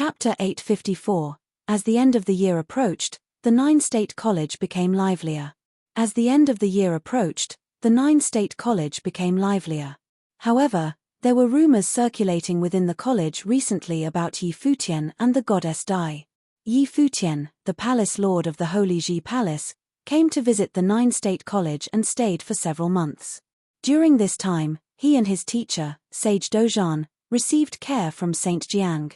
Chapter 854. As the end of the year approached, the nine-state college became livelier. As the end of the year approached, the nine-state college became livelier. However, there were rumors circulating within the college recently about Yi Futian and the goddess Dai. Yi Futian, the palace lord of the Holy Ji Palace, came to visit the nine-state college and stayed for several months. During this time, he and his teacher, Sage Dozhan, received care from Saint Jiang.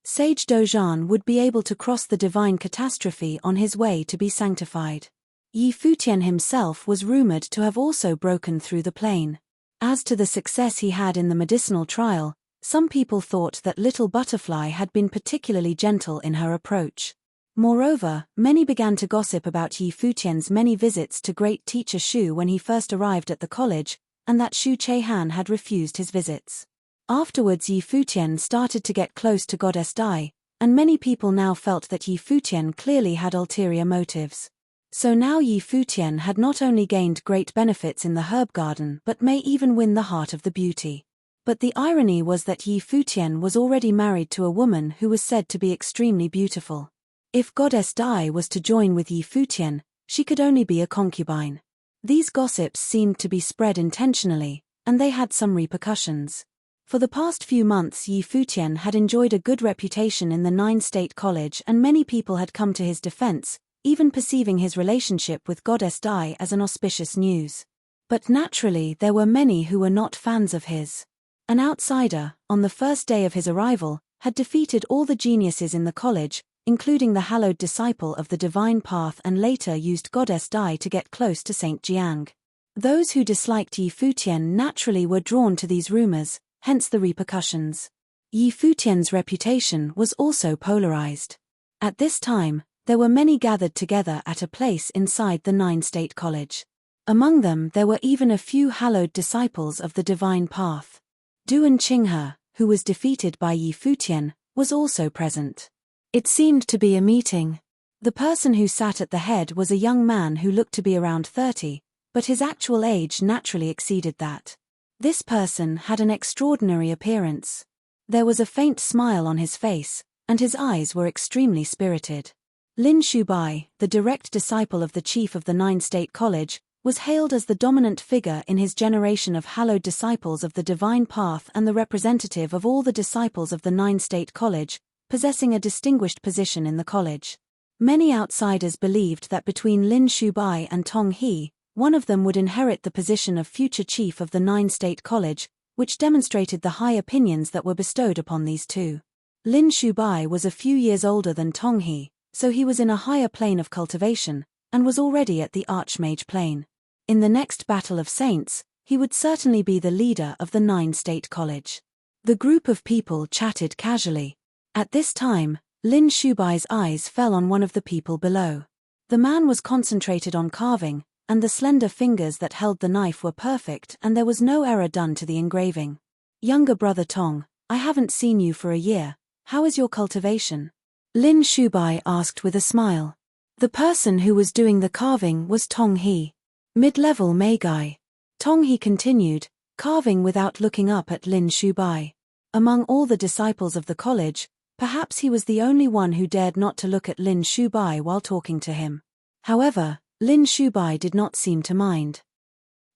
Sage Dozhan would be able to cross the divine catastrophe on his way to be sanctified. Yi Futian himself was rumored to have also broken through the plane. As to the success he had in the medicinal trial, some people thought that Little Butterfly had been particularly gentle in her approach. Moreover, many began to gossip about Yi Futian's many visits to great teacher Shu when he first arrived at the college, and that Shu Chehan had refused his visits. Afterwards Yi Futian started to get close to Goddess Dai, and many people now felt that Yi Futian clearly had ulterior motives. So now Yi Futian had not only gained great benefits in the herb garden but may even win the heart of the beauty. But the irony was that Yi Futian was already married to a woman who was said to be extremely beautiful. If Goddess Dai was to join with Yi Futian, she could only be a concubine. These gossips seemed to be spread intentionally, and they had some repercussions. For the past few months Yi Futian had enjoyed a good reputation in the nine-state college and many people had come to his defense, even perceiving his relationship with Goddess Dai as an auspicious news. But naturally there were many who were not fans of his. An outsider, on the first day of his arrival, had defeated all the geniuses in the college, including the hallowed disciple of the divine path, and later used Goddess Dai to get close to Saint Jiang. Those who disliked Yi Futian naturally were drawn to these rumors, hence the repercussions. Yi Futian's reputation was also polarized. At this time, there were many gathered together at a place inside the nine-state college. Among them there were even a few hallowed disciples of the divine path. Duan Qinghe, who was defeated by Yi Futian, was also present. It seemed to be a meeting. The person who sat at the head was a young man who looked to be around 30, but his actual age naturally exceeded that. This person had an extraordinary appearance. There was a faint smile on his face, and his eyes were extremely spirited. Lin Shubai, the direct disciple of the chief of the nine-state college, was hailed as the dominant figure in his generation of hallowed disciples of the divine path and the representative of all the disciples of the nine-state college, possessing a distinguished position in the college. Many outsiders believed that between Lin Shubai and Tong He, one of them would inherit the position of future chief of the nine-state college, which demonstrated the high opinions that were bestowed upon these two. Lin Shubai was a few years older than Tong He, so he was in a higher plane of cultivation, and was already at the Archmage plane. In the next Battle of Saints, he would certainly be the leader of the nine-state college. The group of people chatted casually. At this time, Lin Shubai's eyes fell on one of the people below. The man was concentrated on carving, and the slender fingers that held the knife were perfect and there was no error done to the engraving. "Younger brother Tong, I haven't seen you for a year. How is your cultivation?" Lin Shubai asked with a smile. The person who was doing the carving was Tong He. "Mid-level Magi." Tong He continued, carving without looking up at Lin Shubai. Among all the disciples of the college, perhaps he was the only one who dared not to look at Lin Shubai while talking to him. However, Lin Shubai did not seem to mind.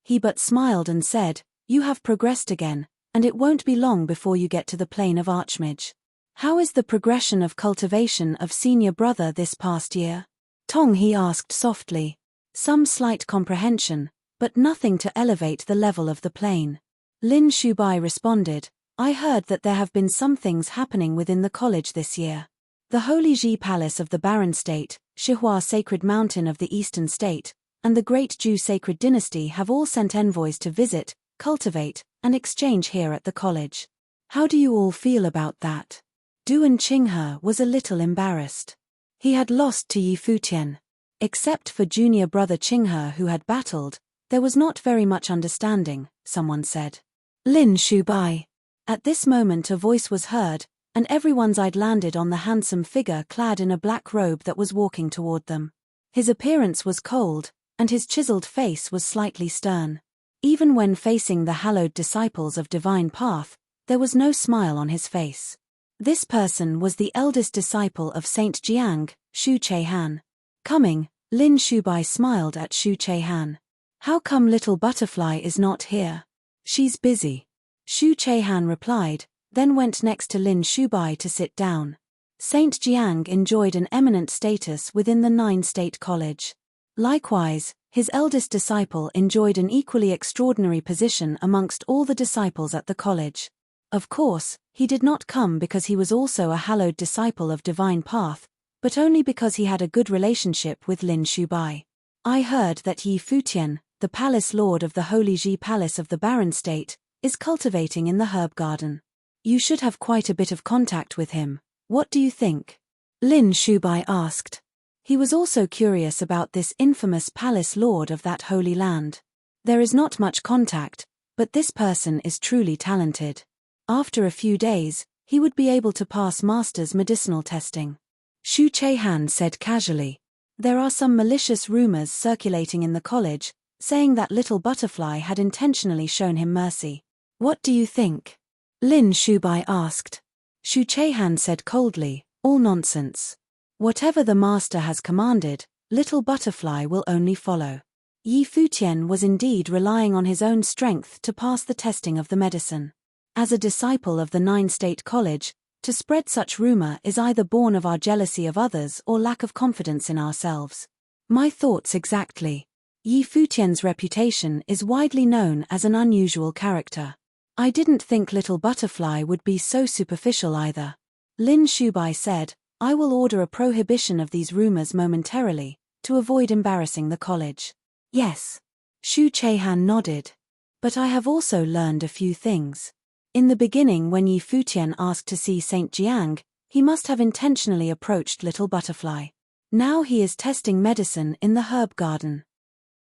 He but smiled and said, "You have progressed again, and it won't be long before you get to the plane of Archmage. How is the progression of cultivation of senior brother this past year?" Tong He asked softly. Some slight comprehension, but nothing to elevate the level of the plane. Lin Shubai responded, "I heard that there have been some things happening within the college this year. The Holy Ji Palace of the Barren State, Shihua Sacred Mountain of the Eastern State, and the Great Jew Sacred Dynasty have all sent envoys to visit, cultivate, and exchange here at the college. How do you all feel about that?" Duan Qinghe was a little embarrassed. He had lost to Yi Futian. Except for junior brother Qinghe who had battled, there was not very much understanding, someone said. "Lin Shubai." At this moment a voice was heard, and everyone's eye landed on the handsome figure clad in a black robe that was walking toward them. His appearance was cold, and his chiseled face was slightly stern. Even when facing the hallowed disciples of divine path, there was no smile on his face. This person was the eldest disciple of Saint Jiang, Shu Che-han. Coming, Lin Shubai smiled at Shu Che-han. How come little butterfly is not here? She's busy. Shu Che-han replied, then went next to Lin Shubai to sit down. Saint Jiang enjoyed an eminent status within the nine-state college. Likewise, his eldest disciple enjoyed an equally extraordinary position amongst all the disciples at the college. Of course, he did not come because he was also a hallowed disciple of divine path, but only because he had a good relationship with Lin Shubai. I heard that Yi Futian, the palace lord of the Holy Ji Palace of the Barren State, is cultivating in the herb garden. You should have quite a bit of contact with him. What do you think? Lin Shubai asked. He was also curious about this infamous palace lord of that holy land. There is not much contact, but this person is truly talented. After a few days, he would be able to pass master's medicinal testing. Shu Che-han said casually. There are some malicious rumors circulating in the college, saying that little butterfly had intentionally shown him mercy. What do you think? Lin Shubai asked. Shu Che-han said coldly, all nonsense. Whatever the master has commanded, little butterfly will only follow. Yi Futian was indeed relying on his own strength to pass the testing of the medicine. As a disciple of the nine-state college, to spread such rumor is either born of our jealousy of others or lack of confidence in ourselves. My thoughts exactly. Yi Futian's reputation is widely known as an unusual character. I didn't think little butterfly would be so superficial either. Lin Shubai said, I will order a prohibition of these rumors momentarily, to avoid embarrassing the college. Yes. Shu Che-han nodded. But I have also learned a few things. In the beginning when Yi Futian asked to see Saint Jiang, he must have intentionally approached little butterfly. Now he is testing medicine in the herb garden.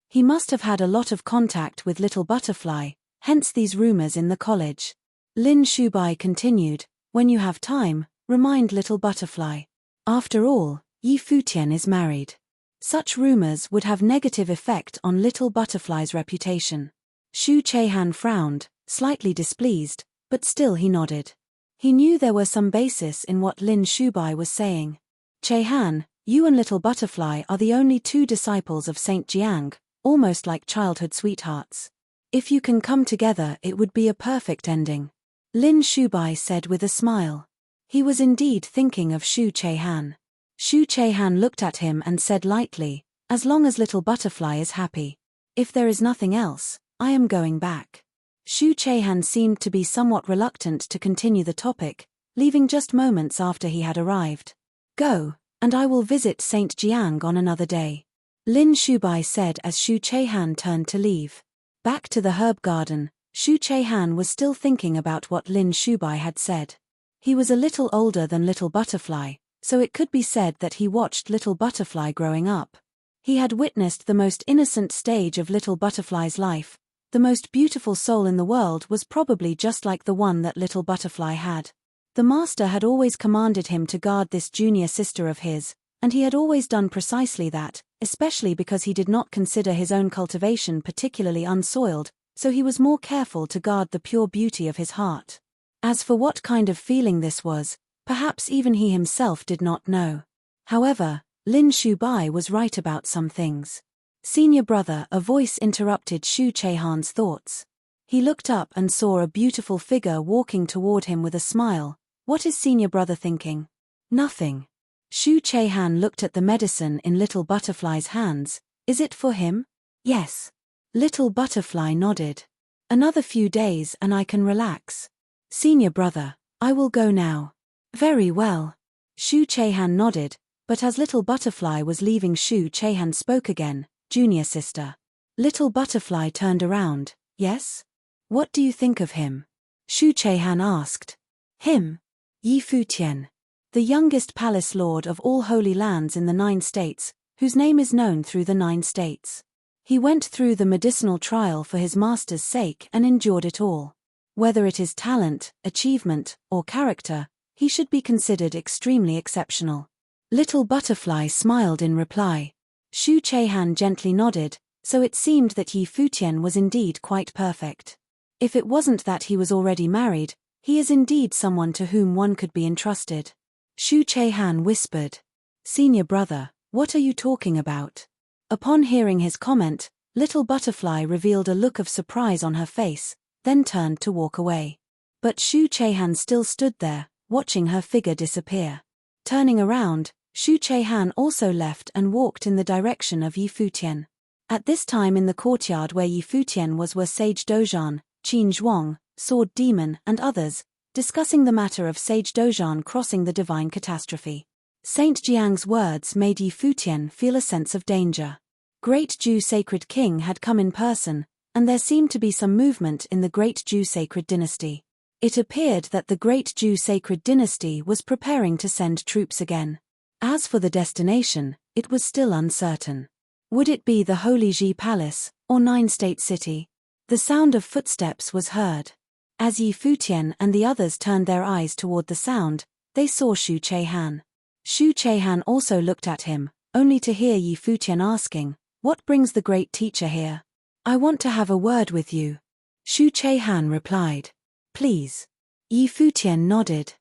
He must have had a lot of contact with little butterfly, hence these rumors in the college. Lin Shubai continued, when you have time, remind little butterfly. After all, Yi Futian is married. Such rumors would have negative effect on little butterfly's reputation. Shu Che-han frowned, slightly displeased, but still he nodded. He knew there was some basis in what Lin Shubai was saying. Che-han, you and little butterfly are the only two disciples of Saint Jiang, almost like childhood sweethearts. If you can come together it would be a perfect ending. Lin Shubai said with a smile. He was indeed thinking of Shu Che-han. Shu Che-han looked at him and said lightly, as long as little butterfly is happy. If there is nothing else, I am going back. Shu Che-han seemed to be somewhat reluctant to continue the topic, leaving just moments after he had arrived. Go, and I will visit Saint Jiang on another day. Lin Shubai said as Shu Che-han turned to leave. Back to the herb garden, Shu Che-han was still thinking about what Lin Shubai had said. He was a little older than little butterfly, so it could be said that he watched little butterfly growing up. He had witnessed the most innocent stage of little butterfly's life. The most beautiful soul in the world was probably just like the one that little butterfly had. The master had always commanded him to guard this junior sister of his, and he had always done precisely that, especially because he did not consider his own cultivation particularly unsoiled, so he was more careful to guard the pure beauty of his heart. As for what kind of feeling this was, perhaps even he himself did not know. However, Lin Shubai was right about some things. Senior brother, a voice interrupted Shu Che-han's thoughts. He looked up and saw a beautiful figure walking toward him with a smile. What is senior brother thinking? Nothing. Shu Che-han looked at the medicine in little butterfly's hands. Is it for him? Yes. Little butterfly nodded. Another few days and I can relax. Senior brother, I will go now. Very well. Shu Che-han nodded, but as little butterfly was leaving Shu Che-han spoke again, junior sister. Little butterfly turned around. Yes? What do you think of him? Shu Che-han asked. Him? Yi Futian. The youngest palace lord of all holy lands in the 9 states, whose name is known through the 9 states. He went through the medicinal trial for his master's sake and endured it all. Whether it is talent, achievement, or character, he should be considered extremely exceptional. Little butterfly smiled in reply. Shu Che-han gently nodded, so it seemed that Yi Futian was indeed quite perfect. If it wasn't that he was already married, He is indeed someone to whom one could be entrusted. Shu Chehan whispered. Senior brother, what are you talking about? Upon hearing his comment, Little Butterfly revealed a look of surprise on her face, then turned to walk away. But Shu Chehan still stood there, watching her figure disappear. Turning around, Shu Chehan also left and walked in the direction of Yi Futian. At this time in the courtyard where Yi Futian was were Sage Dozhan, Qin Zhuang, Sword Demon and others, discussing the matter of Sage Dozhan crossing the divine catastrophe. Saint Jiang's words made Yi Futian feel a sense of danger. Great Ju Sacred King had come in person, and there seemed to be some movement in the Great Ju Sacred Dynasty. It appeared that the Great Ju Sacred Dynasty was preparing to send troops again. As for the destination, it was still uncertain. Would it be the Holy Ji Palace, or Nine-State City? The sound of footsteps was heard. As Yi Futian and the others turned their eyes toward the sound, they saw Shu Chehan. Shu Chehan also looked at him, only to hear Yi Futian asking, "What brings the great teacher here?" "I want to have a word with you." Shu Chehan replied. "Please." Yi Futian nodded.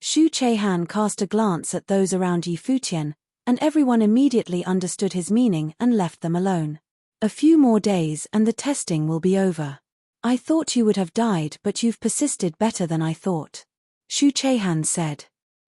Shu Chehan cast a glance at those around Yi Futian, and everyone immediately understood his meaning and left them alone. "A few more days and the testing will be over. I thought you would have died, but you've persisted better than I thought," Shu Chehan said.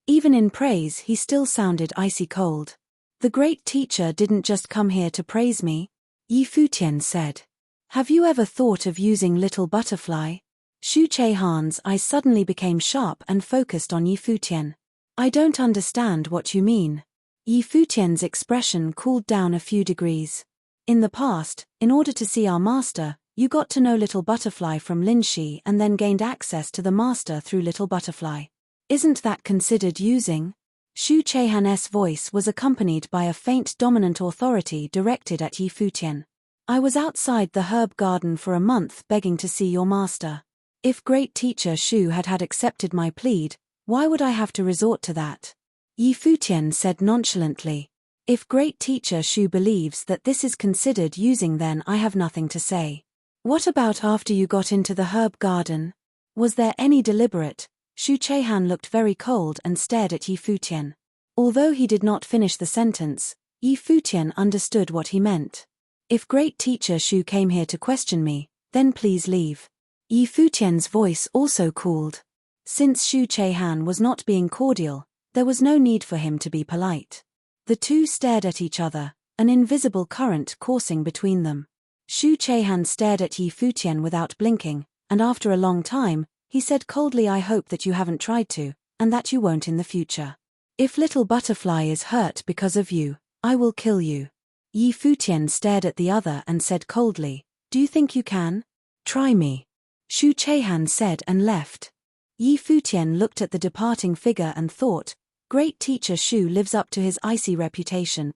Even in praise he still sounded icy cold. "The great teacher didn't just come here to praise me," Yi Futian said. "Have you ever thought of using Little Butterfly?" Shu Chehan's eyes suddenly became sharp and focused on Yi Futian. "I don't understand what you mean." Yi Futian's expression cooled down a few degrees. "In the past, in order to see our master, you got to know Little Butterfly from Linshi and then gained access to the master through Little Butterfly. Isn't that considered using?" Shu Chehan's voice was accompanied by a faint dominant authority directed at Yi Futian. "I was outside the herb garden for a month begging to see your master. If great teacher Shu had accepted my plead, why would I have to resort to that?" Yi Futian said nonchalantly. "If great teacher Shu believes that this is considered using, then I have nothing to say." "What about after you got into the herb garden? Was there any deliberate?" Shu Chehan looked very cold and stared at Yi Futian. Although he did not finish the sentence, Yi Futian understood what he meant. "If great teacher Shu came here to question me, then please leave." Yi Futian's voice also cooled. Since Shu Chehan was not being cordial, there was no need for him to be polite. The two stared at each other, an invisible current coursing between them. Shu Chehan stared at Yi Futian without blinking, and after a long time, he said coldly, "I hope that you haven't tried to, and that you won't in the future. If Little Butterfly is hurt because of you, I will kill you." Yi Futian stared at the other and said coldly, "Do you think you can? Try me." Shu Chehan said and left. Yi Futian looked at the departing figure and thought, great teacher Shu lives up to his icy reputation.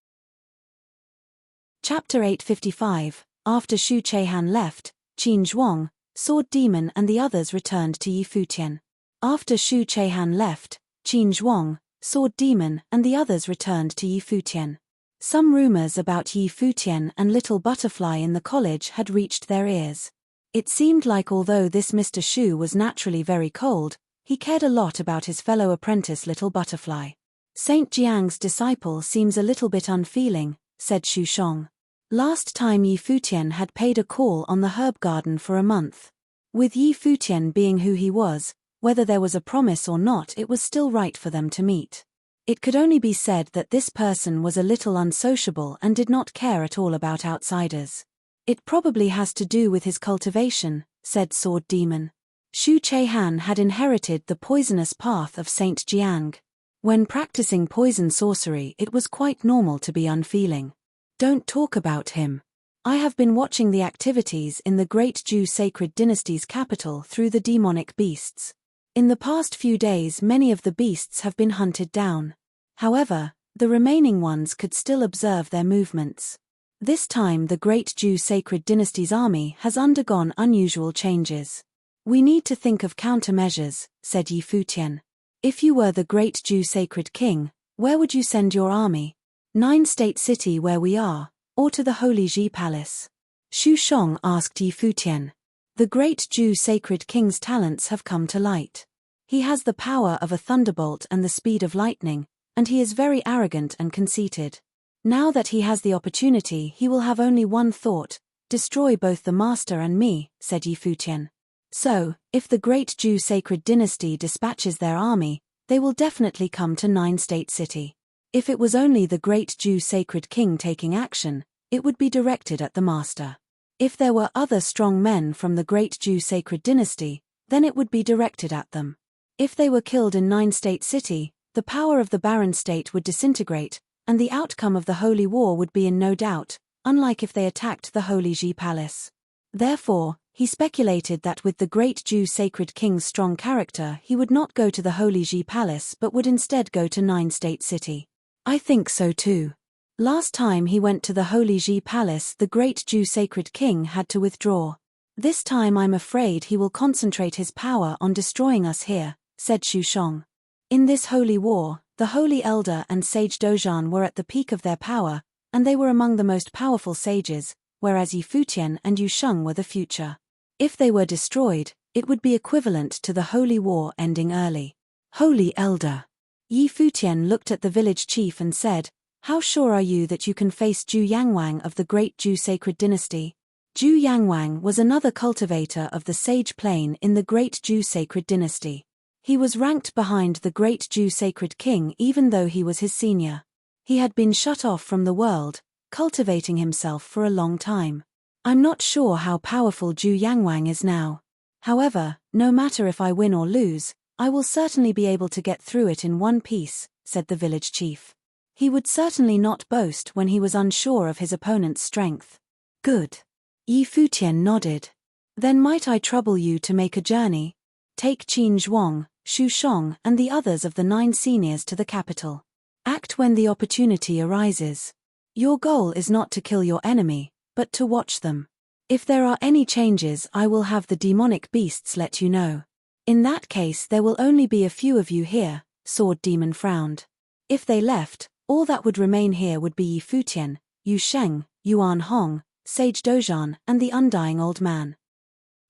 Chapter 855. After Shu Chehan left, Qin Zhuang, Sword Demon and the others returned to Yi Futian. After Shu Chehan left, Qin Zhuang, Sword Demon and the others returned to Yi Futian. Some rumors about Yi Futian and Little Butterfly in the college had reached their ears. It seemed like although this Mr. Shu was naturally very cold, he cared a lot about his fellow apprentice Little Butterfly. "Saint Jiang's disciple seems a little bit unfeeling," said Shu Shong. Last time Yi Futian had paid a call on the herb garden for a month. With Yi Futian being who he was, whether there was a promise or not, it was still right for them to meet. It could only be said that this person was a little unsociable and did not care at all about outsiders. "It probably has to do with his cultivation," said Sword Demon. Shu Chehan had inherited the poisonous path of Saint Jiang. When practicing poison sorcery, it was quite normal to be unfeeling. "Don't talk about him. I have been watching the activities in the Great Ju Sacred Dynasty's capital through the demonic beasts. In the past few days many of the beasts have been hunted down. However, the remaining ones could still observe their movements. This time the Great Ju Sacred Dynasty's army has undergone unusual changes. We need to think of countermeasures," said Yi Futian. "If you were the Great Ju Sacred King, where would you send your army? Nine-State City where we are, or to the Holy Ji Palace?" Shu Shong asked Yi Futian. The great Jew sacred king's talents have come to light. He has the power of a thunderbolt and the speed of lightning, and he is very arrogant and conceited. Now that he has the opportunity, he will have only one thought: destroy both the master and me, said Futian. So, if the great Jew sacred dynasty dispatches their army, they will definitely come to Nine-State City. If it was only the great Jew sacred king taking action, it would be directed at the master. If there were other strong men from the great Jew sacred dynasty, then it would be directed at them. If they were killed in Nine-State City, the power of the barren state would disintegrate, and the outcome of the holy war would be in no doubt, unlike if they attacked the Holy Ji Palace. Therefore, he speculated that with the great Jew sacred king's strong character, he would not go to the Holy Ji Palace but would instead go to Nine-State City. I think so too. Last time he went to the Holy Ji Palace, the great Jew sacred king had to withdraw. This time I'm afraid he will concentrate his power on destroying us here, said Xu Shong. In this holy war, the holy elder and sage Dojan were at the peak of their power, and they were among the most powerful sages, whereas Futian and Yu Sheng were the future. If they were destroyed, it would be equivalent to the holy war ending early. Holy elder. Futian looked at the village chief and said, how sure are you that you can face Zhu Yangwang of the great Zhu sacred dynasty? Zhu Yangwang was another cultivator of the sage plane in the great Zhu sacred dynasty. He was ranked behind the great Zhu sacred king even though he was his senior. He had been shut off from the world, cultivating himself for a long time. I'm not sure how powerful Zhu Yangwang is now. However, no matter if I win or lose, I will certainly be able to get through it in one piece, said the village chief. He would certainly not boast when he was unsure of his opponent's strength. Good. Futian nodded. Then might I trouble you to make a journey? Take Qin Zhuang, Xu Shong and the others of the 9 seniors to the capital. Act when the opportunity arises. Your goal is not to kill your enemy, but to watch them. If there are any changes, I will have the demonic beasts let you know. In that case there will only be a few of you here, Sword Demon frowned. If they left, all that would remain here would be Futian, Yu Sheng, Yuan Hong, Sage Dojan and the undying old man.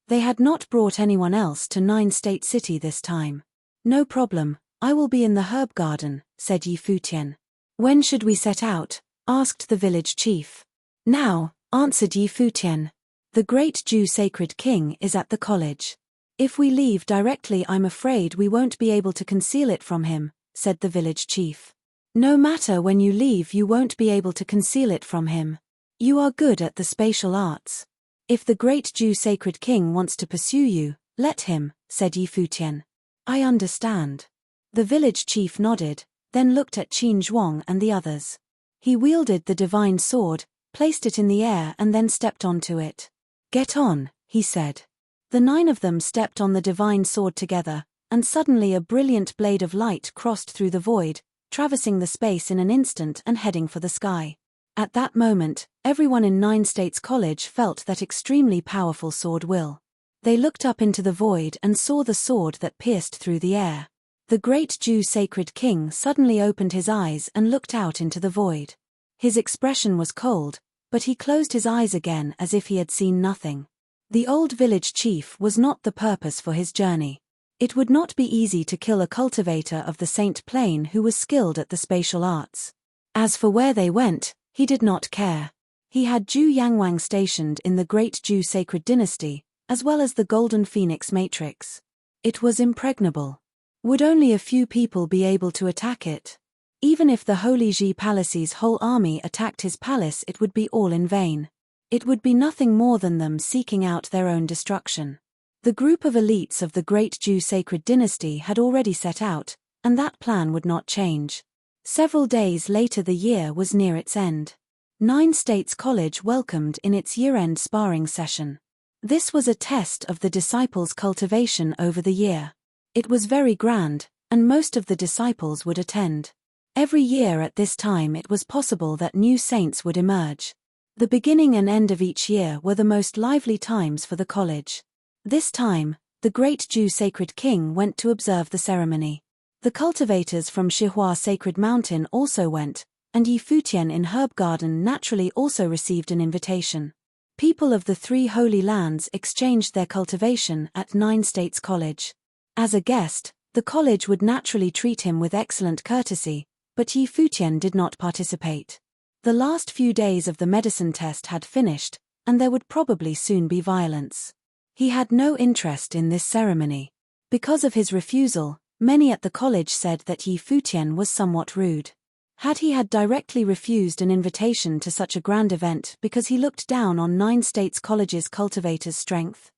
They had not brought anyone else to Nine-State City this time. No problem, I will be in the herb garden, said Futian. When should we set out? Asked the village chief. Now, answered Futian. The great Jew sacred king is at the college. If we leave directly, I'm afraid we won't be able to conceal it from him, said the village chief. No matter when you leave, you won't be able to conceal it from him. You are good at the spatial arts. If the great Jew sacred king wants to pursue you, let him, said Futian. I understand. The village chief nodded, then looked at Qin Zhuang and the others. He wielded the divine sword, placed it in the air and then stepped onto it. Get on, he said. The 9 of them stepped on the divine sword together, and suddenly a brilliant blade of light crossed through the void, traversing the space in an instant and heading for the sky. At that moment, everyone in Nine-States College felt that extremely powerful sword will. They looked up into the void and saw the sword that pierced through the air. The great Jew sacred king suddenly opened his eyes and looked out into the void. His expression was cold, but he closed his eyes again as if he had seen nothing. The old village chief was not the purpose for his journey. It would not be easy to kill a cultivator of the Saint Plane who was skilled at the spatial arts. As for where they went, he did not care. He had Zhu Yangwang stationed in the great Zhu sacred dynasty, as well as the Golden Phoenix Matrix. It was impregnable. Would only a few people be able to attack it? Even if the Holy Ji Palace's whole army attacked his palace, it would be all in vain. It would be nothing more than them seeking out their own destruction. The group of elites of the great Jew sacred dynasty had already set out, and that plan would not change. Several days later the year was near its end. Nine-States College welcomed in its year-end sparring session. This was a test of the disciples' cultivation over the year. It was very grand, and most of the disciples would attend. Every year at this time it was possible that new saints would emerge. The beginning and end of each year were the most lively times for the college. This time, the great Jew sacred king went to observe the ceremony. The cultivators from Shihua Sacred Mountain also went, and Futian in Herb Garden naturally also received an invitation. People of the 3 Holy Lands exchanged their cultivation at 9 States College. As a guest, the college would naturally treat him with excellent courtesy, but Yi Futian did not participate. The last few days of the medicine test had finished, and there would probably soon be violence. He had no interest in this ceremony. Because of his refusal, many at the college said that Yi Futian was somewhat rude. Had he directly refused an invitation to such a grand event because he looked down on 9 States College's cultivators' strength?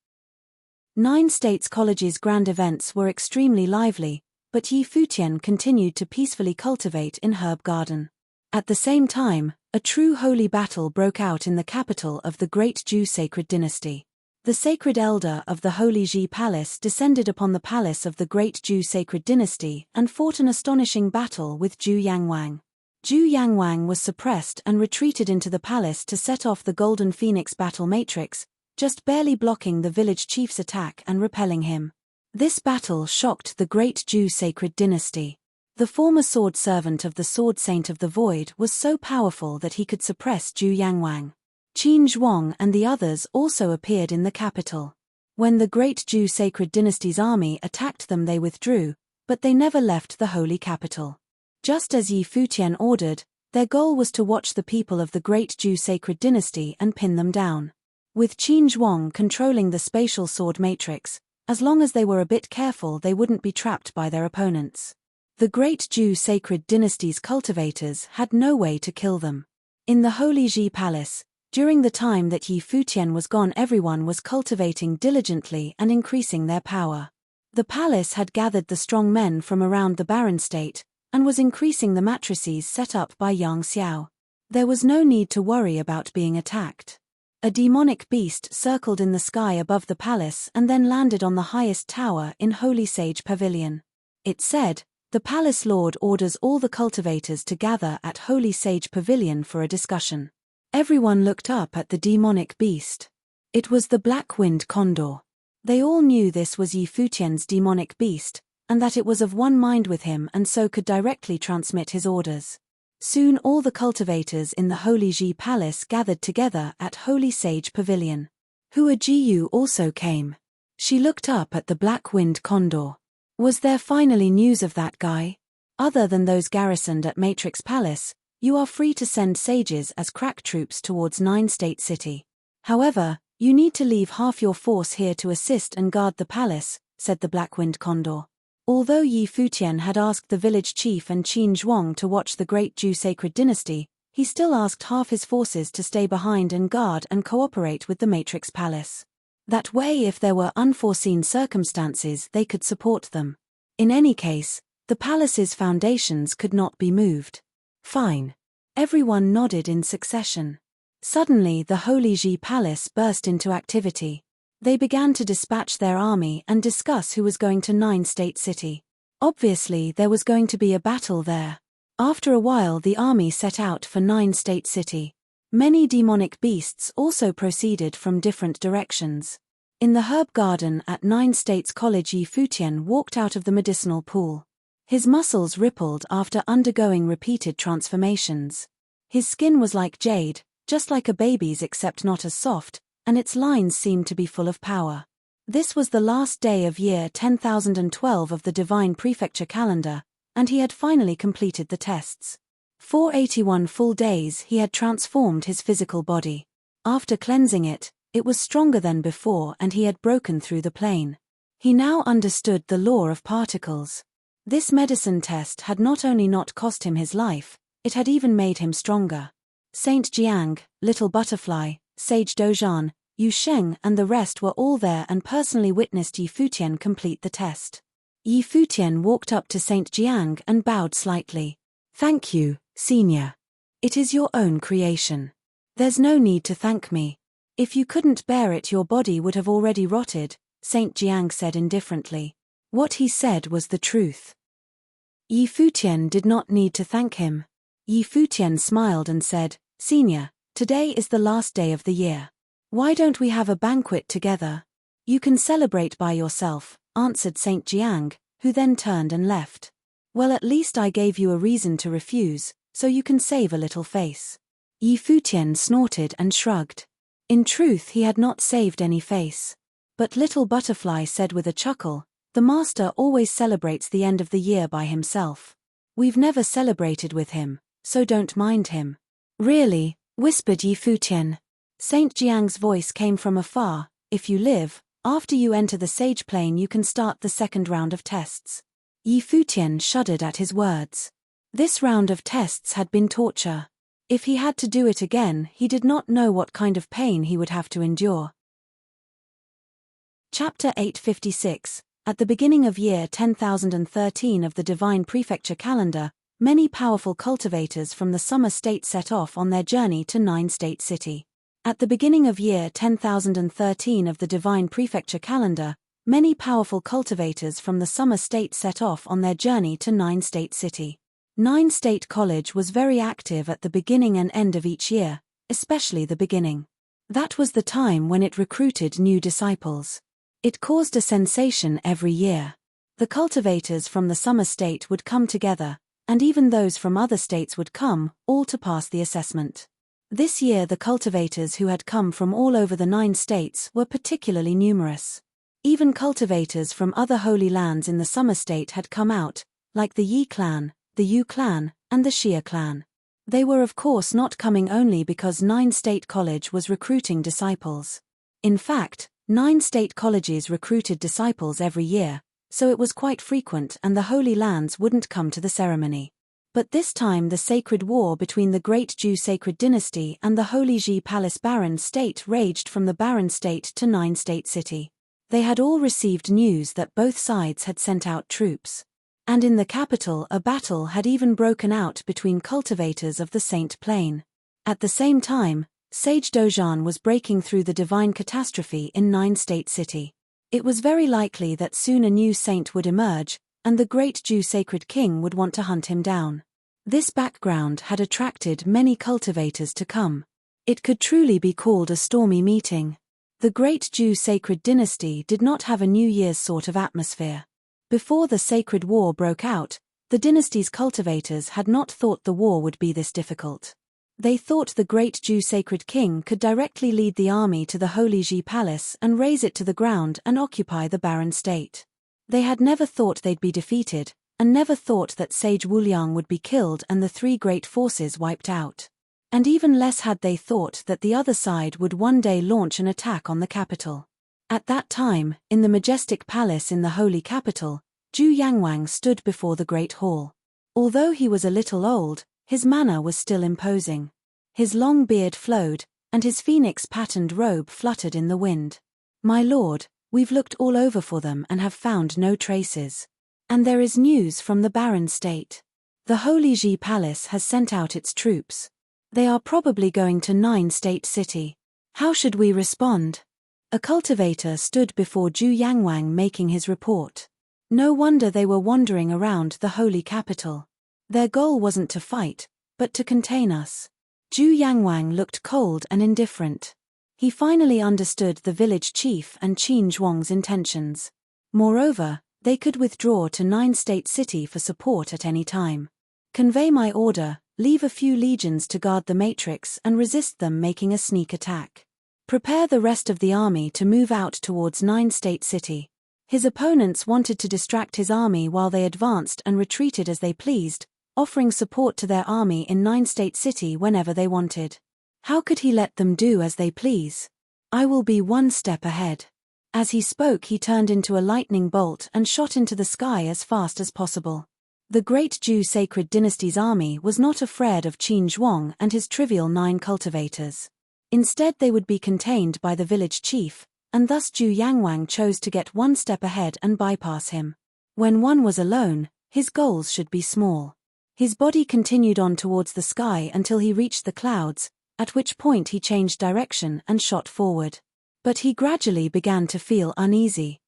9 States College's grand events were extremely lively, but Yi Futian continued to peacefully cultivate in Herb Garden. At the same time, a true holy battle broke out in the capital of the Great Zhou Sacred Dynasty. The sacred elder of the Holy Ji Palace descended upon the palace of the Great Zhou Sacred Dynasty and fought an astonishing battle with Zhu Yangwang. Zhu Yangwang was suppressed and retreated into the palace to set off the Golden Phoenix battle matrix, just barely blocking the village chief's attack and repelling him. This battle shocked the Great Zhou Sacred Dynasty. The former sword servant of the Sword Saint of the Void was so powerful that he could suppress Zhu Yangwang. Qin Zhuang and the others also appeared in the capital. When the Great Zhou Sacred Dynasty's army attacked them, they withdrew, but they never left the holy capital. Just as Yi Futian ordered, their goal was to watch the people of the Great Zhou Sacred Dynasty and pin them down. With Qin Zhuang controlling the spatial sword matrix, as long as they were a bit careful, they wouldn't be trapped by their opponents. The Great Zhou Sacred Dynasty's cultivators had no way to kill them. In the Holy Ji Palace, during the time that Yi Futian was gone, everyone was cultivating diligently and increasing their power. The palace had gathered the strong men from around the barren state, and was increasing the matrices set up by Yang Xiao. There was no need to worry about being attacked. A demonic beast circled in the sky above the palace and then landed on the highest tower in Holy Sage Pavilion. It said, "The palace lord orders all the cultivators to gather at Holy Sage Pavilion for a discussion." Everyone looked up at the demonic beast. It was the black-winged condor. They all knew this was Yi Futian's demonic beast, and that it was of one mind with him and so could directly transmit his orders. Soon all the cultivators in the Holy Ji Palace gathered together at Holy Sage Pavilion. Hua Jiyu also came. She looked up at the black-winged condor. Was there finally news of that guy? Other than those garrisoned at Matrix Palace, you are free to send sages as crack troops towards 9 State City. However, you need to leave half your force here to assist and guard the palace, said the black-winged condor. Although Yi Futian had asked the village chief and Qin Zhuang to watch the Great Zhou Sacred Dynasty, he still asked half his forces to stay behind and guard and cooperate with the Matrix Palace. That way, if there were unforeseen circumstances, they could support them. In any case, the palace's foundations could not be moved. Fine. Everyone nodded in succession. Suddenly the Holy Ji Palace burst into activity. They began to dispatch their army and discuss who was going to 9 State City. Obviously there was going to be a battle there. After a while the army set out for 9 State City. Many demonic beasts also proceeded from different directions. In the herb garden at 9 States College, Yi Futian walked out of the medicinal pool. His muscles rippled after undergoing repeated transformations. His skin was like jade, just like a baby's except not as soft, and its lines seemed to be full of power. This was the last day of year 10,012 of the Divine Prefecture calendar, and he had finally completed the tests. For 81 full days he had transformed his physical body. After cleansing it, it was stronger than before and he had broken through the plane. He now understood the law of particles. This medicine test had not only not cost him his life, it had even made him stronger. Saint Jiang, Little Butterfly, Sage Dozhan, Yu Sheng and the rest were all there and personally witnessed Yi Futian complete the test. Yi Futian walked up to Saint Jiang and bowed slightly. "Thank you, Senior. It is your own creation. There's no need to thank me. If you couldn't bear it, your body would have already rotted," Saint Jiang said indifferently. What he said was the truth. Yi Futian did not need to thank him. Yi Futian smiled and said, "Senior, today is the last day of the year. Why don't we have a banquet together? You can celebrate by yourself," answered Saint Jiang, who then turned and left. "Well, at least I gave you a reason to refuse, so you can save a little face." Yi Futian snorted and shrugged. In truth, he had not saved any face. But Little Butterfly said with a chuckle, "The master always celebrates the end of the year by himself. We've never celebrated with him, so don't mind him." "Really?" whispered Yi Futian. Saint Jiang's voice came from afar. "If you live, after you enter the sage plane you can start the second round of tests." Yi Futian shuddered at his words. This round of tests had been torture. If he had to do it again, he did not know what kind of pain he would have to endure. Chapter 856. At the beginning of year 10,013 of the Divine Prefecture calendar, many powerful cultivators from the summer state set off on their journey to Nine-State City. At the beginning of year 10,013 of the Divine Prefecture calendar, many powerful cultivators from the summer state set off on their journey to Nine-State City. Nine-State College was very active at the beginning and end of each year, especially the beginning. That was the time when it recruited new disciples. It caused a sensation every year. The cultivators from the summer state would come together, and even those from other states would come, all to pass the assessment. This year the cultivators who had come from all over the 9 states were particularly numerous. Even cultivators from other holy lands in the summer state had come out, like the Yi clan, the Yu clan, and the Xia clan. They were of course not coming only because Nine-State College was recruiting disciples. In fact, 9 state colleges recruited disciples every year, so it was quite frequent and the Holy Lands wouldn't come to the ceremony. But this time the sacred war between the Great Jew Sacred Dynasty and the Holy Ji Palace Baron State raged from the Baron State to Nine-State City. They had all received news that both sides had sent out troops. And in the capital a battle had even broken out between cultivators of the Saint Plain. At the same time, Sage Dojan was breaking through the divine catastrophe in Nine-State City. It was very likely that soon a new saint would emerge, and the great Jew Sacred King would want to hunt him down. This background had attracted many cultivators to come. It could truly be called a stormy meeting. The great Jew Sacred Dynasty did not have a New Year's sort of atmosphere. Before the sacred war broke out, the dynasty's cultivators had not thought the war would be this difficult. They thought the great Jew Sacred King could directly lead the army to the Holy Ji Palace and raze it to the ground and occupy the barren state. They had never thought they'd be defeated, and never thought that Sage Wuliang would be killed and the 3 great forces wiped out. And even less had they thought that the other side would one day launch an attack on the capital. At that time, in the majestic palace in the holy capital, Zhu Yangwang stood before the great hall. Although he was a little old, his manner was still imposing. His long beard flowed, and his phoenix-patterned robe fluttered in the wind. "My lord, we've looked all over for them and have found no traces. And there is news from the barren state. The Holy Ji Palace has sent out its troops. They are probably going to Nine-State City. How should we respond?" A cultivator stood before Zhu Yangwang making his report. No wonder they were wandering around the holy capital. Their goal wasn't to fight, but to contain us. Zhu Yangwang looked cold and indifferent. He finally understood the village chief and Qin Zhuang's intentions. Moreover, they could withdraw to Nine-State City for support at any time. "Convey my order, leave a few legions to guard the matrix and resist them making a sneak attack. Prepare the rest of the army to move out towards Nine-State City." His opponents wanted to distract his army while they advanced and retreated as they pleased, offering support to their army in Nine-State City whenever they wanted. How could he let them do as they please? "I will be one step ahead." As he spoke he turned into a lightning bolt and shot into the sky as fast as possible. The great Jew Sacred Dynasty's army was not afraid of Qin Zhuang and his trivial 9 cultivators. Instead they would be contained by the village chief, and thus Zhu Yangwang chose to get one step ahead and bypass him. When one was alone, his goals should be small. His body continued on towards the sky until he reached the clouds, at which point he changed direction and shot forward. But he gradually began to feel uneasy.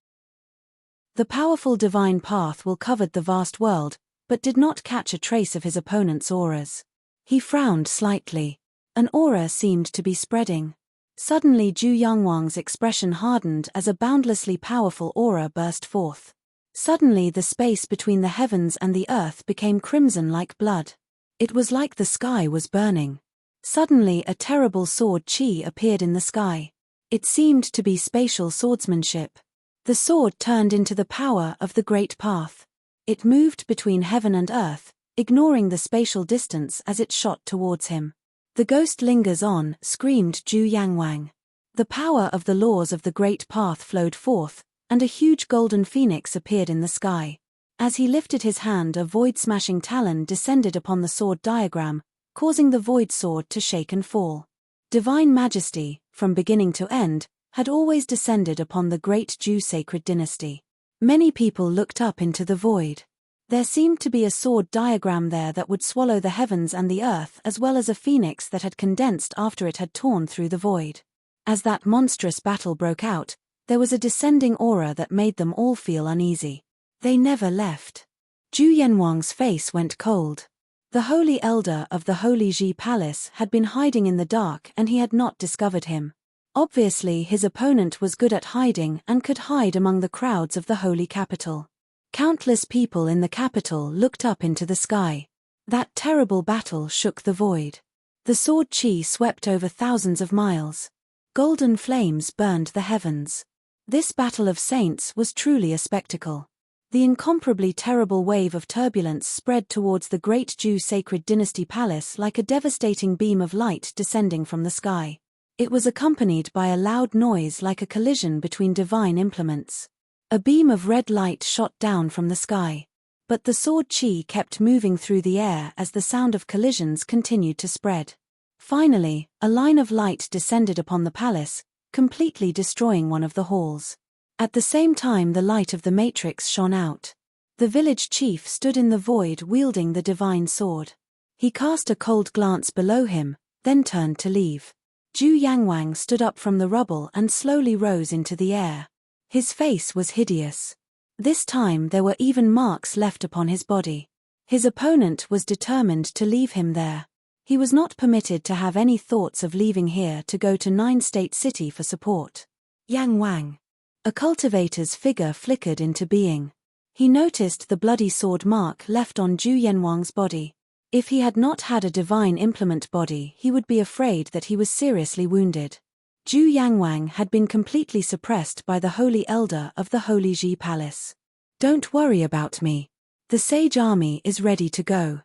The powerful divine path will covered the vast world, but did not catch a trace of his opponent's auras. He frowned slightly. An aura seemed to be spreading. Suddenly Zhu Yangwang's expression hardened as a boundlessly powerful aura burst forth. Suddenly the space between the heavens and the earth became crimson like blood. It was like the sky was burning. Suddenly a terrible sword chi appeared in the sky. It seemed to be spatial swordsmanship. The sword turned into the power of the Great Path. It moved between heaven and earth, ignoring the spatial distance as it shot towards him. "The ghost lingers on," screamed Zhu Yangwang. The power of the laws of the Great Path flowed forth, and a huge golden phoenix appeared in the sky. As he lifted his hand, a void-smashing talon descended upon the sword diagram, causing the void sword to shake and fall. Divine majesty, from beginning to end, had always descended upon the great Zhu sacred dynasty. Many people looked up into the void. There seemed to be a sword diagram there that would swallow the heavens and the earth, as well as a phoenix that had condensed after it had torn through the void. As that monstrous battle broke out, there was a descending aura that made them all feel uneasy. They never left. Zhu Yanwang's face went cold. The holy elder of the Holy Ji Palace had been hiding in the dark and he had not discovered him. Obviously his opponent was good at hiding and could hide among the crowds of the holy capital. Countless people in the capital looked up into the sky. That terrible battle shook the void. The sword chi swept over thousands of miles. Golden flames burned the heavens. This battle of saints was truly a spectacle. The incomparably terrible wave of turbulence spread towards the great Zhu sacred dynasty palace like a devastating beam of light descending from the sky. It was accompanied by a loud noise like a collision between divine implements. A beam of red light shot down from the sky. But the sword chi kept moving through the air as the sound of collisions continued to spread. Finally, a line of light descended upon the palace, completely destroying one of the halls. At the same time the light of the matrix shone out. The village chief stood in the void wielding the divine sword. He cast a cold glance below him, then turned to leave. Zhu Yangwang stood up from the rubble and slowly rose into the air. His face was hideous. This time there were even marks left upon his body. His opponent was determined to leave him there. He was not permitted to have any thoughts of leaving here to go to Nine-State City for support. Yang Wang. A cultivator's figure flickered into being. He noticed the bloody sword mark left on Zhu Yanwang's body. If he had not had a divine implement body, he would be afraid that he was seriously wounded. Zhu Yangwang had been completely suppressed by the holy elder of the Holy Ji Palace. "Don't worry about me. The sage army is ready to go.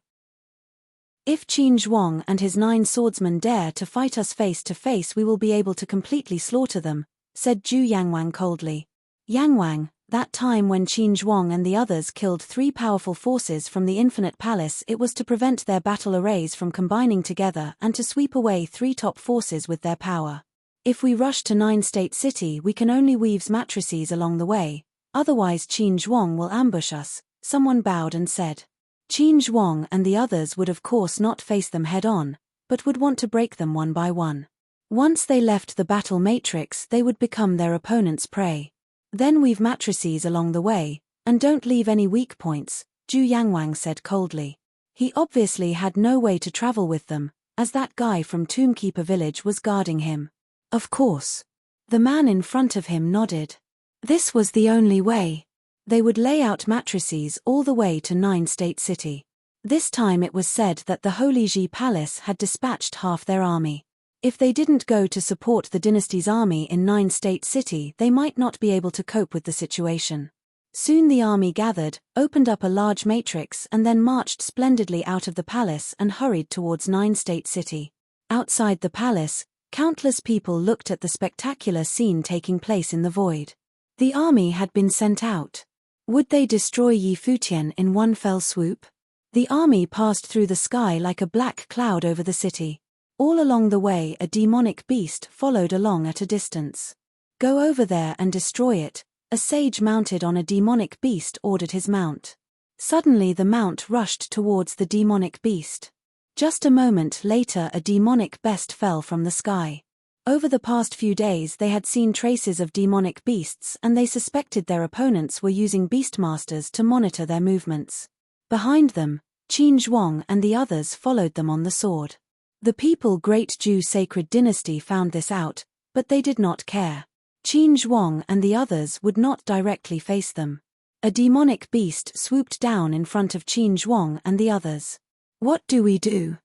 If Qin Zhuang and his 9 swordsmen dare to fight us face to face, we will be able to completely slaughter them," said Zhu Yangwang coldly. Yangwang, that time when Qin Zhuang and the others killed 3 powerful forces from the Infinite Palace, it was to prevent their battle arrays from combining together and to sweep away 3 top forces with their power. "If we rush to Nine-State City, we can only weave matrices along the way, otherwise Qin Zhuang will ambush us," someone bowed and said. Qin Zhuang and the others would of course not face them head-on, but would want to break them one by one. Once they left the battle matrix, they would become their opponent's prey. "Then weave matrices along the way, and don't leave any weak points," Zhu Yangwang said coldly. He obviously had no way to travel with them, as that guy from Tombkeeper Village was guarding him. Of course. The man in front of him nodded. This was the only way. They would lay out matrices all the way to Nine-State City. This time it was said that the Holy Ji Palace had dispatched half their army. If they didn't go to support the dynasty's army in Nine-State City, they might not be able to cope with the situation. Soon the army gathered, opened up a large matrix and then marched splendidly out of the palace and hurried towards Nine-State City. Outside the palace, countless people looked at the spectacular scene taking place in the void. The army had been sent out. Would they destroy Yi Futian in one fell swoop? The army passed through the sky like a black cloud over the city. All along the way a demonic beast followed along at a distance. "Go over there and destroy it," a sage mounted on a demonic beast ordered his mount. Suddenly the mount rushed towards the demonic beast. Just a moment later a demonic beast fell from the sky. Over the past few days they had seen traces of demonic beasts and they suspected their opponents were using beastmasters to monitor their movements. Behind them, Qin Zhuang and the others followed them on the sword. The people Great Zhu Sacred Dynasty found this out, but they did not care. Qin Zhuang and the others would not directly face them. A demonic beast swooped down in front of Qin Zhuang and the others. "What do we do?"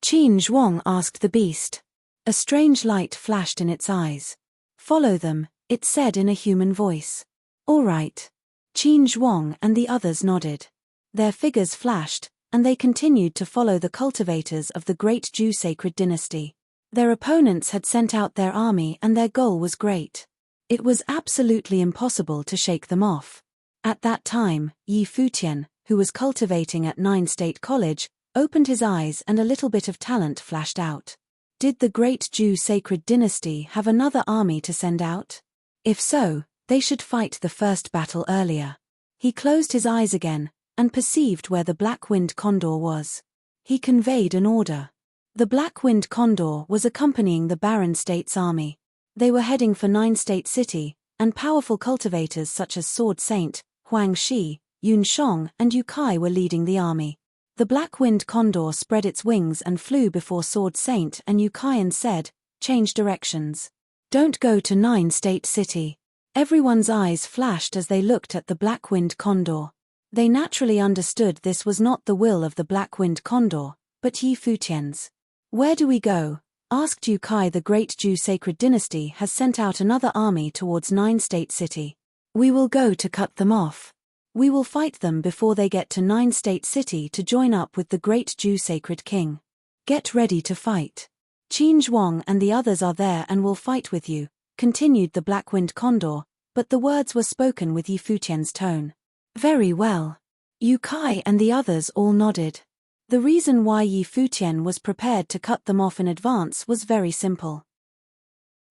Qin Zhuang asked the beast. A strange light flashed in its eyes. Follow them, it said in a human voice. All right. Qin Zhuang and the others nodded. Their figures flashed, and they continued to follow the cultivators of the great Zhu sacred dynasty. Their opponents had sent out their army and their goal was great. It was absolutely impossible to shake them off. At that time, Yi Futian, who was cultivating at 9 State College, opened his eyes and a little bit of talent flashed out. Did the great Zhu sacred dynasty have another army to send out? If so, they should fight the first battle earlier. He closed his eyes again, and perceived where the black-winged condor was. He conveyed an order. The black-winged condor was accompanying the Barren State's army. They were heading for 9 State City, and powerful cultivators such as Sword Saint, Huang Shi, Yun Shong and Yu Kai were leading the army. The black-winged condor spread its wings and flew before Sword Saint and Yu Kai and said, "Change directions. Don't go to 9 State City." Everyone's eyes flashed as they looked at the black-winged condor. They naturally understood this was not the will of the black-winged condor, but Yi Futian's. "Where do we go?" asked Yu Kai. "The great Zhu sacred dynasty has sent out another army towards 9 State City. We will go to cut them off. We will fight them before they get to 9 State City to join up with the great Zhu sacred king. Get ready to fight. Qin Zhuang and the others are there and will fight with you," continued the black-winged condor, but the words were spoken with Yi Futian's tone. "Very well." Yu Kai and the others all nodded. The reason why Yi Futian was prepared to cut them off in advance was very simple.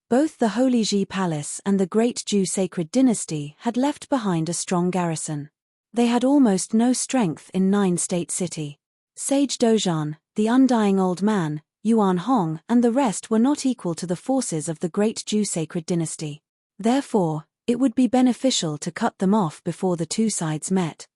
Both the Holy Ji Palace and the great Zhu sacred dynasty had left behind a strong garrison. They had almost no strength in 9 State City. Sage Dozhan, the undying old man, Yuan Hong and the rest were not equal to the forces of the great Zhu sacred dynasty. Therefore, it would be beneficial to cut them off before the two sides met.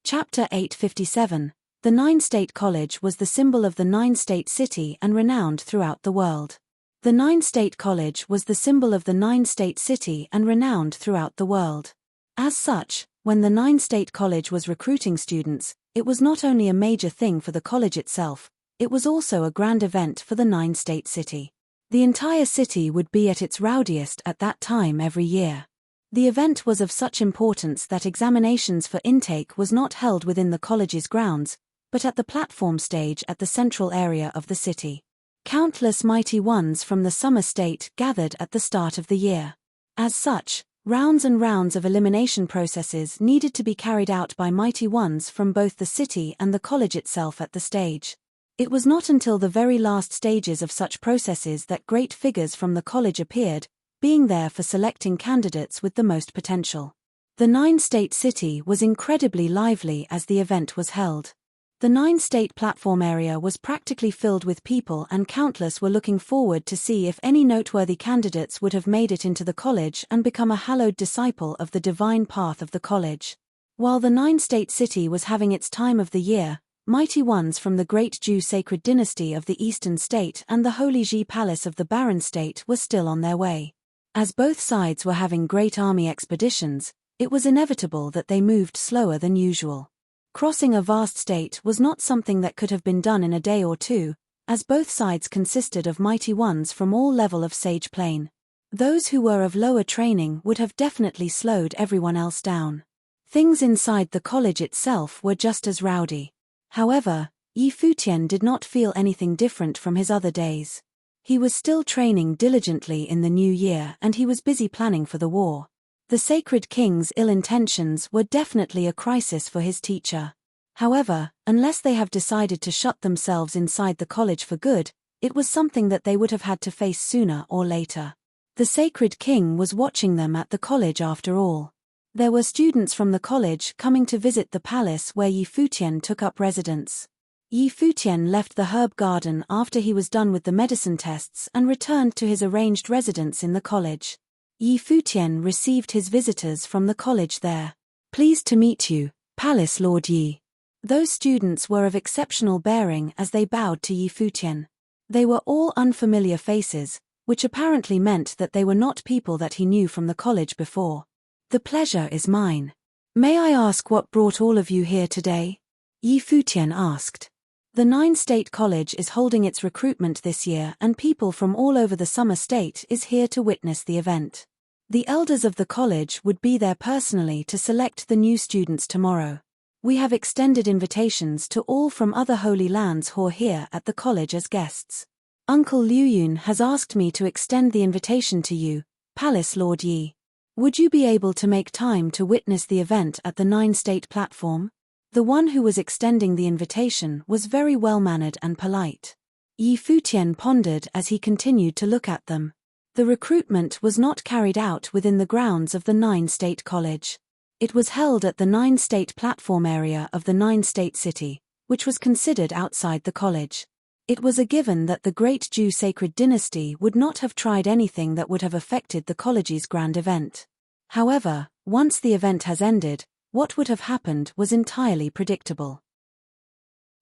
Chapter 857. The 9 State College was the symbol of the 9 State City and renowned throughout the world. The 9 State College was the symbol of the 9 State City and renowned throughout the world. As such, when the 9 State College was recruiting students, it was not only a major thing for the college itself, it was also a grand event for the 9 State City. The entire city would be at its rowdiest at that time every year. The event was of such importance that examinations for intake was not held within the college's grounds, but at the platform stage at the central area of the city. Countless mighty ones from the summer state gathered at the start of the year. As such, rounds and rounds of elimination processes needed to be carried out by mighty ones from both the city and the college itself at the stage. It was not until the very last stages of such processes that great figures from the college appeared, being there for selecting candidates with the most potential. The 9 State City was incredibly lively as the event was held. The 9 State platform area was practically filled with people and countless were looking forward to see if any noteworthy candidates would have made it into the college and become a hallowed disciple of the divine path of the college. While the 9 State City was having its time of the year, mighty ones from the great Zhu sacred dynasty of the Eastern State and the Holy Ji Palace of the Barren State were still on their way. As both sides were having great army expeditions, it was inevitable that they moved slower than usual. Crossing a vast state was not something that could have been done in a day or two, as both sides consisted of mighty ones from all level of sage plane. Those who were of lower training would have definitely slowed everyone else down. Things inside the college itself were just as rowdy. However, Yi Futian did not feel anything different from his other days. He was still training diligently in the new year and he was busy planning for the war. The Sacred King's ill intentions were definitely a crisis for his teacher. However, unless they have decided to shut themselves inside the college for good, it was something that they would have had to face sooner or later. The Sacred King was watching them at the college after all. There were students from the college coming to visit the palace where Yi Futian took up residence. Yi Futian left the herb garden after he was done with the medicine tests and returned to his arranged residence in the college. Yi Futian received his visitors from the college there. "Pleased to meet you, Palace Lord Yi." Those students were of exceptional bearing as they bowed to Yi Futian. They were all unfamiliar faces, which apparently meant that they were not people that he knew from the college before. "The pleasure is mine. May I ask what brought all of you here today?" Yi Futian asked. The nine-state college is holding its recruitment this year, and people from all over the summer state is here to witness the event. The elders of the college would be there personally to select the new students tomorrow. We have extended invitations to all from other holy lands who are here at the college as guests. Uncle Liu Yun has asked me to extend the invitation to you, Palace Lord Yi. Would you be able to make time to witness the event at the nine-state platform? The one who was extending the invitation was very well-mannered and polite. Yi Futian pondered as he continued to look at them. The recruitment was not carried out within the grounds of the nine-state college. It was held at the nine-state platform area of the nine-state city, which was considered outside the college. It was a given that the great Jew sacred dynasty would not have tried anything that would have affected the college's grand event. However, once the event has ended, what would have happened was entirely predictable.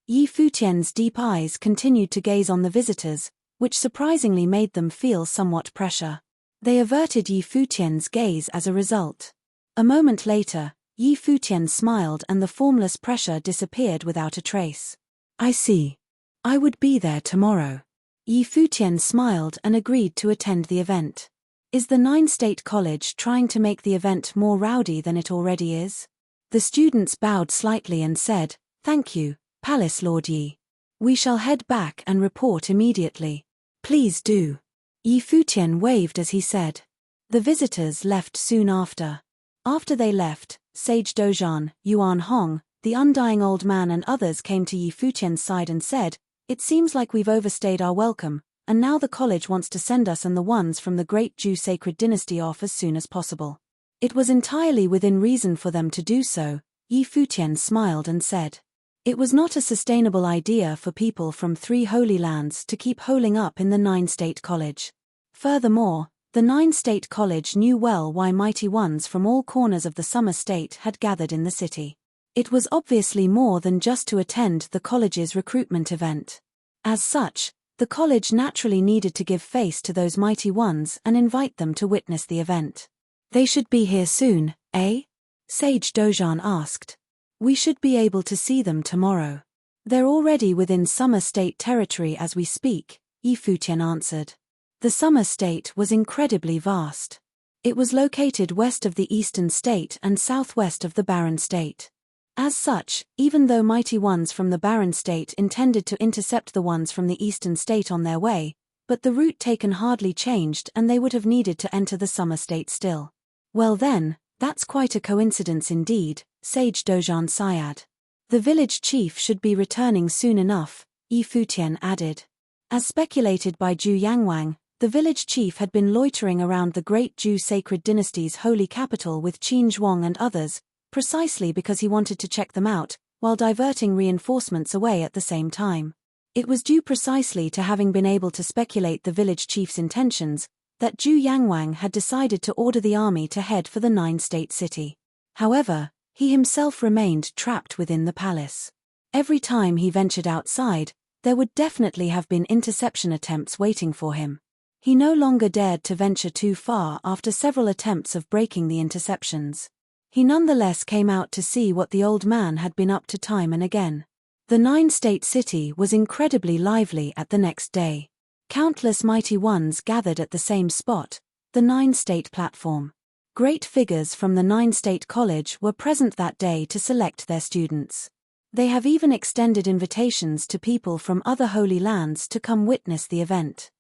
Yi Futian's deep eyes continued to gaze on the visitors, which surprisingly made them feel somewhat pressure. They averted Yi Futian's gaze as a result. A moment later, Yi Futian smiled and the formless pressure disappeared without a trace. I see. I would be there tomorrow. Yi Futian smiled and agreed to attend the event. Is the nine-state college trying to make the event more rowdy than it already is? The students bowed slightly and said, "Thank you, Palace Lord Yi. We shall head back and report immediately." "Please do." Yi Futian waved as he said. The visitors left soon after. After they left, Sage Dozhan, Yuan Hong, the undying old man and others came to Yi Futian's side and said, "It seems like we've overstayed our welcome, and now the college wants to send us and the ones from the great Jew sacred dynasty off as soon as possible." It was entirely within reason for them to do so, Yi Futian smiled and said. It was not a sustainable idea for people from 3 holy lands to keep holing up in the nine-state college. Furthermore, the nine-state college knew well why mighty ones from all corners of the summer state had gathered in the city. It was obviously more than just to attend the college's recruitment event. As such, the college naturally needed to give face to those mighty ones and invite them to witness the event. "They should be here soon, eh?" Sage Dozhan asked. "We should be able to see them tomorrow. They're already within summer state territory as we speak," Yi Futian answered. The summer state was incredibly vast. It was located west of the eastern state and southwest of the barren state. As such, even though mighty ones from the barren state intended to intercept the ones from the eastern state on their way, but the route taken hardly changed and they would have needed to enter the summer state still. "Well then, that's quite a coincidence indeed," Sage Dozhan sighed. "The village chief should be returning soon enough," Yi Futian added. As speculated by Zhu Yangwang, the village chief had been loitering around the great Jew sacred dynasty's holy capital with Qin Zhuang and others, precisely because he wanted to check them out, while diverting reinforcements away at the same time. It was due precisely to having been able to speculate the village chief's intentions, that Zhu Yangwang had decided to order the army to head for the nine-state city. However, he himself remained trapped within the palace. Every time he ventured outside, there would definitely have been interception attempts waiting for him. He no longer dared to venture too far after several attempts of breaking the interceptions. He nonetheless came out to see what the old man had been up to time and again. The nine-state city was incredibly lively at the next day. Countless mighty ones gathered at the same spot, the nine-state platform. Great figures from the nine-state college were present that day to select their students. They have even extended invitations to people from other holy lands to come witness the event.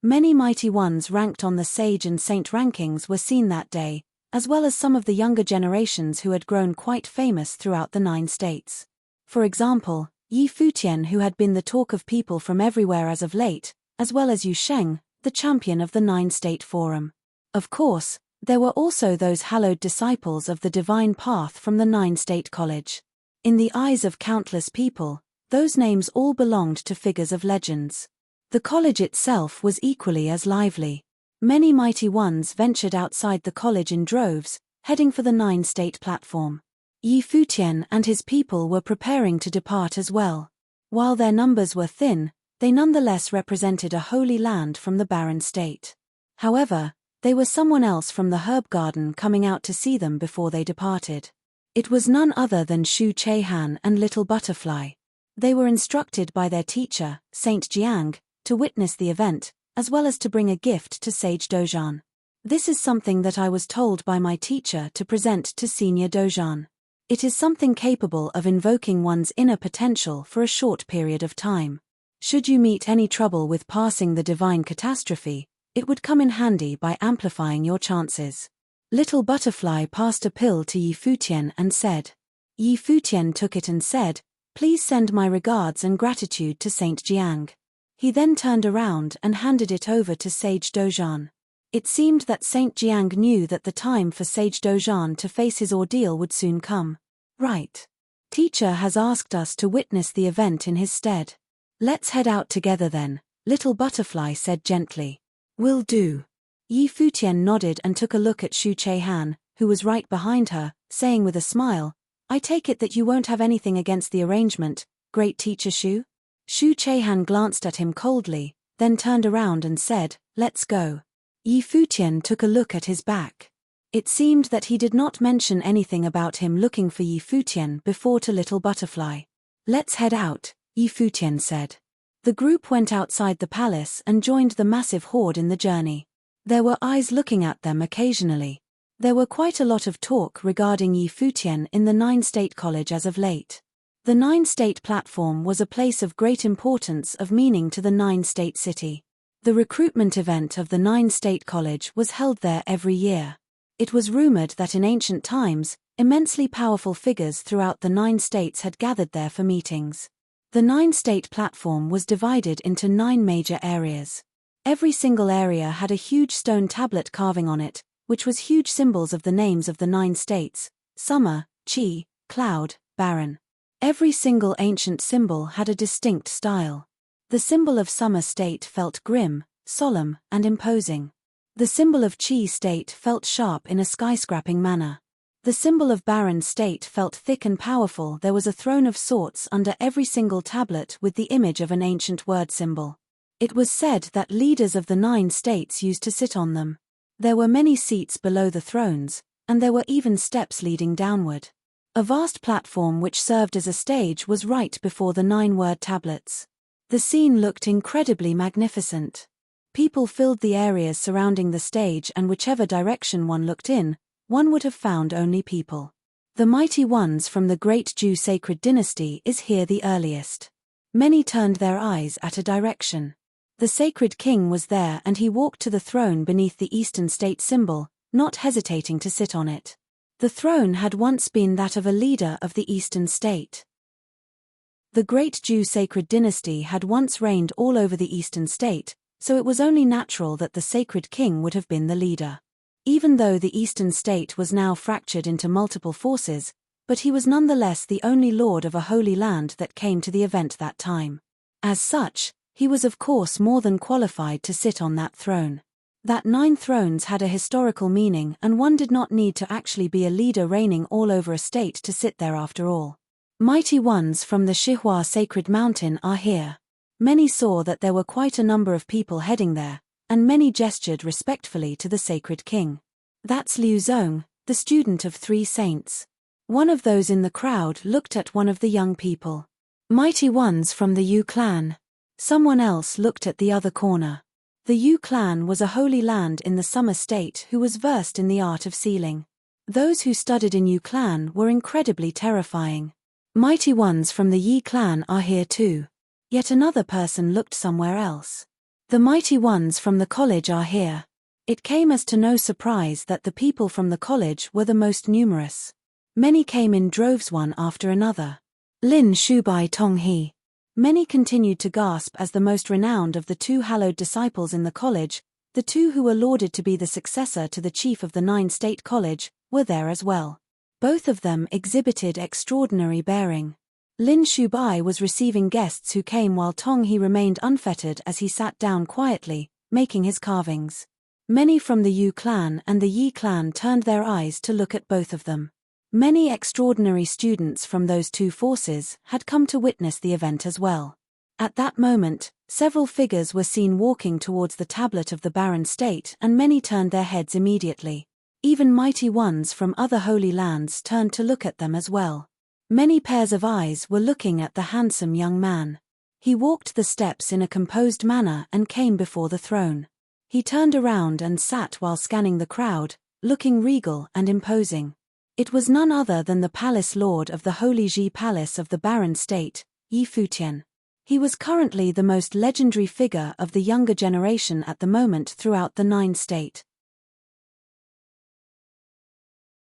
Many mighty ones ranked on the sage and saint rankings were seen that day, as well as some of the younger generations who had grown quite famous throughout the 9 states. For example, Yi Futian, who had been the talk of people from everywhere as of late, as well as Yu Sheng, the champion of the 9-state forum. Of course, there were also those hallowed disciples of the divine path from the 9-state college. In the eyes of countless people, those names all belonged to figures of legends. The college itself was equally as lively. Many mighty ones ventured outside the college in droves, heading for the 9-state platform. Yi Futian and his people were preparing to depart as well. While their numbers were thin, they nonetheless represented a holy land from the barren state. However, they were someone else from the herb garden coming out to see them before they departed. It was none other than Shu Chehan and Little Butterfly. They were instructed by their teacher, Saint Jiang, to witness the event, as well as to bring a gift to Sage Dozhan. This is something that I was told by my teacher to present to Senior Dozhan. It is something capable of invoking one's inner potential for a short period of time. Should you meet any trouble with passing the divine catastrophe, it would come in handy by amplifying your chances. Little Butterfly passed a pill to Yi Futian and said. Yi Futian took it and said, "Please send my regards and gratitude to Saint Jiang." He then turned around and handed it over to Sage Dozhan. It seemed that Saint Jiang knew that the time for Sage Dozhan to face his ordeal would soon come. Right. Teacher has asked us to witness the event in his stead. Let's head out together then, Little Butterfly said gently. Will do. Yi Futian nodded and took a look at Shu Chehan, who was right behind her, saying with a smile, "I take it that you won't have anything against the arrangement, great teacher Shu?" Shu Chehan glanced at him coldly, then turned around and said, "Let's go." Yi Futian took a look at his back. It seemed that he did not mention anything about him looking for Yi Futian before to Little Butterfly. "Let's head out," Yi Futian said. The group went outside the palace and joined the massive horde in the journey. There were eyes looking at them occasionally. There were quite a lot of talk regarding Yi Futian in the Nine-State College as of late. The Nine-State platform was a place of great importance of meaning to the Nine-State city. The recruitment event of the Nine-State College was held there every year. It was rumored that in ancient times, immensely powerful figures throughout the 9 states had gathered there for meetings. The 9-state platform was divided into 9 major areas. Every single area had a huge stone tablet carving on it, which was huge symbols of the names of the 9 states: summer, Qi, cloud, barren. Every single ancient symbol had a distinct style. The symbol of summer state felt grim, solemn, and imposing. The symbol of Qi state felt sharp in a skyscraping manner. The symbol of barren state felt thick and powerful. There was a throne of sorts under every single tablet with the image of an ancient word symbol. It was said that leaders of the 9 states used to sit on them. There were many seats below the thrones, and there were even steps leading downward. A vast platform which served as a stage was right before the 9-word tablets. The scene looked incredibly magnificent. People filled the areas surrounding the stage, and whichever direction one looked in, one would have found only people. The mighty ones from the great Jew sacred dynasty is here the earliest. Many turned their eyes at a direction. The sacred king was there, and he walked to the throne beneath the Eastern state symbol, not hesitating to sit on it. The throne had once been that of a leader of the Eastern state. The great Jew sacred dynasty had once reigned all over the Eastern state, so it was only natural that the sacred king would have been the leader. Even though the Eastern state was now fractured into multiple forces, but he was nonetheless the only lord of a holy land that came to the event that time. As such, he was of course more than qualified to sit on that throne. That 9 thrones had a historical meaning, and one did not need to actually be a leader reigning all over a state to sit there after all. Mighty ones from the Shihua sacred mountain are here. Many saw that there were quite a number of people heading there, and many gestured respectfully to the sacred king. That's Liu Zong, the student of 3 saints. One of those in the crowd looked at one of the young people. Mighty ones from the Yu clan. Someone else looked at the other corner. The Yu clan was a holy land in the Summer State who was versed in the art of sealing. Those who studied in Yu clan were incredibly terrifying. Mighty ones from the Yi clan are here too. Yet another person looked somewhere else. The mighty ones from the college are here. It came as to no surprise that the people from the college were the most numerous. Many came in droves one after another. Lin Shubai Tonghe. Many continued to gasp as the most renowned of the 2 hallowed disciples in the college, the 2 who were lauded to be the successor to the chief of the 9-state college, were there as well. Both of them exhibited extraordinary bearing. Lin Shubai was receiving guests who came while Tonghe remained unfettered as he sat down quietly, making his carvings. Many from the Yu clan and the Yi clan turned their eyes to look at both of them. Many extraordinary students from those 2 forces had come to witness the event as well. At that moment, several figures were seen walking towards the tablet of the barren state, and many turned their heads immediately. Even mighty ones from other holy lands turned to look at them as well. Many pairs of eyes were looking at the handsome young man. He walked the steps in a composed manner and came before the throne. He turned around and sat while scanning the crowd, looking regal and imposing. It was none other than the palace lord of the Holy Ji Palace of the Barren State, Futian. He was currently the most legendary figure of the younger generation at the moment throughout the Nine State.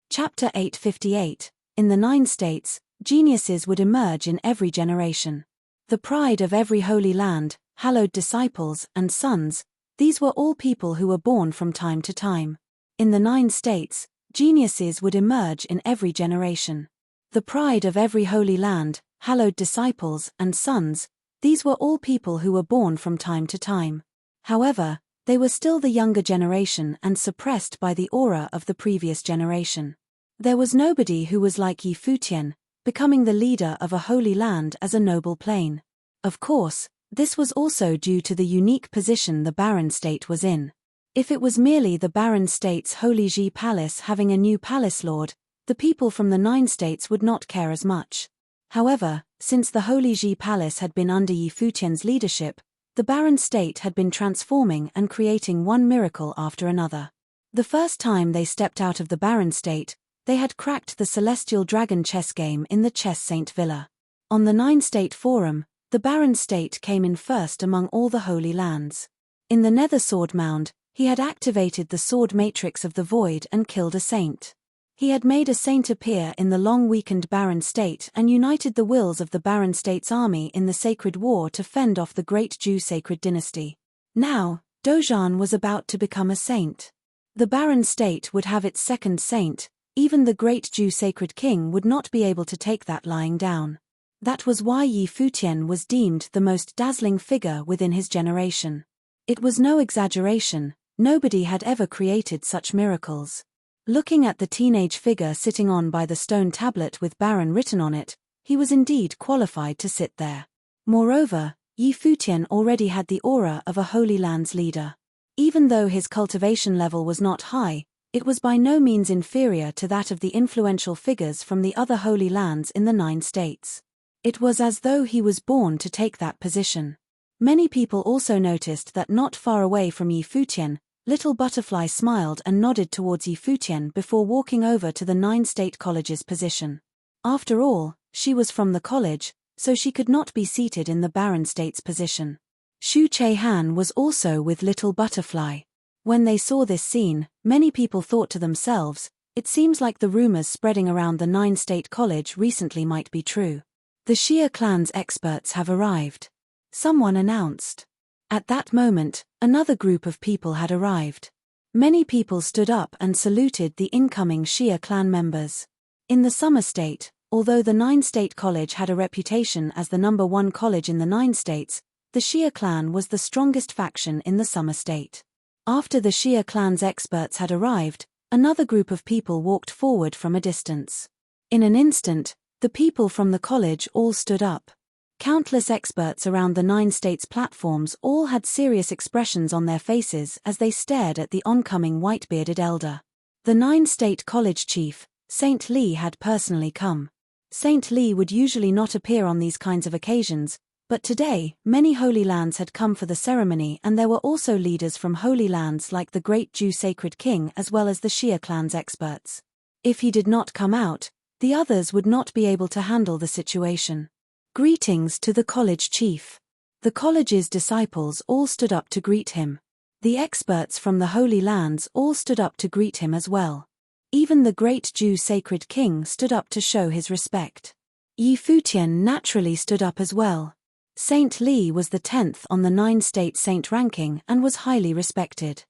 Chapter 858. In the Nine States, geniuses would emerge in every generation. The pride of every holy land, hallowed disciples and sons, these were all people who were born from time to time. In the Nine States, geniuses would emerge in every generation. The pride of every holy land, hallowed disciples and sons, these were all people who were born from time to time. However, they were still the younger generation and suppressed by the aura of the previous generation. There was nobody who was like Futian, becoming the leader of a holy land as a noble plane. Of course, this was also due to the unique position the Barren State was in. If it was merely the Barren State's Holy Ji Palace having a new palace lord, the people from the Nine States would not care as much. However, since the Holy Ji Palace had been under Futian's leadership, the Barren State had been transforming and creating one miracle after another. The first time they stepped out of the Barren State, they had cracked the Celestial Dragon chess game in the Chess Saint Villa. On the Nine State Forum, the Barren State came in first among all the Holy Lands. In the Nether Sword Mound, he had activated the Sword Matrix of the Void and killed a saint. He had made a saint appear in the long-weakened Barren State and united the wills of the Barren State's army in the Sacred War to fend off the Great Jew Sacred Dynasty. Now, Dojan was about to become a saint. The Barren State would have its second saint. Even the great Jew Sacred King would not be able to take that lying down. That was why Futian was deemed the most dazzling figure within his generation. It was no exaggeration, nobody had ever created such miracles. Looking at the teenage figure sitting on by the stone tablet with Barren written on it, he was indeed qualified to sit there. Moreover, Futian already had the aura of a Holy Land's leader. Even though his cultivation level was not high, it was by no means inferior to that of the influential figures from the other Holy Lands in the Nine States. It was as though he was born to take that position. Many people also noticed that not far away from Futian, Little Butterfly smiled and nodded towards Futian before walking over to the Nine State College's position. After all, she was from the college, so she could not be seated in the Barren State's position. Shu Che-han was also with Little Butterfly. When they saw this scene, many people thought to themselves, it seems like the rumors spreading around the Nine State College recently might be true. The Shia clan's experts have arrived. Someone announced. At that moment, another group of people had arrived. Many people stood up and saluted the incoming Shia clan members. In the Summer State, although the Nine State College had a reputation as the #1 college in the Nine States, the Shia clan was the strongest faction in the Summer State. After the Shia clan's experts had arrived, another group of people walked forward from a distance. In an instant, the people from the college all stood up. Countless experts around the Nine States platforms all had serious expressions on their faces as they stared at the oncoming white-bearded elder. The Nine State College chief, Saint Li, had personally come. Saint Li would usually not appear on these kinds of occasions, but today, many Holy Lands had come for the ceremony, and there were also leaders from Holy Lands like the Great Jew Sacred King as well as the Shia clan's experts. If he did not come out, the others would not be able to handle the situation. Greetings to the college chief. The college's disciples all stood up to greet him. The experts from the Holy Lands all stood up to greet him as well. Even the Great Jew Sacred King stood up to show his respect. Futian naturally stood up as well. Saint Li was the 10th on the Nine State Saint ranking and was highly respected.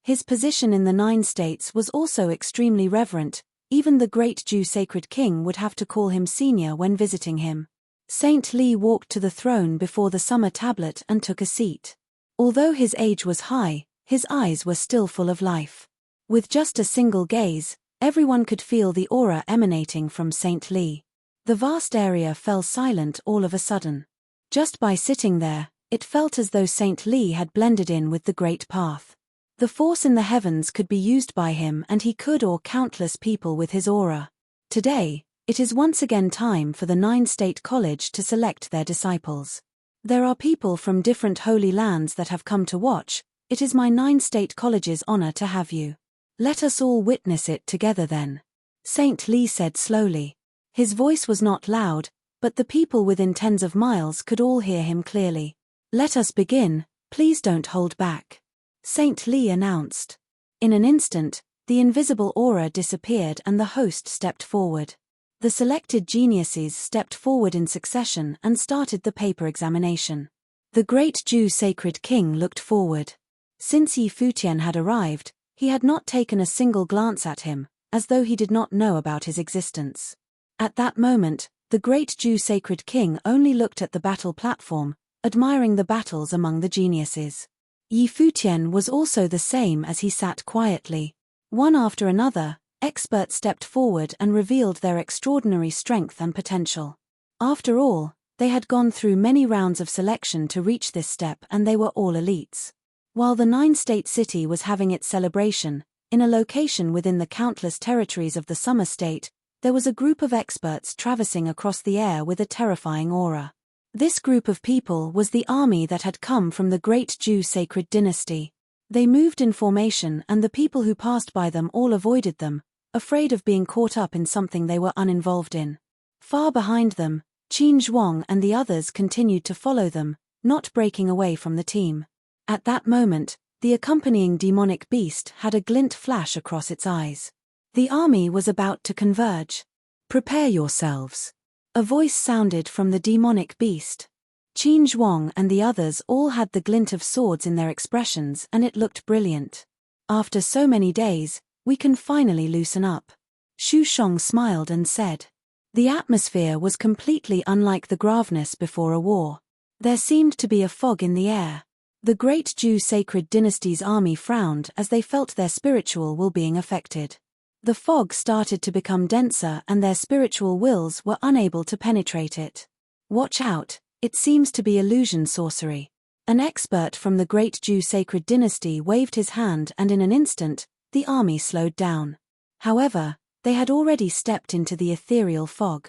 His position in the Nine States was also extremely reverent. Even the Great Jew Sacred King would have to call him senior when visiting him. Saint Li walked to the throne before the summer tablet and took a seat. Although his age was high, his eyes were still full of life. With just a single gaze, everyone could feel the aura emanating from Saint Li. The vast area fell silent all of a sudden. Just by sitting there, it felt as though Saint Li had blended in with the great path. The force in the heavens could be used by him, and he could awe countless people with his aura. Today, It is once again time for the 9-state college to select their disciples. There are people from different holy lands that have come to watch. It is my 9-state college's honor to have you. Let us all witness it together then. Saint Li said slowly. His voice was not loud, but the people within tens of miles could all hear him clearly. Let us begin, please don't hold back. Saint Li announced. In an instant, the invisible aura disappeared and the host stepped forward. The selected geniuses stepped forward in succession and started the paper examination. The great Jew sacred king looked forward. Since Futian had arrived, he had not taken a single glance at him, as though he did not know about his existence. At that moment, the great Jew sacred king only looked at the battle platform, admiring the battles among the geniuses. Futian was also the same as he sat quietly. One after another, experts stepped forward and revealed their extraordinary strength and potential. After all, they had gone through many rounds of selection to reach this step and they were all elites. While the 9-state city was having its celebration, in a location within the countless territories of the summer state, there was a group of experts traversing across the air with a terrifying aura. This group of people was the army that had come from the great Jew sacred dynasty. They moved in formation and the people who passed by them all avoided them, afraid of being caught up in something they were uninvolved in. Far behind them, Qin Zhuang and the others continued to follow them, not breaking away from the team. At that moment, the accompanying demonic beast had a glint flash across its eyes. The army was about to converge. Prepare yourselves. A voice sounded from the demonic beast. Qin Zhuang and the others all had the glint of swords in their expressions and it looked brilliant. After so many days, we can finally loosen up. Xu Shong smiled and said. The atmosphere was completely unlike the graveness before a war. There seemed to be a fog in the air. The great Jew sacred dynasty's army frowned as they felt their spiritual will being affected. The fog started to become denser and their spiritual wills were unable to penetrate it. Watch out, it seems to be illusion sorcery. An expert from the great Jew sacred dynasty waved his hand and in an instant, the army slowed down. However, they had already stepped into the ethereal fog.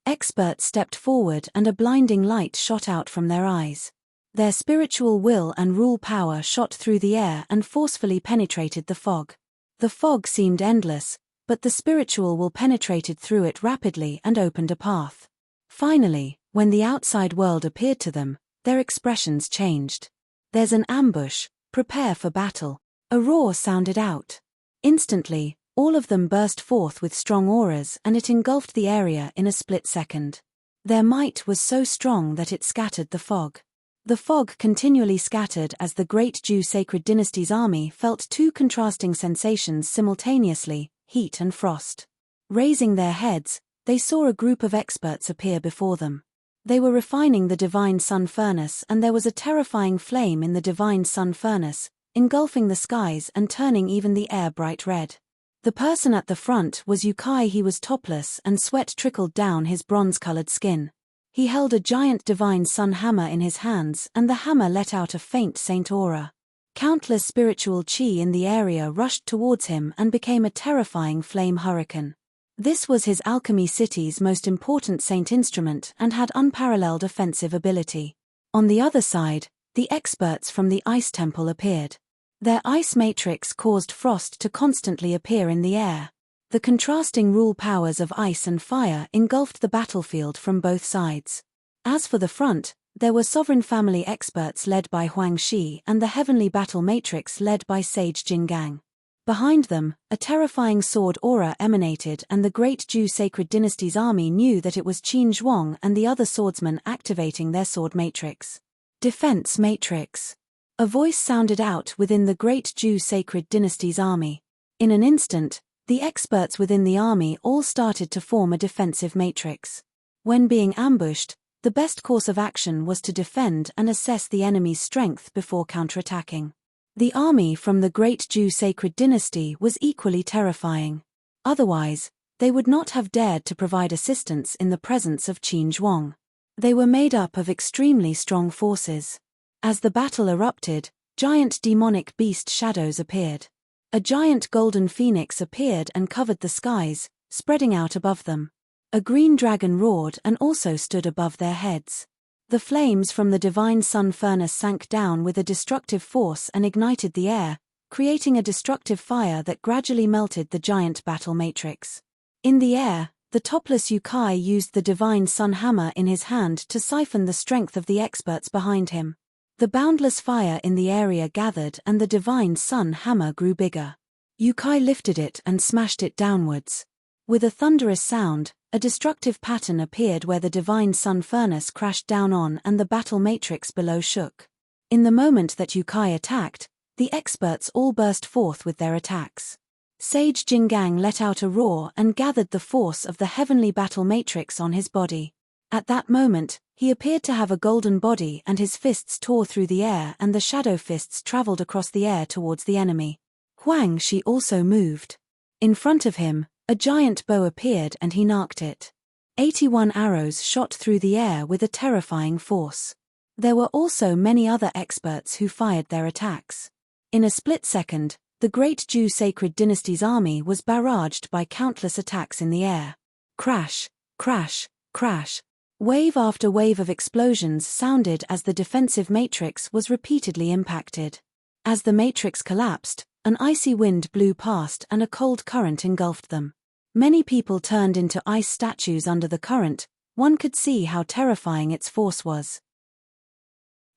Experts stepped forward and a blinding light shot out from their eyes. Their spiritual will and rule power shot through the air and forcefully penetrated the fog. The fog seemed endless, but the spiritual will penetrated through it rapidly and opened a path. Finally, when the outside world appeared to them, their expressions changed. There's an ambush, prepare for battle. A roar sounded out. Instantly, all of them burst forth with strong auras and it engulfed the area in a split second. Their might was so strong that it scattered the fog. The fog continually scattered as the great Jew sacred dynasty's army felt two contrasting sensations simultaneously, heat and frost. Raising their heads, they saw a group of experts appear before them. They were refining the divine sun furnace and there was a terrifying flame in the divine sun furnace, engulfing the skies and turning even the air bright red. The person at the front was Yukai. He was topless and sweat trickled down his bronze-colored skin. He held a giant divine sun hammer in his hands and the hammer let out a faint saint aura. Countless spiritual chi in the area rushed towards him and became a terrifying flame hurricane. This was his alchemy city's most important saint instrument and had unparalleled offensive ability. On the other side, the experts from the ice temple appeared. Their ice matrix caused frost to constantly appear in the air. The contrasting rule powers of ice and fire engulfed the battlefield from both sides. As for the front, there were sovereign family experts led by Huang Shi and the heavenly battle matrix led by Sage Jingang. Behind them, a terrifying sword aura emanated and the great Jew sacred dynasty's army knew that it was Qin Zhuang and the other swordsmen activating their sword matrix. Defense matrix. A voice sounded out within the great Jew sacred dynasty's army. In an instant, the experts within the army all started to form a defensive matrix. When being ambushed, the best course of action was to defend and assess the enemy's strength before counterattacking. The army from the great Jew sacred dynasty was equally terrifying. Otherwise, they would not have dared to provide assistance in the presence of Qin Zhuang. They were made up of extremely strong forces. As the battle erupted, giant demonic beast shadows appeared. A giant golden phoenix appeared and covered the skies, spreading out above them. A green dragon roared and also stood above their heads. The flames from the divine sun furnace sank down with a destructive force and ignited the air, creating a destructive fire that gradually melted the giant battle matrix. In the air, the topless Yukai used the divine sun hammer in his hand to siphon the strength of the experts behind him. The boundless fire in the area gathered and the divine sun hammer grew bigger. Yukai lifted it and smashed it downwards. With a thunderous sound, a destructive pattern appeared where the divine sun furnace crashed down on and the battle matrix below shook. In the moment that Yukai attacked, the experts all burst forth with their attacks. Sage Jingang let out a roar and gathered the force of the heavenly battle matrix on his body. At that moment, he appeared to have a golden body and his fists tore through the air and the shadow fists traveled across the air towards the enemy. Huang Shi also moved. In front of him, a giant bow appeared and he narked it. 81 arrows shot through the air with a terrifying force. There were also many other experts who fired their attacks. In a split second, the great Zhou Sacred Dynasty's army was barraged by countless attacks in the air. Crash, crash, crash. Wave after wave of explosions sounded as the defensive matrix was repeatedly impacted. As the matrix collapsed, an icy wind blew past and a cold current engulfed them. Many people turned into ice statues under the current. One could see how terrifying its force was.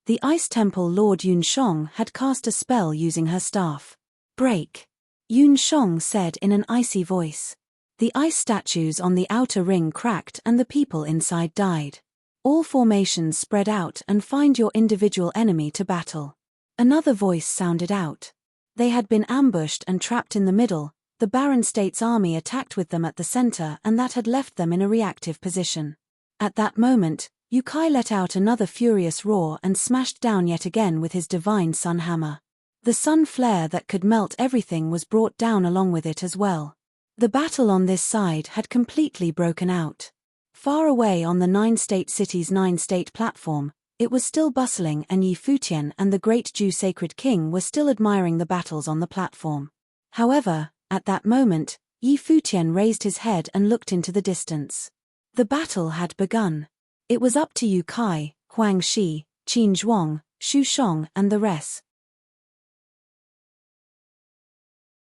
The Ice Temple Lord Yun Shong had cast a spell using her staff. Break! Yun Shong said in an icy voice. The ice statues on the outer ring cracked and the people inside died. All formations spread out and find your individual enemy to battle. Another voice sounded out. They had been ambushed and trapped in the middle. The Barren States army attacked with them at the center and that had left them in a reactive position. At that moment, Yukai let out another furious roar and smashed down yet again with his divine sun hammer. The sun flare that could melt everything was brought down along with it as well. The battle on this side had completely broken out. Far away on the Nine-State City's Nine-State platform, it was still bustling and Yi Futian and the great Zhou Sacred King were still admiring the battles on the platform. However, at that moment, Yi Futian raised his head and looked into the distance. The battle had begun. It was up to Yukai, Huang Shi, Qin Zhuang, Xu Shong and the rest.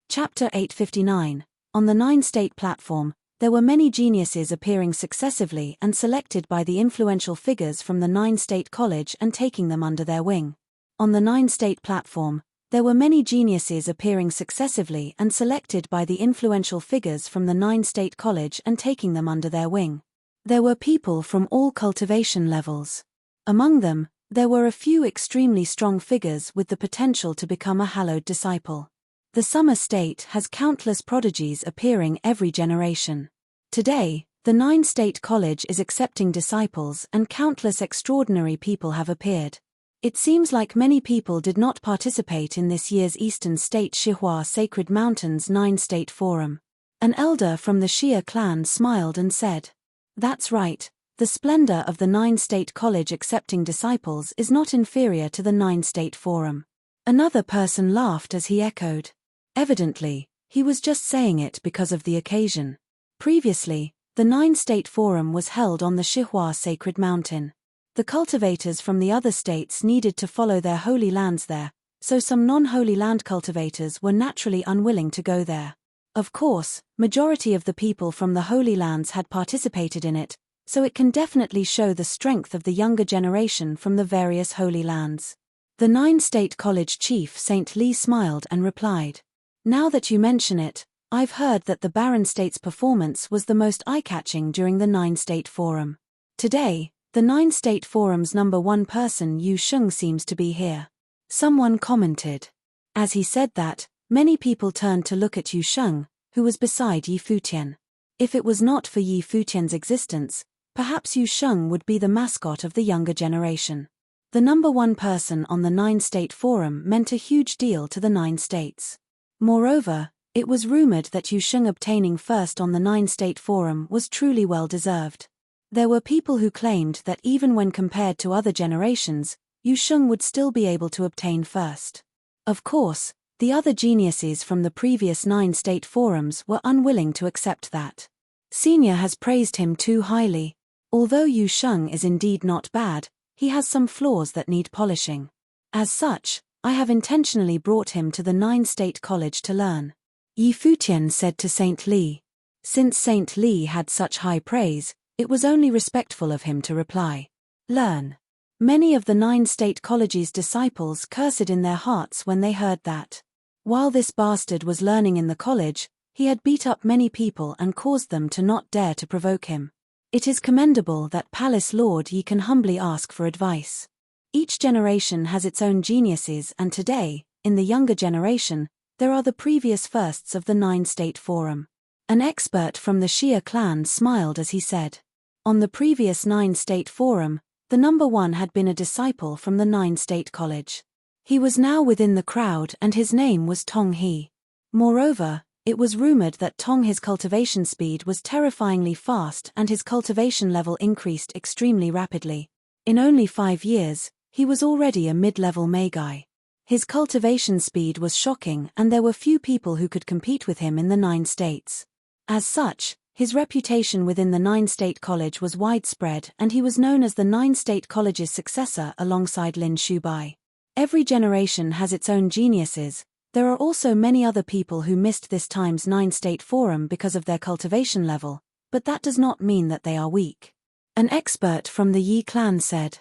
Chapter 859. On the Nine-State platform, there were many geniuses appearing successively and selected by the influential figures from the Nine-State College and taking them under their wing. On the Nine-State platform, there were many geniuses appearing successively and selected by the influential figures from the Nine-State College and taking them under their wing. There were people from all cultivation levels. Among them, there were a few extremely strong figures with the potential to become a hallowed disciple. The Summer State has countless prodigies appearing every generation. Today, the Nine-State College is accepting disciples and countless extraordinary people have appeared. It seems like many people did not participate in this year's Eastern State Shihua Sacred Mountains Nine-State Forum. An elder from the Xia clan smiled and said, "That's right, the splendor of the Nine-State College accepting disciples is not inferior to the Nine-State Forum." Another person laughed as he echoed. Evidently, he was just saying it because of the occasion. Previously, the Nine-State Forum was held on the Shihua Sacred Mountain. The cultivators from the other states needed to follow their holy lands there, so some non-holy land cultivators were naturally unwilling to go there. Of course, majority of the people from the holy lands had participated in it, so it can definitely show the strength of the younger generation from the various holy lands. The Nine-State College chief Saint Li smiled and replied, "Now that you mention it, I've heard that the Barren State's performance was the most eye-catching during the Nine-State Forum. Today, the Nine-State Forum's #1 person Yu Sheng seems to be here." Someone commented. As he said that, many people turned to look at Yu Sheng, who was beside Yi Futian. If it was not for Yi Futian's existence, perhaps Yu Sheng would be the mascot of the younger generation. The #1 person on the Nine-State Forum meant a huge deal to the Nine States. Moreover, it was rumored that Yu Sheng obtaining first on the Nine-State Forum was truly well-deserved. There were people who claimed that even when compared to other generations, Yu Sheng would still be able to obtain first. Of course, the other geniuses from the previous Nine-State Forums were unwilling to accept that. Senior has praised him too highly. Although Yu Sheng is indeed not bad, he has some flaws that need polishing. As such, I have intentionally brought him to the 9-state college to learn. Yi Futian said to Saint Li. Since Saint Li had such high praise, it was only respectful of him to reply. Learn. Many of the 9-state college's disciples cursed in their hearts when they heard that. While this bastard was learning in the college, he had beat up many people and caused them to not dare to provoke him. It is commendable that Palace Lord Yi can humbly ask for advice. Each generation has its own geniuses, and today, in the younger generation, there are the previous firsts of the 9-state forum. An expert from the Xia clan smiled as he said. On the previous 9-state forum, the number one had been a disciple from the 9-state college. He was now within the crowd and his name was Tong He. Moreover, it was rumored that Tong He's cultivation speed was terrifyingly fast and his cultivation level increased extremely rapidly. In only 5 years, he was already a mid-level Magi. His cultivation speed was shocking and there were few people who could compete with him in the 9 states. As such, his reputation within the 9-state college was widespread and he was known as the 9-state college's successor alongside Lin Shubai. Every generation has its own geniuses. There are also many other people who missed this time's 9-state forum because of their cultivation level, but that does not mean that they are weak. An expert from the Yi clan said.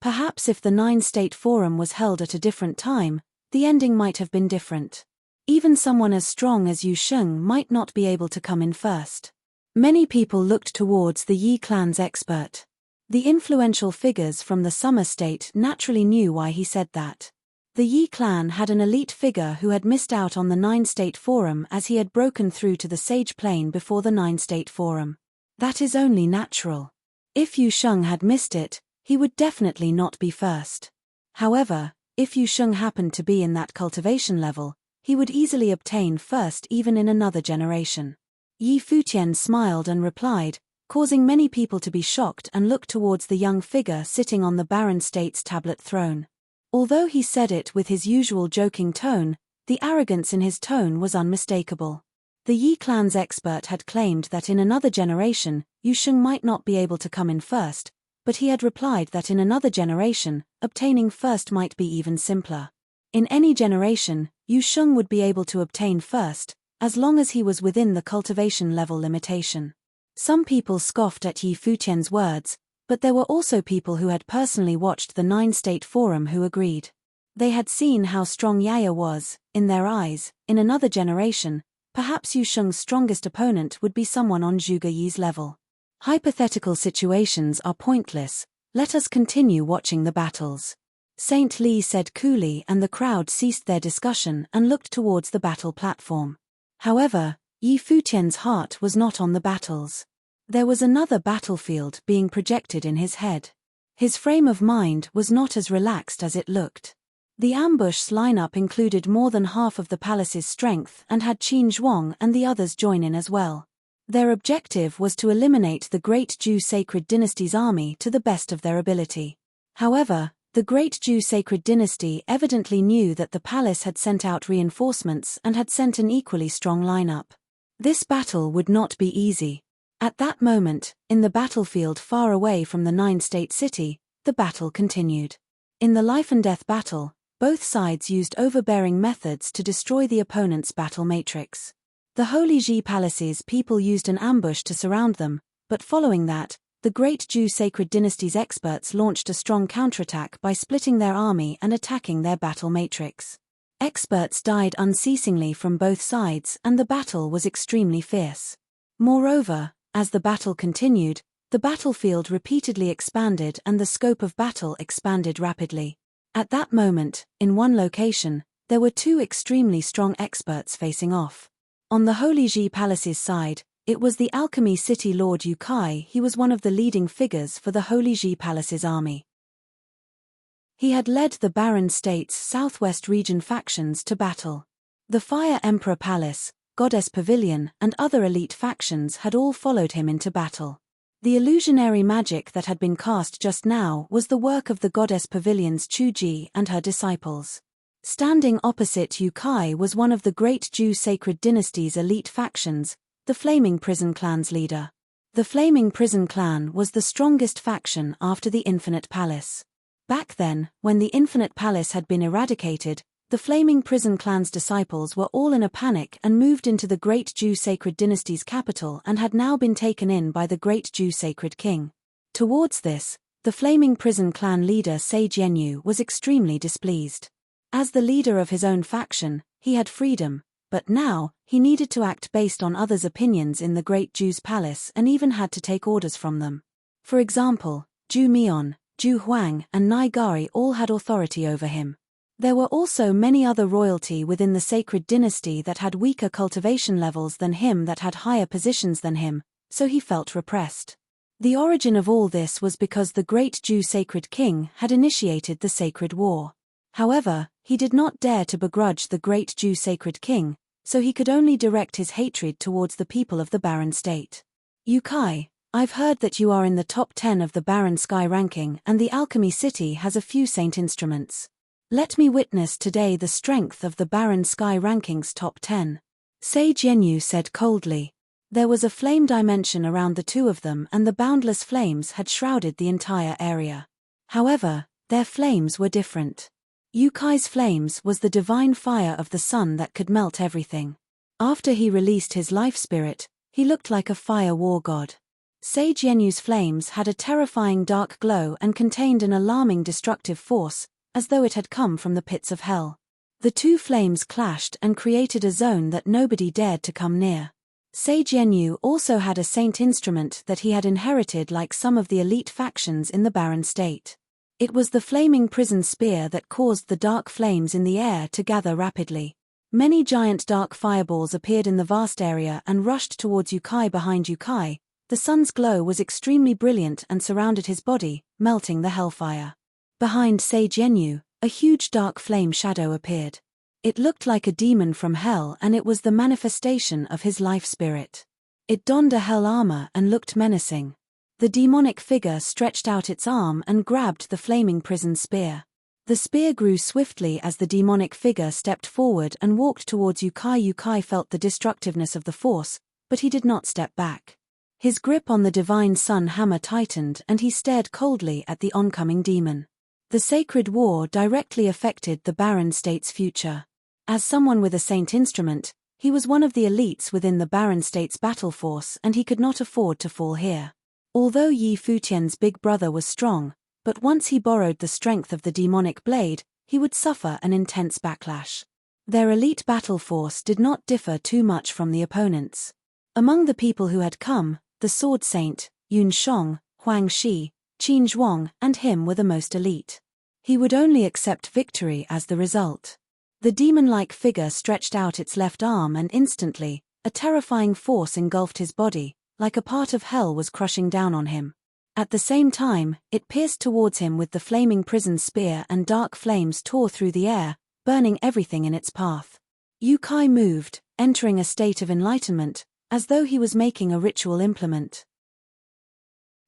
Perhaps if the 9-state forum was held at a different time, the ending might have been different. Even someone as strong as Yu Sheng might not be able to come in first. Many people looked towards the Yi clan's expert. The influential figures from the Summer State naturally knew why he said that. The Yi clan had an elite figure who had missed out on the 9-state forum as he had broken through to the Sage Plane before the 9-state forum. That is only natural. If Yu Sheng had missed it, he would definitely not be first. However, if Yu Sheng happened to be in that cultivation level, he would easily obtain first even in another generation. Yi Futian smiled and replied, causing many people to be shocked and look towards the young figure sitting on the barren state's tablet throne. Although he said it with his usual joking tone, the arrogance in his tone was unmistakable. The Yi clan's expert had claimed that in another generation, Yu Sheng might not be able to come in first, but he had replied that in another generation, obtaining first might be even simpler. In any generation, Yu Sheng would be able to obtain first, as long as he was within the cultivation level limitation. Some people scoffed at Yi Futian's words, but there were also people who had personally watched the 9-state forum who agreed. They had seen how strong Yaya was, in their eyes. In another generation, perhaps Yu Sheng's strongest opponent would be someone on Zhuge Yi's level. Hypothetical situations are pointless, let us continue watching the battles. Saint Li said coolly and the crowd ceased their discussion and looked towards the battle platform. However, Yi Futian's heart was not on the battles. There was another battlefield being projected in his head. His frame of mind was not as relaxed as it looked. The ambush's lineup included more than half of the palace's strength and had Qin Zhuang and the others join in as well. Their objective was to eliminate the Great Zhou Sacred Dynasty's army to the best of their ability. However, the Great Zhou Sacred Dynasty evidently knew that the palace had sent out reinforcements and had sent an equally strong lineup. This battle would not be easy. At that moment, in the battlefield far away from the 9-state city, the battle continued. In the life-and-death battle, both sides used overbearing methods to destroy the opponent's battle matrix. The Holy Ji Palace's people used an ambush to surround them, but following that, the Great Zhou Sacred Dynasty's experts launched a strong counterattack by splitting their army and attacking their battle matrix. Experts died unceasingly from both sides and the battle was extremely fierce. Moreover, as the battle continued, the battlefield repeatedly expanded and the scope of battle expanded rapidly. At that moment, in one location, there were two extremely strong experts facing off. On the Holy Ji Palace's side, it was the Alchemy City Lord Yu Kai. He was one of the leading figures for the Holy Ji Palace's army. He had led the Barren State's southwest region factions to battle. The Fire Emperor Palace, Goddess Pavilion, and other elite factions had all followed him into battle. The illusionary magic that had been cast just now was the work of the Goddess Pavilion's Chu Ji and her disciples. Standing opposite Yu Kai was one of the Great Zhou Sacred Dynasty's elite factions, the Flaming Prison Clan's leader. The Flaming Prison Clan was the strongest faction after the Infinite Palace. Back then, when the Infinite Palace had been eradicated, the Flaming Prison Clan's disciples were all in a panic and moved into the Great Jew Sacred Dynasty's capital and had now been taken in by the Great Jew Sacred King. Towards this, the Flaming Prison Clan leader Sage Yenyu was extremely displeased. As the leader of his own faction, he had freedom, but now, he needed to act based on others' opinions in the Great Jew's palace and even had to take orders from them. For example, Ju Mion, Ju Huang and Nai Gari all had authority over him. There were also many other royalty within the Sacred Dynasty that had weaker cultivation levels than him that had higher positions than him, so he felt repressed. The origin of all this was because the Great Jew Sacred King had initiated the Sacred War. However, he did not dare to begrudge the Great Jew Sacred King, so he could only direct his hatred towards the people of the Barren State. Yukai, I've heard that you are in the top 10 of the Barren Sky ranking and the Alchemy City has a few saint instruments. Let me witness today the strength of the Barren Sky ranking's top 10. Sage Yenyu said coldly. There was a flame dimension around the two of them and the boundless flames had shrouded the entire area. However, their flames were different. Yukai's flames was the divine fire of the sun that could melt everything. After he released his life spirit, he looked like a fire war god. Sage Yenyu's flames had a terrifying dark glow and contained an alarming destructive force, as though it had come from the pits of hell. The two flames clashed and created a zone that nobody dared to come near. Sage Yenyu also had a saint instrument that he had inherited like some of the elite factions in the Barren State. It was the flaming prison spear that caused the dark flames in the air to gather rapidly. Many giant dark fireballs appeared in the vast area and rushed towards Yukai. Behind Yukai, the sun's glow was extremely brilliant and surrounded his body, melting the hellfire. Behind Sage Yenyu, a huge dark flame shadow appeared. It looked like a demon from hell and it was the manifestation of his life spirit. It donned a hell armor and looked menacing. The demonic figure stretched out its arm and grabbed the flaming prison spear. The spear grew swiftly as the demonic figure stepped forward and walked towards Yukai. Yukai felt the destructiveness of the force, but he did not step back. His grip on the divine sun hammer tightened and he stared coldly at the oncoming demon. The sacred war directly affected the Barren State's future. As someone with a saint instrument, he was one of the elites within the Barren State's battle force and he could not afford to fall here. Although Yi Futian's big brother was strong, but once he borrowed the strength of the demonic blade, he would suffer an intense backlash. Their elite battle force did not differ too much from the opponents. Among the people who had come, the Sword Saint, Yun Shong, Huang Shi, Qin Zhuang and him were the most elite. He would only accept victory as the result. The demon-like figure stretched out its left arm and instantly, a terrifying force engulfed his body, like a part of hell was crushing down on him. At the same time, it pierced towards him with the flaming prison spear and dark flames tore through the air, burning everything in its path. Yukai moved, entering a state of enlightenment, as though he was making a ritual implement.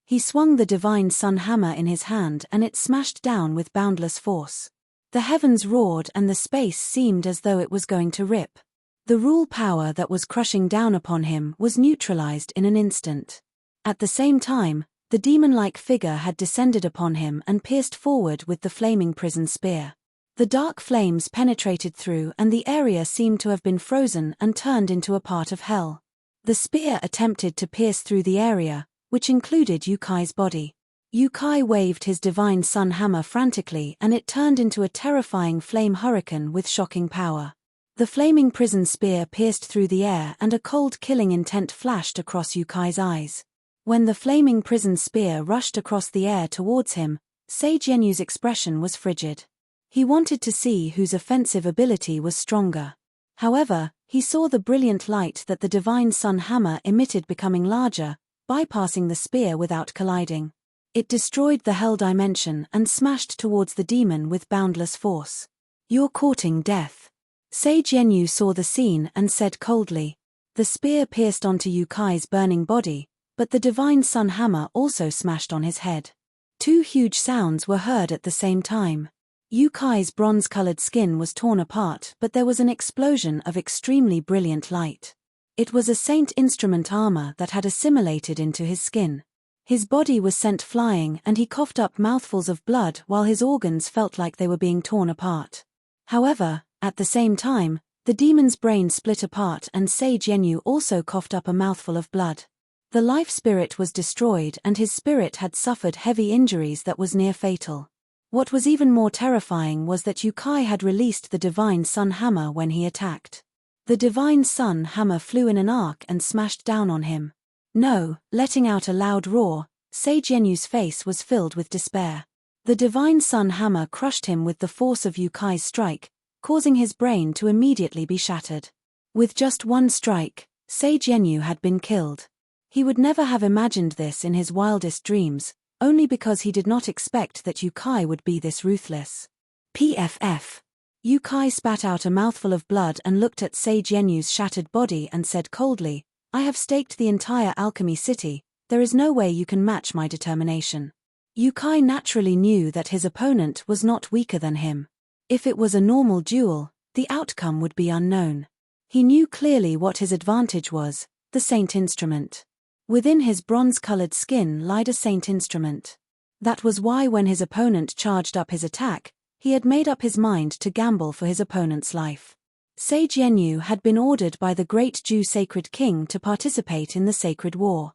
He swung the divine sun hammer in his hand and it smashed down with boundless force. The heavens roared and the space seemed as though it was going to rip. The rule power that was crushing down upon him was neutralized in an instant. At the same time, the demon-like figure had descended upon him and pierced forward with the flaming prison spear. The dark flames penetrated through and the area seemed to have been frozen and turned into a part of hell. The spear attempted to pierce through the area, which included Yukai's body. Yukai waved his divine sun hammer frantically and it turned into a terrifying flame hurricane with shocking power. The flaming prison spear pierced through the air and a cold killing intent flashed across Yukai's eyes. When the flaming prison spear rushed across the air towards him, Sage Yenyu's expression was frigid. He wanted to see whose offensive ability was stronger. However, he saw the brilliant light that the divine sun hammer emitted becoming larger, bypassing the spear without colliding. It destroyed the hell dimension and smashed towards the demon with boundless force. You're courting death. Sage Yenyu saw the scene and said coldly. The spear pierced onto Yukai's burning body, but the divine sun hammer also smashed on his head. Two huge sounds were heard at the same time. Yukai's bronze-colored skin was torn apart but there was an explosion of extremely brilliant light. It was a saint instrument armor that had assimilated into his skin. His body was sent flying and he coughed up mouthfuls of blood while his organs felt like they were being torn apart. However, at the same time, the demon's brain split apart and Sage Yenyu also coughed up a mouthful of blood. The life spirit was destroyed and his spirit had suffered heavy injuries that was near fatal. What was even more terrifying was that Yukai had released the Divine Sun Hammer when he attacked. The Divine Sun Hammer flew in an arc and smashed down on him. No, letting out a loud roar, Sage Yenyu's face was filled with despair. The Divine Sun Hammer crushed him with the force of Yukai's strike, causing his brain to immediately be shattered. With just one strike, Sage Yenyu had been killed. He would never have imagined this in his wildest dreams, only because he did not expect that Yukai would be this ruthless. PFF. Yukai spat out a mouthful of blood and looked at Sage Yenyu's shattered body and said coldly, "I have staked the entire alchemy city, there is no way you can match my determination." Yukai naturally knew that his opponent was not weaker than him. If it was a normal duel, the outcome would be unknown. He knew clearly what his advantage was, the saint instrument. Within his bronze-colored skin lied a saint instrument. That was why when his opponent charged up his attack, he had made up his mind to gamble for his opponent's life. Sage Yenyu had been ordered by the great Jew Sacred King to participate in the Sacred War.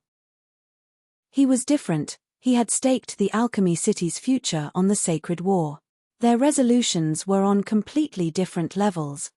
He was different, he had staked the alchemy city's future on the Sacred War. Their resolutions were on completely different levels.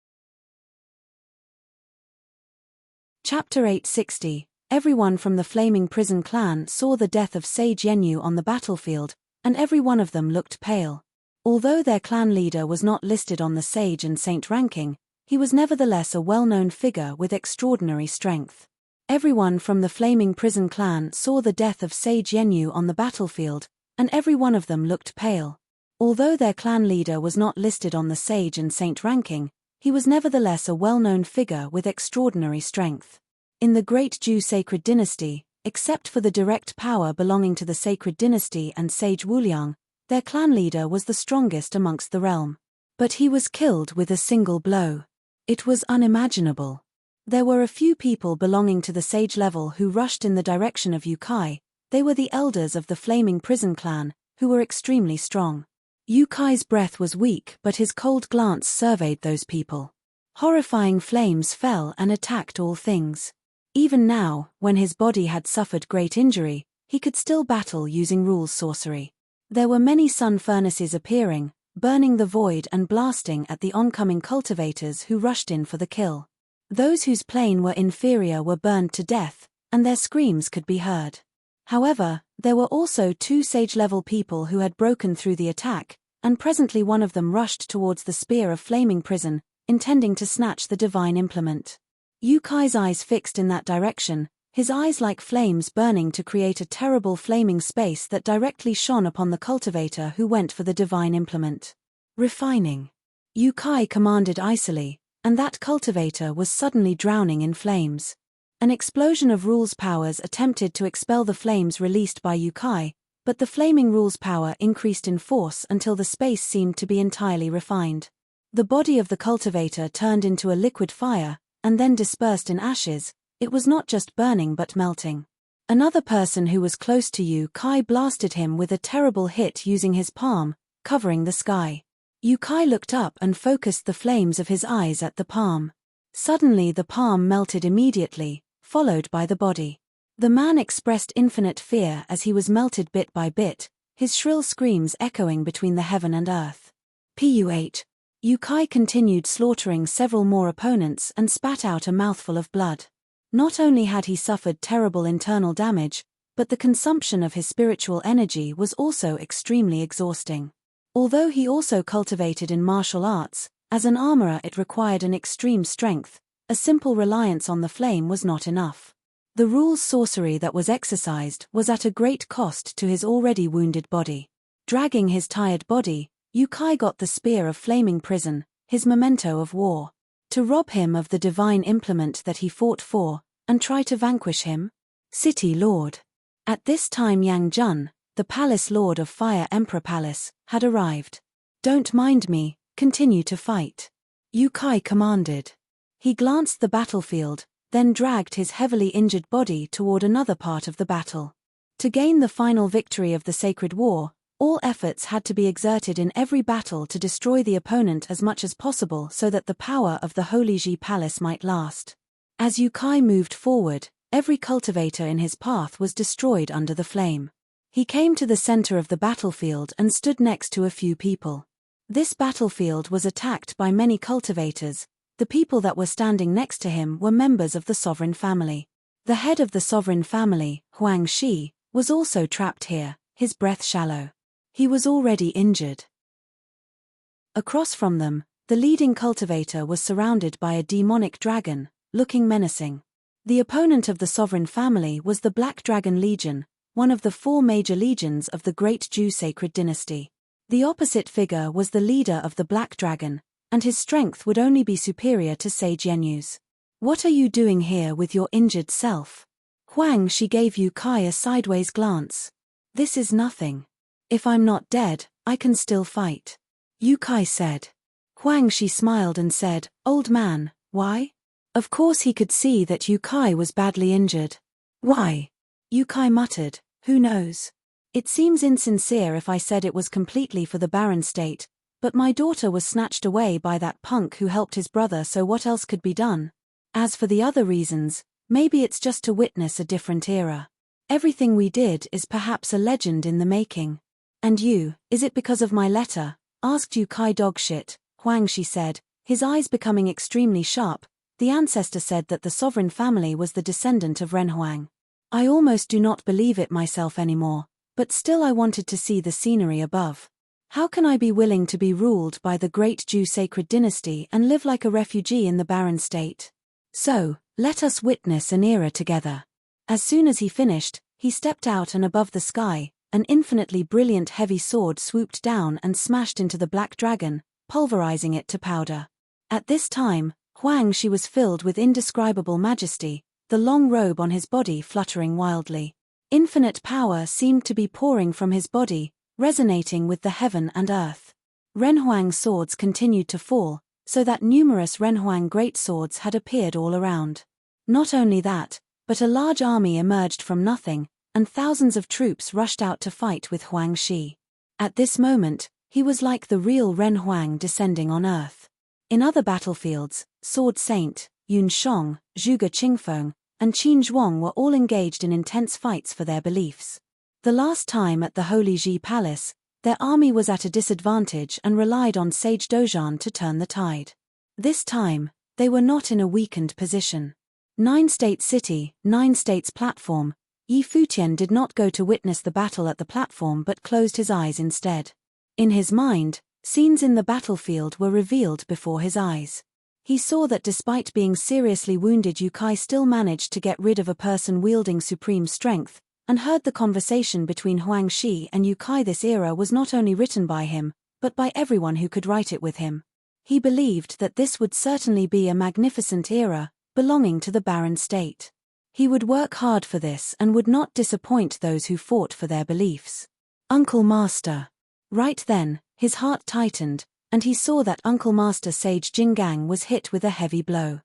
Chapter 860. Everyone from the Flaming Prison clan saw the death of Sage Yenyu on the battlefield, and every one of them looked pale. Although their clan leader was not listed on the Sage and Saint ranking, he was nevertheless a well-known figure with extraordinary strength. Everyone from the Flaming Prison clan saw the death of Sage Yenyu on the battlefield, and every one of them looked pale. Although their clan leader was not listed on the Sage and Saint ranking, he was nevertheless a well-known figure with extraordinary strength. In the Great Jew Sacred Dynasty, except for the direct power belonging to the Sacred Dynasty and Sage Wuliang, their clan leader was the strongest amongst the realm. But he was killed with a single blow. It was unimaginable. There were a few people belonging to the Sage level who rushed in the direction of Yukai. They were the elders of the Flaming Prison clan, who were extremely strong. Yukai's breath was weak, but his cold glance surveyed those people. Horrifying flames fell and attacked all things. Even now, when his body had suffered great injury, he could still battle using rules sorcery. There were many sun furnaces appearing, burning the void and blasting at the oncoming cultivators who rushed in for the kill. Those whose plane were inferior were burned to death, and their screams could be heard. However, there were also two Sage-level people who had broken through the attack, and presently one of them rushed towards the spear of Flaming Prison, intending to snatch the divine implement. Yukai's eyes fixed in that direction, his eyes like flames burning to create a terrible flaming space that directly shone upon the cultivator who went for the divine implement. Refining. Yukai commanded icily, and that cultivator was suddenly drowning in flames. An explosion of rules powers attempted to expel the flames released by Yukai, but the flaming rules power increased in force until the space seemed to be entirely refined. The body of the cultivator turned into a liquid fire, and then dispersed in ashes. It was not just burning but melting. Another person who was close to Yukai blasted him with a terrible hit using his palm, covering the sky. Yukai looked up and focused the flames of his eyes at the palm. Suddenly the palm melted immediately, followed by the body. The man expressed infinite fear as he was melted bit by bit, his shrill screams echoing between the heaven and earth. Puh. Yukai continued slaughtering several more opponents and spat out a mouthful of blood. Not only had he suffered terrible internal damage, but the consumption of his spiritual energy was also extremely exhausting. Although he also cultivated in martial arts, as an armorer it required an extreme strength, a simple reliance on the flame was not enough. The rules sorcery that was exercised was at a great cost to his already wounded body. Dragging his tired body, Yukai got the spear of Flaming Prison, his memento of war. To rob him of the divine implement that he fought for, and try to vanquish him? City Lord. At this time Yang Jun, the Palace Lord of Fire Emperor Palace, had arrived. "Don't mind me, continue to fight," Yukai commanded. He glanced the battlefield, then dragged his heavily injured body toward another part of the battle. To gain the final victory of the sacred war, all efforts had to be exerted in every battle to destroy the opponent as much as possible so that the power of the Holy Ji Palace might last. As Yukai moved forward, every cultivator in his path was destroyed under the flame. He came to the center of the battlefield and stood next to a few people. This battlefield was attacked by many cultivators. The people that were standing next to him were members of the sovereign family. The head of the sovereign family, Huang Shi, was also trapped here, his breath shallow. He was already injured. Across from them, the leading cultivator was surrounded by a demonic dragon, looking menacing. The opponent of the sovereign family was the Black Dragon Legion, one of the 4 major legions of the Great Jew Sacred Dynasty. The opposite figure was the leader of the Black Dragon, and his strength would only be superior to Sage Yenyu's. "What are you doing here with your injured self?" Huang Shi gave Yukai a sideways glance. "This is nothing. If I'm not dead, I can still fight," Yukai said. Huang Shi smiled and said, "Old man, why?" Of course he could see that Yukai was badly injured. "Why?" Yukai muttered, "Who knows? It seems insincere if I said it was completely for the Baron State, but my daughter was snatched away by that punk who helped his brother, so what else could be done? As for the other reasons, maybe it's just to witness a different era. Everything we did is perhaps a legend in the making." "And you, is it because of my letter?" asked Yukai. "Dogshit," Huang Shi said, his eyes becoming extremely sharp. "The ancestor said that the sovereign family was the descendant of Renhuang. I almost do not believe it myself anymore, but still I wanted to see the scenery above. How can I be willing to be ruled by the Great Jew Sacred Dynasty and live like a refugee in the Barren State? So, let us witness an era together." As soon as he finished, he stepped out, and above the sky, an infinitely brilliant heavy sword swooped down and smashed into the Black Dragon, pulverizing it to powder. At this time, Huang Shi was filled with indescribable majesty, the long robe on his body fluttering wildly. Infinite power seemed to be pouring from his body, resonating with the heaven and earth. Renhuang swords continued to fall, so that numerous Renhuang great swords had appeared all around. Not only that, but a large army emerged from nothing, and thousands of troops rushed out to fight with Huang Shi. At this moment, he was like the real Renhuang descending on earth. In other battlefields, Sword Saint, Yun Shong, Zhuge Qingfeng, and Qin Zhuang were all engaged in intense fights for their beliefs. The last time at the Holy Ji Palace, their army was at a disadvantage and relied on Sage Dozhan to turn the tide. This time, they were not in a weakened position. 9-state city, 9 states platform. Yi Futian did not go to witness the battle at the platform but closed his eyes instead. In his mind, scenes in the battlefield were revealed before his eyes. He saw that despite being seriously wounded, Yukai still managed to get rid of a person wielding supreme strength, and heard the conversation between Huang Shi and Yukai. This era was not only written by him, but by everyone who could write it with him. He believed that this would certainly be a magnificent era, belonging to the Barren State. He would work hard for this and would not disappoint those who fought for their beliefs. Uncle Master. Right then, his heart tightened, and he saw that Uncle Master Sage Jinggang was hit with a heavy blow.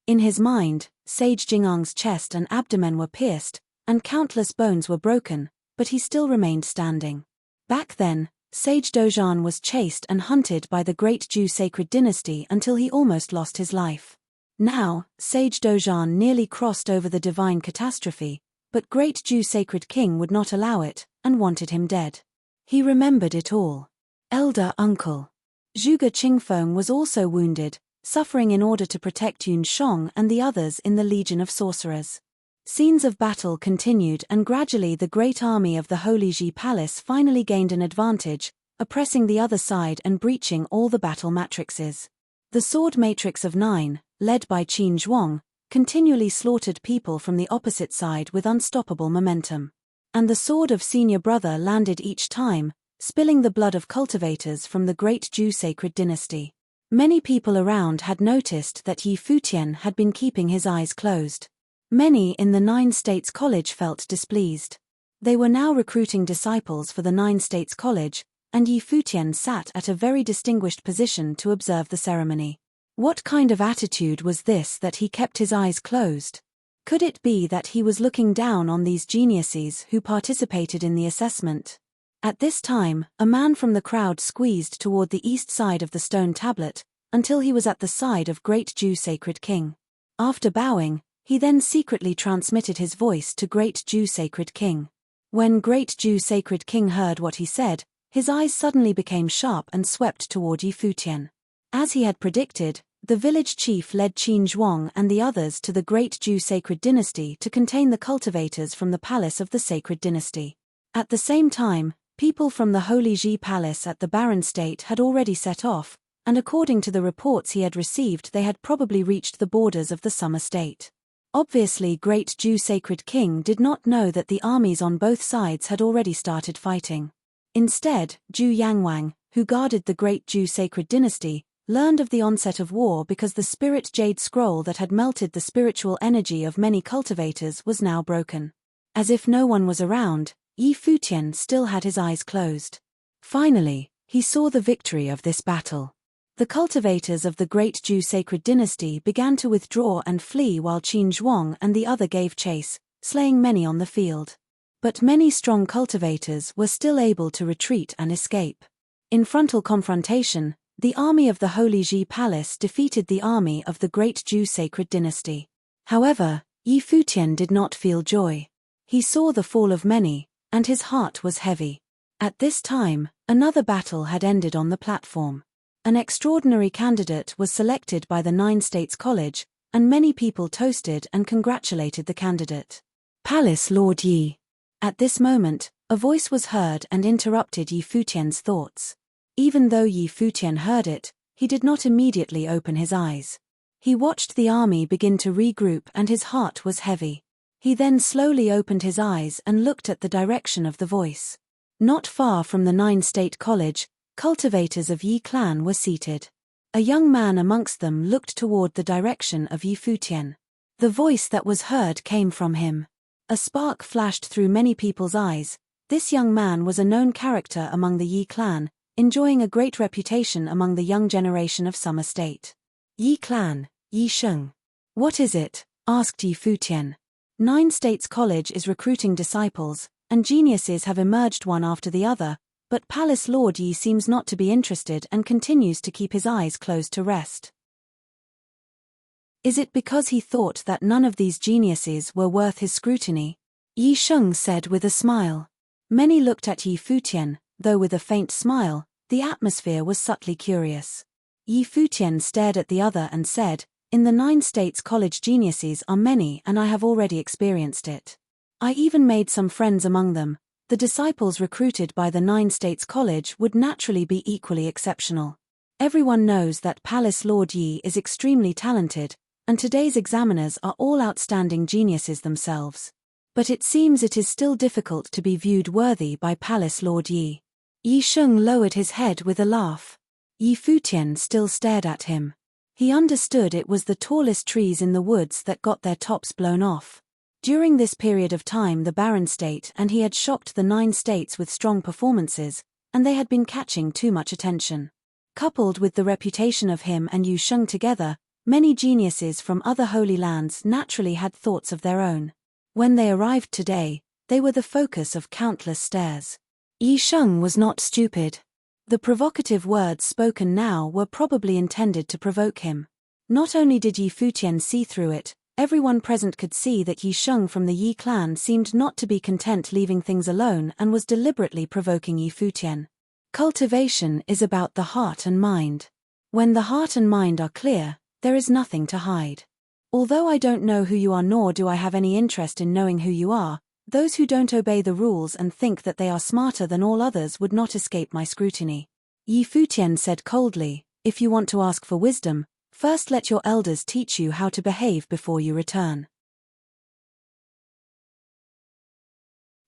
In his mind, Sage Jingang's chest and abdomen were pierced, and countless bones were broken, but he still remained standing. Back then, Sage Dozhan was chased and hunted by the Great Jew Sacred Dynasty until he almost lost his life. Now, Sage Dozhan nearly crossed over the divine catastrophe, but Great Jew Sacred King would not allow it, and wanted him dead. He remembered it all. Elder uncle. Zhuge Qingfeng was also wounded, suffering in order to protect Yun Shong and the others in the Legion of Sorcerers. Scenes of battle continued, and gradually the great army of the Holy Ji Palace finally gained an advantage, oppressing the other side and breaching all the battle matrices. The Sword Matrix of 9, led by Qin Zhuang, continually slaughtered people from the opposite side with unstoppable momentum. And the sword of Senior Brother landed each time, spilling the blood of cultivators from the Great Jew Sacred Dynasty. Many people around had noticed that Yi Futian had been keeping his eyes closed. Many in the 9 States College felt displeased. They were now recruiting disciples for the 9 States College, and Yi Futian sat at a very distinguished position to observe the ceremony. What kind of attitude was this that he kept his eyes closed? Could it be that he was looking down on these geniuses who participated in the assessment? At this time, a man from the crowd squeezed toward the east side of the stone tablet, until he was at the side of Great Jew Sacred King. After bowing, he then secretly transmitted his voice to Great Jew Sacred King. When Great Jew Sacred King heard what he said, his eyes suddenly became sharp and swept toward Futian. As he had predicted, the village chief led Qin Zhuang and the others to the Great Jew Sacred Dynasty to contain the cultivators from the palace of the Sacred Dynasty. At the same time, people from the Holy Ji Palace at the Barren State had already set off, and according to the reports he had received, they had probably reached the borders of the Summer State. Obviously, Great Jew Sacred King did not know that the armies on both sides had already started fighting. Instead, Zhu Yangwang, who guarded the Great Jew Sacred Dynasty, learned of the onset of war because the Spirit Jade Scroll that had melted the spiritual energy of many cultivators was now broken. As if no one was around, Futian still had his eyes closed. Finally, he saw the victory of this battle. The cultivators of the Great Jew Sacred Dynasty began to withdraw and flee while Qin Zhuang and the other gave chase, slaying many on the field. But many strong cultivators were still able to retreat and escape. In frontal confrontation, the army of the Holy Ji Palace defeated the army of the Great Jew Sacred Dynasty. However, Futian did not feel joy. He saw the fall of many, and his heart was heavy. At this time, another battle had ended on the platform. An extraordinary candidate was selected by the Nine States College, and many people toasted and congratulated the candidate. Palace Lord Yi. At this moment, a voice was heard and interrupted Futian's thoughts. Even though Futian heard it, he did not immediately open his eyes. He watched the army begin to regroup and his heart was heavy. He then slowly opened his eyes and looked at the direction of the voice. Not far from the Nine State College, cultivators of Yi clan were seated. A young man amongst them looked toward the direction of Futian. The voice that was heard came from him. A spark flashed through many people's eyes. This young man was a known character among the Yi clan, enjoying a great reputation among the young generation of Summer State. Yi clan, Yi Sheng. What is it? Asked Futian. Nine States College is recruiting disciples, and geniuses have emerged one after the other, but Palace Lord Yi seems not to be interested and continues to keep his eyes closed to rest. Is it because he thought that none of these geniuses were worth his scrutiny? Yi Sheng said with a smile. Many looked at Futian, though with a faint smile. The atmosphere was subtly curious. Futian stared at the other and said, "In the Nine States College geniuses are many and I have already experienced it. I even made some friends among them. The disciples recruited by the Nine States College would naturally be equally exceptional. Everyone knows that Palace Lord Yi is extremely talented, and today's examiners are all outstanding geniuses themselves. But it seems it is still difficult to be viewed worthy by Palace Lord Yi." Yi Sheng lowered his head with a laugh. Futian still stared at him. He understood it was the tallest trees in the woods that got their tops blown off. During this period of time the Barren State and he had shocked the Nine States with strong performances, and they had been catching too much attention. Coupled with the reputation of him and Yi Sheng together, many geniuses from other holy lands naturally had thoughts of their own. When they arrived today, they were the focus of countless stares. Yi Sheng was not stupid. The provocative words spoken now were probably intended to provoke him. Not only did Futian see through it, everyone present could see that Yi Sheng from the Yi clan seemed not to be content leaving things alone and was deliberately provoking Futian. Cultivation is about the heart and mind. When the heart and mind are clear, there is nothing to hide. Although I don't know who you are nor do I have any interest in knowing who you are, those who don't obey the rules and think that they are smarter than all others would not escape my scrutiny. Futian said coldly, "If you want to ask for wisdom, first let your elders teach you how to behave before you return."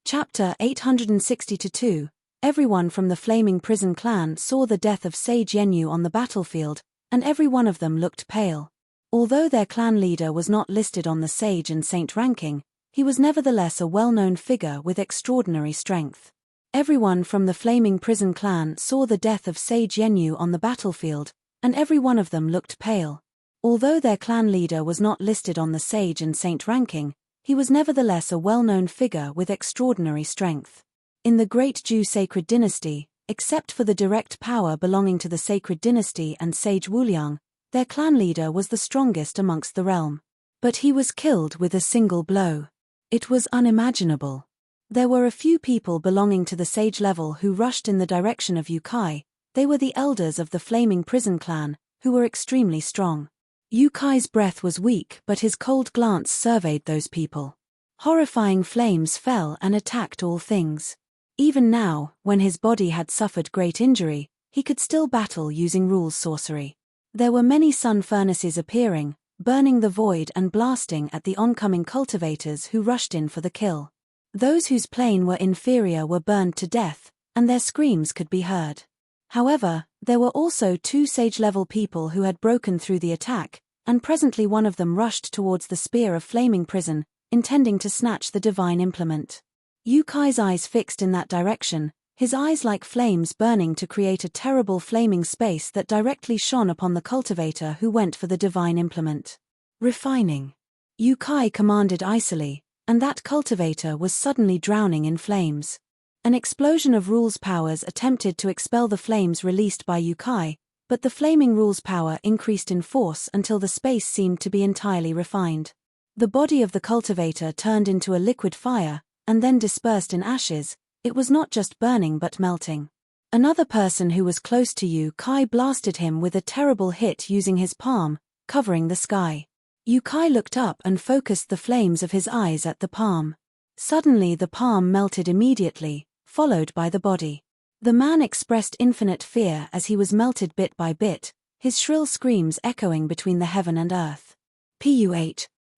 Chapter 862. Everyone from the Flaming Prison clan saw the death of Sage Yenyu on the battlefield, and every one of them looked pale. Although their clan leader was not listed on the Sage and Saint ranking, he was nevertheless a well-known figure with extraordinary strength. Everyone from the Flaming Prison clan saw the death of Sage Yenyu on the battlefield, and every one of them looked pale. Although their clan leader was not listed on the sage and saint ranking, he was nevertheless a well-known figure with extraordinary strength. In the Great Ju Sacred Dynasty, except for the direct power belonging to the Sacred Dynasty and Sage Wuliang, their clan leader was the strongest amongst the realm. But he was killed with a single blow. It was unimaginable. There were a few people belonging to the sage level who rushed in the direction of Yukai. They were the elders of the Flaming Prison clan, who were extremely strong. Yukai's breath was weak, but his cold glance surveyed those people. Horrifying flames fell and attacked all things. Even now, when his body had suffered great injury, he could still battle using rules sorcery. There were many sun furnaces appearing, burning the void and blasting at the oncoming cultivators who rushed in for the kill. Those whose plane were inferior were burned to death, and their screams could be heard. However, there were also two sage-level people who had broken through the attack, and presently one of them rushed towards the spear of Flaming Prison, intending to snatch the divine implement. Yukai's eyes fixed in that direction, his eyes like flames burning to create a terrible flaming space that directly shone upon the cultivator who went for the divine implement. Refining. Yukai commanded icily, and that cultivator was suddenly drowning in flames. An explosion of rules powers attempted to expel the flames released by Yukai, but the flaming rules power increased in force until the space seemed to be entirely refined. The body of the cultivator turned into a liquid fire, and then dispersed in ashes. It was not just burning but melting. Another person who was close to Yukai blasted him with a terrible hit using his palm, covering the sky. Yukai looked up and focused the flames of his eyes at the palm. Suddenly the palm melted immediately, followed by the body. The man expressed infinite fear as he was melted bit by bit, his shrill screams echoing between the heaven and earth. Puh.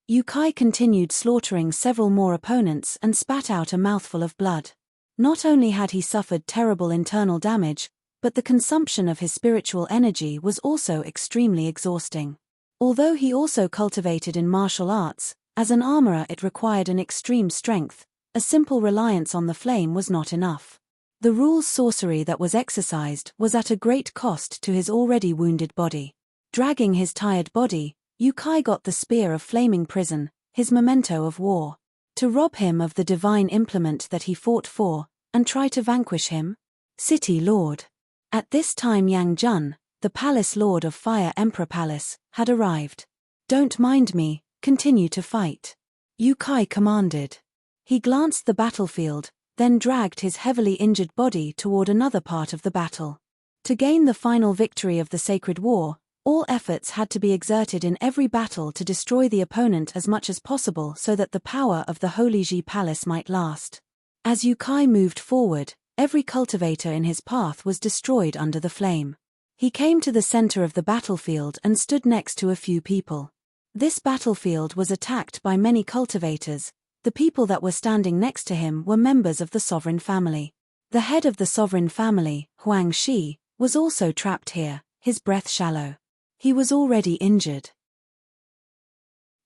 Yukai continued slaughtering several more opponents and spat out a mouthful of blood. Not only had he suffered terrible internal damage, but the consumption of his spiritual energy was also extremely exhausting. Although he also cultivated in martial arts, as an armorer it required an extreme strength, a simple reliance on the flame was not enough. The rules sorcery that was exercised was at a great cost to his already wounded body. Dragging his tired body, Yukai got the spear of Flaming Prison, his memento of war. To rob him of the divine implement that he fought for, and try to vanquish him? City Lord. At this time Yang Jun, the Palace Lord of Fire Emperor Palace, had arrived. Don't mind me, continue to fight. Yukai commanded. He glanced the battlefield, then dragged his heavily injured body toward another part of the battle. To gain the final victory of the sacred war, all efforts had to be exerted in every battle to destroy the opponent as much as possible so that the power of the Holy Ji Palace might last. As Yukai moved forward, every cultivator in his path was destroyed under the flame. He came to the center of the battlefield and stood next to a few people. This battlefield was attacked by many cultivators. The people that were standing next to him were members of the sovereign family. The head of the sovereign family, Huang Shi, was also trapped here, his breath shallow. He was already injured.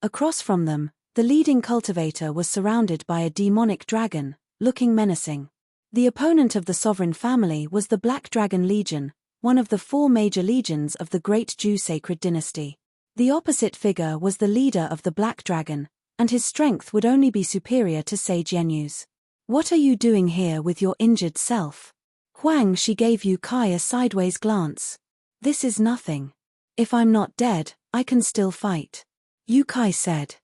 Across from them, the leading cultivator was surrounded by a demonic dragon, looking menacing. The opponent of the sovereign family was the Black Dragon Legion, one of the 4 major legions of the Great Ju Sacred Dynasty. The opposite figure was the leader of the Black Dragon, and his strength would only be superior to Sage Yenyu's. What are you doing here with your injured self? Huang Shi gave Yukai a sideways glance. This is nothing. If I'm not dead, I can still fight. Yukai said.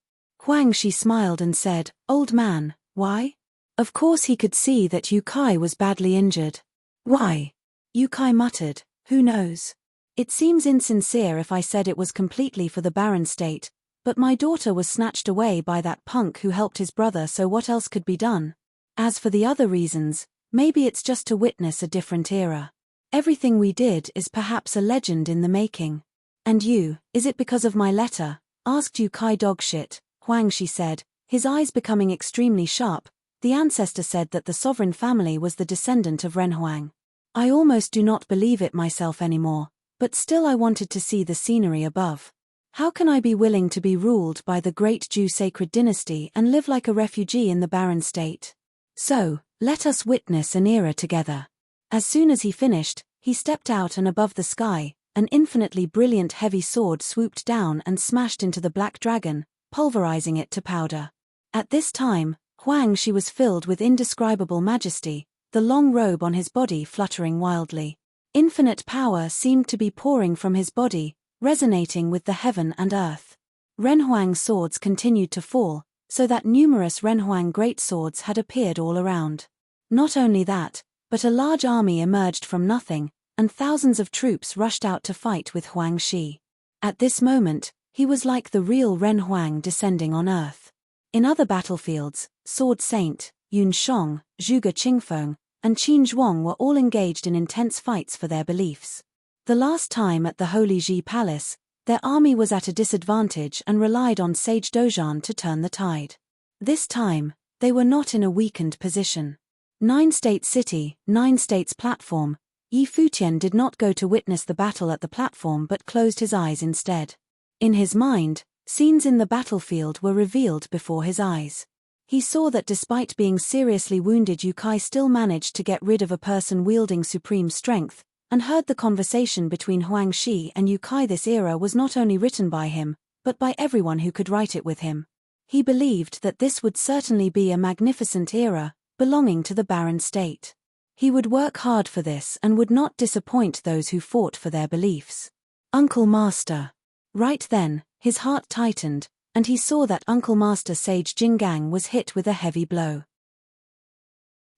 Huang Shi smiled and said, Old man, why? Of course he could see that Yukai was badly injured. Why? Yukai muttered, who knows? It seems insincere if I said it was completely for the barren state, but my daughter was snatched away by that punk who helped his brother, so what else could be done? As for the other reasons, maybe it's just to witness a different era. Everything we did is perhaps a legend in the making. And you, is it because of my letter? Asked Yukai dogshit, Huang Shi said, his eyes becoming extremely sharp. The ancestor said that the sovereign family was the descendant of Ren Huang. I almost do not believe it myself anymore, but still I wanted to see the scenery above. How can I be willing to be ruled by the Great Ju Sacred Dynasty and live like a refugee in the barren state? So, let us witness an era together. As soon as he finished, he stepped out and above the sky, an infinitely brilliant heavy sword swooped down and smashed into the black dragon, pulverizing it to powder. At this time, Huang Shi was filled with indescribable majesty, the long robe on his body fluttering wildly. Infinite power seemed to be pouring from his body, resonating with the heaven and earth. Renhuang's swords continued to fall, so that numerous Renhuang great swords had appeared all around. Not only that, but a large army emerged from nothing, and thousands of troops rushed out to fight with Huang Shi. At this moment, he was like the real Renhuang descending on earth. In other battlefields, Sword Saint, Yun Shong, Zhuge Qingfeng, and Qin Zhuang were all engaged in intense fights for their beliefs. The last time at the Holy Ji Palace, their army was at a disadvantage and relied on Sage Dozhan to turn the tide. This time, they were not in a weakened position. 9-state city, 9 states platform. Yi Futian did not go to witness the battle at the platform but closed his eyes instead. In his mind, scenes in the battlefield were revealed before his eyes. He saw that despite being seriously wounded, Yu Kai still managed to get rid of a person wielding supreme strength, and heard the conversation between Huang Shi and Yu Kai. This era was not only written by him, but by everyone who could write it with him. He believed that this would certainly be a magnificent era, belonging to the barren state. He would work hard for this and would not disappoint those who fought for their beliefs. Uncle Master. Right then, his heart tightened, and he saw that Uncle Master Sage Jinggang was hit with a heavy blow.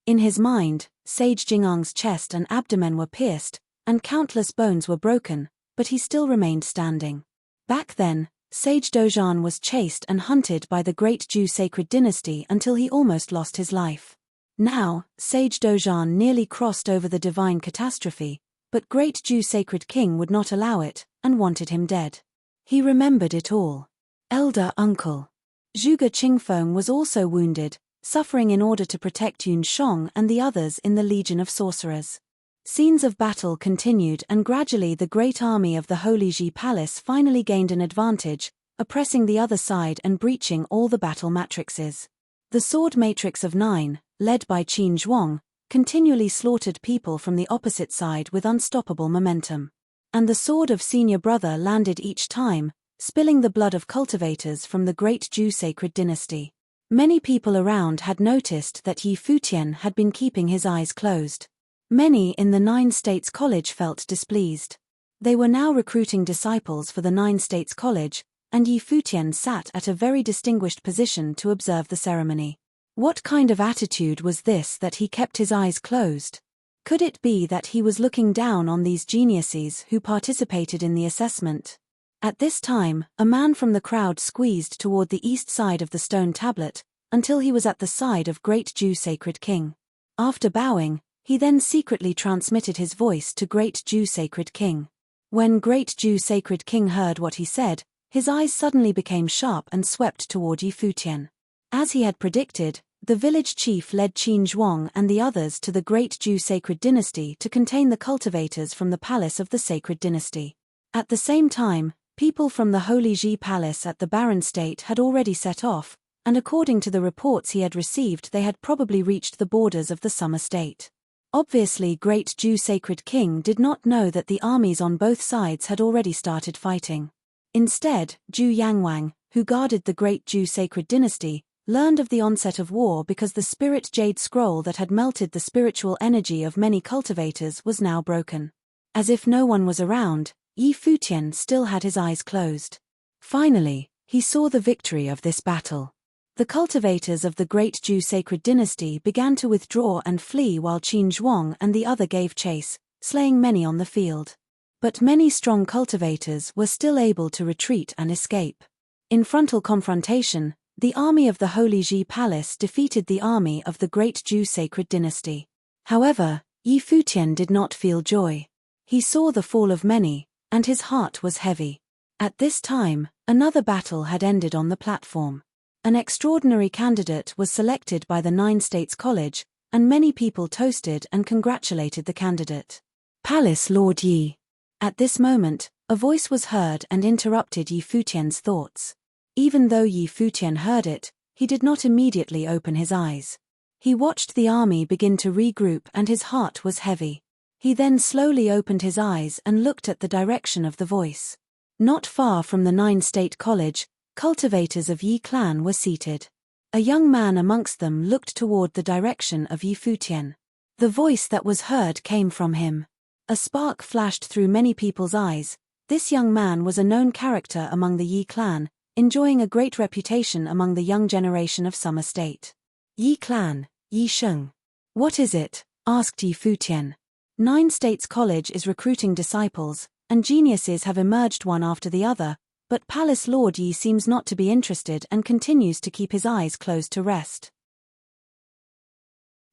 In his mind, Sage Jingang's chest and abdomen were pierced, and countless bones were broken, but he still remained standing. Back then, Sage Dozhan was chased and hunted by the great Zhou sacred dynasty until he almost lost his life. Now, Sage Dozhan nearly crossed over the divine catastrophe, but great Zhou sacred king would not allow it, and wanted him dead. He remembered it all. Elder uncle. Zhuge Qingfeng was also wounded, suffering in order to protect Yun Shong and the others in the Legion of Sorcerers. Scenes of battle continued, and gradually the great army of the Holy Ji Palace finally gained an advantage, oppressing the other side and breaching all the battle matrices. The sword matrix of 9, led by Qin Zhuang, continually slaughtered people from the opposite side with unstoppable momentum. And the sword of senior brother landed each time, spilling the blood of cultivators from the great Zhou sacred dynasty. Many people around had noticed that Yi Futian had been keeping his eyes closed. Many in the 9 States College felt displeased. They were now recruiting disciples for the 9 States College, and Yi Futian sat at a very distinguished position to observe the ceremony. What kind of attitude was this that he kept his eyes closed? Could it be that he was looking down on these geniuses who participated in the assessment? At this time, a man from the crowd squeezed toward the east side of the stone tablet, until he was at the side of great Zhou sacred king. After bowing, he then secretly transmitted his voice to great Zhou sacred king. When great Zhou sacred king heard what he said, his eyes suddenly became sharp and swept toward Yi Futian. As he had predicted, the village chief led Qin Zhuang and the others to the great Zhou sacred dynasty to contain the cultivators from the palace of the sacred dynasty. At the same time, people from the Holy Ji Palace at the Barren State had already set off, and according to the reports he had received, they had probably reached the borders of the Summer State. Obviously, great Zhou sacred king did not know that the armies on both sides had already started fighting. Instead, Zhu Yangwang, who guarded the great Zhou sacred dynasty, learned of the onset of war because the spirit jade scroll that had melted the spiritual energy of many cultivators was now broken. As if no one was around, Yi Futian still had his eyes closed. Finally, he saw the victory of this battle. The cultivators of the great Zhou sacred dynasty began to withdraw and flee while Qin Zhuang and the other gave chase, slaying many on the field. But many strong cultivators were still able to retreat and escape. In frontal confrontation, the army of the Holy Ji Palace defeated the army of the great Zhou sacred dynasty. However, Yi Futian did not feel joy. He saw the fall of many, and his heart was heavy. At this time, another battle had ended on the platform. An extraordinary candidate was selected by the 9 States College, and many people toasted and congratulated the candidate. Palace Lord Yi. At this moment, a voice was heard and interrupted Yi Futian's thoughts. Even though Yi Futian heard it, he did not immediately open his eyes. He watched the army begin to regroup and his heart was heavy. He then slowly opened his eyes and looked at the direction of the voice. Not far from the Nine-State College, cultivators of Yi clan were seated. A young man amongst them looked toward the direction of Yi Futian. The voice that was heard came from him. A spark flashed through many people's eyes. This young man was a known character among the Yi clan, enjoying a great reputation among the young generation of Summer State. Yi clan, Yi Sheng. What is it? Asked Yi Futian. Nine States College is recruiting disciples, and geniuses have emerged one after the other, but Palace Lord Yi seems not to be interested and continues to keep his eyes closed to rest.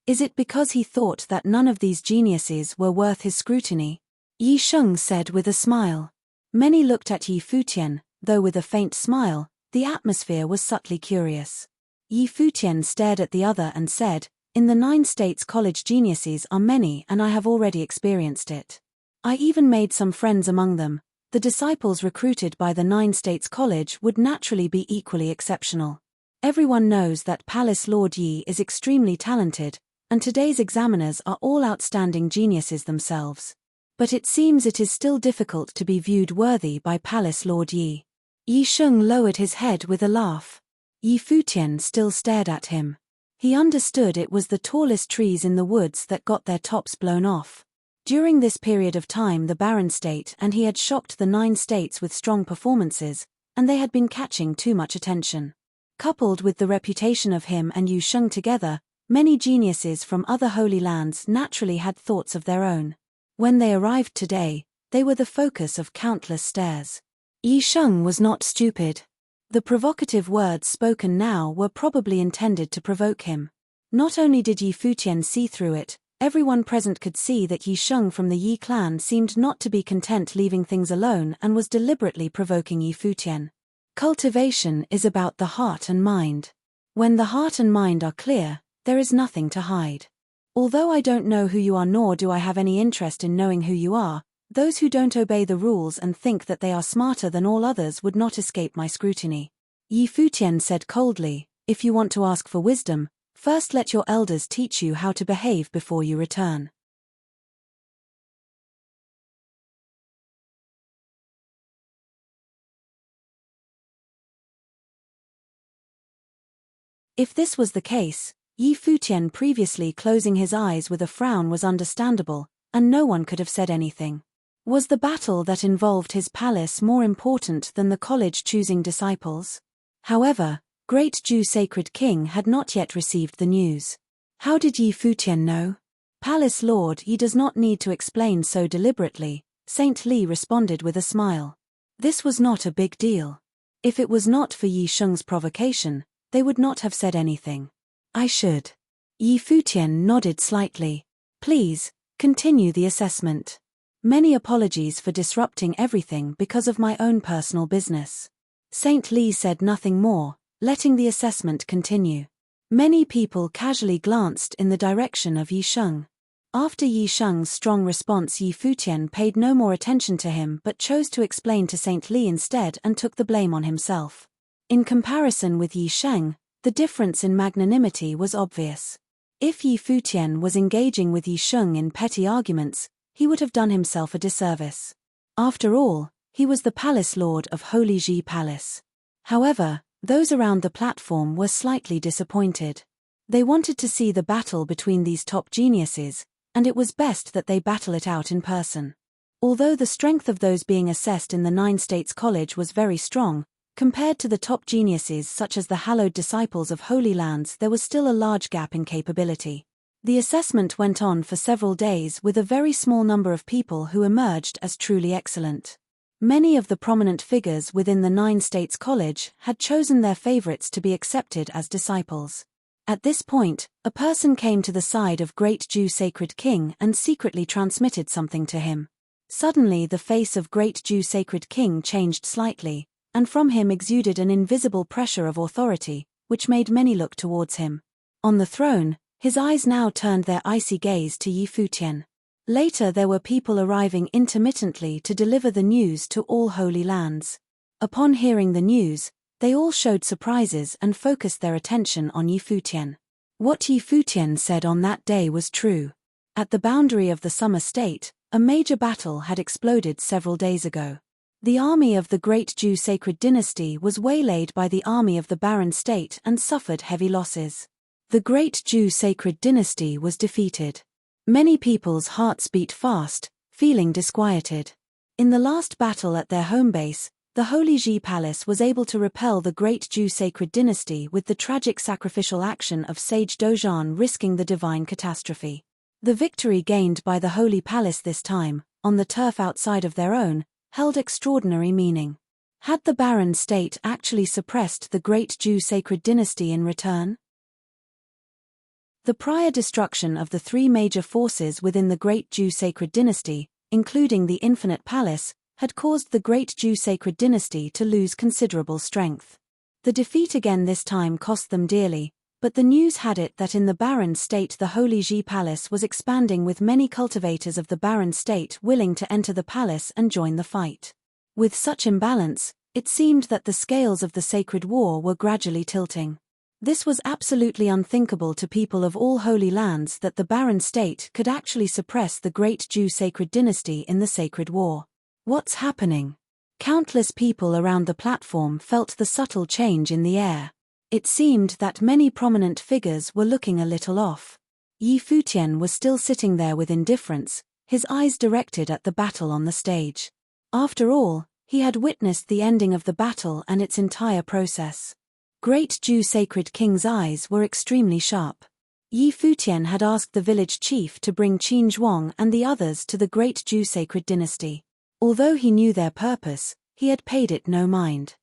Is it because he thought that none of these geniuses were worth his scrutiny? Yi Sheng said with a smile. Many looked at Yi Futian, though with a faint smile. The atmosphere was subtly curious. Yi Futian stared at the other and said, "In the Nine States College geniuses are many and I have already experienced it. I even made some friends among them. The disciples recruited by the Nine States College would naturally be equally exceptional. Everyone knows that Palace Lord Yi is extremely talented, and today's examiners are all outstanding geniuses themselves. But it seems it is still difficult to be viewed worthy by Palace Lord Yi." Yi Sheng lowered his head with a laugh. Yi Futian still stared at him. He understood it was the tallest trees in the woods that got their tops blown off. During this period of time the Barren State and he had shocked the Nine States with strong performances, and they had been catching too much attention. Coupled with the reputation of him and Yi Sheng together, many geniuses from other holy lands naturally had thoughts of their own. When they arrived today, they were the focus of countless stares. Yi Sheng was not stupid. The provocative words spoken now were probably intended to provoke him. Not only did Yi Futian see through it, everyone present could see that Yi Sheng from the Yi clan seemed not to be content leaving things alone and was deliberately provoking Yi Futian. Cultivation is about the heart and mind. When the heart and mind are clear, there is nothing to hide. Although I don't know who you are nor do I have any interest in knowing who you are, those who don't obey the rules and think that they are smarter than all others would not escape my scrutiny. Yi Futian said coldly, "If you want to ask for wisdom, first let your elders teach you how to behave before you return." If this was the case, Yi Futian previously closing his eyes with a frown was understandable, and no one could have said anything. Was the battle that involved his palace more important than the college choosing disciples? However, Great Jew Sacred King had not yet received the news. How did Yi Futian know? Palace Lord Yi does not need to explain so deliberately, Saint Li responded with a smile. This was not a big deal. If it was not for Yi Sheng's provocation, they would not have said anything. I should. Yi Futian nodded slightly. Please, continue the assessment. Many apologies for disrupting everything because of my own personal business. Saint Li said nothing more, letting the assessment continue. Many people casually glanced in the direction of Yi Sheng. After Yi Sheng's strong response, Yi Futian paid no more attention to him but chose to explain to Saint Li instead and took the blame on himself. In comparison with Yi Sheng, the difference in magnanimity was obvious. If Yi Futian was engaging with Yi Sheng in petty arguments, he would have done himself a disservice. After all, he was the palace lord of Holy Ji Palace. However, those around the platform were slightly disappointed. They wanted to see the battle between these top geniuses, and it was best that they battle it out in person. Although the strength of those being assessed in the Nine States College was very strong, compared to the top geniuses such as the hallowed disciples of Holy Lands, there was still a large gap in capability. The assessment went on for several days with a very small number of people who emerged as truly excellent. Many of the prominent figures within the Nine States College had chosen their favorites to be accepted as disciples. At this point, a person came to the side of Great Jew Sacred King and secretly transmitted something to him. Suddenly the face of Great Jew Sacred King changed slightly, and from him exuded an invisible pressure of authority, which made many look towards him. On the throne, his eyes now turned their icy gaze to Yi Futian. Later there were people arriving intermittently to deliver the news to all Holy Lands. Upon hearing the news, they all showed surprises and focused their attention on Yi Futian. What Yi Futian said on that day was true. At the boundary of the Summer State, a major battle had exploded several days ago. The army of the Great Jew Sacred Dynasty was waylaid by the army of the Barren State and suffered heavy losses. The Great Jew Sacred Dynasty was defeated. Many people's hearts beat fast, feeling disquieted. In the last battle at their home base, the Holy Ji Palace was able to repel the Great Jew Sacred Dynasty with the tragic sacrificial action of Sage Dojan risking the divine catastrophe. The victory gained by the Holy Palace this time, on the turf outside of their own, held extraordinary meaning. Had the Barren State actually suppressed the Great Jew Sacred Dynasty in return? The prior destruction of the three major forces within the Great Jew Sacred Dynasty, including the Infinite Palace, had caused the Great Jew Sacred Dynasty to lose considerable strength. The defeat again this time cost them dearly, but the news had it that in the Barren State the Holy Ji Palace was expanding with many cultivators of the Barren State willing to enter the palace and join the fight. With such imbalance, it seemed that the scales of the sacred war were gradually tilting. This was absolutely unthinkable to people of all holy lands that the Barren State could actually suppress the Great Jew Sacred Dynasty in the sacred war. What's happening? Countless people around the platform felt the subtle change in the air. It seemed that many prominent figures were looking a little off. Futian was still sitting there with indifference, his eyes directed at the battle on the stage. After all, he had witnessed the ending of the battle and its entire process. Great Jew Sacred King's eyes were extremely sharp. Futian had asked the village chief to bring Qin Zhuang and the others to the Great Jew Sacred Dynasty. Although he knew their purpose, he had paid it no mind.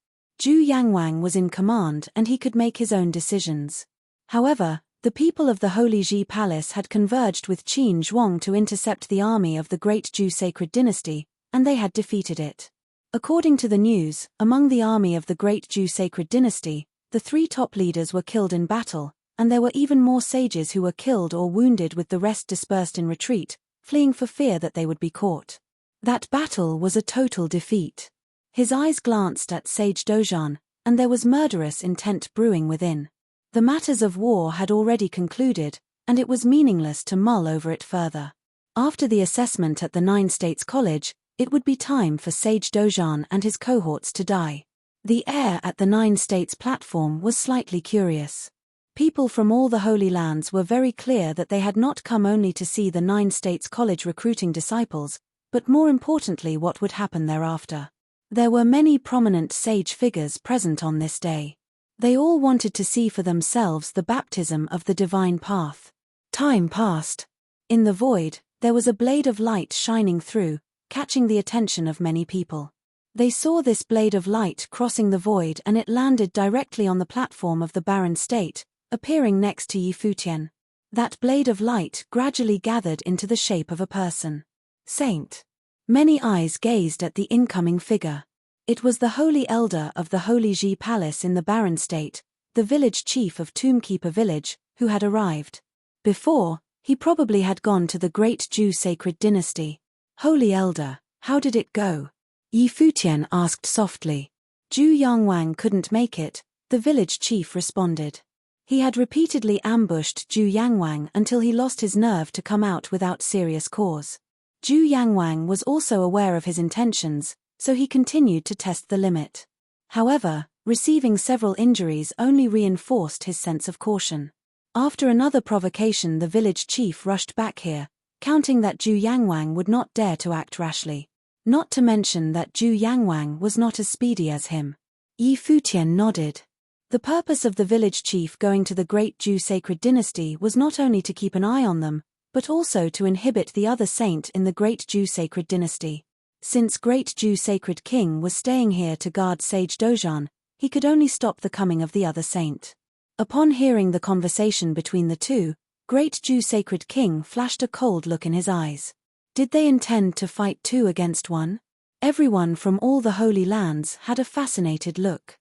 Zhu Yangwang was in command and he could make his own decisions. However, the people of the Holy Ji Palace had converged with Qin Zhuang to intercept the army of the Great Jew Sacred Dynasty, and they had defeated it. According to the news, among the army of the Great Jew Sacred Dynasty, the three top leaders were killed in battle, and there were even more sages who were killed or wounded with the rest dispersed in retreat, fleeing for fear that they would be caught. That battle was a total defeat. His eyes glanced at Sage Dojan, and there was murderous intent brewing within. The matters of war had already concluded, and it was meaningless to mull over it further. After the assessment at the Nine States College, it would be time for Sage Dojan and his cohorts to die. The air at the Nine States platform was slightly curious. People from all the Holy Lands were very clear that they had not come only to see the Nine States College recruiting disciples, but more importantly what would happen thereafter. There were many prominent sage figures present on this day. They all wanted to see for themselves the baptism of the divine path. Time passed. In the void, there was a blade of light shining through, catching the attention of many people. They saw this blade of light crossing the void and it landed directly on the platform of the Barren State, appearing next to Futian. That blade of light gradually gathered into the shape of a person. Saint. Many eyes gazed at the incoming figure. It was the holy elder of the Holy Ji Palace in the Barren State, the village chief of Tombkeeper Village, who had arrived. Before, he probably had gone to the Great Jew Sacred Dynasty. Holy elder, how did it go? Futian asked softly. Zhu Yangwang couldn't make it, the village chief responded. He had repeatedly ambushed Zhu Yangwang until he lost his nerve to come out without serious cause. Zhu Yangwang was also aware of his intentions, so he continued to test the limit. However, receiving several injuries only reinforced his sense of caution. After another provocation, the village chief rushed back here, counting that Zhu Yangwang would not dare to act rashly. Not to mention that Zhu Yangwang was not as speedy as him. Futian nodded. The purpose of the village chief going to the Great Jew Sacred Dynasty was not only to keep an eye on them, but also to inhibit the other saint in the Great Jew Sacred Dynasty. Since Great Jew Sacred King was staying here to guard Sage Dojan, he could only stop the coming of the other saint. Upon hearing the conversation between the two, Great Jew Sacred King flashed a cold look in his eyes. Did they intend to fight two against one? Everyone from all the Holy Lands had a fascinated look.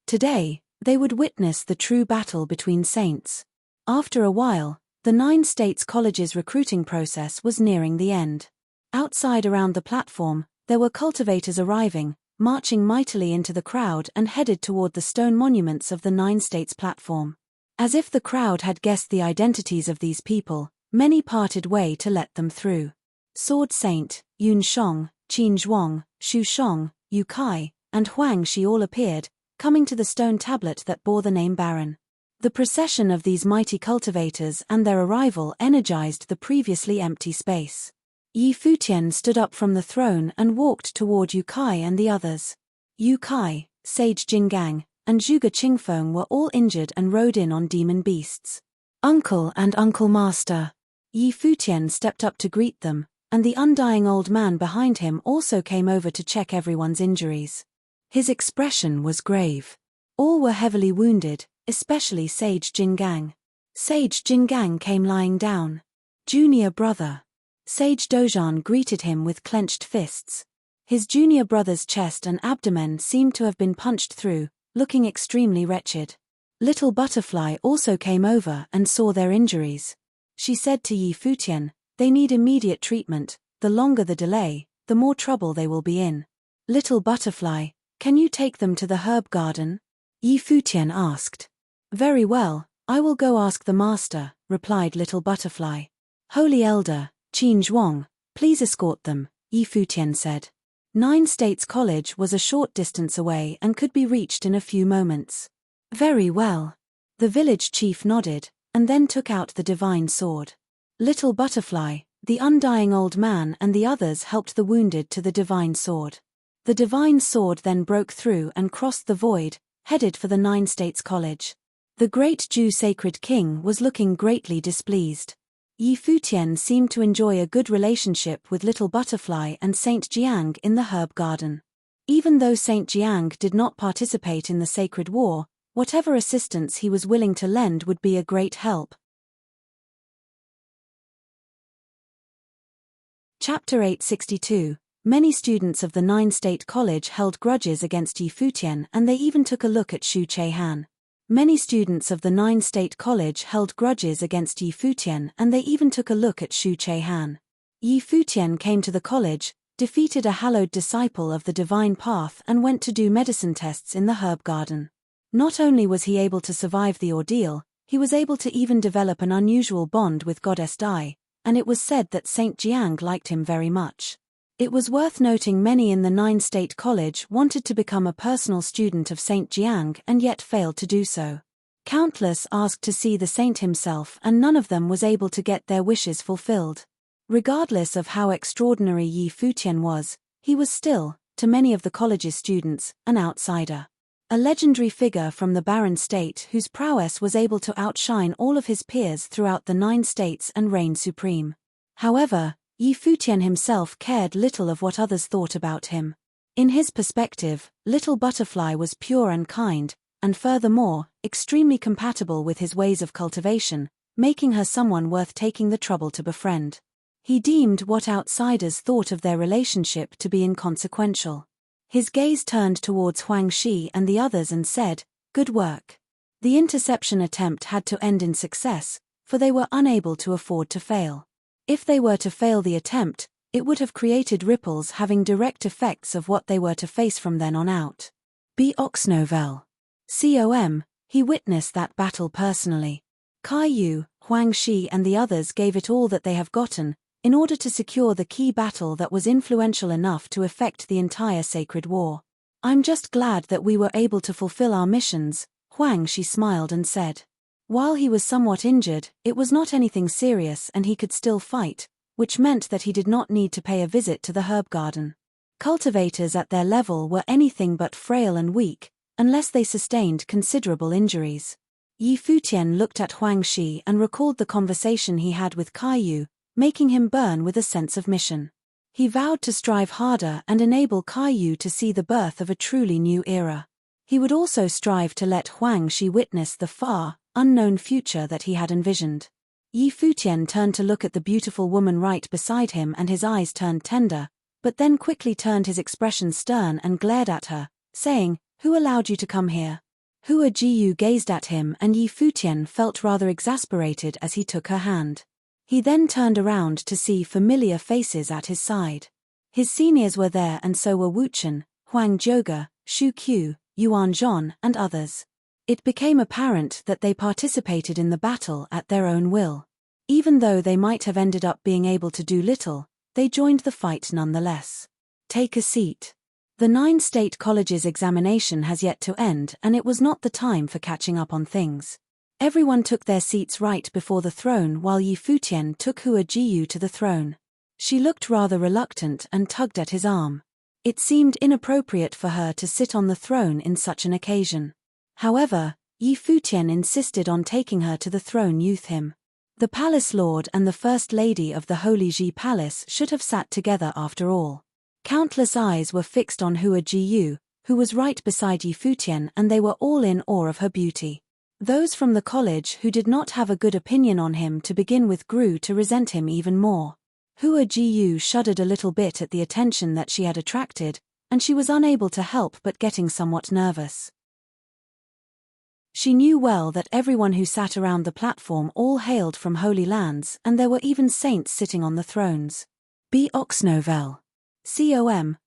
Today, they would witness the true battle between saints. After a while, the Nine States College's recruiting process was nearing the end. Outside around the platform, there were cultivators arriving, marching mightily into the crowd and headed toward the stone monuments of the Nine States platform. As if the crowd had guessed the identities of these people, Many parted way to let them through. Sword Saint, Yun Shong, Qin Zhuang, Shu Shong, Yu Kai, and Huang Shi all appeared, coming to the stone tablet that bore the name Baron. The procession of these mighty cultivators and their arrival energized the previously empty space. Yi Futian stood up from the throne and walked toward Yu Kai and the others. Yu Kai, Sage Jinggang, and Zhuge Qingfeng were all injured and rode in on demon beasts. Uncle and Uncle Master. Yi Futian stepped up to greet them, and the undying old man behind him also came over to check everyone's injuries. His expression was grave. All were heavily wounded, especially Sage Jinggang. Sage Jinggang came lying down. Junior brother. Sage Dozhan greeted him with clenched fists. His junior brother's chest and abdomen seemed to have been punched through, looking extremely wretched. Little Butterfly also came over and saw their injuries. She said to Yi Futian, "They need immediate treatment, the longer the delay, the more trouble they will be in." Little Butterfly, "Can you take them to the herb garden?" Yi Futian asked. "Very well, I will go ask the master," replied Little Butterfly. "Holy Elder, Qin Zhuang, please escort them," Yi Futian said. 9 States College was a short distance away and could be reached in a few moments. "Very well." The village chief nodded, and then took out the divine sword. Little Butterfly, the undying old man and the others helped the wounded to the divine sword. The divine sword then broke through and crossed the void, headed for the 9 States College. The great Jew sacred king was looking greatly displeased. Yi Futian seemed to enjoy a good relationship with Little Butterfly and Saint Jiang in the herb garden. Even though Saint Jiang did not participate in the sacred war, whatever assistance he was willing to lend would be a great help. Chapter 862. Many students of the 9 State College held grudges against Yi Futian and they even took a look at Xu Chehan. Many students of the 9 State College held grudges against Yi Futian and they even took a look at Xu Chehan. Yi Futian came to the college, defeated a hallowed disciple of the divine path and went to do medicine tests in the herb garden. Not only was he able to survive the ordeal, he was able to even develop an unusual bond with Goddess Dai, and it was said that Saint Jiang liked him very much. It was worth noting many in the 9 State College wanted to become a personal student of Saint Jiang and yet failed to do so. Countless asked to see the saint himself and none of them was able to get their wishes fulfilled. Regardless of how extraordinary Yi Futian was, he was still, to many of the college's students, an outsider. A legendary figure from the barren state whose prowess was able to outshine all of his peers throughout the 9 states and reign supreme. However, Yi Futian himself cared little of what others thought about him. In his perspective, Little Butterfly was pure and kind, and furthermore, extremely compatible with his ways of cultivation, making her someone worth taking the trouble to befriend. He deemed what outsiders thought of their relationship to be inconsequential. His gaze turned towards Huang Shi and the others and said, "Good work." The interception attempt had to end in success, for they were unable to afford to fail. If they were to fail the attempt, it would have created ripples having direct effects of what they were to face from then on out. Oxnovel. He witnessed that battle personally. Kai Yu, Huang Shi and the others gave it all that they have gotten, in order to secure the key battle that was influential enough to affect the entire sacred war. "I'm just glad that we were able to fulfill our missions," Huang Shi smiled and said. While he was somewhat injured, it was not anything serious and he could still fight, which meant that he did not need to pay a visit to the herb garden. Cultivators at their level were anything but frail and weak, unless they sustained considerable injuries. Yi Futian looked at Huang Shi and recalled the conversation he had with Kai Yu, making him burn with a sense of mission. He vowed to strive harder and enable Kai Yu to see the birth of a truly new era. He would also strive to let Huang Shi witness the far, unknown future that he had envisioned. Yi Futian turned to look at the beautiful woman right beside him and his eyes turned tender, but then quickly turned his expression stern and glared at her, saying, "Who allowed you to come here?" Hua Jiyu gazed at him and Yi Futian felt rather exasperated as he took her hand. He then turned around to see familiar faces at his side. His seniors were there and so were Wu Chen, Huang Zhouge, Shu Qiu, Yuan Zhon and others. It became apparent that they participated in the battle at their own will. Even though they might have ended up being able to do little, they joined the fight nonetheless. Take a seat. The 9 state colleges' examination has yet to end, and it was not the time for catching up on things. Everyone took their seats right before the throne while Yi Futian took Hua Jiyu to the throne. She looked rather reluctant and tugged at his arm. It seemed inappropriate for her to sit on the throne in such an occasion. However, Yi Futian insisted on taking her to the throne with him. The palace lord and the first lady of the Holy Ji Palace should have sat together after all. Countless eyes were fixed on Hua Jiyu, who was right beside Yi Futian, and they were all in awe of her beauty. Those from the college who did not have a good opinion on him to begin with grew to resent him even more. Hua Jiyu shuddered a little bit at the attention that she had attracted, and she was unable to help but getting somewhat nervous. She knew well that everyone who sat around the platform all hailed from holy lands, and there were even saints sitting on the thrones. Unveils.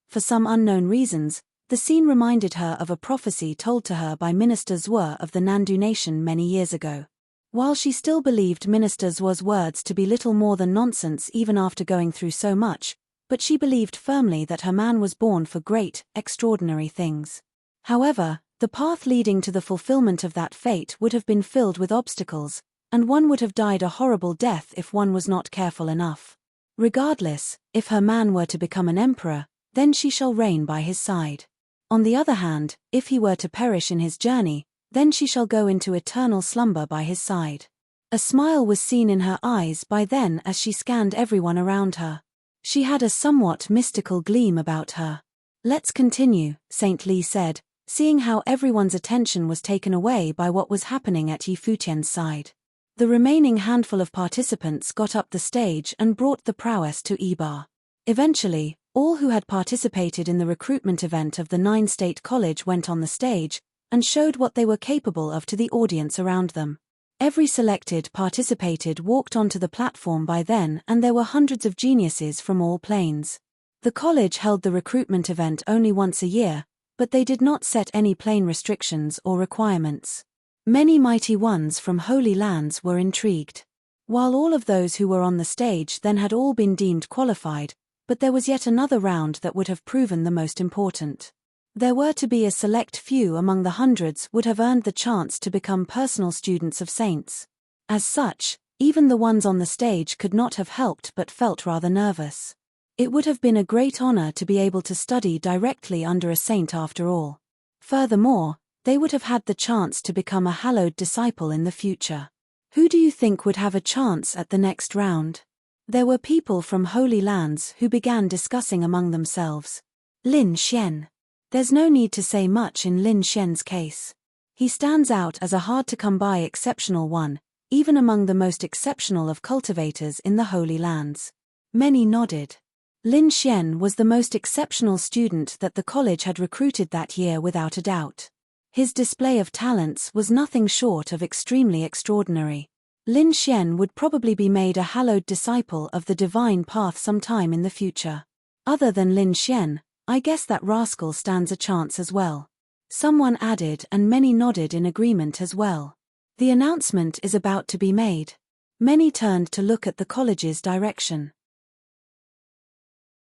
For some unknown reasons, the scene reminded her of a prophecy told to her by Minister Zhuo of the Nandu nation many years ago. While she still believed Minister Zhuo's words to be little more than nonsense even after going through so much, but she believed firmly that her man was born for great, extraordinary things. However, the path leading to the fulfillment of that fate would have been filled with obstacles, and one would have died a horrible death if one was not careful enough. Regardless, if her man were to become an emperor, then she shall reign by his side. On the other hand, if he were to perish in his journey, then she shall go into eternal slumber by his side. A smile was seen in her eyes by then as she scanned everyone around her. She had a somewhat mystical gleam about her. Let's continue, Saint Li said, seeing how everyone's attention was taken away by what was happening at Yi Futian's side. The remaining handful of participants got up the stage and brought the prowess to Embark. Eventually, all who had participated in the recruitment event of the 9 state college went on the stage and showed what they were capable of to the audience around them. Every selected participated walked onto the platform by then, and there were hundreds of geniuses from all planes. The college held the recruitment event only once a year, but they did not set any plane restrictions or requirements. Many mighty ones from holy lands were intrigued. While all of those who were on the stage then had all been deemed qualified, but there was yet another round that would have proven the most important. There were to be a select few among the hundreds would have earned the chance to become personal students of saints. As such, even the ones on the stage could not have helped but felt rather nervous. It would have been a great honor to be able to study directly under a saint after all. Furthermore, they would have had the chance to become a hallowed disciple in the future. Who do you think would have a chance at the next round? There were people from holy lands who began discussing among themselves. Lin Xian. There's no need to say much in Lin Xian's case. He stands out as a hard-to-come-by exceptional one, even among the most exceptional of cultivators in the holy lands. Many nodded. Lin Xian was the most exceptional student that the college had recruited that year without a doubt. His display of talents was nothing short of extremely extraordinary. Lin Xian would probably be made a hallowed disciple of the divine path sometime in the future. Other than Lin Xian, I guess that rascal stands a chance as well. Someone added, and many nodded in agreement as well. The announcement is about to be made. Many turned to look at the college's direction.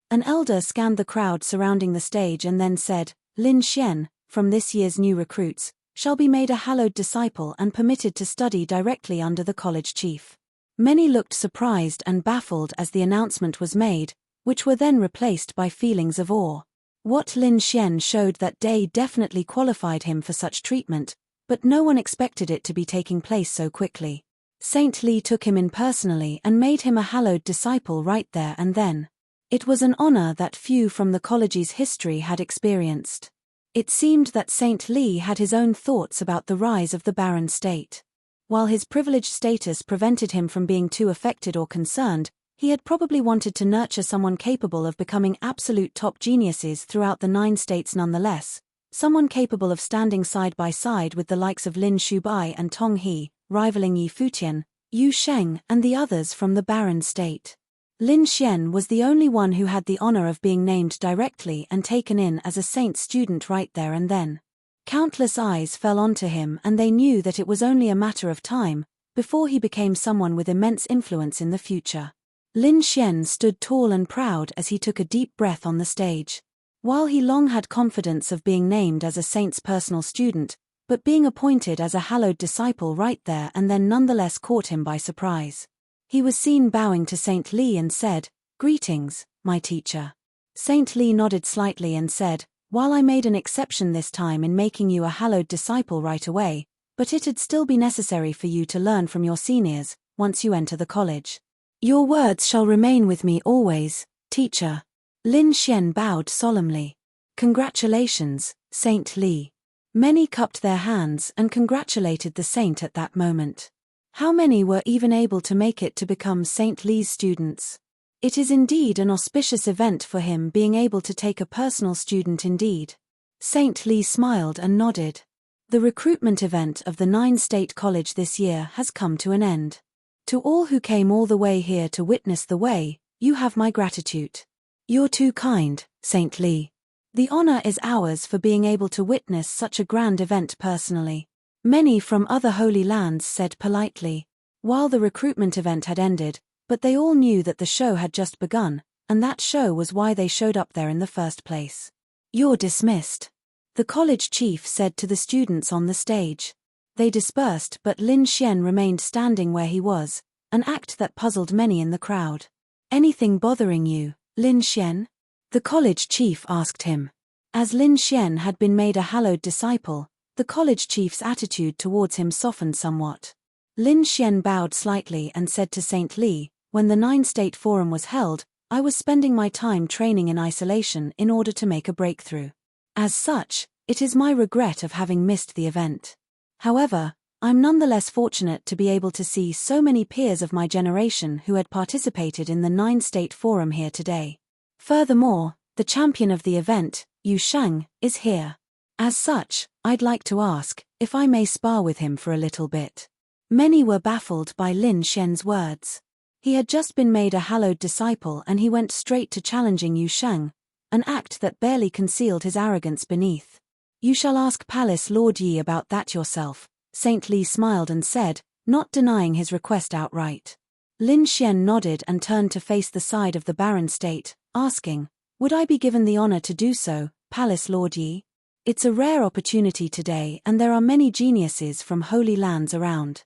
An elder scanned the crowd surrounding the stage and then said, Lin Xian, from this year's new recruits, shall be made a hallowed disciple and permitted to study directly under the college chief. Many looked surprised and baffled as the announcement was made, which were then replaced by feelings of awe. What Lin Xian showed that day definitely qualified him for such treatment, but no one expected it to be taking place so quickly. Saint Li took him in personally and made him a hallowed disciple right there and then. It was an honor that few from the college's history had experienced. It seemed that Saint Li had his own thoughts about the rise of the barren state. While his privileged status prevented him from being too affected or concerned, he had probably wanted to nurture someone capable of becoming absolute top geniuses throughout the 9 states nonetheless, someone capable of standing side by side with the likes of Lin Shubai and Tong He, rivaling Yi Futian, Yu Sheng and the others from the barren state. Lin Xian was the only one who had the honor of being named directly and taken in as a saint student right there and then. Countless eyes fell onto him and they knew that it was only a matter of time before he became someone with immense influence in the future. Lin Xian stood tall and proud as he took a deep breath on the stage. While he long had confidence of being named as a saint's personal student, but being appointed as a hallowed disciple right there and then nonetheless caught him by surprise. He was seen bowing to Saint Li and said, "Greetings, my teacher." Saint Li nodded slightly and said, "While I made an exception this time in making you a hallowed disciple right away, but it'd still be necessary for you to learn from your seniors, once you enter the college. Your words shall remain with me always, teacher." Lin Xian bowed solemnly. "Congratulations, Saint Li." Many cupped their hands and congratulated the saint at that moment. How many were even able to make it to become Saint Li's students? It is indeed an auspicious event for him being able to take a personal student indeed. Saint Li smiled and nodded. The recruitment event of the 9-state college this year has come to an end. To all who came all the way here to witness the way, you have my gratitude. You're too kind, Saint Li. The honor is ours for being able to witness such a grand event personally. Many from other holy lands said politely. While the recruitment event had ended, but they all knew that the show had just begun, and that show was why they showed up there in the first place. "You're dismissed," the college chief said to the students on the stage. They dispersed, but Lin Xian remained standing where he was, an act that puzzled many in the crowd. "Anything bothering you, Lin Xian?" the college chief asked him. As Lin Xian had been made a hallowed disciple, the college chief's attitude towards him softened somewhat. Lin Xian bowed slightly and said to Saint Li, "When the 9-state forum was held, I was spending my time training in isolation in order to make a breakthrough. As such, it is my regret of having missed the event. However, I'm nonetheless fortunate to be able to see so many peers of my generation who had participated in the 9-state forum here today. Furthermore, the champion of the event, Yu Sheng, is here. As such, I'd like to ask if I may spar with him for a little bit." Many were baffled by Lin Xian's words. He had just been made a hallowed disciple and he went straight to challenging Yu Sheng, an act that barely concealed his arrogance beneath. "You shall ask Palace Lord Yi about that yourself," Saint Li smiled and said, not denying his request outright. Lin Xian nodded and turned to face the side of the barren state, asking, "Would I be given the honor to do so, Palace Lord Yi? It's a rare opportunity today and there are many geniuses from holy lands around.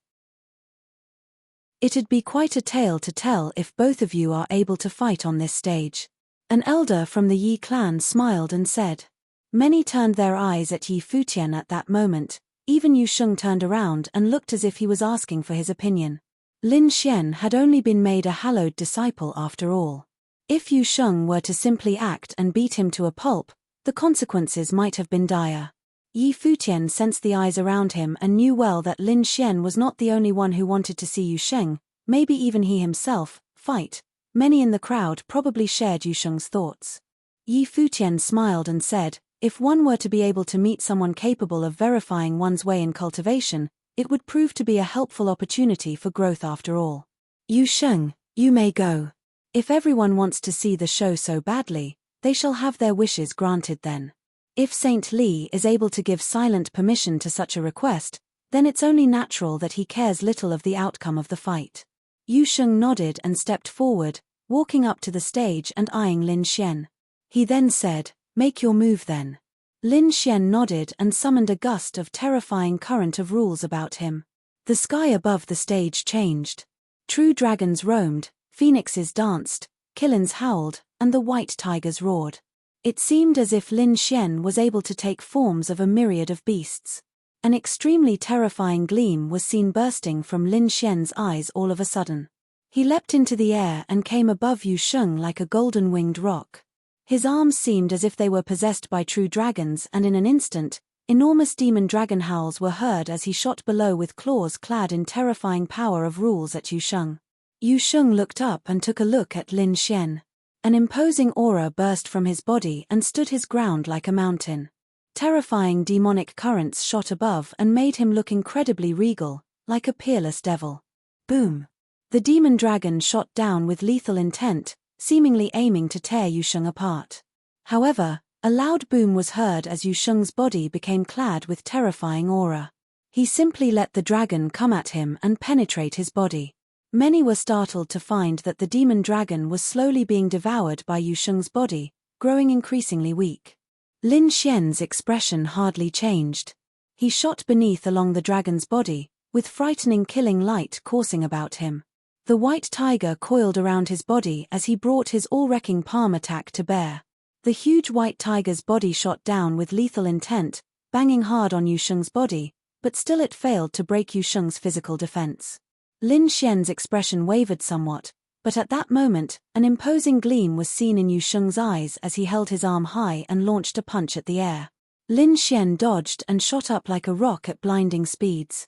It'd be quite a tale to tell if both of you are able to fight on this stage." An elder from the Yi clan smiled and said. Many turned their eyes at Yi Futian at that moment, even Yu Sheng turned around and looked as if he was asking for his opinion. Lin Xian had only been made a hallowed disciple after all. If Yu Sheng were to simply act and beat him to a pulp, the consequences might have been dire. Yi Futian sensed the eyes around him and knew well that Lin Xian was not the only one who wanted to see Yu Sheng, maybe even he himself, fight. Many in the crowd probably shared Yu Sheng's thoughts. Yi Futian smiled and said, "If one were to be able to meet someone capable of verifying one's way in cultivation, it would prove to be a helpful opportunity for growth after all. Yu Sheng, you may go. If everyone wants to see the show so badly, they shall have their wishes granted then. If Saint Li is able to give silent permission to such a request, then it's only natural that he cares little of the outcome of the fight." Yu Sheng nodded and stepped forward, walking up to the stage and eyeing Lin Xian. He then said, "Make your move then." Lin Xian nodded and summoned a gust of terrifying current of rules about him. The sky above the stage changed. True dragons roamed, phoenixes danced, killins howled, and the white tigers roared. It seemed as if Lin Xian was able to take forms of a myriad of beasts. An extremely terrifying gleam was seen bursting from Lin Xian's eyes all of a sudden. He leapt into the air and came above Yu Sheng like a golden-winged rock. His arms seemed as if they were possessed by true dragons and in an instant, enormous demon dragon howls were heard as he shot below with claws clad in terrifying power of rules at Yu Sheng. Yu Sheng looked up and took a look at Lin Xian. An imposing aura burst from his body and stood his ground like a mountain. Terrifying demonic currents shot above and made him look incredibly regal, like a peerless devil. Boom! The demon dragon shot down with lethal intent, seemingly aiming to tear Yu Sheng apart. However, a loud boom was heard as Yu Sheng's body became clad with terrifying aura. He simply let the dragon come at him and penetrate his body. Many were startled to find that the demon dragon was slowly being devoured by Yu Sheng's body, growing increasingly weak. Lin Xian's expression hardly changed. He shot beneath along the dragon's body, with frightening killing light coursing about him. The white tiger coiled around his body as he brought his all-wrecking palm attack to bear. The huge white tiger's body shot down with lethal intent, banging hard on Yu Sheng's body, but still it failed to break Yu Sheng's physical defense. Lin Xian's expression wavered somewhat, but at that moment, an imposing gleam was seen in Yu Sheng's eyes as he held his arm high and launched a punch at the air. Lin Xian dodged and shot up like a rock at blinding speeds.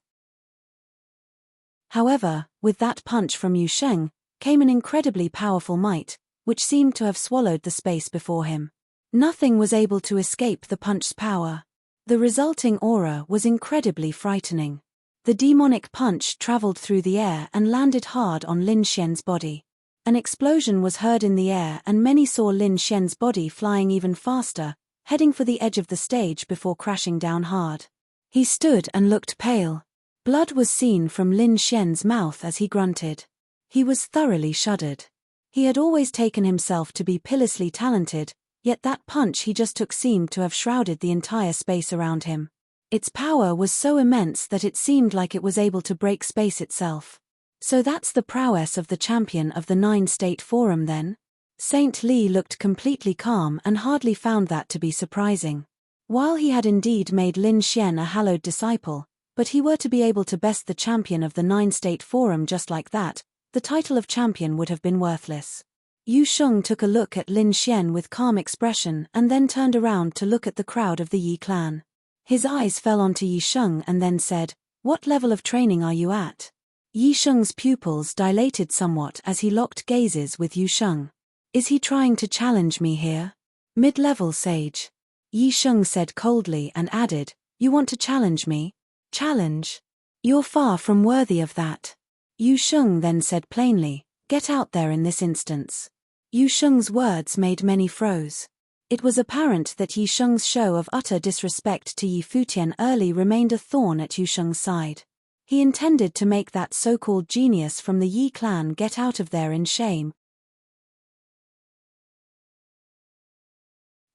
However, with that punch from Yu Sheng, came an incredibly powerful might, which seemed to have swallowed the space before him. Nothing was able to escape the punch's power. The resulting aura was incredibly frightening. The demonic punch traveled through the air and landed hard on Lin Xian's body. An explosion was heard in the air and many saw Lin Xian's body flying even faster, heading for the edge of the stage before crashing down hard. He stood and looked pale. Blood was seen from Lin Xian's mouth as he grunted. He was thoroughly shuddered. He had always taken himself to be pitilessly talented, yet that punch he just took seemed to have shrouded the entire space around him. Its power was so immense that it seemed like it was able to break space itself. So that's the prowess of the champion of the Nine-State Forum then? Saint Li looked completely calm and hardly found that to be surprising. While he had indeed made Lin Xian a hallowed disciple, but he were to be able to best the champion of the Nine-State Forum just like that, the title of champion would have been worthless. Yu Sheng took a look at Lin Xian with calm expression and then turned around to look at the crowd of the Yi clan. His eyes fell onto Yi Sheng and then said, "What level of training are you at?" Yi Sheng's pupils dilated somewhat as he locked gazes with Yu Sheng. "Is he trying to challenge me here?" "Mid-level, sage." Yi Sheng said coldly and added, "You want to challenge me?" "Challenge? You're far from worthy of that." Yu Sheng then said plainly, "Get out there in this instance." Yu Sheng's words made many froze. It was apparent that Yi Sheng's show of utter disrespect to Yi Futian early remained a thorn at Yu Sheng's side. He intended to make that so-called genius from the Yi clan get out of there in shame.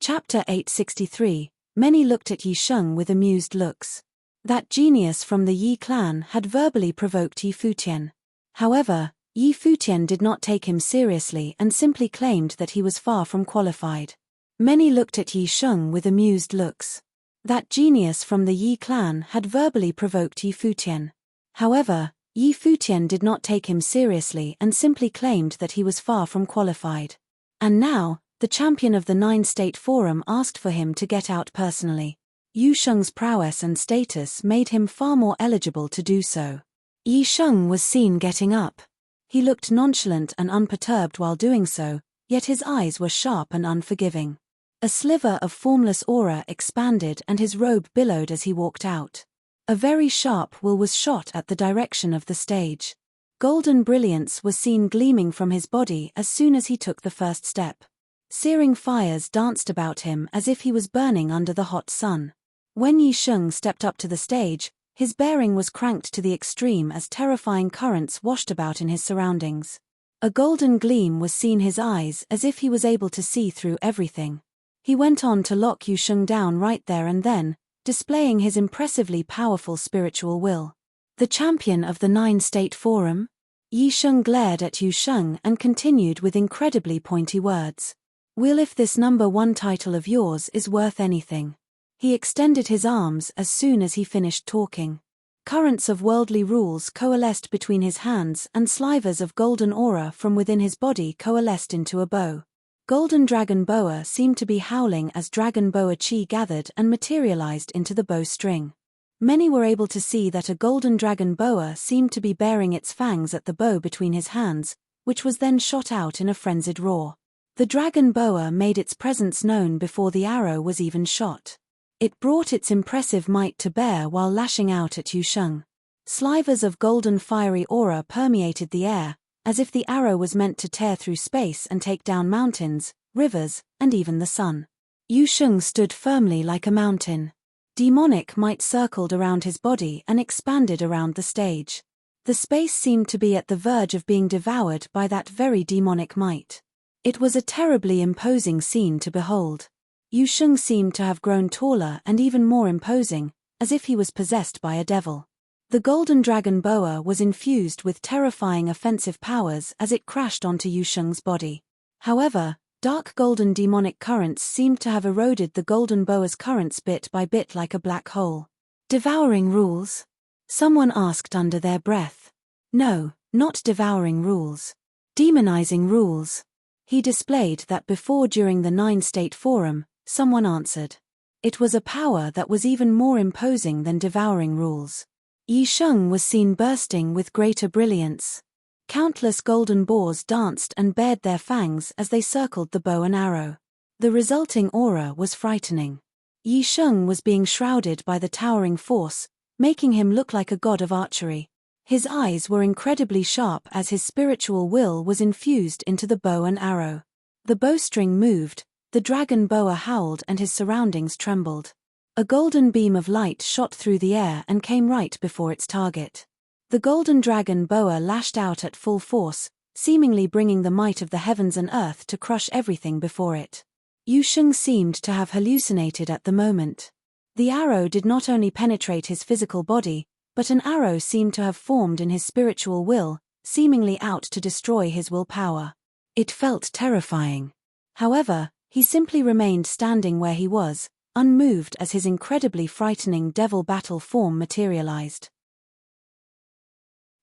Chapter 863. Many looked at Yi Sheng with amused looks. That genius from the Yi clan had verbally provoked Yi Futian. However, Yi Futian did not take him seriously and simply claimed that he was far from qualified. Many looked at Yi Sheng with amused looks. That genius from the Yi clan had verbally provoked Yi Futian. However, Yi Futian did not take him seriously and simply claimed that he was far from qualified. And now, the champion of the Nine-State Forum asked for him to get out personally. Yu Sheng's prowess and status made him far more eligible to do so. Yi Sheng was seen getting up. He looked nonchalant and unperturbed while doing so, yet his eyes were sharp and unforgiving. A sliver of formless aura expanded and his robe billowed as he walked out. A very sharp will was shot at the direction of the stage. Golden brilliance was seen gleaming from his body as soon as he took the first step. Searing fires danced about him as if he was burning under the hot sun. When Yi Sheng stepped up to the stage, his bearing was cranked to the extreme as terrifying currents washed about in his surroundings. A golden gleam was seen his eyes as if he was able to see through everything. He went on to lock Yu Sheng down right there and then, displaying his impressively powerful spiritual will. The champion of the Nine-State Forum? Yi Sheng glared at Yu Sheng and continued with incredibly pointy words. "Will if this number 1 title of yours is worth anything." He extended his arms as soon as he finished talking. Currents of worldly rules coalesced between his hands and slivers of golden aura from within his body coalesced into a bow. Golden dragon boa seemed to be howling as dragon boa chi gathered and materialized into the bow string. Many were able to see that a golden dragon boa seemed to be baring its fangs at the bow between his hands, which was then shot out in a frenzied roar. The dragon boa made its presence known before the arrow was even shot. It brought its impressive might to bear while lashing out at Yu Sheng. Slivers of golden fiery aura permeated the air, as if the arrow was meant to tear through space and take down mountains, rivers, and even the sun. Yu Sheng stood firmly like a mountain. Demonic might circled around his body and expanded around the stage. The space seemed to be at the verge of being devoured by that very demonic might. It was a terribly imposing scene to behold. Yu Sheng seemed to have grown taller and even more imposing, as if he was possessed by a devil. The golden dragon boa was infused with terrifying offensive powers as it crashed onto Yu Sheng's body. However, dark golden demonic currents seemed to have eroded the golden boa's currents bit by bit like a black hole. Devouring rules? Someone asked under their breath. No, not devouring rules. Demonizing rules. He displayed that before during the 9-state forum, someone answered. It was a power that was even more imposing than devouring rules. Yi Sheng was seen bursting with greater brilliance. Countless golden boars danced and bared their fangs as they circled the bow and arrow. The resulting aura was frightening. Yi Sheng was being shrouded by the towering force, making him look like a god of archery. His eyes were incredibly sharp as his spiritual will was infused into the bow and arrow. The bowstring moved, the dragon boa howled and his surroundings trembled. A golden beam of light shot through the air and came right before its target. The golden dragon boa lashed out at full force, seemingly bringing the might of the heavens and earth to crush everything before it. Yu Sheng seemed to have hallucinated at the moment. The arrow did not only penetrate his physical body, but an arrow seemed to have formed in his spiritual will, seemingly out to destroy his willpower. It felt terrifying. However, he simply remained standing where he was, unmoved as his incredibly frightening devil battle form materialized.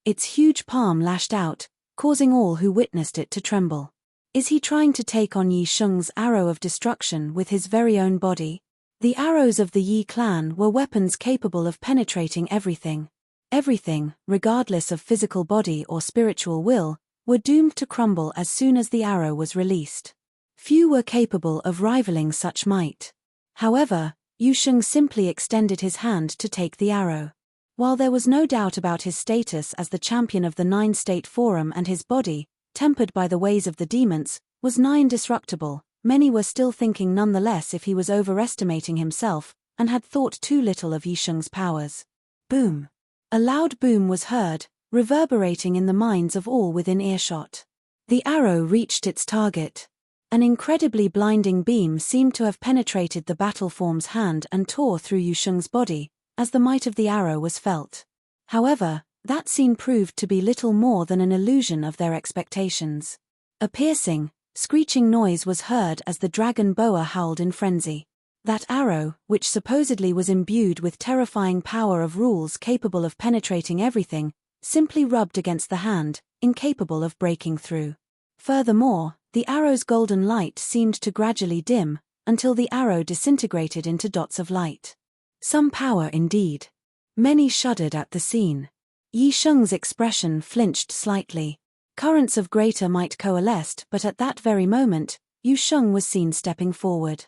Its huge palm lashed out, causing all who witnessed it to tremble. Is he trying to take on Yi Sheng's arrow of destruction with his very own body? The arrows of the Yi clan were weapons capable of penetrating everything. Everything, regardless of physical body or spiritual will, were doomed to crumble as soon as the arrow was released. Few were capable of rivaling such might. However, Yu Sheng simply extended his hand to take the arrow. While there was no doubt about his status as the champion of the 9-state forum and his body, tempered by the ways of the demons, was nigh indestructible, many were still thinking nonetheless if he was overestimating himself, and had thought too little of Yi Sheng's powers. Boom! A loud boom was heard, reverberating in the minds of all within earshot. The arrow reached its target. An incredibly blinding beam seemed to have penetrated the battle form's hand and tore through Yu Sheng's body, as the might of the arrow was felt. However, that scene proved to be little more than an illusion of their expectations. A piercing, screeching noise was heard as the dragon boa howled in frenzy. That arrow, which supposedly was imbued with terrifying power of rules capable of penetrating everything, simply rubbed against the hand, incapable of breaking through. Furthermore, the arrow's golden light seemed to gradually dim, until the arrow disintegrated into dots of light. Some power indeed. Many shuddered at the scene. Yi Sheng's expression flinched slightly. Currents of greater might coalesced, but at that very moment, Yu Sheng was seen stepping forward.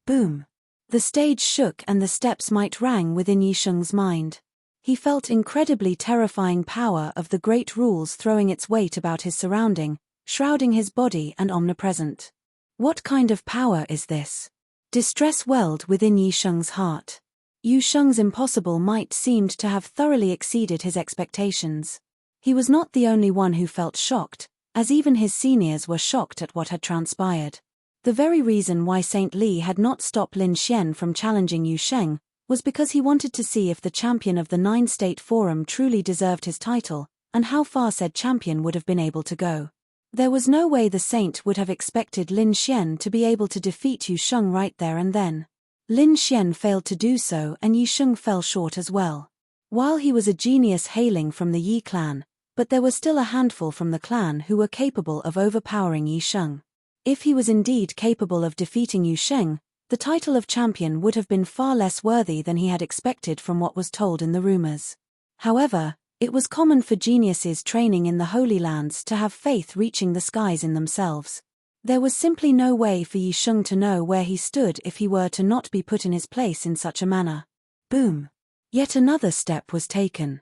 Boom! The stage shook and the steps might rang within Yi Sheng's mind. He felt incredibly terrifying power of the great rules throwing its weight about his surrounding, shrouding his body and omnipresent. What kind of power is this? Distress welled within Yi Sheng's heart. Yu Sheng's impossible might seemed to have thoroughly exceeded his expectations. He was not the only one who felt shocked, as even his seniors were shocked at what had transpired. The very reason why Saint Li had not stopped Lin Xian from challenging Yu Sheng was because he wanted to see if the champion of the 9-state forum truly deserved his title, and how far said champion would have been able to go. There was no way the saint would have expected Lin Xian to be able to defeat Yu Sheng right there and then. Lin Xian failed to do so and Yi Sheng fell short as well. While he was a genius hailing from the Yi clan, but there was still a handful from the clan who were capable of overpowering Yi Sheng. If he was indeed capable of defeating Yu Sheng, the title of champion would have been far less worthy than he had expected from what was told in the rumors. However, it was common for geniuses training in the Holy Lands to have faith reaching the skies in themselves. There was simply no way for Yi Sheng to know where he stood if he were to not be put in his place in such a manner. Boom! Yet another step was taken.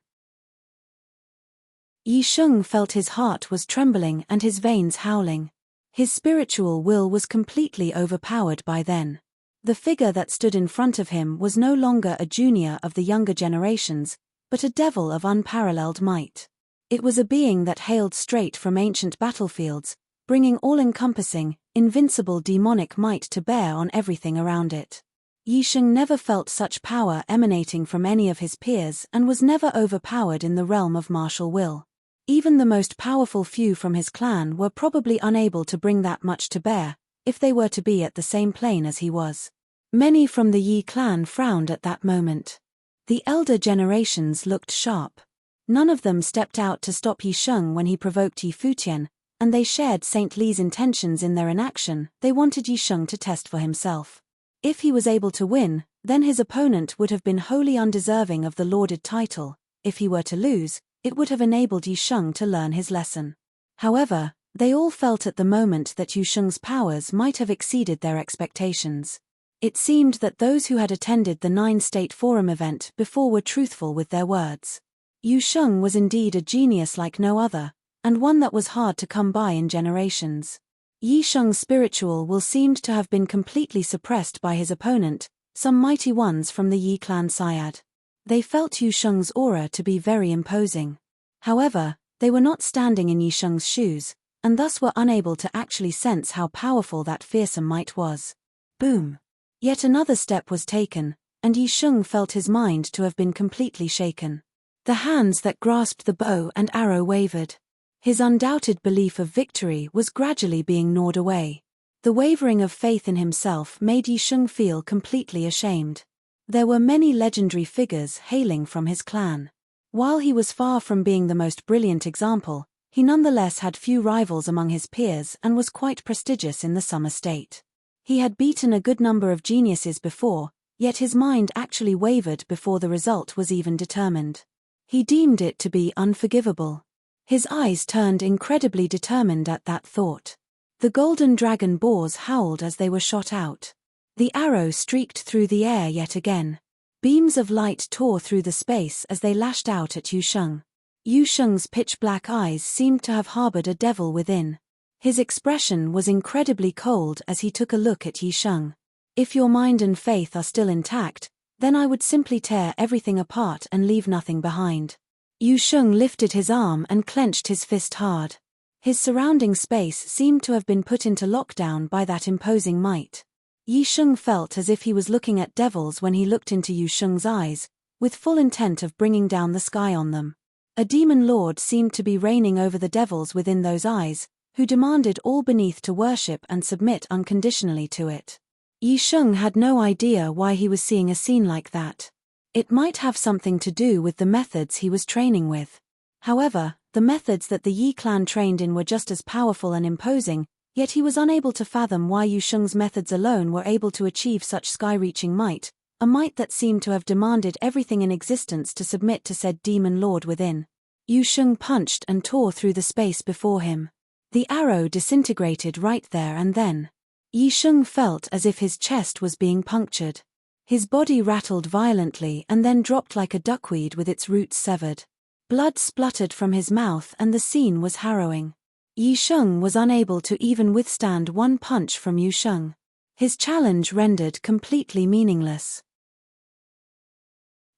Yi Sheng felt his heart was trembling and his veins howling. His spiritual will was completely overpowered by then. The figure that stood in front of him was no longer a junior of the younger generations, but a devil of unparalleled might. It was a being that hailed straight from ancient battlefields, bringing all-encompassing, invincible demonic might to bear on everything around it. Yi Sheng never felt such power emanating from any of his peers and was never overpowered in the realm of martial will. Even the most powerful few from his clan were probably unable to bring that much to bear, if they were to be at the same plane as he was. Many from the Yi clan frowned at that moment. The elder generations looked sharp. None of them stepped out to stop Yi Sheng when he provoked Yi Futian, and they shared Saint Li's intentions in their inaction. They wanted Yi Sheng to test for himself. If he was able to win, then his opponent would have been wholly undeserving of the lauded title. If he were to lose, it would have enabled Yi Sheng to learn his lesson. However, they all felt at the moment that Yi Sheng's powers might have exceeded their expectations. It seemed that those who had attended the 9-State Forum event before were truthful with their words. Yi Sheng was indeed a genius like no other, and one that was hard to come by in generations. Yi Sheng's spiritual will seemed to have been completely suppressed by his opponent, some mighty ones from the Yi clan Syad. They felt Yi Sheng's aura to be very imposing. However, they were not standing in Yi Sheng's shoes, and thus were unable to actually sense how powerful that fearsome might was. Boom! Yet another step was taken, and Yi Sheng felt his mind to have been completely shaken. The hands that grasped the bow and arrow wavered. His undoubted belief of victory was gradually being gnawed away. The wavering of faith in himself made Yi Sheng feel completely ashamed. There were many legendary figures hailing from his clan. While he was far from being the most brilliant example, he nonetheless had few rivals among his peers and was quite prestigious in the Summer State. He had beaten a good number of geniuses before, yet his mind actually wavered before the result was even determined. He deemed it to be unforgivable. His eyes turned incredibly determined at that thought. The golden dragon boars howled as they were shot out. The arrow streaked through the air yet again. Beams of light tore through the space as they lashed out at Yi Sheng. Yi Sheng's pitch-black eyes seemed to have harbored a devil within. His expression was incredibly cold as he took a look at Yi Sheng. If your mind and faith are still intact, then I would simply tear everything apart and leave nothing behind. Yi Sheng lifted his arm and clenched his fist hard. His surrounding space seemed to have been put into lockdown by that imposing might. Yi Sheng felt as if he was looking at devils when he looked into Yi Sheng's eyes, with full intent of bringing down the sky on them. A demon lord seemed to be reigning over the devils within those eyes, who demanded all beneath to worship and submit unconditionally to it. Yi Sheng had no idea why he was seeing a scene like that. It might have something to do with the methods he was training with. However, the methods that the Yi clan trained in were just as powerful and imposing, yet he was unable to fathom why Yi Sheng's methods alone were able to achieve such sky-reaching might, a might that seemed to have demanded everything in existence to submit to said demon lord within. Yi Sheng punched and tore through the space before him. The arrow disintegrated right there and then. Yi Sheng felt as if his chest was being punctured. His body rattled violently and then dropped like a duckweed with its roots severed. Blood spluttered from his mouth and the scene was harrowing. Yi Sheng was unable to even withstand one punch from Yi Sheng. His challenge rendered completely meaningless.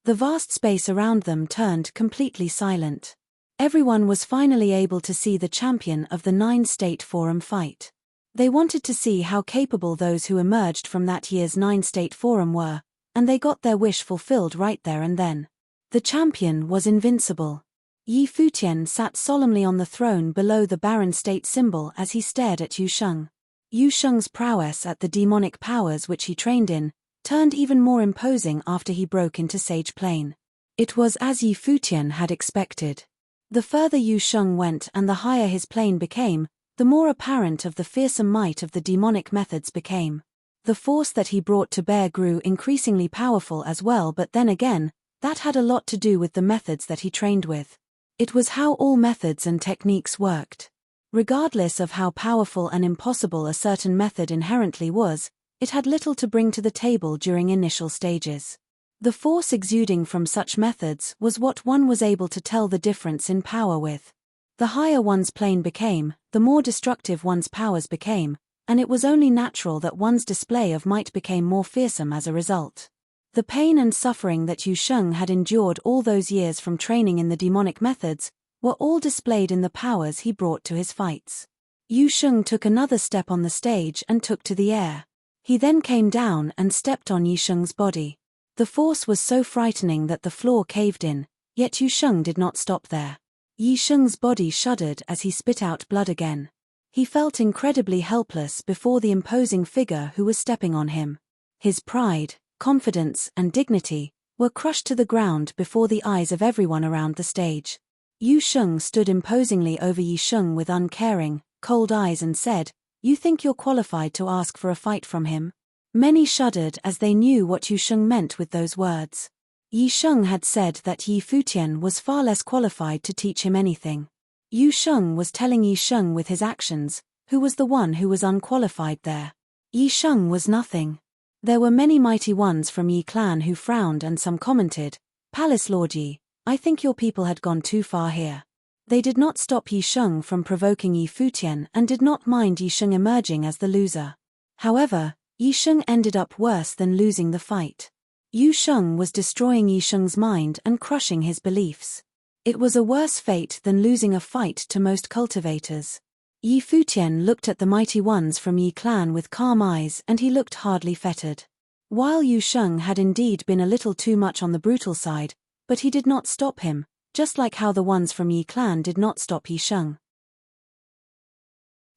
The vast space around them turned completely silent. Everyone was finally able to see the champion of the 9-State Forum fight. They wanted to see how capable those who emerged from that year's 9-State Forum were, and they got their wish fulfilled right there and then. The champion was invincible. Yi Futian sat solemnly on the throne below the barren state symbol as he stared at Yi Sheng. Yi Sheng's prowess at the demonic powers which he trained in turned even more imposing after he broke into Sage Plane. It was as Yi Futian had expected. The further Yi Sheng went and the higher his plane became, the more apparent of the fearsome might of the demonic methods became. The force that he brought to bear grew increasingly powerful as well, but then again, that had a lot to do with the methods that he trained with. It was how all methods and techniques worked. Regardless of how powerful and impossible a certain method inherently was, it had little to bring to the table during initial stages. The force exuding from such methods was what one was able to tell the difference in power with. The higher one's plane became, the more destructive one's powers became, and it was only natural that one's display of might became more fearsome as a result. The pain and suffering that Yu Sheng had endured all those years from training in the demonic methods were all displayed in the powers he brought to his fights. Yu Sheng took another step on the stage and took to the air. He then came down and stepped on Yi Sheng's body. The force was so frightening that the floor caved in, yet Yu Sheng did not stop there. Yi Sheng's body shuddered as he spit out blood again. He felt incredibly helpless before the imposing figure who was stepping on him. His pride, confidence, and dignity were crushed to the ground before the eyes of everyone around the stage. Yu Sheng stood imposingly over Yi Sheng with uncaring, cold eyes and said, "You think you're qualified to ask for a fight from him?" Many shuddered as they knew what Yu Sheng meant with those words. Yi Sheng had said that Yi Futian was far less qualified to teach him anything. Yu Sheng was telling Yi Sheng with his actions, who was the one who was unqualified there. Yi Sheng was nothing. There were many mighty ones from Yi clan who frowned and some commented, "Palace Lord Yi, I think your people had gone too far here." They did not stop Yi Sheng from provoking Yi Futian and did not mind Yi Sheng emerging as the loser. However, Yi Sheng ended up worse than losing the fight. Yu Sheng was destroying Yi Sheng's mind and crushing his beliefs. It was a worse fate than losing a fight to most cultivators. Yi Futian looked at the mighty ones from Yi clan with calm eyes and he looked hardly fettered. While Yu Sheng had indeed been a little too much on the brutal side, but he did not stop him, just like how the ones from Yi clan did not stop Yi Sheng.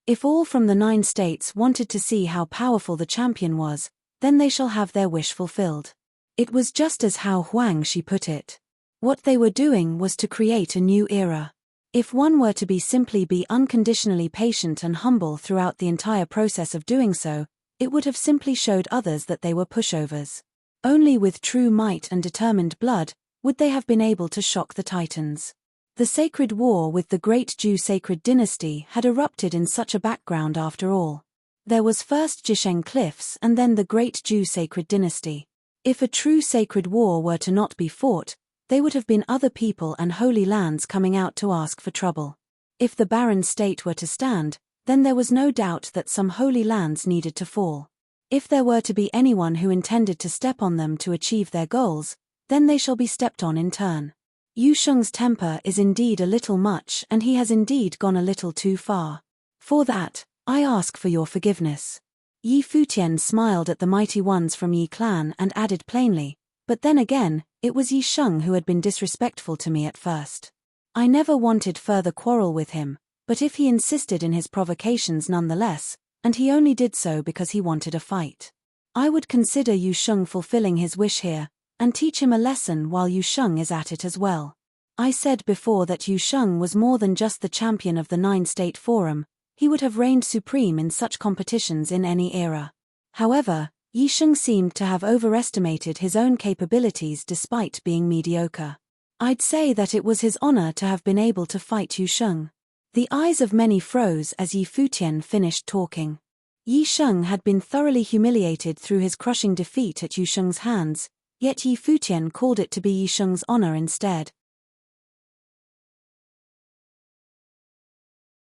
If all from the 9 states wanted to see how powerful the champion was, then they shall have their wish fulfilled. It was just as Hao Huangshi put it. What they were doing was to create a new era. If one were to simply be unconditionally patient and humble throughout the entire process of doing so, it would have simply showed others that they were pushovers. Only with true might and determined blood would they have been able to shock the Titans. The sacred war with the great Zhou sacred dynasty had erupted in such a background after all. There was first Jisheng Cliffs and then the great Zhou sacred dynasty. If a true sacred war were to not be fought, they would have been other people and holy lands coming out to ask for trouble. If the barren state were to stand, then there was no doubt that some holy lands needed to fall. If there were to be anyone who intended to step on them to achieve their goals, then they shall be stepped on in turn. Yu Sheng's temper is indeed a little much and he has indeed gone a little too far. For that, I ask for your forgiveness. Yi Futian smiled at the mighty ones from Yi clan and added plainly, "But then again, it was Yi Sheng who had been disrespectful to me at first. I never wanted further quarrel with him, but if he insisted in his provocations nonetheless, and he only did so because he wanted a fight, I would consider Yu Sheng fulfilling his wish here, and teach him a lesson while Yu Sheng is at it as well. I said before that Yu Sheng was more than just the champion of the 9-state forum, he would have reigned supreme in such competitions in any era. However, Yi Sheng seemed to have overestimated his own capabilities despite being mediocre. I'd say that it was his honor to have been able to fight Yu Sheng." The eyes of many froze as Yi Futian finished talking. Yi Sheng had been thoroughly humiliated through his crushing defeat at Yu Sheng's hands, yet Yi Futian called it to be Yi Sheng's honor instead.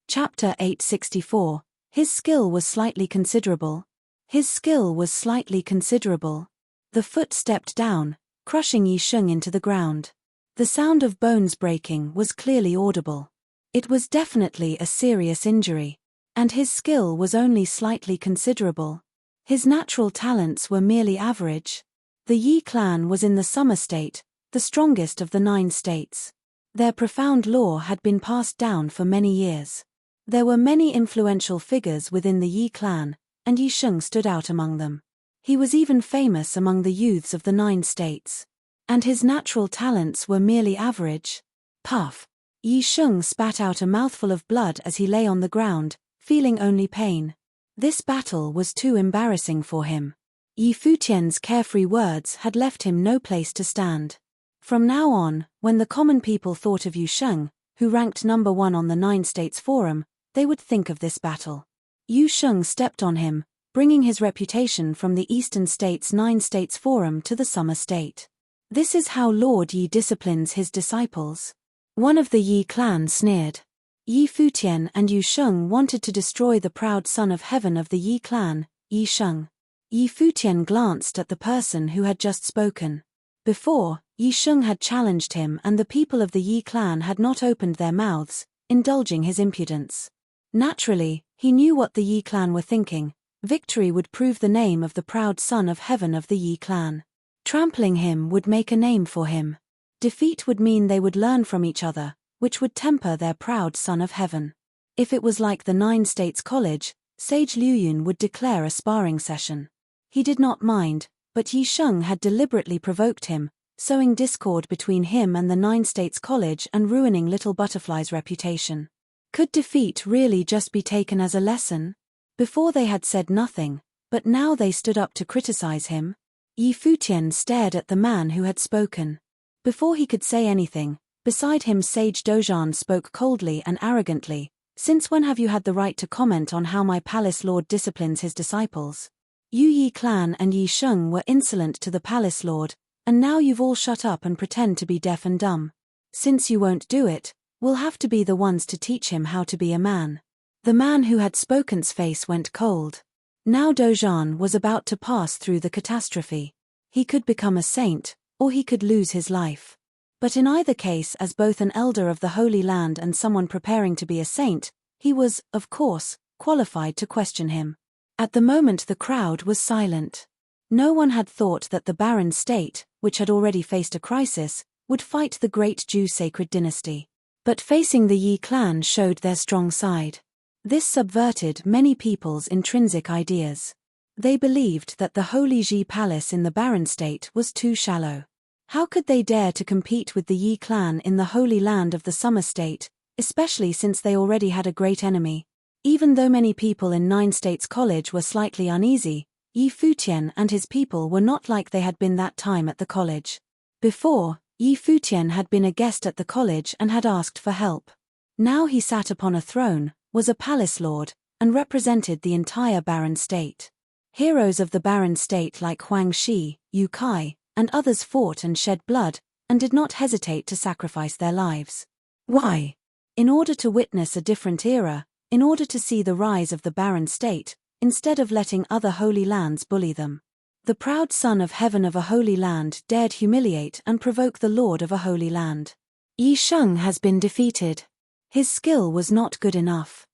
Chapter 864. His skill was slightly considerable. His skill was slightly considerable. The foot stepped down, crushing Yi Sheng into the ground. The sound of bones breaking was clearly audible. It was definitely a serious injury. And his skill was only slightly considerable. His natural talents were merely average. The Yi clan was in the Summer State, the strongest of the 9 states. Their profound lore had been passed down for many years. There were many influential figures within the Yi clan, and Yi Sheng stood out among them. He was even famous among the youths of the 9 states. And his natural talents were merely average. Puff! Yi Sheng spat out a mouthful of blood as he lay on the ground, feeling only pain. This battle was too embarrassing for him. Yi Futian's carefree words had left him no place to stand. From now on, when the common people thought of Yu Sheng, who ranked number 1 on the 9 states forum, they would think of this battle. Yu Sheng stepped on him, bringing his reputation from the Eastern States 9 States Forum to the Summer State. This is how Lord Yi disciplines his disciples. One of the Yi clan sneered. Yi Futian and Yu Sheng wanted to destroy the proud son of heaven of the Yi clan, Yi Sheng. Yi Futian glanced at the person who had just spoken. Before, Yi Sheng had challenged him and the people of the Yi clan had not opened their mouths, indulging his impudence. Naturally, he knew what the Yi clan were thinking. Victory would prove the name of the proud son of heaven of the Yi clan. Trampling him would make a name for him. Defeat would mean they would learn from each other, which would temper their proud son of heaven. If it was like the 9 States College, Sage Liuyun would declare a sparring session. He did not mind, but Yi Sheng had deliberately provoked him, sowing discord between him and the 9 States College and ruining Little Butterfly's reputation. Could defeat really just be taken as a lesson? Before they had said nothing, but now they stood up to criticize him. Yi Futian stared at the man who had spoken. Before he could say anything, beside him Sage Dojan spoke coldly and arrogantly. Since when have you had the right to comment on how my palace lord disciplines his disciples? Yu Yi clan and Yi Sheng were insolent to the palace lord, and now you've all shut up and pretend to be deaf and dumb. Since you won't do it, we'll have to be the ones to teach him how to be a man. The man who had spoken's face went cold. Now Dojan was about to pass through the catastrophe. He could become a saint, or he could lose his life. But in either case, as both an elder of the Holy Land and someone preparing to be a saint, he was, of course, qualified to question him. At the moment the crowd was silent. No one had thought that the barren state, which had already faced a crisis, would fight the great Jew sacred dynasty. But facing the Yi clan showed their strong side. This subverted many people's intrinsic ideas. They believed that the Holy Ji palace in the barren state was too shallow. How could they dare to compete with the Yi clan in the Holy Land of the Summer State, especially since they already had a great enemy? Even though many people in 9 States College were slightly uneasy, Yi Futian and his people were not like they had been that time at the college. Before, Yi Futian had been a guest at the college and had asked for help. Now he sat upon a throne, was a palace lord, and represented the entire barren state. Heroes of the barren state like Huang Shi, Yu Kai, and others fought and shed blood, and did not hesitate to sacrifice their lives. Why? In order to witness a different era, in order to see the rise of the barren state, instead of letting other holy lands bully them. The proud son of heaven of a holy land dared humiliate and provoke the lord of a holy land. Yi Sheng has been defeated. His skill was not good enough.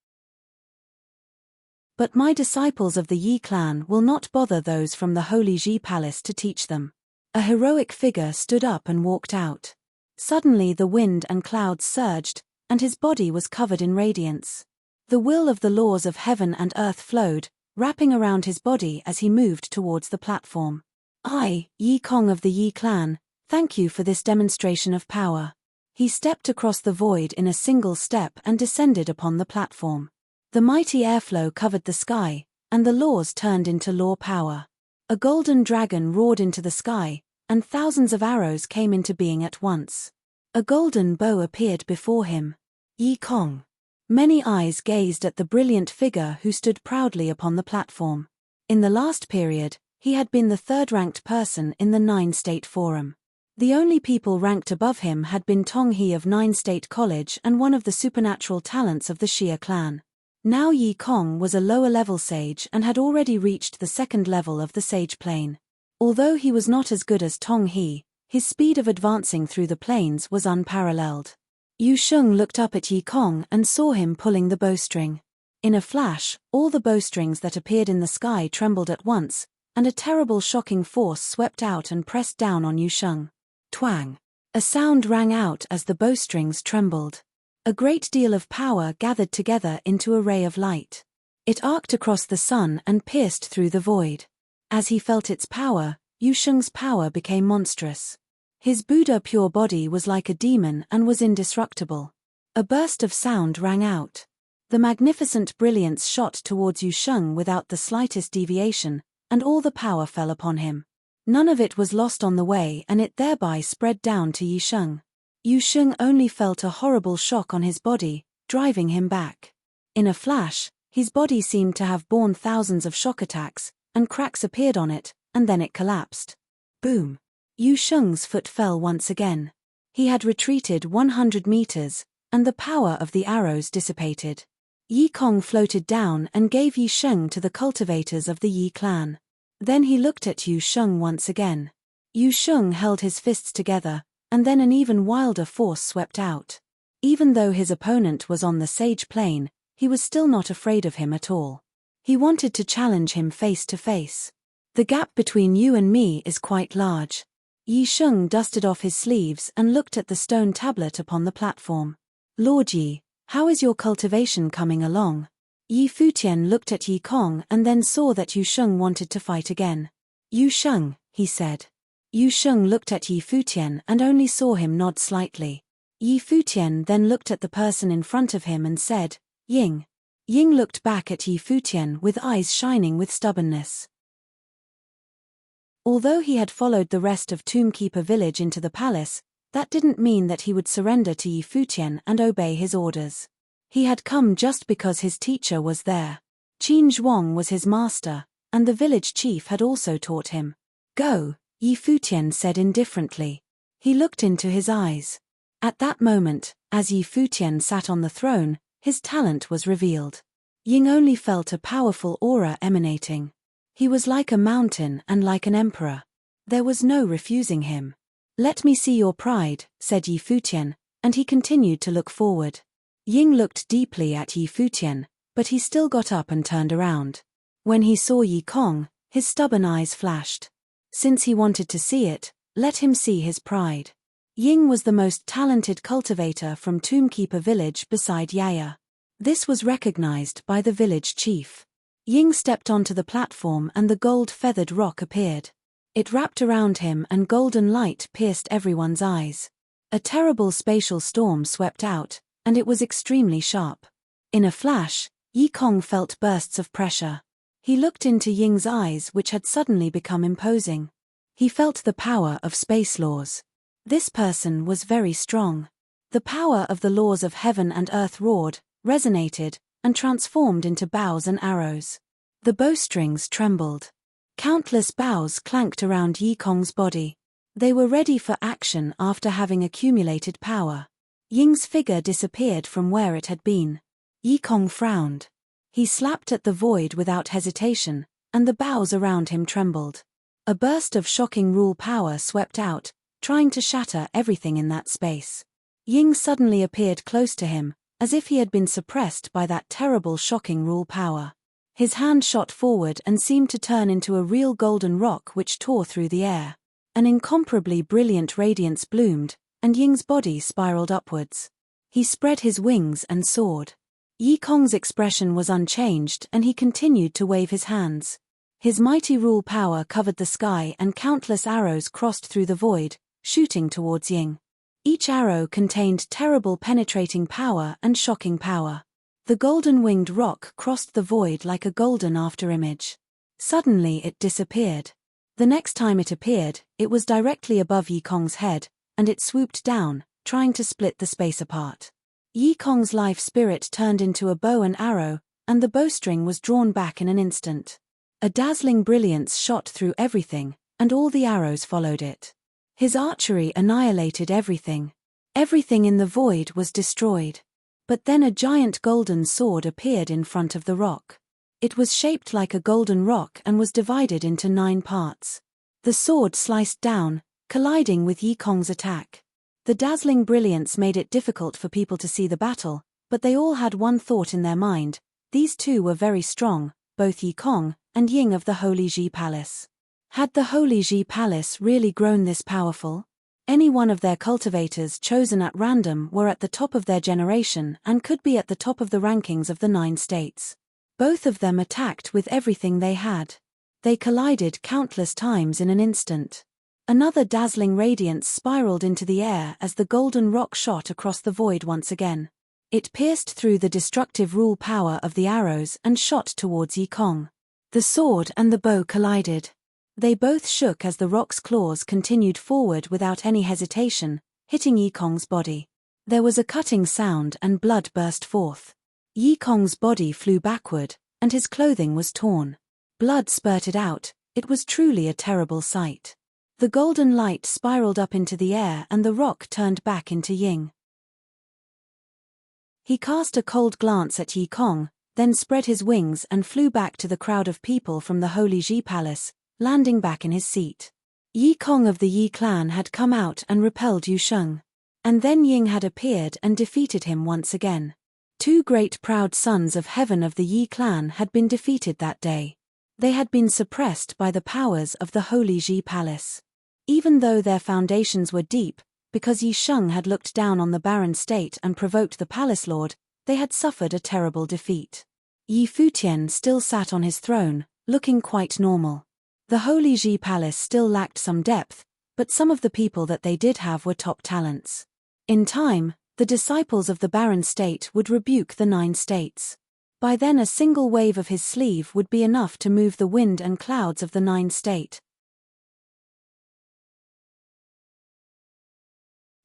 But my disciples of the Yi clan will not bother those from the Holy Ji palace to teach them. A heroic figure stood up and walked out. Suddenly the wind and clouds surged, and his body was covered in radiance. The will of the laws of heaven and earth flowed, wrapping around his body as he moved towards the platform. I, Yi Kong of the Yi clan, thank you for this demonstration of power. He stepped across the void in a single step and descended upon the platform. The mighty airflow covered the sky, and the laws turned into law power. A golden dragon roared into the sky, and thousands of arrows came into being at once. A golden bow appeared before him. Yi Kong. Many eyes gazed at the brilliant figure who stood proudly upon the platform. In the last period, he had been the third-ranked person in the 9 State Forum. The only people ranked above him had been Tong He of 9 State College and one of the supernatural talents of the Xia clan. Now Yi Kong was a lower-level sage and had already reached the second level of the sage plane. Although he was not as good as Tong He, his speed of advancing through the planes was unparalleled. Yu Sheng looked up at Yi Kong and saw him pulling the bowstring. In a flash, all the bowstrings that appeared in the sky trembled at once, and a terrible shocking force swept out and pressed down on Yu Sheng. Twang! A sound rang out as the bowstrings trembled. A great deal of power gathered together into a ray of light. It arced across the sun and pierced through the void. As he felt its power, Yu Sheng's power became monstrous. His Buddha pure body was like a demon and was indestructible. A burst of sound rang out. The magnificent brilliance shot towards Yu Sheng without the slightest deviation, and all the power fell upon him. None of it was lost on the way and it thereby spread down to Yi Sheng. Yu Sheng only felt a horrible shock on his body, driving him back. In a flash, his body seemed to have borne thousands of shock attacks, and cracks appeared on it, and then it collapsed. Boom! Yu Sheng's foot fell once again. He had retreated 100 meters, and the power of the arrows dissipated. Yi Kong floated down and gave Yi Sheng to the cultivators of the Yi clan. Then he looked at Yu Sheng once again. Yu Sheng held his fists together, and then an even wilder force swept out. Even though his opponent was on the sage plane, he was still not afraid of him at all. He wanted to challenge him face to face. The gap between you and me is quite large. Yi Sheng dusted off his sleeves and looked at the stone tablet upon the platform. Lord Yi, how is your cultivation coming along? Yi Futian looked at Yi Kong and then saw that Yu Sheng wanted to fight again. Yu Sheng, he said. Yu Sheng looked at Yi Futian and only saw him nod slightly. Yi Futian then looked at the person in front of him and said, Ying. Ying looked back at Yi Futian with eyes shining with stubbornness. Although he had followed the rest of Tombkeeper village into the palace, that didn't mean that he would surrender to Yi Futian and obey his orders. He had come just because his teacher was there. Qin Zhuang was his master, and the village chief had also taught him. Go, Yi Futian said indifferently. He looked into his eyes. At that moment, as Yi Futian sat on the throne, his talent was revealed. Ying only felt a powerful aura emanating. He was like a mountain and like an emperor. There was no refusing him. Let me see your pride, said Yi Futian, and he continued to look forward. Ying looked deeply at Yi Futian, but he still got up and turned around. When he saw Yi Kong, his stubborn eyes flashed. Since he wanted to see it, let him see his pride. Ying was the most talented cultivator from Tombkeeper village beside Yaya. This was recognized by the village chief. Ying stepped onto the platform and the gold-feathered rock appeared. It wrapped around him and golden light pierced everyone's eyes. A terrible spatial storm swept out, and it was extremely sharp. In a flash, Yi Kong felt bursts of pressure. He looked into Ying's eyes, which had suddenly become imposing. He felt the power of space laws. This person was very strong. The power of the laws of heaven and earth roared, resonated, and transformed into bows and arrows. The bowstrings trembled. Countless bows clanked around Yi Kong's body. They were ready for action after having accumulated power. Ying's figure disappeared from where it had been. Yi Kong frowned. He slapped at the void without hesitation, and the boughs around him trembled. A burst of shocking rule power swept out, trying to shatter everything in that space. Ying suddenly appeared close to him, as if he had been suppressed by that terrible shocking rule power. His hand shot forward and seemed to turn into a real golden rock which tore through the air. An incomparably brilliant radiance bloomed, and Ying's body spiraled upwards. He spread his wings and soared. Yi Kong's expression was unchanged and he continued to wave his hands. His mighty rule power covered the sky and countless arrows crossed through the void, shooting towards Ying. Each arrow contained terrible penetrating power and shocking power. The golden-winged rock crossed the void like a golden afterimage. Suddenly it disappeared. The next time it appeared, it was directly above Yi Kong's head, and it swooped down, trying to split the space apart. Yi Kong's life spirit turned into a bow and arrow, and the bowstring was drawn back in an instant. A dazzling brilliance shot through everything, and all the arrows followed it. His archery annihilated everything. Everything in the void was destroyed. But then a giant golden sword appeared in front of the rock. It was shaped like a golden rock and was divided into 9 parts. The sword sliced down, colliding with Yi Kong's attack. The dazzling brilliance made it difficult for people to see the battle, but they all had one thought in their mind: these two were very strong, both Yi Kong and Ying of the Holy Ji Palace. Had the Holy Ji Palace really grown this powerful? Any one of their cultivators chosen at random were at the top of their generation and could be at the top of the rankings of the 9 states. Both of them attacked with everything they had. They collided countless times in an instant. Another dazzling radiance spiraled into the air as the golden rock shot across the void once again. It pierced through the destructive rule power of the arrows and shot towards Yi Kong. The sword and the bow collided. They both shook as the rock's claws continued forward without any hesitation, hitting Yi Kong's body. There was a cutting sound and blood burst forth. Yi Kong's body flew backward, and his clothing was torn. Blood spurted out. It was truly a terrible sight. The golden light spiraled up into the air and the rock turned back into Ying. He cast a cold glance at Yi Kong, then spread his wings and flew back to the crowd of people from the Holy Ji Palace, landing back in his seat. Yi Kong of the Yi clan had come out and repelled Yu Sheng. And then Ying had appeared and defeated him once again. Two great proud sons of heaven of the Yi clan had been defeated that day. They had been suppressed by the powers of the Holy Ji Palace. Even though their foundations were deep, because Yi Sheng had looked down on the barren state and provoked the palace lord, they had suffered a terrible defeat. Yi Futian still sat on his throne, looking quite normal. The Holy Ji Palace still lacked some depth, but some of the people that they did have were top talents. In time, the disciples of the barren state would rebuke the 9 states. By then a single wave of his sleeve would be enough to move the wind and clouds of the 9 state.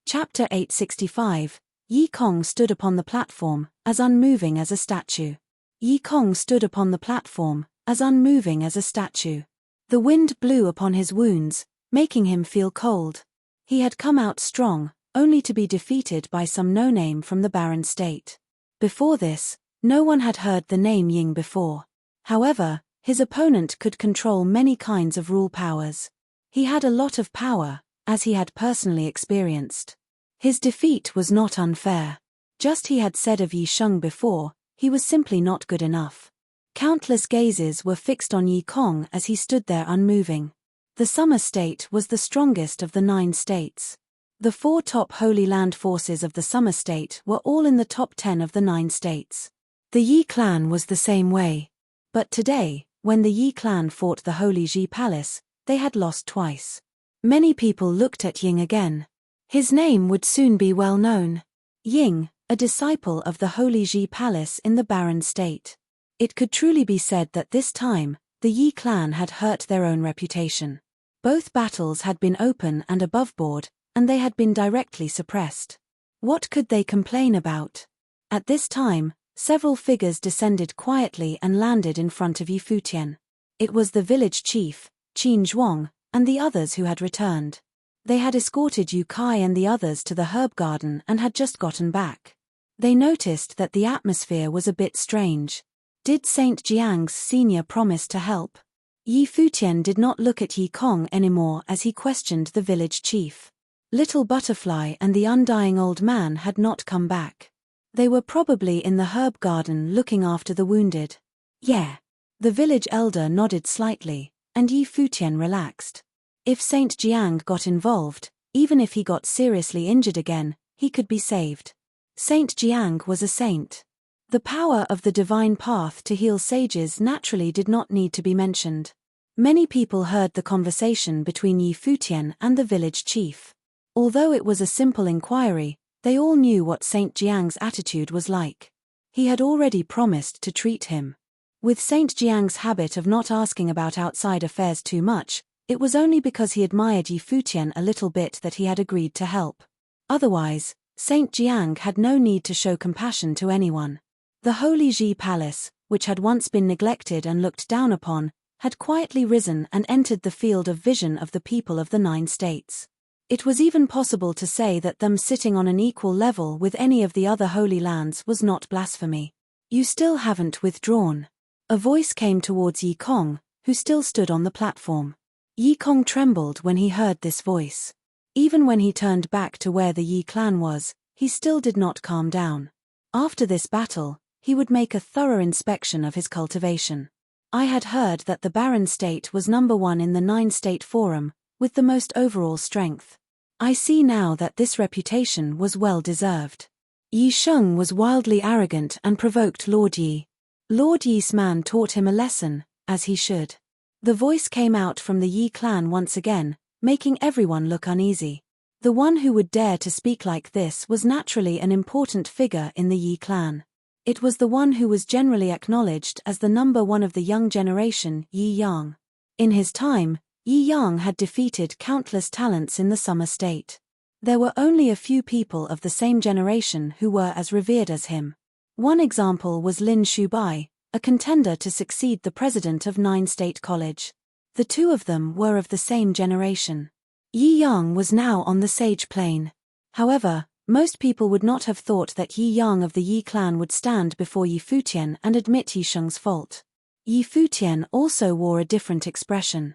Chapter 865. Yi Kong stood upon the platform, as unmoving as a statue. Yi Kong stood upon the platform, as unmoving as a statue. The wind blew upon his wounds, making him feel cold. He had come out strong, only to be defeated by some no-name from the barren state. Before this, no one had heard the name Ying before. However, his opponent could control many kinds of rule powers. He had a lot of power, as he had personally experienced. His defeat was not unfair. Just he had said of Yi Sheng before, he was simply not good enough. Countless gazes were fixed on Yi Kong as he stood there unmoving. The Summer State was the strongest of the 9 states. The 4 top Holy Land forces of the Summer State were all in the top 10 of the 9 states. The Yi clan was the same way. But today, when the Yi clan fought the Holy Ji Palace, they had lost twice. Many people looked at Ying again. His name would soon be well known. Ying, a disciple of the Holy Ji Palace in the barren state. It could truly be said that this time, the Yi clan had hurt their own reputation. Both battles had been open and aboveboard, and they had been directly suppressed. What could they complain about? At this time, several figures descended quietly and landed in front of Yi Futian. It was the village chief, Qin Zhuang, and the others who had returned. They had escorted Yu Kai and the others to the herb garden and had just gotten back. They noticed that the atmosphere was a bit strange. Did Saint Jiang's senior promise to help? Yi Futian did not look at Yi Kong anymore as he questioned the village chief. Little Butterfly and the undying old man had not come back. They were probably in the herb garden looking after the wounded. Yeah. The village elder nodded slightly, and Yi Futian relaxed. If Saint Jiang got involved, even if he got seriously injured again, he could be saved. Saint Jiang was a saint. The power of the divine path to heal sages naturally did not need to be mentioned. Many people heard the conversation between Yi Futian and the village chief. Although it was a simple inquiry, they all knew what Saint Jiang's attitude was like. He had already promised to treat him. With Saint Jiang's habit of not asking about outside affairs too much, it was only because he admired Yi Futian a little bit that he had agreed to help. Otherwise, Saint Jiang had no need to show compassion to anyone. The Holy Ji Palace, which had once been neglected and looked down upon, had quietly risen and entered the field of vision of the people of the 9 states. It was even possible to say that them sitting on an equal level with any of the other holy lands was not blasphemy. You still haven't withdrawn. A voice came towards Yi Kong, who still stood on the platform. Yi Kong trembled when he heard this voice. Even when he turned back to where the Yi clan was, he still did not calm down. After this battle, he would make a thorough inspection of his cultivation. I had heard that the barren state was number 1 in the 9-state forum, with the most overall strength. I see now that this reputation was well deserved. Yi Sheng was wildly arrogant and provoked Lord Yi. Lord Yi's man taught him a lesson, as he should. The voice came out from the Yi clan once again, making everyone look uneasy. The one who would dare to speak like this was naturally an important figure in the Yi clan. It was the one who was generally acknowledged as the number 1 of the young generation, Yi Yang. In his time, Yi Yang had defeated countless talents in the Summer State. There were only a few people of the same generation who were as revered as him. One example was Lin Shubai, a contender to succeed the president of 9-state college. The two of them were of the same generation. Yi Yang was now on the sage plane. However, Most people would not have thought that Yi Yang of the Yi clan would stand before Yi Futian and admit Yi Sheng's fault. Yi Futian also wore a different expression.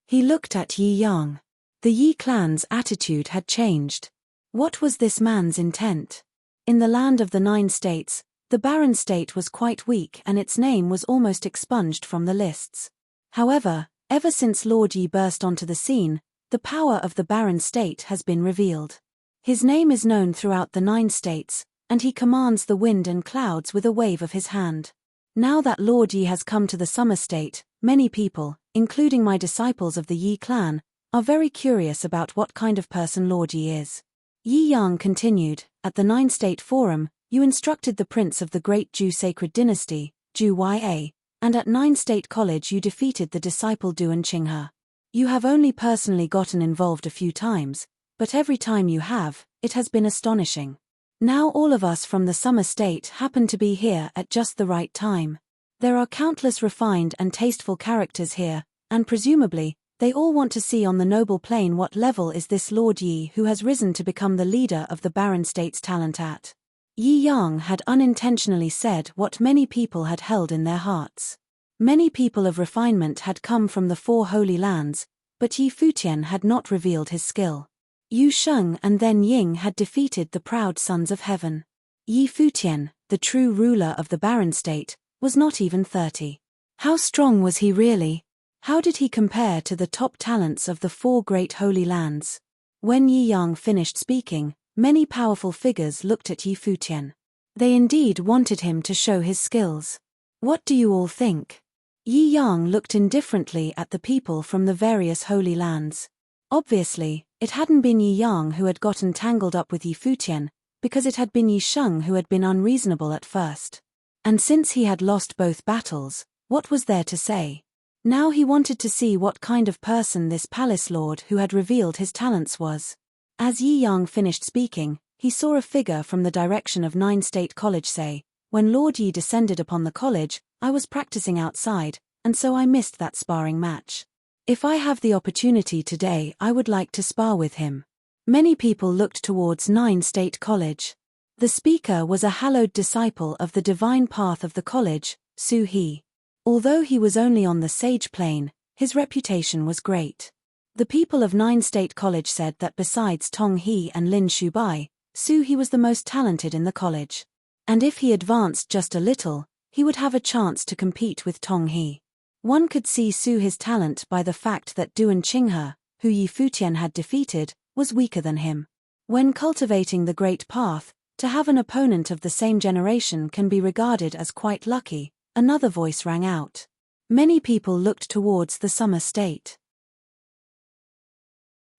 He looked at Yi Yang. The Yi clan's attitude had changed. What was this man's intent? In the land of the 9 states, the Baron state was quite weak and its name was almost expunged from the lists. However, ever since Lord Yi burst onto the scene, the power of the Baron state has been revealed. His name is known throughout the 9 states, and he commands the wind and clouds with a wave of his hand. Now that Lord Yi has come to the Summer State, many people, including my disciples of the Yi clan, are very curious about what kind of person Lord Yi is. Yi Yang continued, at the 9 State Forum, you instructed the prince of the great Zhu sacred dynasty, Zhu Ya, and at 9 State College you defeated the disciple Duan Qinghe. You have only personally gotten involved a few times, but every time you have, it has been astonishing. Now all of us from the Summer State happen to be here at just the right time. There are countless refined and tasteful characters here, and presumably, they all want to see on the noble plane what level is this Lord Yi who has risen to become the leader of the Baron State's talent at. Yi Yang had unintentionally said what many people had held in their hearts. Many people of refinement had come from the 4 holy lands, but Yi Futian had not revealed his skill. Yu Sheng and then Ying had defeated the proud sons of heaven. Yi Futian, the true ruler of the Baron State, was not even 30. How strong was he really? How did he compare to the top talents of the 4 great holy lands? When Yi Yang finished speaking, many powerful figures looked at Yi Futian. They indeed wanted him to show his skills. What do you all think? Yi Yang looked indifferently at the people from the various holy lands. Obviously, it hadn't been Yi Yang who had gotten tangled up with Yi Futian, because it had been Yi Sheng who had been unreasonable at first. And since he had lost both battles, what was there to say? Now he wanted to see what kind of person this palace lord who had revealed his talents was. As Yi Yang finished speaking, he saw a figure from the direction of 9 State College say, when Lord Yi descended upon the college, I was practicing outside, and so I missed that sparring match. If I have the opportunity today, I would like to spar with him. Many people looked towards 9 State College. The speaker was a hallowed disciple of the divine path of the college, Su He. Although he was only on the sage plane, his reputation was great. The people of 9 State College said that besides Tong He and Lin Shubai, Su He was the most talented in the college. And if he advanced just a little, he would have a chance to compete with Tong He. One could see Su He's talent by the fact that Duan Qinghe, who Yi Futian had defeated, was weaker than him. When cultivating the great path, to have an opponent of the same generation can be regarded as quite lucky, another voice rang out. Many people looked towards the Summer State.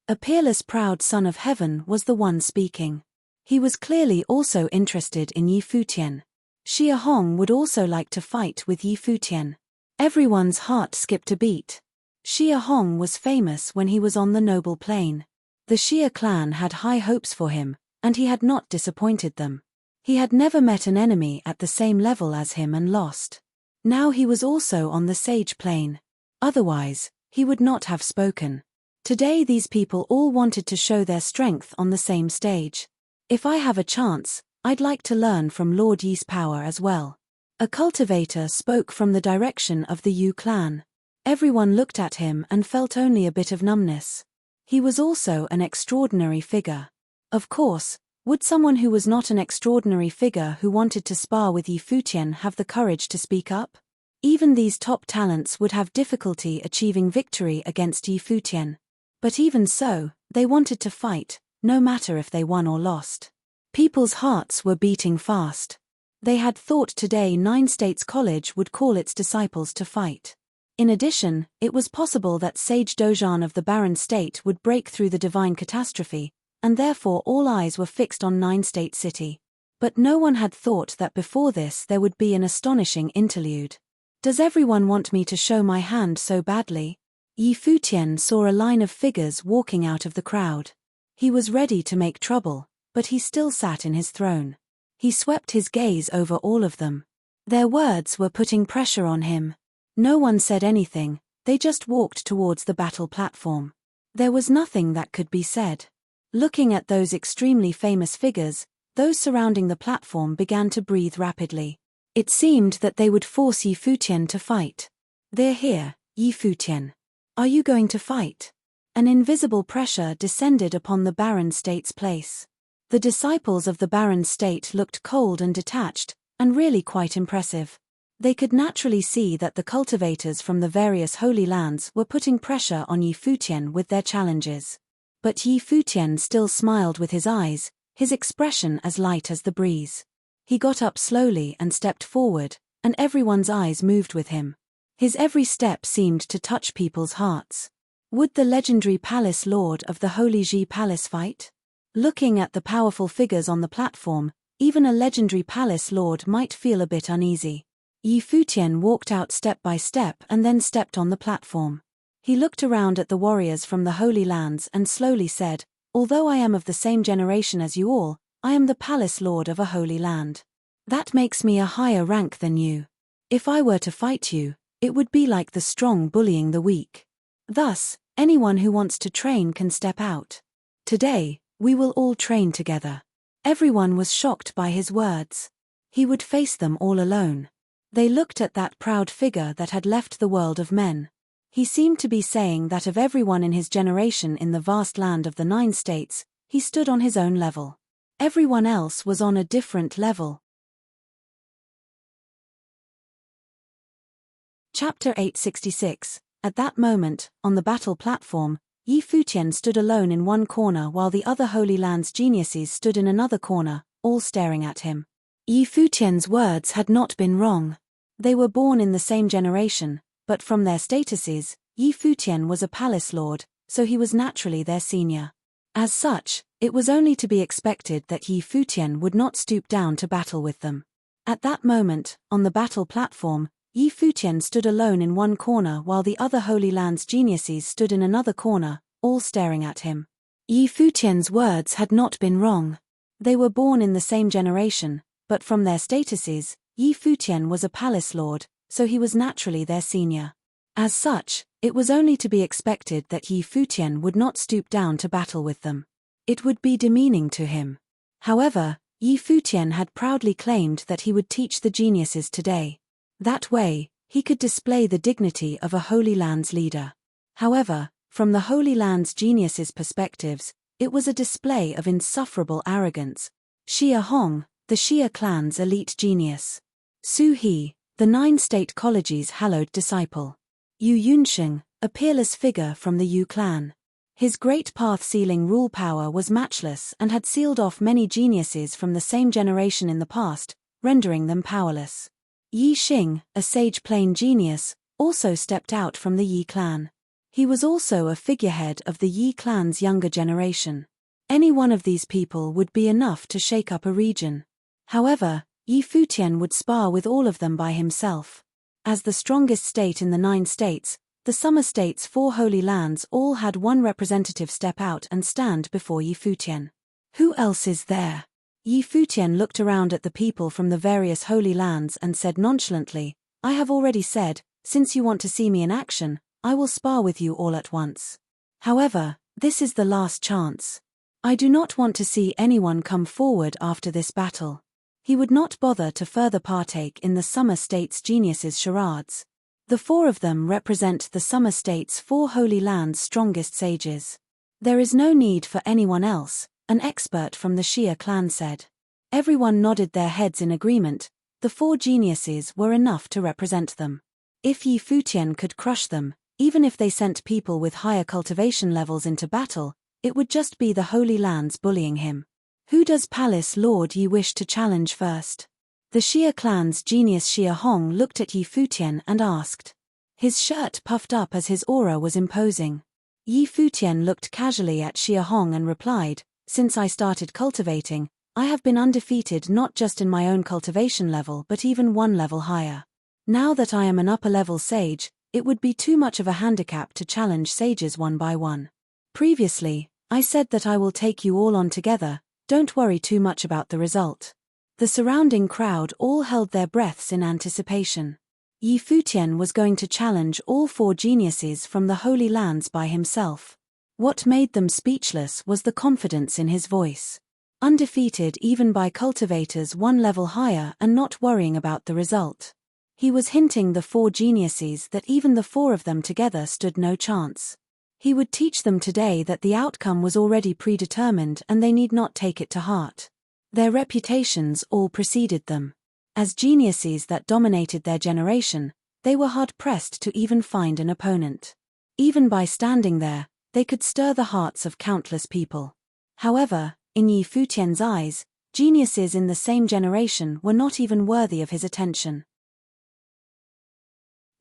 A peerless proud son of heaven was the one speaking. He was clearly also interested in Yi Futian. Xia Hong would also like to fight with Yi Futian. Everyone's heart skipped a beat. Xia Hong was famous when he was on the noble plane. The Xia clan had high hopes for him, and he had not disappointed them. He had never met an enemy at the same level as him and lost. Now he was also on the sage plane. Otherwise, he would not have spoken. Today these people all wanted to show their strength on the same stage. If I have a chance, I'd like to learn from Lord Yi's power as well. A cultivator spoke from the direction of the Yu clan. Everyone looked at him and felt only a bit of numbness. He was also an extraordinary figure. Of course, would someone who was not an extraordinary figure who wanted to spar with Yi Futian have the courage to speak up? Even these top talents would have difficulty achieving victory against Yi Futian. But even so, they wanted to fight, no matter if they won or lost. People's hearts were beating fast. They had thought today 9 States College would call its disciples to fight. In addition, it was possible that Sage Dojan of the Baron State would break through the divine catastrophe, and therefore all eyes were fixed on 9 State City. But no one had thought that before this there would be an astonishing interlude. Does everyone want me to show my hand so badly? Yi Futian saw a line of figures walking out of the crowd. He was ready to make trouble, but he still sat in his throne. He swept his gaze over all of them. Their words were putting pressure on him. No one said anything, they just walked towards the battle platform. There was nothing that could be said. Looking at those extremely famous figures, those surrounding the platform began to breathe rapidly. It seemed that they would force Yi Futian to fight. "They're here, Yi Futian. Are you going to fight?" An invisible pressure descended upon the barren state's place. The disciples of the barren state looked cold and detached, and really quite impressive. They could naturally see that the cultivators from the various holy lands were putting pressure on Yi Futian with their challenges. But Yi Futian still smiled with his eyes, his expression as light as the breeze. He got up slowly and stepped forward, and everyone's eyes moved with him. His every step seemed to touch people's hearts. Would the legendary palace lord of the Holy Ji Palace fight? Looking at the powerful figures on the platform, even a legendary palace lord might feel a bit uneasy. Yi Futian walked out step by step and then stepped on the platform. He looked around at the warriors from the Holy Lands and slowly said, "Although I am of the same generation as you all, I am the palace lord of a holy land. That makes me a higher rank than you. If I were to fight you, it would be like the strong bullying the weak. Thus, anyone who wants to train can step out. Today, we will all train together." Everyone was shocked by his words. He would face them all alone. They looked at that proud figure that had left the world of men. He seemed to be saying that of everyone in his generation in the vast land of the 9 states, he stood on his own level. Everyone else was on a different level. Chapter 866. At that moment, on the battle platform, Yi Futian stood alone in one corner while the other Holy Land's geniuses stood in another corner, all staring at him. Yi Futian's words had not been wrong. They were born in the same generation, but from their statuses, Yi Futian was a palace lord, so he was naturally their senior. As such, it was only to be expected that Yi Futian would not stoop down to battle with them. At that moment, on the battle platform, Yi Futian stood alone in one corner while the other Holy Land's geniuses stood in another corner, all staring at him. Yi Futian's words had not been wrong. They were born in the same generation, but from their statuses, Yi Futian was a palace lord, so he was naturally their senior. As such, it was only to be expected that Yi Futian would not stoop down to battle with them. It would be demeaning to him. However, Yi Futian had proudly claimed that he would teach the geniuses today. That way, he could display the dignity of a Holy Land's leader. However, from the Holy Land's geniuses' perspectives, it was a display of insufferable arrogance. Xia Hong, the Xia clan's elite genius. Su He, the 9 state college's hallowed disciple. Yu Yunsheng, a peerless figure from the Yu clan. His great path-sealing rule power was matchless and had sealed off many geniuses from the same generation in the past, rendering them powerless. Yi Xing, a sage plane genius, also stepped out from the Yi clan. He was also a figurehead of the Yi clan's younger generation. Any one of these people would be enough to shake up a region. However, Yi Futian would spar with all of them by himself. As the strongest state in the 9 states, the Summer State's 4 holy lands all had one representative step out and stand before Yi Futian. Who else is there? Yi Futian looked around at the people from the various holy lands and said nonchalantly, "I have already said, since you want to see me in action, I will spar with you all at once. However, this is the last chance. I do not want to see anyone come forward after this battle." He would not bother to further partake in the Summer State's geniuses' charades. The 4 of them represent the Summer State's 4 holy lands' strongest sages. "There is no need for anyone else," an expert from the Xia clan said. Everyone nodded their heads in agreement. The 4 geniuses were enough to represent them. If Yi Futian could crush them, even if they sent people with higher cultivation levels into battle, it would just be the holy lands bullying him. Who does Palace Lord Yi wish to challenge first? The Xia clan's genius Xia Hong looked at Yi Futian and asked. His shirt puffed up as his aura was imposing. Yi Futian looked casually at Xia Hong and replied, "Since I started cultivating, I have been undefeated not just in my own cultivation level but even one level higher. Now that I am an upper-level sage, it would be too much of a handicap to challenge sages one by one. Previously, I said that I will take you all on together. Don't worry too much about the result." The surrounding crowd all held their breaths in anticipation. Yi Futian was going to challenge all 4 geniuses from the Holy Lands by himself. What made them speechless was the confidence in his voice. Undefeated even by cultivators one level higher and not worrying about the result. He was hinting the 4 geniuses that even the 4 of them together stood no chance. He would teach them today that the outcome was already predetermined and they need not take it to heart. Their reputations all preceded them. As geniuses that dominated their generation, they were hard-pressed to even find an opponent. Even by standing there, they could stir the hearts of countless people. However, in Yi Futian's eyes, geniuses in the same generation were not even worthy of his attention.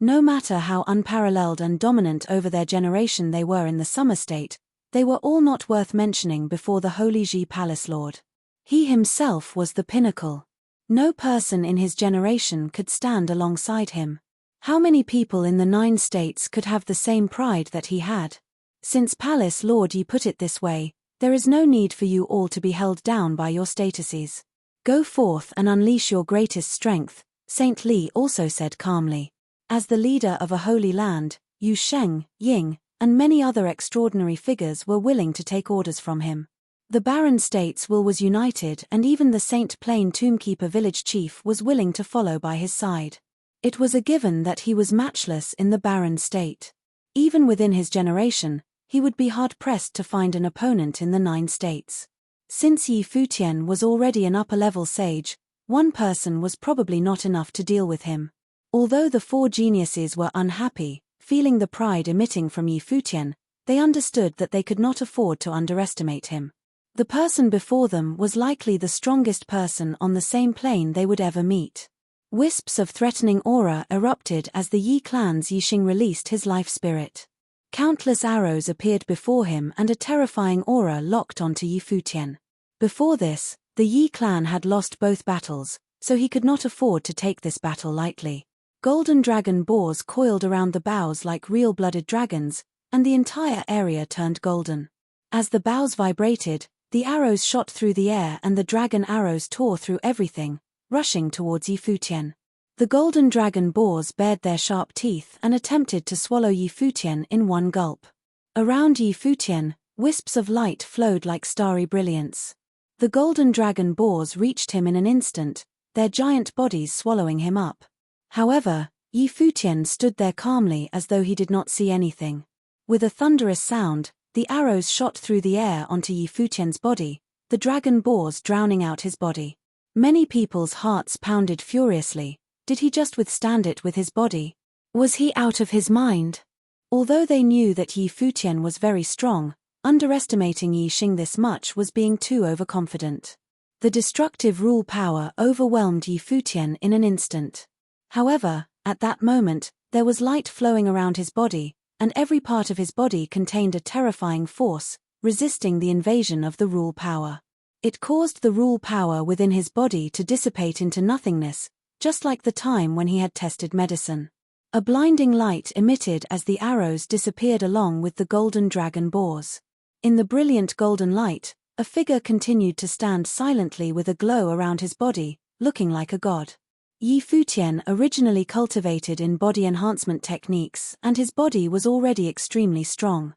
No matter how unparalleled and dominant over their generation they were in the summer state, they were all not worth mentioning before the Holy Ji Palace Lord. He himself was the pinnacle. No person in his generation could stand alongside him. How many people in the 9 states could have the same pride that he had? Since Palace Lord Yi put it this way, there is no need for you all to be held down by your statuses. Go forth and unleash your greatest strength, Saint Li also said calmly. As the leader of a holy land, Yu Sheng, Ying, and many other extraordinary figures were willing to take orders from him. The Barren State's will was united and even the Saint Plain Tombkeeper village chief was willing to follow by his side. It was a given that he was matchless in the Barren State. Even within his generation, he would be hard-pressed to find an opponent in the 9 states. Since Yi Futian was already an upper-level sage, one person was probably not enough to deal with him. Although the 4 geniuses were unhappy, feeling the pride emitting from Yi Futian, they understood that they could not afford to underestimate him. The person before them was likely the strongest person on the same plane they would ever meet. Wisps of threatening aura erupted as the Yi clan's Yixing released his life spirit. Countless arrows appeared before him and a terrifying aura locked onto Yi Futian. Before this, the Yi clan had lost both battles, so he could not afford to take this battle lightly. Golden dragon boars coiled around the boughs like real-blooded dragons, and the entire area turned golden. As the boughs vibrated, the arrows shot through the air and the dragon arrows tore through everything, rushing towards Yi Futian. The golden dragon boars bared their sharp teeth and attempted to swallow Yi Futian in one gulp. Around Yi Futian, wisps of light flowed like starry brilliance. The golden dragon boars reached him in an instant, their giant bodies swallowing him up. However, Yi Futian stood there calmly as though he did not see anything. With a thunderous sound, the arrows shot through the air onto Yi Futian's body, the dragon boars drowning out his body. Many people's hearts pounded furiously. Did he just withstand it with his body? Was he out of his mind? Although they knew that Yi Futian was very strong, underestimating Yi Xing this much was being too overconfident. The destructive rule power overwhelmed Yi Futian in an instant. However, at that moment, there was light flowing around his body, and every part of his body contained a terrifying force, resisting the invasion of the rule power. It caused the rule power within his body to dissipate into nothingness, just like the time when he had tested medicine. A blinding light emitted as the arrows disappeared along with the golden dragon boars. In the brilliant golden light, a figure continued to stand silently with a glow around his body, looking like a god. Yi Futian originally cultivated in body enhancement techniques and his body was already extremely strong.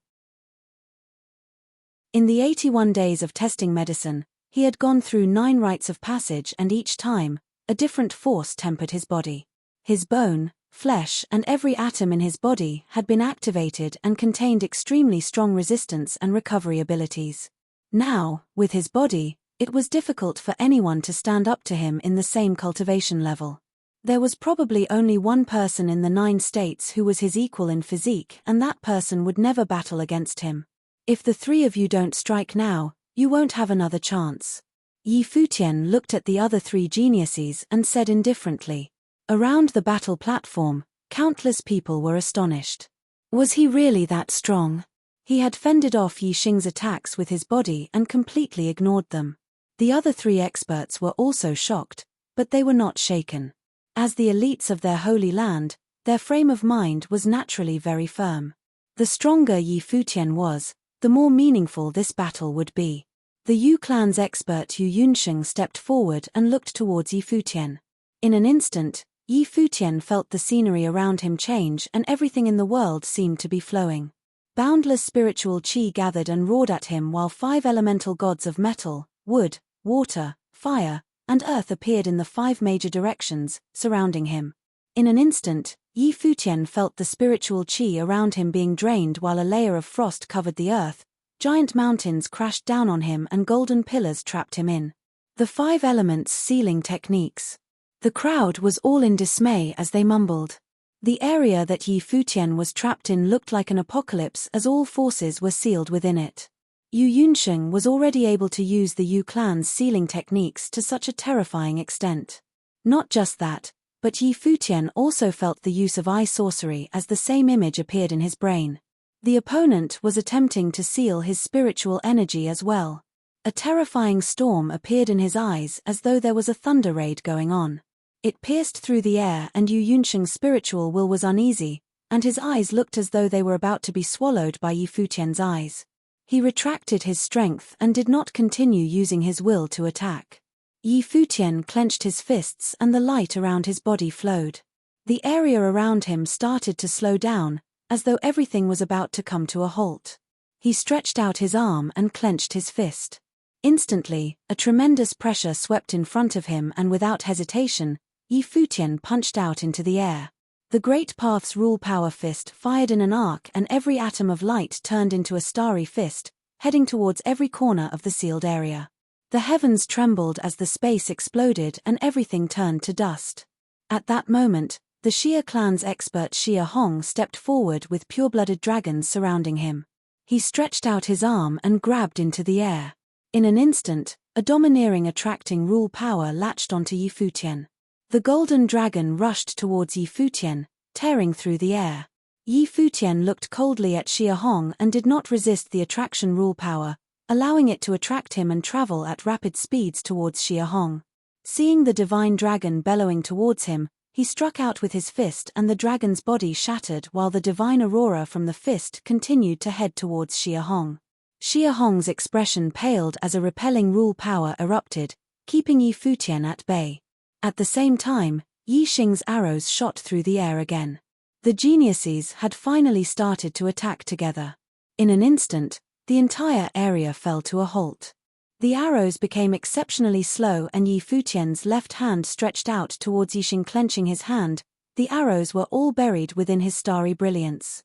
In the 81 days of testing medicine, he had gone through 9 rites of passage and each time, a different force tempered his body. His bone, flesh and every atom in his body had been activated and contained extremely strong resistance and recovery abilities. Now, with his body, it was difficult for anyone to stand up to him in the same cultivation level. There was probably only one person in the 9 states who was his equal in physique and that person would never battle against him. If the 3 of you don't strike now, you won't have another chance. Yi Futian looked at the other 3 geniuses and said indifferently. Around the battle platform, countless people were astonished. Was he really that strong? He had fended off Yi Xing's attacks with his body and completely ignored them. The other 3 experts were also shocked, but they were not shaken. As the elites of their holy land, their frame of mind was naturally very firm. The stronger Yi Futian was, the more meaningful this battle would be. The Yu clan's expert Yu Yunsheng stepped forward and looked towards Yi Futian. In an instant, Yi Futian felt the scenery around him change and everything in the world seemed to be flowing. Boundless spiritual chi gathered and roared at him while 5 elemental gods of metal, wood, water, fire, and earth appeared in the 5 major directions, surrounding him. In an instant, Futian felt the spiritual chi around him being drained while a layer of frost covered the earth, giant mountains crashed down on him and golden pillars trapped him in. The 5 elements sealing techniques. The crowd was all in dismay as they mumbled. The area that Futian was trapped in looked like an apocalypse as all forces were sealed within it. Yunsheng was already able to use the Yu clan's sealing techniques to such a terrifying extent. Not just that, but Futian also felt the use of eye sorcery as the same image appeared in his brain. The opponent was attempting to seal his spiritual energy as well. A terrifying storm appeared in his eyes as though there was a thunder raid going on. It pierced through the air and Yunsheng's spiritual will was uneasy, and his eyes looked as though they were about to be swallowed by Futian's eyes. He retracted his strength and did not continue using his will to attack. Futian clenched his fists and the light around his body flowed. The area around him started to slow down, as though everything was about to come to a halt. He stretched out his arm and clenched his fist. Instantly, a tremendous pressure swept in front of him and without hesitation, Futian punched out into the air. The Great Path's rule power fist fired in an arc and every atom of light turned into a starry fist, heading towards every corner of the sealed area. The heavens trembled as the space exploded and everything turned to dust. At that moment, the Xia clan's expert Xia Hong stepped forward with pure-blooded dragons surrounding him. He stretched out his arm and grabbed into the air. In an instant, a domineering attracting rule power latched onto Futian. The golden dragon rushed towards Futian, tearing through the air. Futian looked coldly at Xia Hong and did not resist the attraction rule power, allowing it to attract him and travel at rapid speeds towards Xia Hong. Seeing the divine dragon bellowing towards him, he struck out with his fist and the dragon's body shattered while the divine aurora from the fist continued to head towards Xia Hong. Xia Hong's expression paled as a repelling rule power erupted, keeping Futian at bay. At the same time, Yixing's arrows shot through the air again. The geniuses had finally started to attack together. In an instant, the entire area fell to a halt. The arrows became exceptionally slow and Futian's left hand stretched out towards Yixing, clenching his hand. The arrows were all buried within his starry brilliance.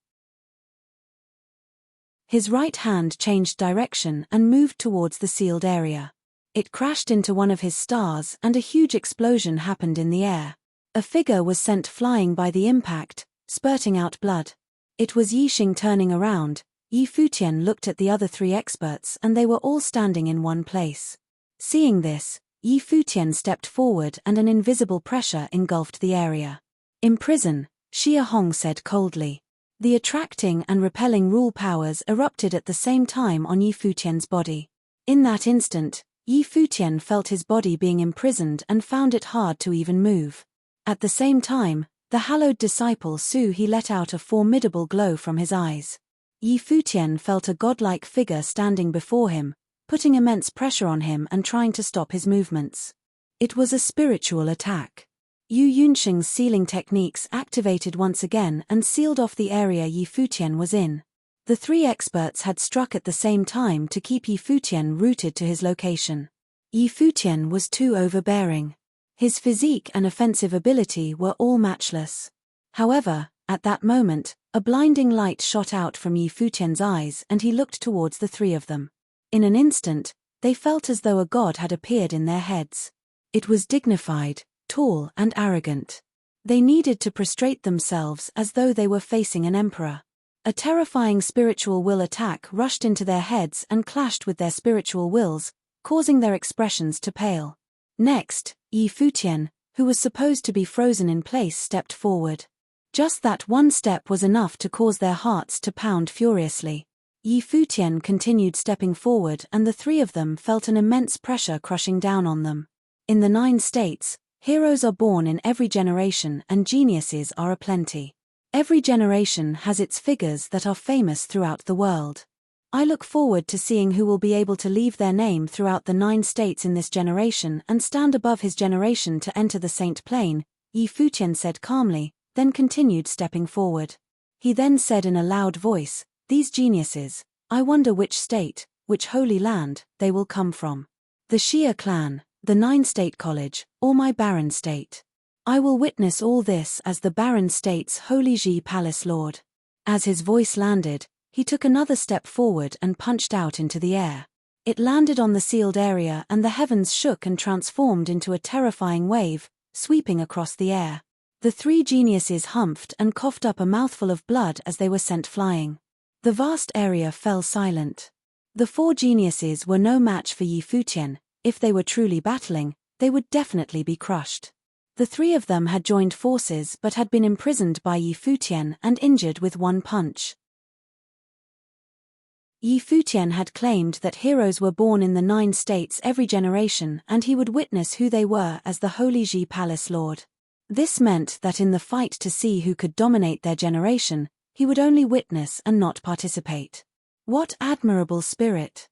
His right hand changed direction and moved towards the sealed area. It crashed into one of his stars and a huge explosion happened in the air. A figure was sent flying by the impact, spurting out blood. It was Yixing turning around. Futian looked at the other 3 experts and they were all standing in one place. Seeing this, Futian stepped forward and an invisible pressure engulfed the area. "Imprison," Xia Hong said coldly. The attracting and repelling rule powers erupted at the same time on Futian's body. In that instant, Futian felt his body being imprisoned and found it hard to even move. At the same time, the hallowed disciple Su He let out a formidable glow from his eyes. Futian felt a godlike figure standing before him, putting immense pressure on him and trying to stop his movements. It was a spiritual attack. Yunsheng's sealing techniques activated once again and sealed off the area Futian was in. The 3 experts had struck at the same time to keep Futian rooted to his location. Futian was too overbearing. His physique and offensive ability were all matchless. However, at that moment, a blinding light shot out from Futian's eyes and he looked towards the 3 of them. In an instant, they felt as though a god had appeared in their heads. It was dignified, tall and arrogant. They needed to prostrate themselves as though they were facing an emperor. A terrifying spiritual will attack rushed into their heads and clashed with their spiritual wills, causing their expressions to pale. Next, Futian, who was supposed to be frozen in place, stepped forward. Just that one step was enough to cause their hearts to pound furiously. Futian continued stepping forward and the 3 of them felt an immense pressure crushing down on them. In the 9 states, heroes are born in every generation and geniuses are aplenty. Every generation has its figures that are famous throughout the world. I look forward to seeing who will be able to leave their name throughout the 9 states in this generation and stand above his generation to enter the Saint Plane, Futian said calmly, then continued stepping forward. He then said in a loud voice, These geniuses, I wonder which state, which holy land, they will come from. The Shia clan, the Nine-State College, or my barren state. I will witness all this as the barren state's holy Ji Palace Lord. As his voice landed, he took another step forward and punched out into the air. It landed on the sealed area and the heavens shook and transformed into a terrifying wave, sweeping across the air. The three geniuses humphed and coughed up a mouthful of blood as they were sent flying. The vast area fell silent. The four geniuses were no match for Yi Futian. If they were truly battling, they would definitely be crushed. The three of them had joined forces but had been imprisoned by Yi Futian and injured with one punch. Yi Futian had claimed that heroes were born in the 9 states every generation and he would witness who they were as the Holy Ji Palace Lord. This meant that in the fight to see who could dominate their generation, he would only witness and not participate. What admirable spirit!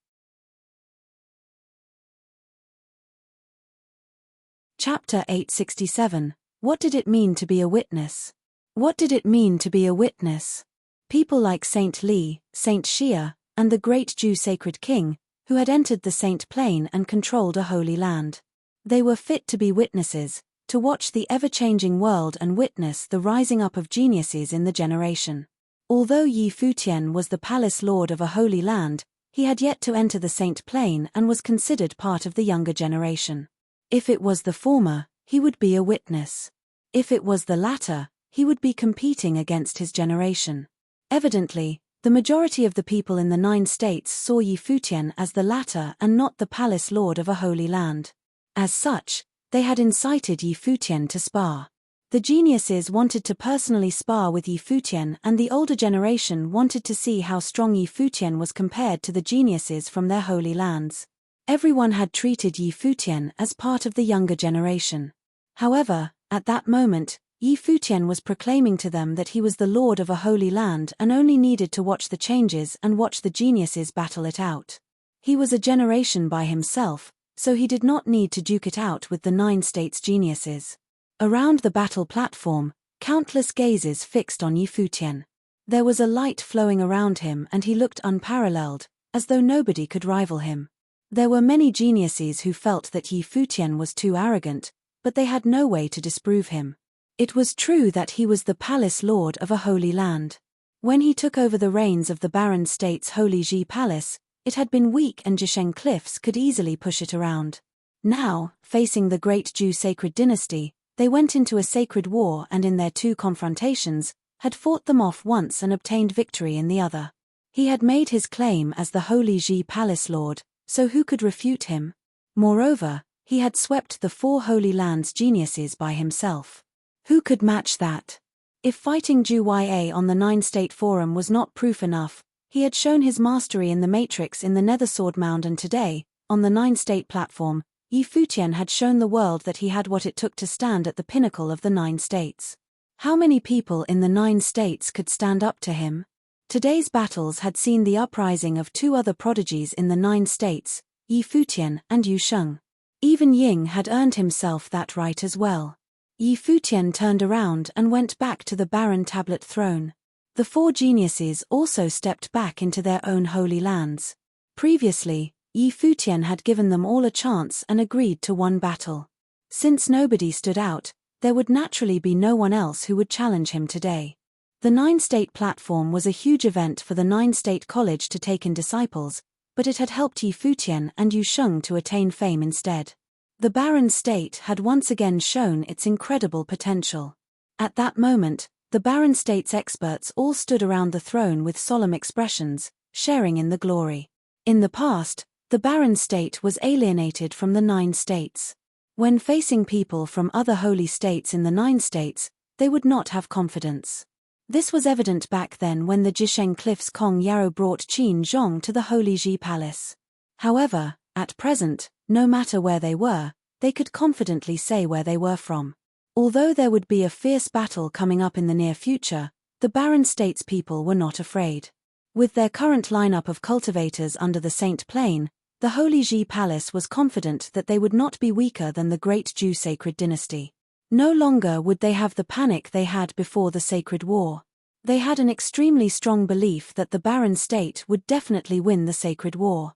Chapter 867. What did it mean to be a witness? What did it mean to be a witness? People like Saint Li, Saint Shia, and the great Jew sacred king, who had entered the Saint Plain and controlled a holy land. They were fit to be witnesses, to watch the ever-changing world and witness the rising up of geniuses in the generation. Although Yi Futian was the palace lord of a holy land, he had yet to enter the Saint Plain and was considered part of the younger generation. If it was the former, he would be a witness. If it was the latter, he would be competing against his generation. Evidently, the majority of the people in the 9 states saw Yi Futian as the latter and not the palace lord of a holy land. As such, they had incited Yi Futian to spar. The geniuses wanted to personally spar with Yi Futian and the older generation wanted to see how strong Yi Futian was compared to the geniuses from their holy lands. Everyone had treated Yi Futian as part of the younger generation. However, at that moment, Yi Futian was proclaiming to them that he was the lord of a holy land and only needed to watch the changes and watch the geniuses battle it out. He was a generation by himself, so he did not need to duke it out with the 9 states geniuses. Around the battle platform, countless gazes fixed on Yi Futian. There was a light flowing around him and he looked unparalleled, as though nobody could rival him. There were many geniuses who felt that Yi Futian was too arrogant, but they had no way to disprove him. It was true that he was the palace lord of a holy land. When he took over the reins of the barren state's holy Ji Palace, it had been weak and Jisheng cliffs could easily push it around. Now, facing the great Jew sacred dynasty, they went into a sacred war and in their 2 confrontations, had fought them off once and obtained victory in the other. He had made his claim as the holy Ji Palace Lord, so who could refute him? Moreover, he had swept the 4 holy lands geniuses by himself. Who could match that? If fighting Zhu Ya on the 9-state forum was not proof enough, he had shown his mastery in the Matrix in the Nether Sword Mound and today, on the 9-state platform, Yi Futian had shown the world that he had what it took to stand at the pinnacle of the 9 states. How many people in the 9 states could stand up to him? Today's battles had seen the uprising of 2 other prodigies in the 9 states, Yi Futian and Yu Sheng. Even Ying had earned himself that right as well. Yi Futian turned around and went back to the barren tablet throne. The 4 geniuses also stepped back into their own holy lands. Previously, Yi Futian had given them all a chance and agreed to one battle. Since nobody stood out, there would naturally be no one else who would challenge him today. The 9-state platform was a huge event for the 9-state college to take in disciples, but it had helped Yi Futian and Yu Sheng to attain fame instead. The barren state had once again shown its incredible potential. At that moment, the barren state's experts all stood around the throne with solemn expressions, sharing in the glory. In the past, the barren state was alienated from the 9 states. When facing people from other holy states in the 9 states, they would not have confidence. This was evident back then when the Jisheng Cliffs Kong Yarrow brought Qin Zhong to the Holy Ji Palace. However, at present, no matter where they could confidently say where they were from. Although there would be a fierce battle coming up in the near future, the barren states people were not afraid. With their current lineup of cultivators under the Saint Plain, the Holy Ji Palace was confident that they would not be weaker than the great Jew sacred dynasty. No longer would they have the panic they had before the sacred war. They had an extremely strong belief that the barren state would definitely win the sacred war.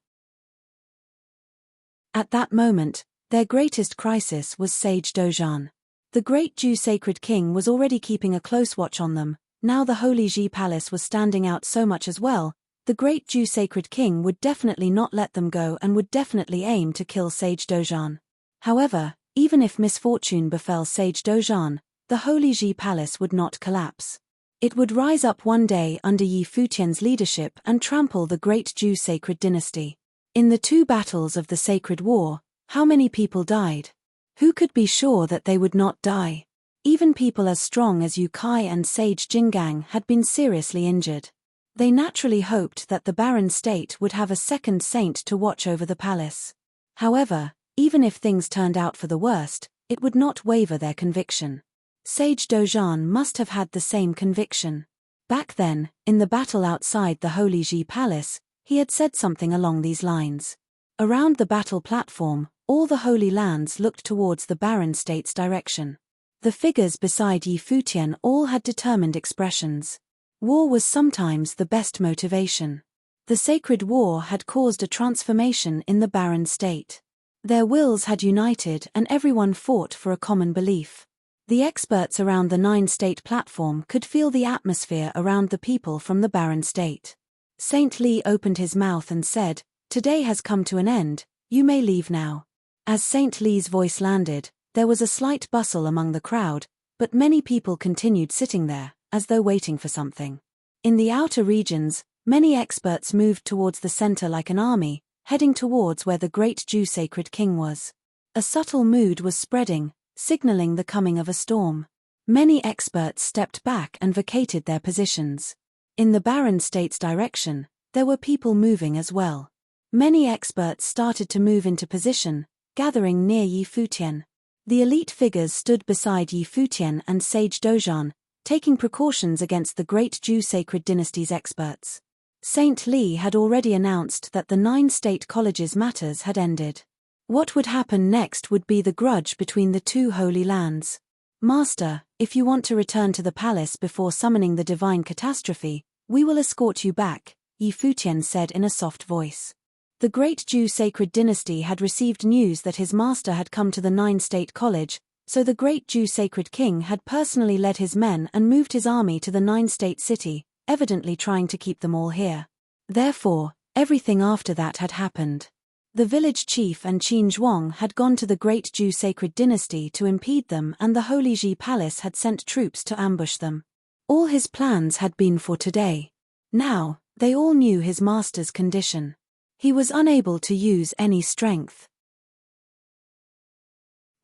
At that moment, their greatest crisis was Sage Dojan. The great Jew sacred king was already keeping a close watch on them. Now the Holy Ji Palace was standing out so much as well. The great Jew sacred king would definitely not let them go and would definitely aim to kill Sage Dojan. However, even if misfortune befell Sage Dojan, the Holy Ji Palace would not collapse. It would rise up one day under Yi Futian's leadership and trample the great Jew sacred dynasty. In the two battles of the sacred war, how many people died? Who could be sure that they would not die? Even people as strong as Yu Kai and Sage Jingang had been seriously injured. They naturally hoped that the barren state would have a second saint to watch over the palace. However, even if things turned out for the worst, it would not waver their conviction. Sage Dojan must have had the same conviction. Back then, in the battle outside the Holy Ji Palace, he had said something along these lines. Around the battle platform, all the holy lands looked towards the barren state's direction. The figures beside Yi Futian all had determined expressions. War was sometimes the best motivation. The sacred war had caused a transformation in the barren state. Their wills had united and everyone fought for a common belief. The experts around the 9-state platform could feel the atmosphere around the people from the barren state. Saint Li opened his mouth and said, "Today has come to an end, you may leave now." As Saint Li's voice landed, there was a slight bustle among the crowd, but many people continued sitting there, as though waiting for something. In the outer regions, many experts moved towards the center like an army, heading towards where the great Jew sacred king was. A subtle mood was spreading, signaling the coming of a storm. Many experts stepped back and vacated their positions. In the barren state's direction, there were people moving as well. Many experts started to move into position, gathering near Yi Futian. The elite figures stood beside Yi Futian and Sage Dojan, taking precautions against the great Jew sacred dynasty's experts. Saint Li had already announced that the 9-state college's matters had ended. What would happen next would be the grudge between the two holy lands. "Master, if you want to return to the palace before summoning the divine catastrophe, we will escort you back," Yi Futian said in a soft voice. The great Jew sacred dynasty had received news that his master had come to the 9-state college, so the great Jew sacred king had personally led his men and moved his army to the 9-state city, evidently trying to keep them all here. Therefore, everything after that had happened. The village chief and Qin Zhuang had gone to the great Jew sacred dynasty to impede them, and the Holy Ji Palace had sent troops to ambush them. All his plans had been for today. Now, they all knew his master's condition. He was unable to use any strength.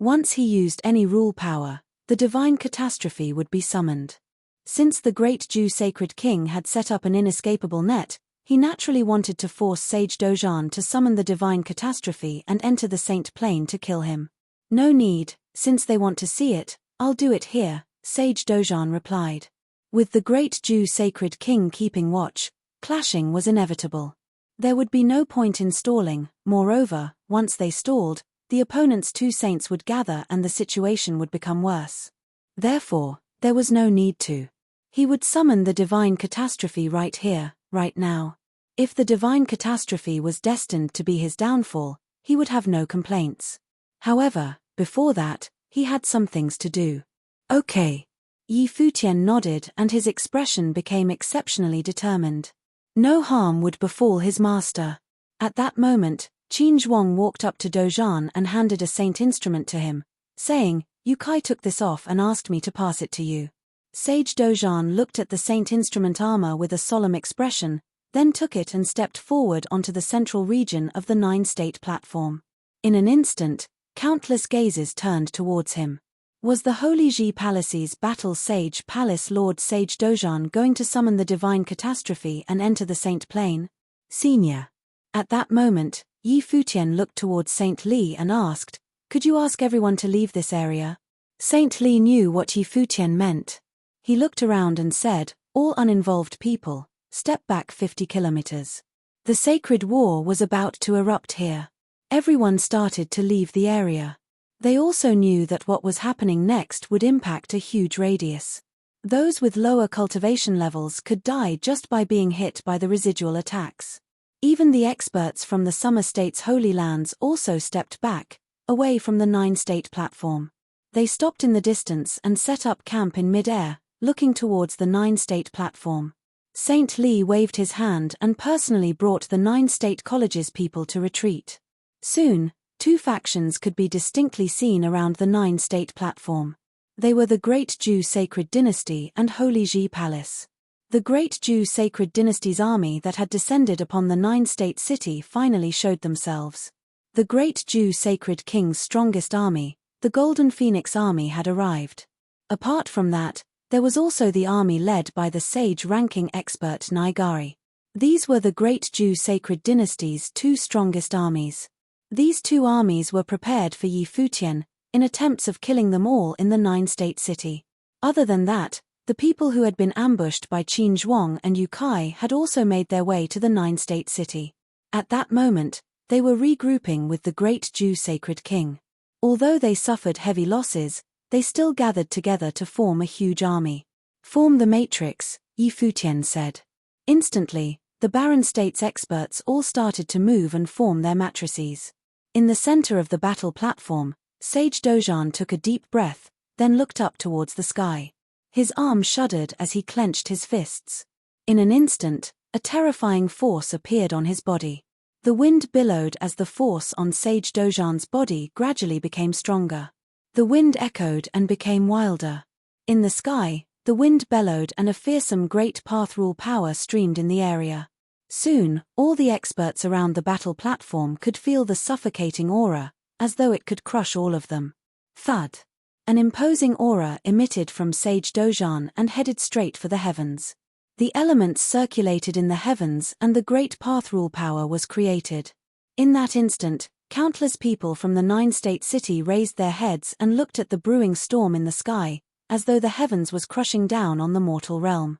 Once he used any rule power, the divine catastrophe would be summoned. Since the great Jew sacred king had set up an inescapable net, he naturally wanted to force Sage Dojan to summon the divine catastrophe and enter the saint plane to kill him. "No need, since they want to see it, I'll do it here," Sage Dojan replied. With the great Jew sacred king keeping watch, clashing was inevitable. There would be no point in stalling. Moreover, once they stalled, the opponent's two saints would gather and the situation would become worse. Therefore, there was no need to. He would summon the divine catastrophe right here, right now. If the divine catastrophe was destined to be his downfall, he would have no complaints. However, before that, he had some things to do. "Okay." Yi Futian nodded and his expression became exceptionally determined. No harm would befall his master. At that moment, Qin Zhuang walked up to Dojan and handed a saint instrument to him, saying, "Yu Kai took this off and asked me to pass it to you." Sage Dojan looked at the saint instrument armor with a solemn expression, then took it and stepped forward onto the central region of the 9-state platform. In an instant, countless gazes turned towards him. Was the Holy Ji Palace's battle sage Palace Lord Sage Dojan going to summon the divine catastrophe and enter the saint plane? Senior. At that moment, Yi Futian looked towards Saint Li and asked, "Could you ask everyone to leave this area?" Saint Li knew what Yi Futian meant. He looked around and said, "All uninvolved people, step back 50 kilometers. The sacred war was about to erupt here." Everyone started to leave the area. They also knew that what was happening next would impact a huge radius. Those with lower cultivation levels could die just by being hit by the residual attacks. Even the experts from the Summer State's Holy Lands also stepped back, away from the 9-state platform. They stopped in the distance and set up camp in mid-air, looking towards the 9-state platform. Saint Lee waved his hand and personally brought the 9-state college's people to retreat. Soon, two factions could be distinctly seen around the 9-state platform. They were the Great Jew Sacred Dynasty and Holy Ji Palace. The Great Jew Sacred Dynasty's army that had descended upon the 9-state city finally showed themselves. The Great Jew Sacred King's strongest army, the Golden Phoenix Army, had arrived. Apart from that, there was also the army led by the sage-ranking expert Naigari. These were the Great Jew Sacred Dynasty's two strongest armies. These two armies were prepared for Yi Futian, in attempts of killing them all in the 9-state city. Other than that, the people who had been ambushed by Qin Zhuang and Yu Kai had also made their way to the 9-state city. At that moment, they were regrouping with the Great Jew Sacred King. Although they suffered heavy losses, they still gathered together to form a huge army. "Form the matrix," Yi Futian said. Instantly, the Barren State's experts all started to move and form their matrices. In the center of the battle platform, Sage Dojan took a deep breath, then looked up towards the sky. His arm shuddered as he clenched his fists. In an instant, a terrifying force appeared on his body. The wind billowed as the force on Sage Dojan's body gradually became stronger. The wind echoed and became wilder. In the sky, the wind bellowed and a fearsome great path rule power streamed in the area. Soon, all the experts around the battle platform could feel the suffocating aura, as though it could crush all of them. Thud! An imposing aura emitted from Sage Dojan and headed straight for the heavens. The elements circulated in the heavens and the great path rule power was created. In that instant, countless people from the 9-state city raised their heads and looked at the brewing storm in the sky, as though the heavens was crushing down on the mortal realm.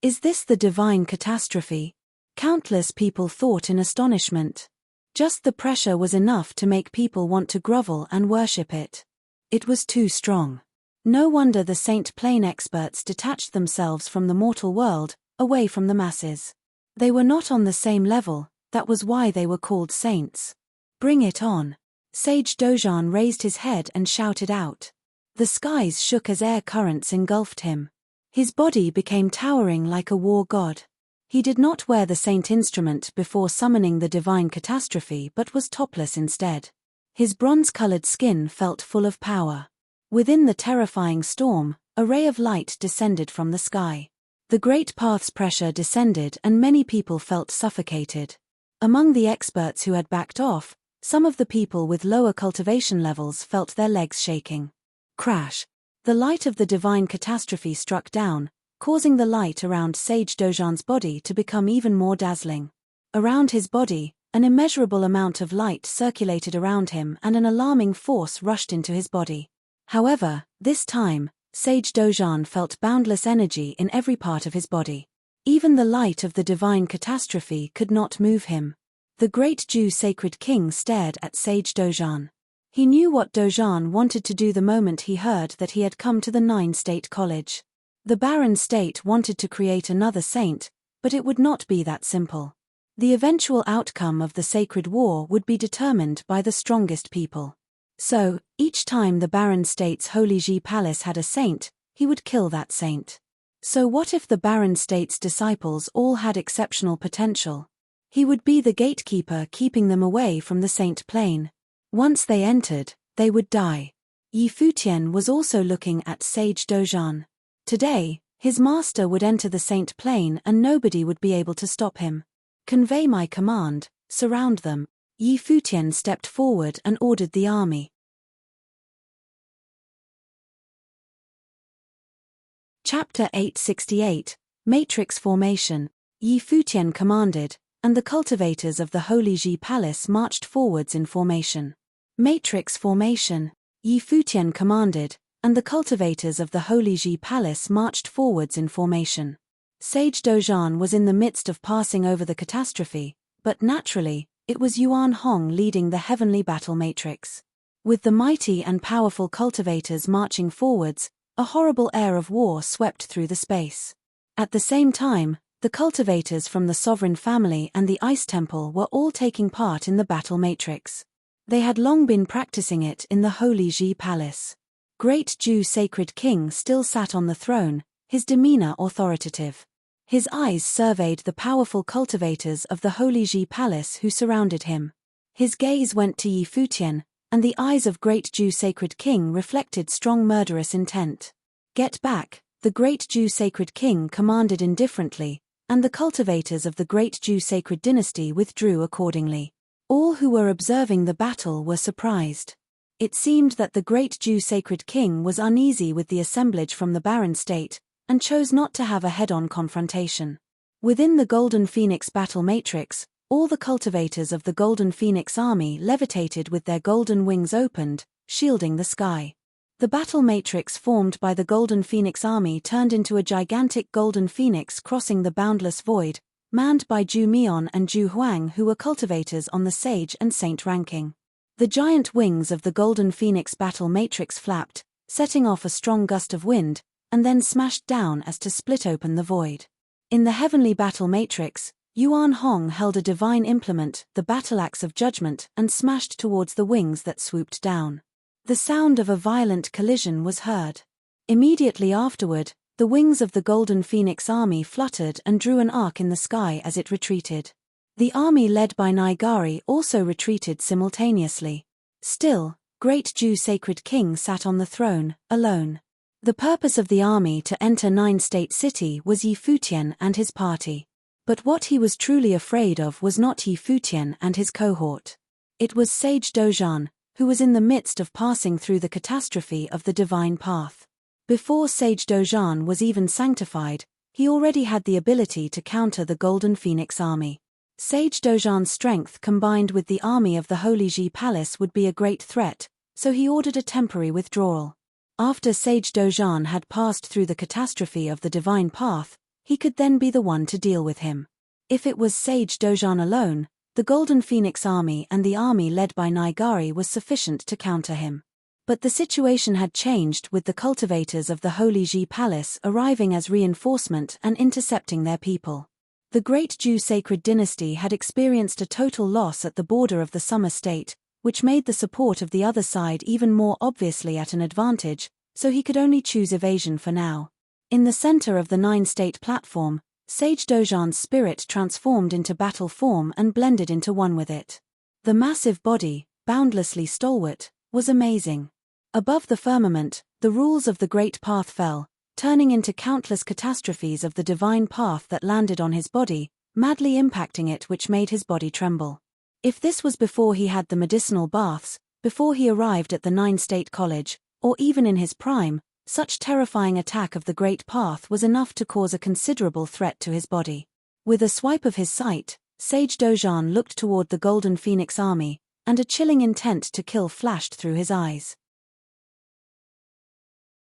Is this the divine catastrophe? Countless people thought in astonishment. Just the pressure was enough to make people want to grovel and worship it. It was too strong. No wonder the Saint Plain experts detached themselves from the mortal world, away from the masses. They were not on the same level. That was why they were called saints. Bring it on. Sage Dojan raised his head and shouted out. The skies shook as air currents engulfed him. His body became towering like a war god. He did not wear the saint instrument before summoning the divine catastrophe but was topless instead. His bronze-colored skin felt full of power. Within the terrifying storm, a ray of light descended from the sky. The great path's pressure descended and many people felt suffocated. Among the experts who had backed off, some of the people with lower cultivation levels felt their legs shaking. Crash! The light of the divine catastrophe struck down, causing the light around Sage Dojan's body to become even more dazzling. Around his body, an immeasurable amount of light circulated around him and an alarming force rushed into his body. However, this time, Sage Dojan felt boundless energy in every part of his body. Even the light of the divine catastrophe could not move him. The Great Jew Sacred King stared at Sage Dojan. He knew what Dojan wanted to do the moment he heard that he had come to the 9-state college. The Barren State wanted to create another saint, but it would not be that simple. The eventual outcome of the sacred war would be determined by the strongest people. So, each time the Barren State's Holy Ji Palace had a saint, he would kill that saint. So what if the Barren State's disciples all had exceptional potential? He would be the gatekeeper keeping them away from the Saint Plain. Once they entered, they would die. Yi Futian was also looking at Sage Dojan. Today, his master would enter the Saint Plain and nobody would be able to stop him. Convey my command, surround them. Yi Futian stepped forward and ordered the army. Chapter 868, Matrix Formation. Yi Futian commanded, and the cultivators of the Holy Ji Palace marched forwards in formation. Matrix Formation. Yi Futian commanded, and the cultivators of the Holy Ji Palace marched forwards in formation. Sage Dojan was in the midst of passing over the catastrophe, but naturally, it was Yuan Hong leading the heavenly battle matrix. With the mighty and powerful cultivators marching forwards, A horrible air of war swept through the space. At the same time, the cultivators from the sovereign family and the Ice Temple were all taking part in the battle matrix. They had long been practicing it in the Holy Ji Palace. Great Jew Sacred King still sat on the throne, his demeanor authoritative. His eyes surveyed the powerful cultivators of the Holy Ji Palace who surrounded him. His gaze went to Yi Futian, and the eyes of Great Jew Sacred King reflected strong murderous intent. Get back, the Great Jew Sacred King commanded indifferently, and the cultivators of the Great Jew Sacred Dynasty withdrew accordingly. All who were observing the battle were surprised. It seemed that the Great Jew Sacred King was uneasy with the assemblage from the barren state, and chose not to have a head-on confrontation. Within the Golden Phoenix battle matrix, all the cultivators of the Golden Phoenix army levitated with their golden wings opened, shielding the sky. The battle matrix formed by the Golden Phoenix army turned into a gigantic golden phoenix crossing the boundless void, manned by Zhu Mian and Zhu Huang, who were cultivators on the Sage and Saint ranking. The giant wings of the Golden Phoenix battle matrix flapped, setting off a strong gust of wind, and then smashed down as to split open the void. In the heavenly battle matrix, Yuan Hong held a divine implement, the battle axe of judgment, and smashed towards the wings that swooped down. The sound of a violent collision was heard. Immediately afterward, the wings of the Golden Phoenix army fluttered and drew an arc in the sky as it retreated. The army led by Naigari also retreated simultaneously. Still, Great Jew Sacred King sat on the throne, alone. The purpose of the army to enter Nine-State City was Yi Futian and his party. But what he was truly afraid of was not Yi Futian and his cohort. It was Sage Dojan, who was in the midst of passing through the catastrophe of the divine path. Before Sage Dojan was even sanctified, he already had the ability to counter the Golden Phoenix army. Sage Dojan's strength combined with the army of the Holy Ji Palace would be a great threat, so he ordered a temporary withdrawal. After Sage Dojan had passed through the catastrophe of the divine path, he could then be the one to deal with him. If it was Sage Dojan alone, the Golden Phoenix army and the army led by Naigari was sufficient to counter him. But the situation had changed with the cultivators of the Holy Ji Palace arriving as reinforcement and intercepting their people. The Great Jew Sacred Dynasty had experienced a total loss at the border of the Summer State, which made the support of the other side even more obviously at an advantage, so he could only choose evasion for now. In the center of the Nine-State platform, Sage Dojan's spirit transformed into battle form and blended into one with it. The massive body, boundlessly stalwart, was amazing. Above the firmament, the rules of the Great Path fell, turning into countless catastrophes of the divine path that landed on his body, madly impacting it, which made his body tremble. If this was before he had the medicinal baths, before he arrived at the Nine-State College, or even in his prime, such terrifying attack of the Great Path was enough to cause a considerable threat to his body. With a swipe of his sight, Sage Dojan looked toward the Golden Phoenix army, and a chilling intent to kill flashed through his eyes.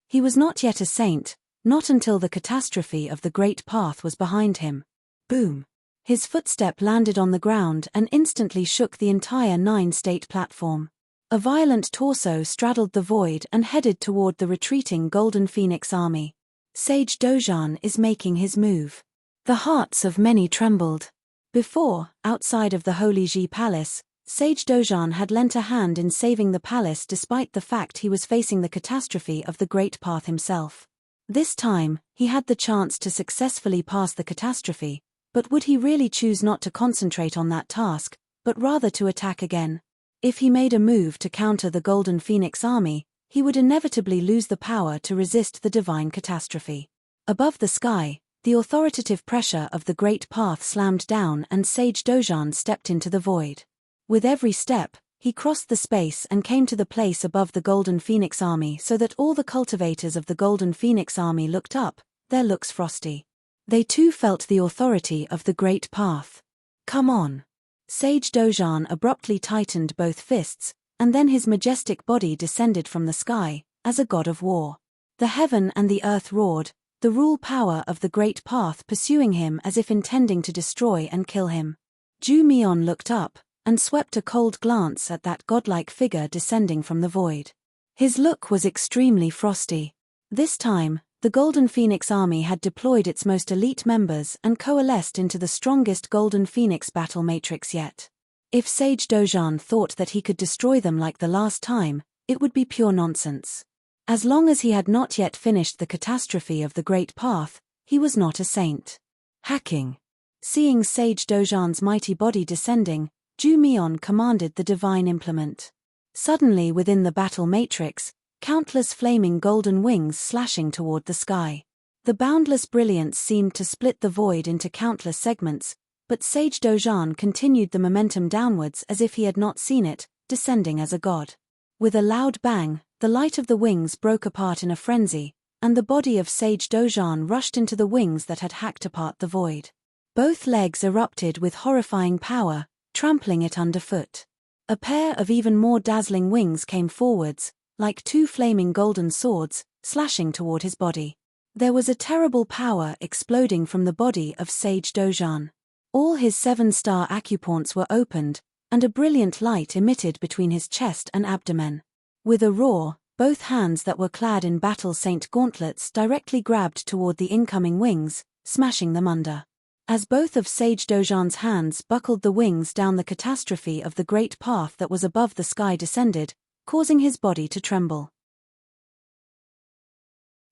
He was not yet a saint, not until the catastrophe of the Great Path was behind him. Boom! His footstep landed on the ground and instantly shook the entire Nine-State platform. A violent torso straddled the void and headed toward the retreating Golden Phoenix army. Sage Dojan is making his move. The hearts of many trembled. Before, outside of the Holy Ji Palace, Sage Dojan had lent a hand in saving the palace despite the fact he was facing the catastrophe of the Great Path himself. This time, he had the chance to successfully pass the catastrophe, but would he really choose not to concentrate on that task, but rather to attack again? If he made a move to counter the Golden Phoenix army, he would inevitably lose the power to resist the divine catastrophe. Above the sky, the authoritative pressure of the Great Path slammed down and Sage Dojan stepped into the void. With every step, he crossed the space and came to the place above the Golden Phoenix army so that all the cultivators of the Golden Phoenix army looked up, their looks frosty. They too felt the authority of the Great Path. Come on! Sage Dojan abruptly tightened both fists, and then his majestic body descended from the sky, as a god of war. The heaven and the earth roared, the rule power of the Great Path pursuing him as if intending to destroy and kill him. Zhu Mian looked up, and swept a cold glance at that godlike figure descending from the void. His look was extremely frosty. This time, the Golden Phoenix army had deployed its most elite members and coalesced into the strongest Golden Phoenix battle matrix yet. If Sage Dojan thought that he could destroy them like the last time, it would be pure nonsense. As long as he had not yet finished the catastrophe of the Great Path, he was not a saint. Hacking. Seeing Sage Dojan's mighty body descending, Ju Mion commanded the divine implement. Suddenly within the battle matrix, countless flaming golden wings slashing toward the sky. The boundless brilliance seemed to split the void into countless segments, but Sage Dojan continued the momentum downwards as if he had not seen it, descending as a god. With a loud bang, the light of the wings broke apart in a frenzy, and the body of Sage Dojan rushed into the wings that had hacked apart the void. Both legs erupted with horrifying power, trampling it underfoot. A pair of even more dazzling wings came forwards, like two flaming golden swords, slashing toward his body. There was a terrible power exploding from the body of Sage Dojan. All his 7-star acupoints were opened, and a brilliant light emitted between his chest and abdomen. With a roar, both hands that were clad in battle saint gauntlets directly grabbed toward the incoming wings, smashing them under. As both of Sage Dojan's hands buckled the wings down, the catastrophe of the Great Path that was above the sky descended, causing his body to tremble.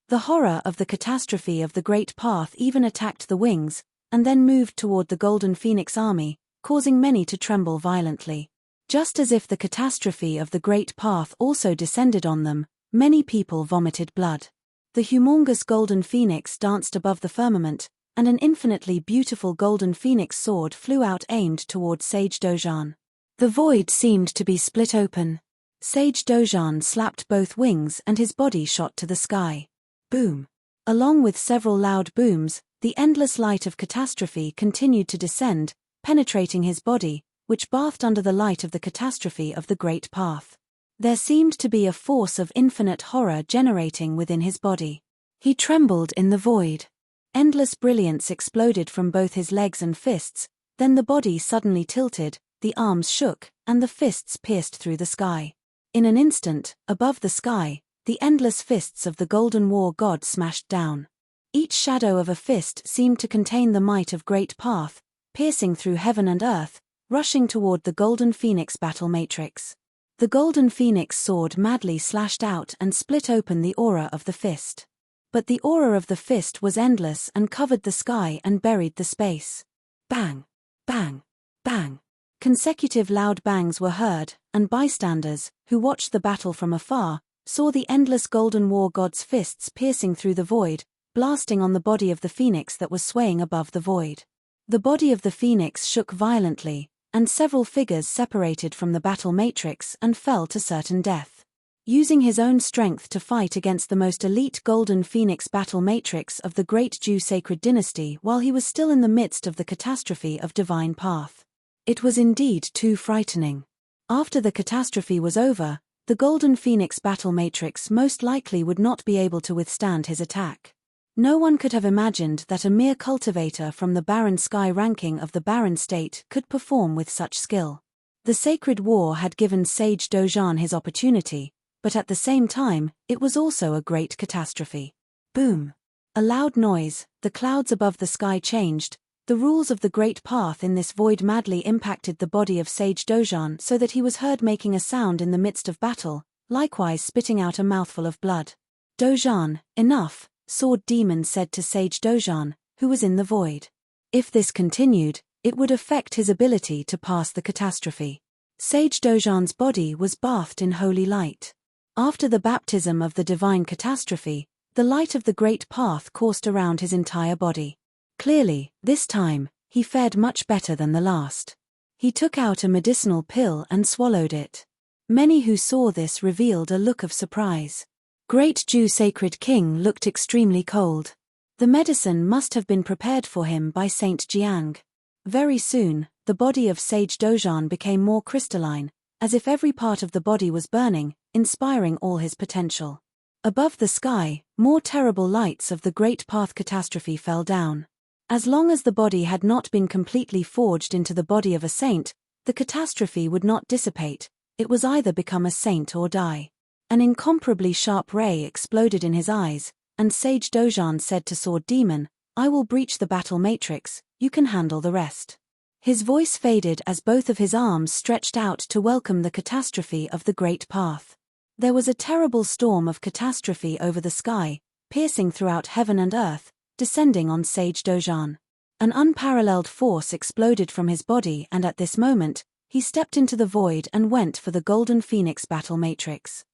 The horror of the catastrophe of the Great Path even attacked the wings, and then moved toward the Golden Phoenix army, causing many to tremble violently. Just as if the catastrophe of the Great Path also descended on them, many people vomited blood. The humongous Golden Phoenix danced above the firmament, and an infinitely beautiful Golden Phoenix sword flew out aimed toward Sage Dojan. The void seemed to be split open. Sage Dojan slapped both wings and his body shot to the sky. Boom! Along with several loud booms, the endless light of catastrophe continued to descend, penetrating his body, which bathed under the light of the catastrophe of the Great Path. There seemed to be a force of infinite horror generating within his body. He trembled in the void. Endless brilliance exploded from both his legs and fists, then the body suddenly tilted, the arms shook, and the fists pierced through the sky. In an instant, above the sky, the endless fists of the Golden War God smashed down. Each shadow of a fist seemed to contain the might of Great Path, piercing through heaven and earth, rushing toward the Golden Phoenix battle matrix. The Golden Phoenix sword madly slashed out and split open the aura of the fist. But the aura of the fist was endless and covered the sky and buried the space. Bang! Bang! Bang! Consecutive loud bangs were heard, and bystanders, who watched the battle from afar, saw the endless Golden War God's fists piercing through the void, blasting on the body of the phoenix that was swaying above the void. The body of the phoenix shook violently, and several figures separated from the battle matrix and fell to certain death. Using his own strength to fight against the most elite Golden Phoenix battle matrix of the Great Ju Sacred Dynasty while he was still in the midst of the catastrophe of Divine Path. It was indeed too frightening. After the catastrophe was over, the Golden Phoenix battle matrix most likely would not be able to withstand his attack. No one could have imagined that a mere cultivator from the Barren Sky ranking of the Barren State could perform with such skill. The Sacred War had given Sage Dojan his opportunity, but at the same time, it was also a great catastrophe. Boom! A loud noise, the clouds above the sky changed, the rules of the Great Path in this void madly impacted the body of Sage Dojan so that he was heard making a sound in the midst of battle, likewise spitting out a mouthful of blood. Dojan, enough! Sword Demon said to Sage Dojan, who was in the void. If this continued, it would affect his ability to pass the catastrophe. Sage Dojan's body was bathed in holy light. After the baptism of the divine catastrophe, the light of the Great Path coursed around his entire body. Clearly, this time, he fared much better than the last. He took out a medicinal pill and swallowed it. Many who saw this revealed a look of surprise. Great Ju Sacred King looked extremely cold. The medicine must have been prepared for him by Saint Jiang. Very soon, the body of Sage Dojan became more crystalline, as if every part of the body was burning, inspiring all his potential. Above the sky, more terrible lights of the Great Path catastrophe fell down. As long as the body had not been completely forged into the body of a saint, the catastrophe would not dissipate, it was either become a saint or die. An incomparably sharp ray exploded in his eyes, and Sage Dojan said to Sword Demon, "I will breach the battle matrix, you can handle the rest." His voice faded as both of his arms stretched out to welcome the catastrophe of the Great Path. There was a terrible storm of catastrophe over the sky, piercing throughout heaven and earth, descending on Sage Dojan. An unparalleled force exploded from his body, and at this moment, he stepped into the void and went for the Golden Phoenix battle matrix.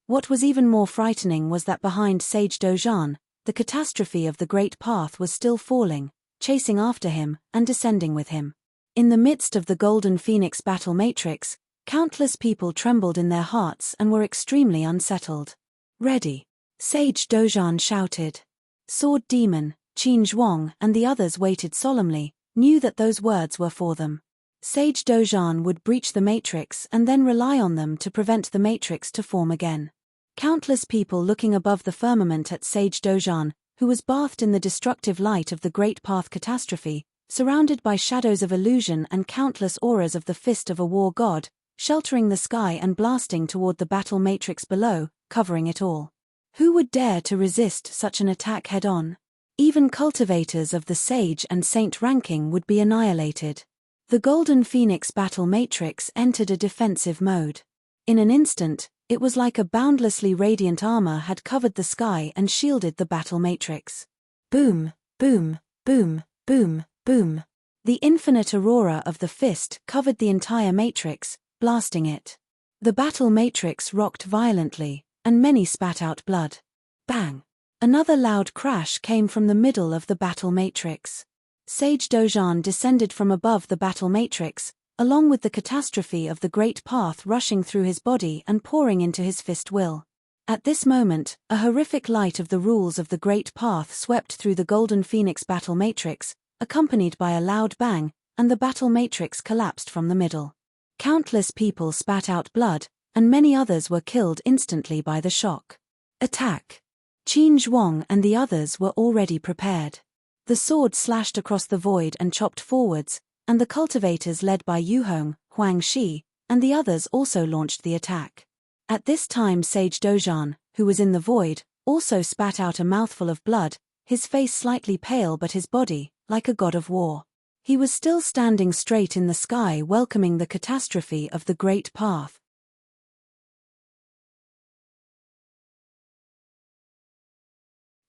What was even more frightening was that behind Sage Dojan, the catastrophe of the Great Path was still falling, chasing after him, and descending with him. In the midst of the Golden Phoenix battle matrix, countless people trembled in their hearts and were extremely unsettled. "Ready!" Sage Dojan shouted. Sword Demon, Qin Zhuang and the others waited solemnly, knew that those words were for them. Sage Dojan would breach the matrix and then rely on them to prevent the matrix to form again. Countless people looking above the firmament at Sage Dojan, who was bathed in the destructive light of the Great Path catastrophe, surrounded by shadows of illusion and countless auras of the fist of a war god, sheltering the sky and blasting toward the battle matrix below, covering it all. Who would dare to resist such an attack head-on? Even cultivators of the Sage and Saint ranking would be annihilated. The Golden Phoenix battle matrix entered a defensive mode. In an instant, it was like a boundlessly radiant armor had covered the sky and shielded the battle matrix. Boom, boom, boom, boom, boom. The infinite aurora of the fist covered the entire matrix, blasting it. The battle matrix rocked violently, and many spat out blood. Bang! Another loud crash came from the middle of the battle matrix. Sage Dojan descended from above the battle matrix, along with the catastrophe of the Great Path rushing through his body and pouring into his fist will. At this moment, a horrific light of the rules of the Great Path swept through the Golden Phoenix battle matrix, accompanied by a loud bang, and the battle matrix collapsed from the middle. Countless people spat out blood, and many others were killed instantly by the shock. Attack! Qin Zhuang and the others were already prepared. The sword slashed across the void and chopped forwards, and the cultivators led by Yuhong, Huang Shi, and the others also launched the attack. At this time Sage Dojan, who was in the void, also spat out a mouthful of blood, his face slightly pale but his body, like a god of war. He was still standing straight in the sky welcoming the catastrophe of the Great Path.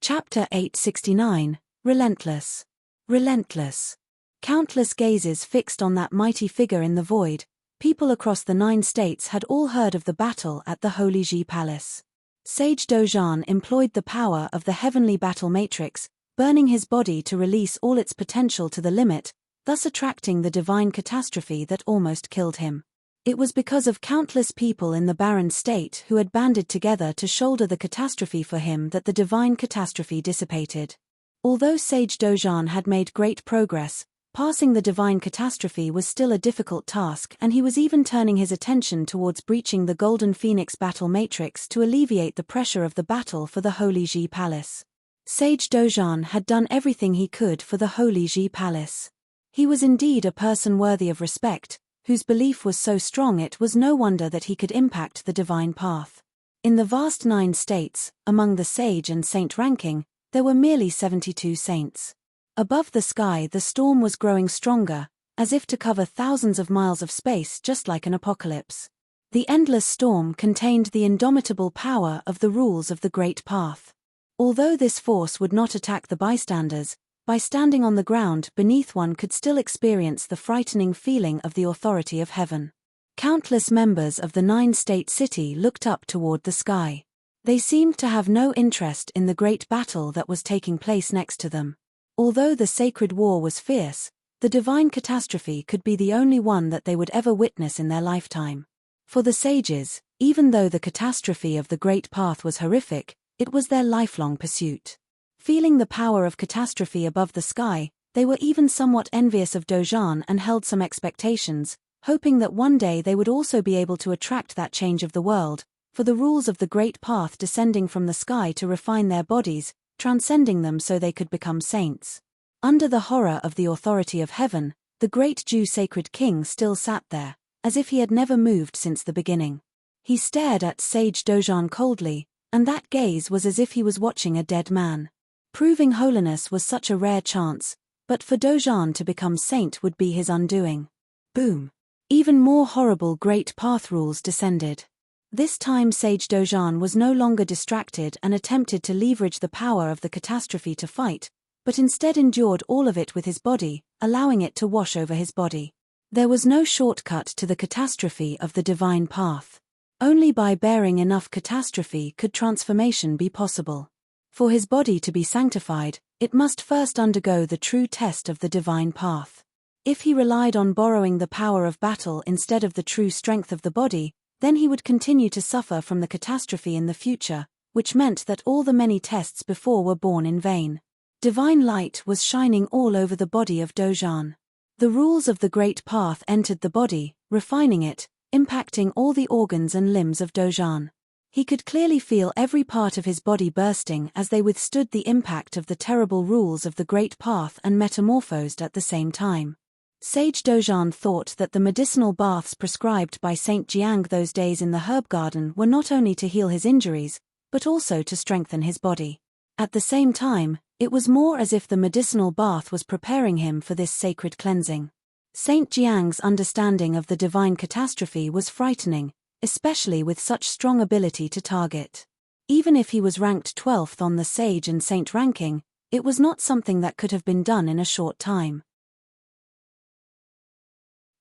Chapter 869, Relentless. Relentless. Countless gazes fixed on that mighty figure in the void. People across the 9 states had all heard of the battle at the Holy Ji Palace. Sage Dojan employed the power of the heavenly battle matrix, burning his body to release all its potential to the limit, thus attracting the divine catastrophe that almost killed him. It was because of countless people in the barren state who had banded together to shoulder the catastrophe for him that the divine catastrophe dissipated. Although Sage Dojan had made great progress, passing the divine catastrophe was still a difficult task, and he was even turning his attention towards breaching the Golden Phoenix battle matrix to alleviate the pressure of the battle for the Holy Ji Palace. Sage Dojan had done everything he could for the Holy Ji Palace. He was indeed a person worthy of respect, whose belief was so strong it was no wonder that he could impact the divine path. In the vast 9 states, among the Sage and Saint ranking, there were merely 72 saints. Above the sky the storm was growing stronger, as if to cover thousands of miles of space just like an apocalypse. The endless storm contained the indomitable power of the rules of the Great Path. Although this force would not attack the bystanders, by standing on the ground beneath one could still experience the frightening feeling of the authority of heaven. Countless members of the 9-state city looked up toward the sky. They seemed to have no interest in the great battle that was taking place next to them. Although the sacred war was fierce, the divine catastrophe could be the only one that they would ever witness in their lifetime. For the sages, even though the catastrophe of the Great Path was horrific, it was their lifelong pursuit. Feeling the power of catastrophe above the sky, they were even somewhat envious of Dojan and held some expectations, hoping that one day they would also be able to attract that change of the world, for the rules of the Great Path descending from the sky to refine their bodies, transcending them so they could become saints. Under the horror of the authority of heaven, the great Jew sacred king still sat there, as if he had never moved since the beginning. He stared at Sage Dojan coldly, and that gaze was as if he was watching a dead man. Proving holiness was such a rare chance, but for Dojan to become saint would be his undoing. Boom. Even more horrible great path rules descended. This time Sage Dojan was no longer distracted and attempted to leverage the power of the catastrophe to fight, but instead endured all of it with his body, allowing it to wash over his body. There was no shortcut to the catastrophe of the divine path. Only by bearing enough catastrophe could transformation be possible. For his body to be sanctified, it must first undergo the true test of the divine path. If he relied on borrowing the power of battle instead of the true strength of the body, then he would continue to suffer from the catastrophe in the future, which meant that all the many tests before were borne in vain. Divine light was shining all over the body of Dojan. The rules of the great path entered the body, refining it, impacting all the organs and limbs of Dojan. He could clearly feel every part of his body bursting as they withstood the impact of the terrible rules of the great path and metamorphosed at the same time. Sage Dojan thought that the medicinal baths prescribed by Saint Jiang those days in the herb garden were not only to heal his injuries, but also to strengthen his body. At the same time, it was more as if the medicinal bath was preparing him for this sacred cleansing. Saint Jiang's understanding of the divine catastrophe was frightening, especially with such strong ability to target. Even if he was ranked 12th on the sage and saint ranking, it was not something that could have been done in a short time.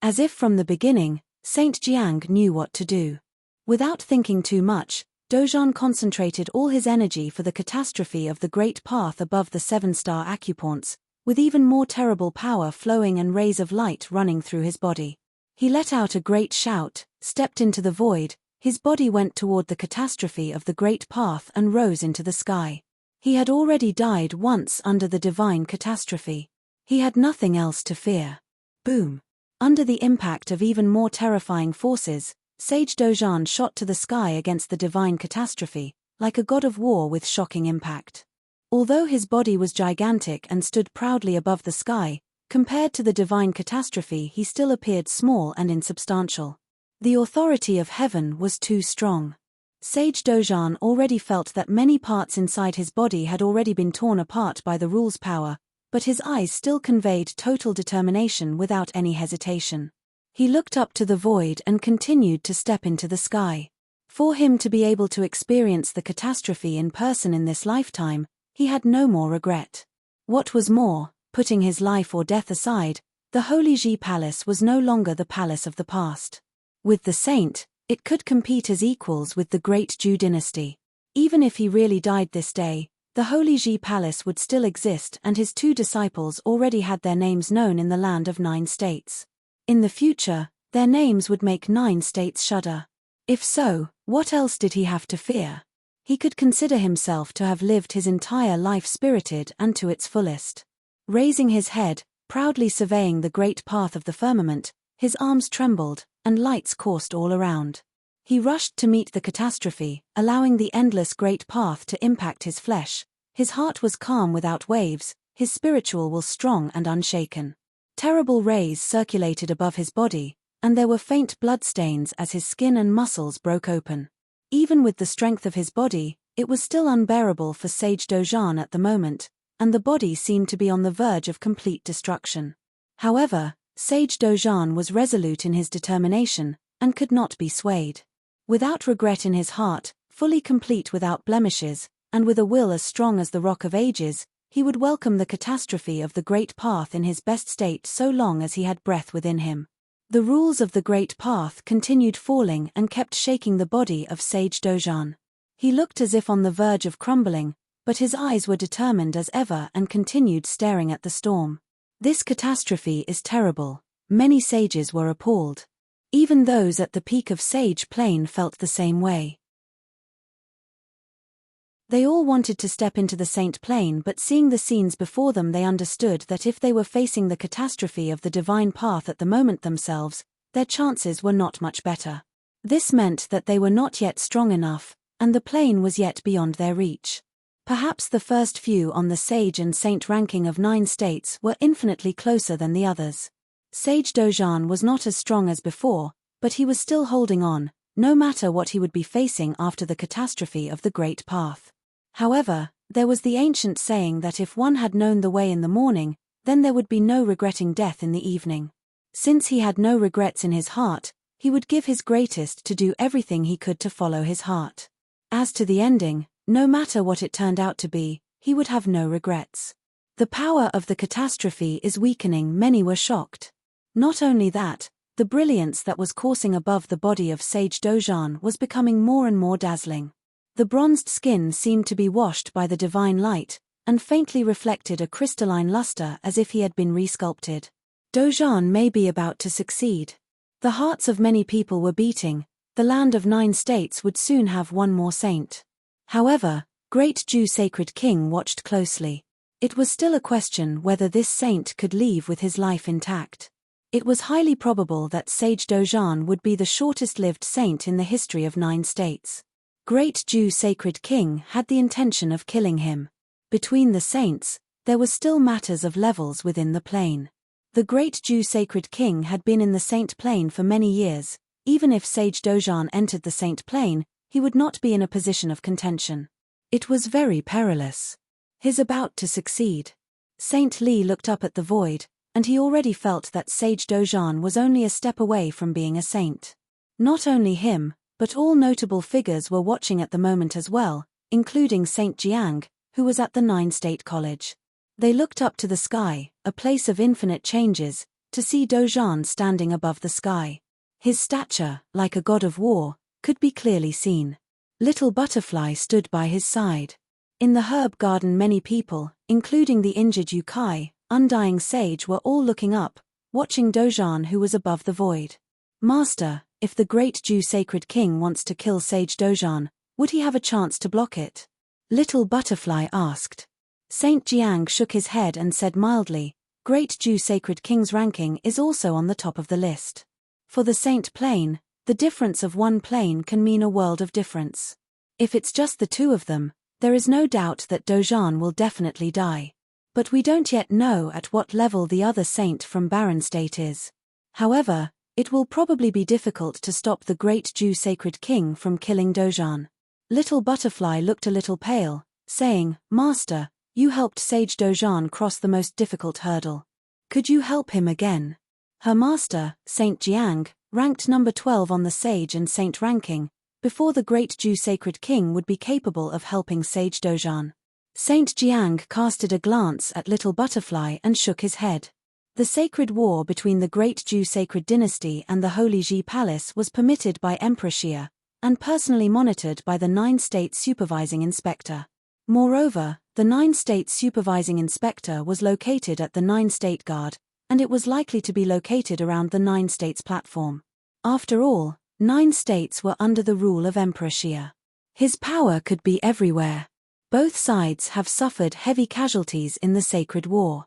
As if from the beginning, Saint Jiang knew what to do. Without thinking too much, Dojan concentrated all his energy for the catastrophe of the great path above the 7-star acupoints, with even more terrible power flowing and rays of light running through his body. He let out a great shout, stepped into the void, his body went toward the catastrophe of the great path and rose into the sky. He had already died once under the divine catastrophe. He had nothing else to fear. Boom. Under the impact of even more terrifying forces, Sage Dojan shot to the sky against the divine catastrophe, like a god of war with shocking impact. Although his body was gigantic and stood proudly above the sky, compared to the divine catastrophe he still appeared small and insubstantial. The authority of heaven was too strong. Sage Dojan already felt that many parts inside his body had already been torn apart by the rule's power, but his eyes still conveyed total determination without any hesitation. He looked up to the void and continued to step into the sky. For him to be able to experience the catastrophe in person in this lifetime, he had no more regret. What was more, putting his life or death aside, the Holy Ji Palace was no longer the palace of the past. With the saint, it could compete as equals with the great Zhou dynasty. Even if he really died this day, the Holy Ji Palace would still exist and his 2 disciples already had their names known in the land of 9 states. In the future, their names would make 9 states shudder. If so, what else did he have to fear? He could consider himself to have lived his entire life spirited and to its fullest. Raising his head, proudly surveying the great path of the firmament, his arms trembled, and lights coursed all around. He rushed to meet the catastrophe, allowing the endless great path to impact his flesh. His heart was calm without waves, his spiritual will strong and unshaken. Terrible rays circulated above his body, and there were faint bloodstains as his skin and muscles broke open. Even with the strength of his body, it was still unbearable for Sage Dojan at the moment, and the body seemed to be on the verge of complete destruction. However, Sage Dojan was resolute in his determination, and could not be swayed. Without regret in his heart, fully complete without blemishes, and with a will as strong as the rock of ages, he would welcome the catastrophe of the great path in his best state so long as he had breath within him. The rules of the great path continued falling and kept shaking the body of Sage Dojan. He looked as if on the verge of crumbling, but his eyes were determined as ever and continued staring at the storm. This catastrophe is terrible. Many sages were appalled. Even those at the peak of Sage Plain felt the same way. They all wanted to step into the Saint Plain, but seeing the scenes before them they understood that if they were facing the catastrophe of the divine path at the moment themselves, their chances were not much better. This meant that they were not yet strong enough, and the plain was yet beyond their reach. Perhaps the first few on the sage and saint ranking of 9 states were infinitely closer than the others. Sage Dojan was not as strong as before, but he was still holding on, no matter what he would be facing after the catastrophe of the Great Path. However, there was the ancient saying that if one had known the way in the morning, then there would be no regretting death in the evening. Since he had no regrets in his heart, he would give his greatest to do everything he could to follow his heart. As to the ending, no matter what it turned out to be, he would have no regrets. The power of the catastrophe is weakening, many were shocked. Not only that, the brilliance that was coursing above the body of Sage Dojan was becoming more and more dazzling. The bronzed skin seemed to be washed by the divine light, and faintly reflected a crystalline luster as if he had been resculpted. Dojan may be about to succeed. The hearts of many people were beating. The land of 9 states would soon have one more saint. However, Great Jew Sacred King watched closely. It was still a question whether this saint could leave with his life intact. It was highly probable that Sage Dojan would be the shortest-lived saint in the history of 9 states. Great Jew Sacred King had the intention of killing him. Between the saints, there was still matters of levels within the plane. The Great Jew Sacred King had been in the saint plane for many years. Even if Sage Dojan entered the saint plane, he would not be in a position of contention. It was very perilous. He's about to succeed. Saint Li looked up at the void, and he already felt that Sage Dojan was only a step away from being a saint. Not only him, but all notable figures were watching at the moment as well, including Saint Jiang, who was at the 9-state college. They looked up to the sky, a place of infinite changes, to see Dojan standing above the sky. His stature, like a god of war, could be clearly seen. Little Butterfly stood by his side. In the herb garden many people, including the injured Yukai, Undying Sage, were all looking up, watching Dojan, who was above the void. Master, if the Great Jew Sacred King wants to kill Sage Dojan, would he have a chance to block it? Little Butterfly asked. Saint Jiang shook his head and said mildly, Great Jew Sacred King's ranking is also on the top of the list. For the saint plane, the difference of one plane can mean a world of difference. If it's just the two of them, there is no doubt that Dojan will definitely die. But we don't yet know at what level the other saint from Barren State is. However, it will probably be difficult to stop the Great Jew Sacred King from killing Dojan. Little Butterfly looked a little pale, saying, Master, you helped Sage Dojan cross the most difficult hurdle. Could you help him again? Her master, Saint Jiang, ranked number 12 on the Sage and Saint ranking, before the Great Jew Sacred King would be capable of helping Sage Dojan. Saint Jiang casted a glance at Little Butterfly and shook his head. The sacred war between the Great Jew Sacred Dynasty and the Holy Ji Palace was permitted by Emperor Xia, and personally monitored by the 9-state supervising inspector. Moreover, the 9-state supervising inspector was located at the 9-state guard, and it was likely to be located around the 9 states platform. After all, 9 states were under the rule of Emperor Xia. His power could be everywhere. Both sides have suffered heavy casualties in the sacred war.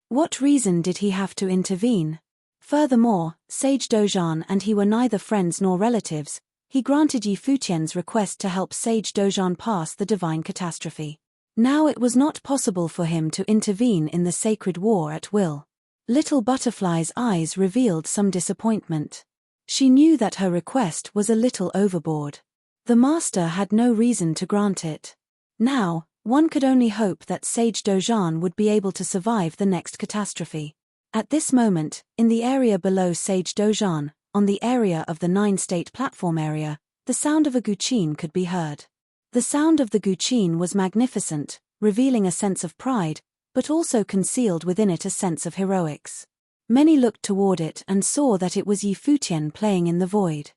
What reason did he have to intervene? Furthermore, Sage Dojan and he were neither friends nor relatives. He granted Yi Futian's request to help Sage Dojan pass the divine catastrophe. Now it was not possible for him to intervene in the sacred war at will. Little Butterfly's eyes revealed some disappointment. She knew that her request was a little overboard. The master had no reason to grant it. Now, one could only hope that Sage Dojan would be able to survive the next catastrophe. At this moment, in the area below Sage Dojan, on the area of the 9-state platform area, the sound of a guqin could be heard. The sound of the guqin was magnificent, revealing a sense of pride, but also concealed within it a sense of heroics. Many looked toward it and saw that it was Yi Futian playing in the void.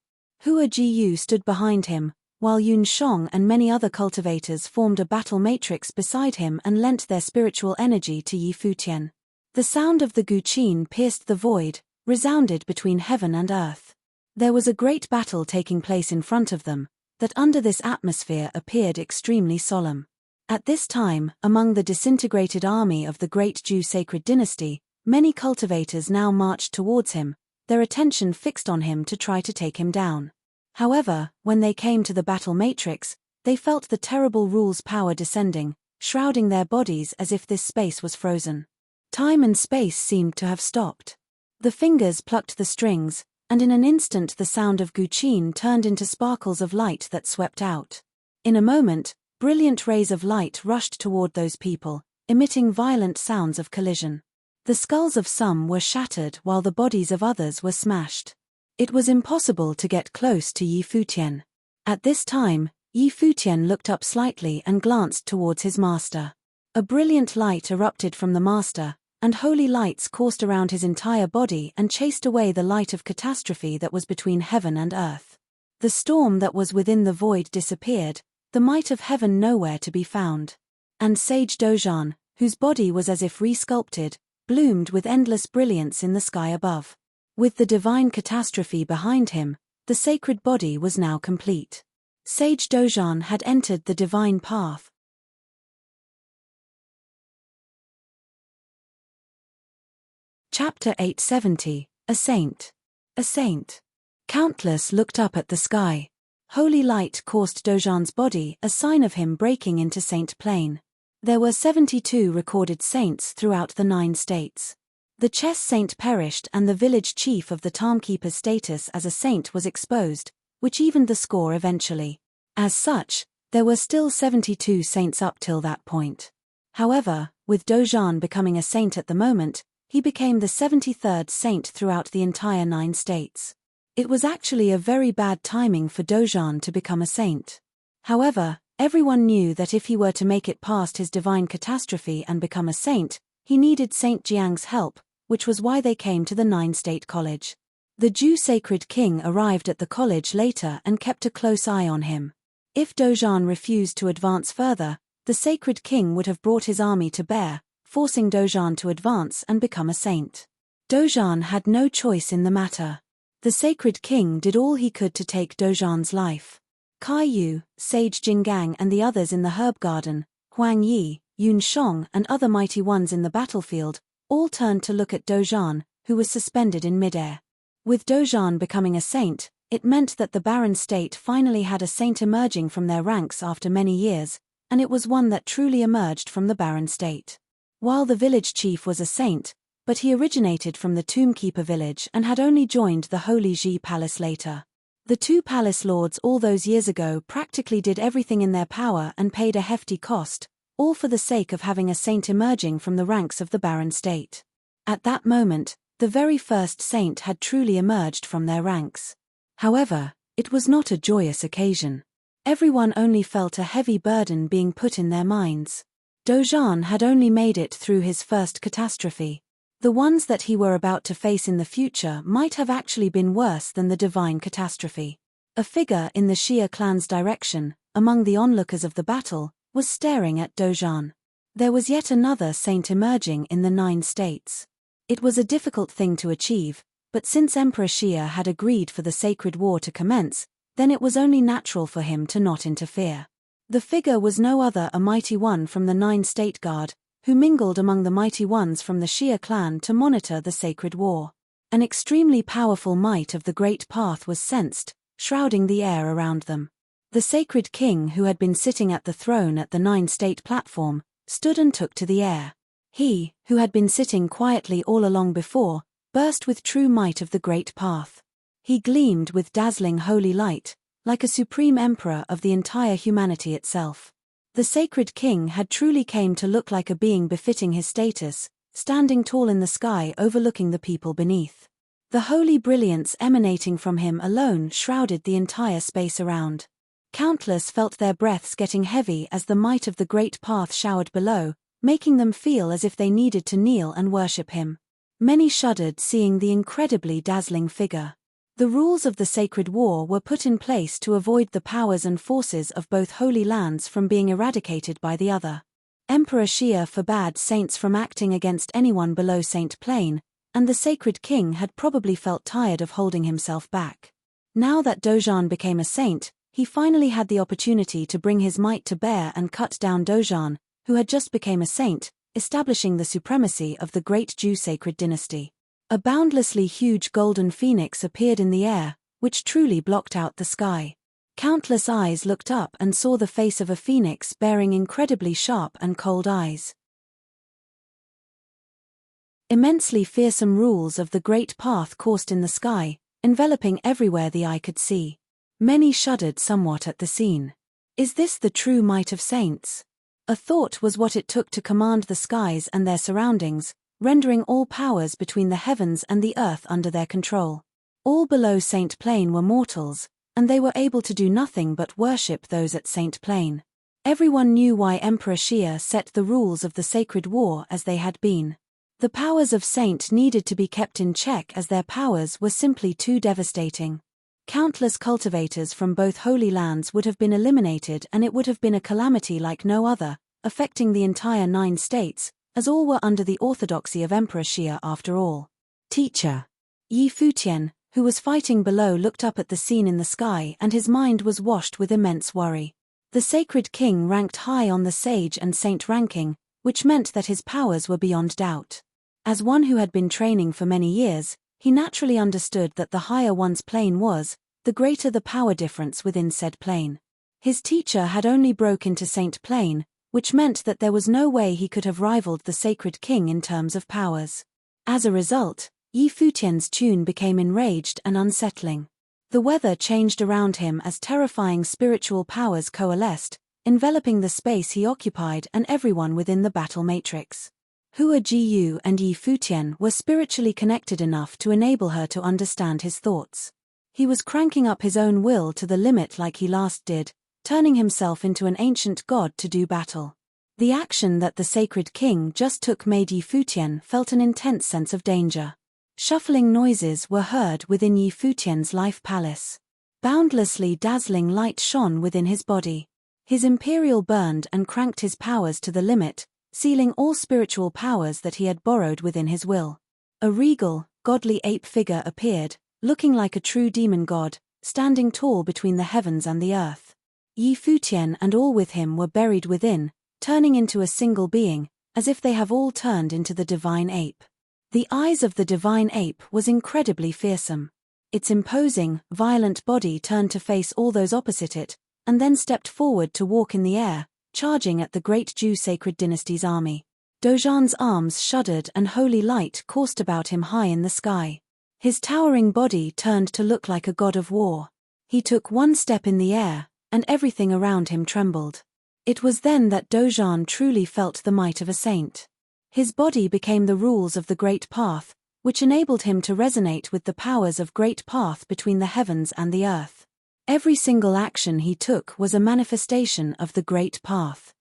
Hua Jiyu stood behind him, while Yun Shong and many other cultivators formed a battle matrix beside him and lent their spiritual energy to Yi Futian. The sound of the guqin pierced the void, resounded between heaven and earth. There was a great battle taking place in front of them, that under this atmosphere appeared extremely solemn. At this time, among the disintegrated army of the Great Jew Sacred Dynasty, many cultivators now marched towards him, their attention fixed on him to try to take him down. However, when they came to the battle matrix, they felt the terrible rule's power descending, shrouding their bodies as if this space was frozen. Time and space seemed to have stopped. The fingers plucked the strings, and in an instant the sound of Guqin turned into sparkles of light that swept out. In a moment, brilliant rays of light rushed toward those people, emitting violent sounds of collision. The skulls of some were shattered while the bodies of others were smashed. It was impossible to get close to Yi Futian. At this time, Yi Futian looked up slightly and glanced towards his master. A brilliant light erupted from the master, and holy lights coursed around his entire body and chased away the light of catastrophe that was between heaven and earth. The storm that was within the void disappeared, the might of heaven nowhere to be found. And Sage Dojan, whose body was as if resculpted, bloomed with endless brilliance in the sky above. With the divine catastrophe behind him, the sacred body was now complete. Sage Dojan had entered the divine path. Chapter 870, A Saint. A Saint. Countless looked up at the sky. Holy light coursed Dojan's body, a sign of him breaking into saint plane. There were 72 recorded saints throughout the 9 states. The chess saint perished and the village chief of the Timekeeper's status as a saint was exposed, which evened the score eventually. As such, there were still 72 saints up till that point. However, with Dojan becoming a saint at the moment, he became the 73rd saint throughout the entire 9 states. It was actually a very bad timing for Dojan to become a saint. However, everyone knew that if he were to make it past his divine catastrophe and become a saint, he needed Saint Jiang's help, which was why they came to the 9-state college. The Jew sacred king arrived at the college later and kept a close eye on him. If Dojan refused to advance further, the sacred king would have brought his army to bear, forcing Dojan to advance and become a saint. Dojan had no choice in the matter. The sacred king did all he could to take Dojan's life. Kai Yu, Sage Jinggang and the others in the herb garden, Huang Yi, Yun Shong and other mighty ones in the battlefield, all turned to look at Dojan, who was suspended in midair. With Dojan becoming a saint, it meant that the barren state finally had a saint emerging from their ranks after many years, and it was one that truly emerged from the barren state. While the village chief was a saint, but he originated from the Tombkeeper village and had only joined the Holy Ji Palace later. The 2 palace lords all those years ago practically did everything in their power and paid a hefty cost, all for the sake of having a saint emerging from the ranks of the barren state. At that moment, the very first saint had truly emerged from their ranks. However, it was not a joyous occasion. Everyone only felt a heavy burden being put in their minds. Dojan had only made it through his first catastrophe. The ones that he were about to face in the future might have actually been worse than the divine catastrophe. A figure in the Xia clan's direction, among the onlookers of the battle, was staring at Dojan. There was yet another saint emerging in the 9 states. It was a difficult thing to achieve, but since Emperor Xia had agreed for the sacred war to commence, then it was only natural for him to not interfere. The figure was no other a mighty one from the 9-state guard, who mingled among the mighty ones from the Xia clan to monitor the sacred war. An extremely powerful might of the great path was sensed, shrouding the air around them. The sacred king who had been sitting at the throne at the 9-state platform, stood and took to the air. He, who had been sitting quietly all along before, burst with true might of the great path. He gleamed with dazzling holy light, like a supreme emperor of the entire humanity itself. The sacred king had truly came to look like a being befitting his status, standing tall in the sky overlooking the people beneath. The holy brilliance emanating from him alone shrouded the entire space around. Countless felt their breaths getting heavy as the might of the great path showered below, making them feel as if they needed to kneel and worship him. Many shuddered seeing the incredibly dazzling figure. The rules of the sacred war were put in place to avoid the powers and forces of both holy lands from being eradicated by the other. Emperor Xia forbade saints from acting against anyone below Saint Plane, and the sacred king had probably felt tired of holding himself back. Now that Dojan became a saint, he finally had the opportunity to bring his might to bear and cut down Dojan, who had just become a saint, establishing the supremacy of the great Jew sacred dynasty. A boundlessly huge golden phoenix appeared in the air, which truly blocked out the sky. Countless eyes looked up and saw the face of a phoenix bearing incredibly sharp and cold eyes. Immensely fearsome rules of the great path coursed in the sky, enveloping everywhere the eye could see. Many shuddered somewhat at the scene. Is this the true might of saints? A thought was what it took to command the skies and their surroundings, rendering all powers between the heavens and the earth under their control. All below Saint Plain were mortals, and they were able to do nothing but worship those at Saint Plain. Everyone knew why Emperor Xia set the rules of the sacred war as they had been. The powers of Saint needed to be kept in check as their powers were simply too devastating. Countless cultivators from both holy lands would have been eliminated, and it would have been a calamity like no other, affecting the entire 9 states, as all were under the orthodoxy of Emperor Xia after all. Teacher Yi Futian, who was fighting below, looked up at the scene in the sky, and his mind was washed with immense worry. The sacred king ranked high on the sage and saint ranking, which meant that his powers were beyond doubt. As one who had been training for many years, he naturally understood that the higher one's plane was, the greater the power difference within said plane. His teacher had only broke into Saint Plane, which meant that there was no way he could have rivaled the sacred king in terms of powers. As a result, Yi Futian's tune became enraged and unsettling. The weather changed around him as terrifying spiritual powers coalesced, enveloping the space he occupied and everyone within the battle matrix. Hua Jiyu and Yi Futian were spiritually connected enough to enable her to understand his thoughts. He was cranking up his own will to the limit like he last did, turning himself into an ancient god to do battle. The action that the sacred king just took made Yi Futian felt an intense sense of danger. Shuffling noises were heard within Yi Futian's life palace. Boundlessly dazzling light shone within his body. His imperial burned and cranked his powers to the limit, sealing all spiritual powers that he had borrowed within his will. A regal, godly ape figure appeared, looking like a true demon god, standing tall between the heavens and the earth. Yi Futian and all with him were buried within, turning into a single being, as if they have all turned into the divine ape. The eyes of the divine ape was incredibly fearsome. Its imposing, violent body turned to face all those opposite it, and then stepped forward to walk in the air, charging at the great Zhou sacred dynasty's army. Dozhan's arms shuddered and holy light coursed about him high in the sky. His towering body turned to look like a god of war. He took one step in the air, and everything around him trembled. It was then that Dozhan truly felt the might of a saint. His body became the rules of the Great Path, which enabled him to resonate with the powers of Great Path between the heavens and the earth. Every single action he took was a manifestation of the Great Path.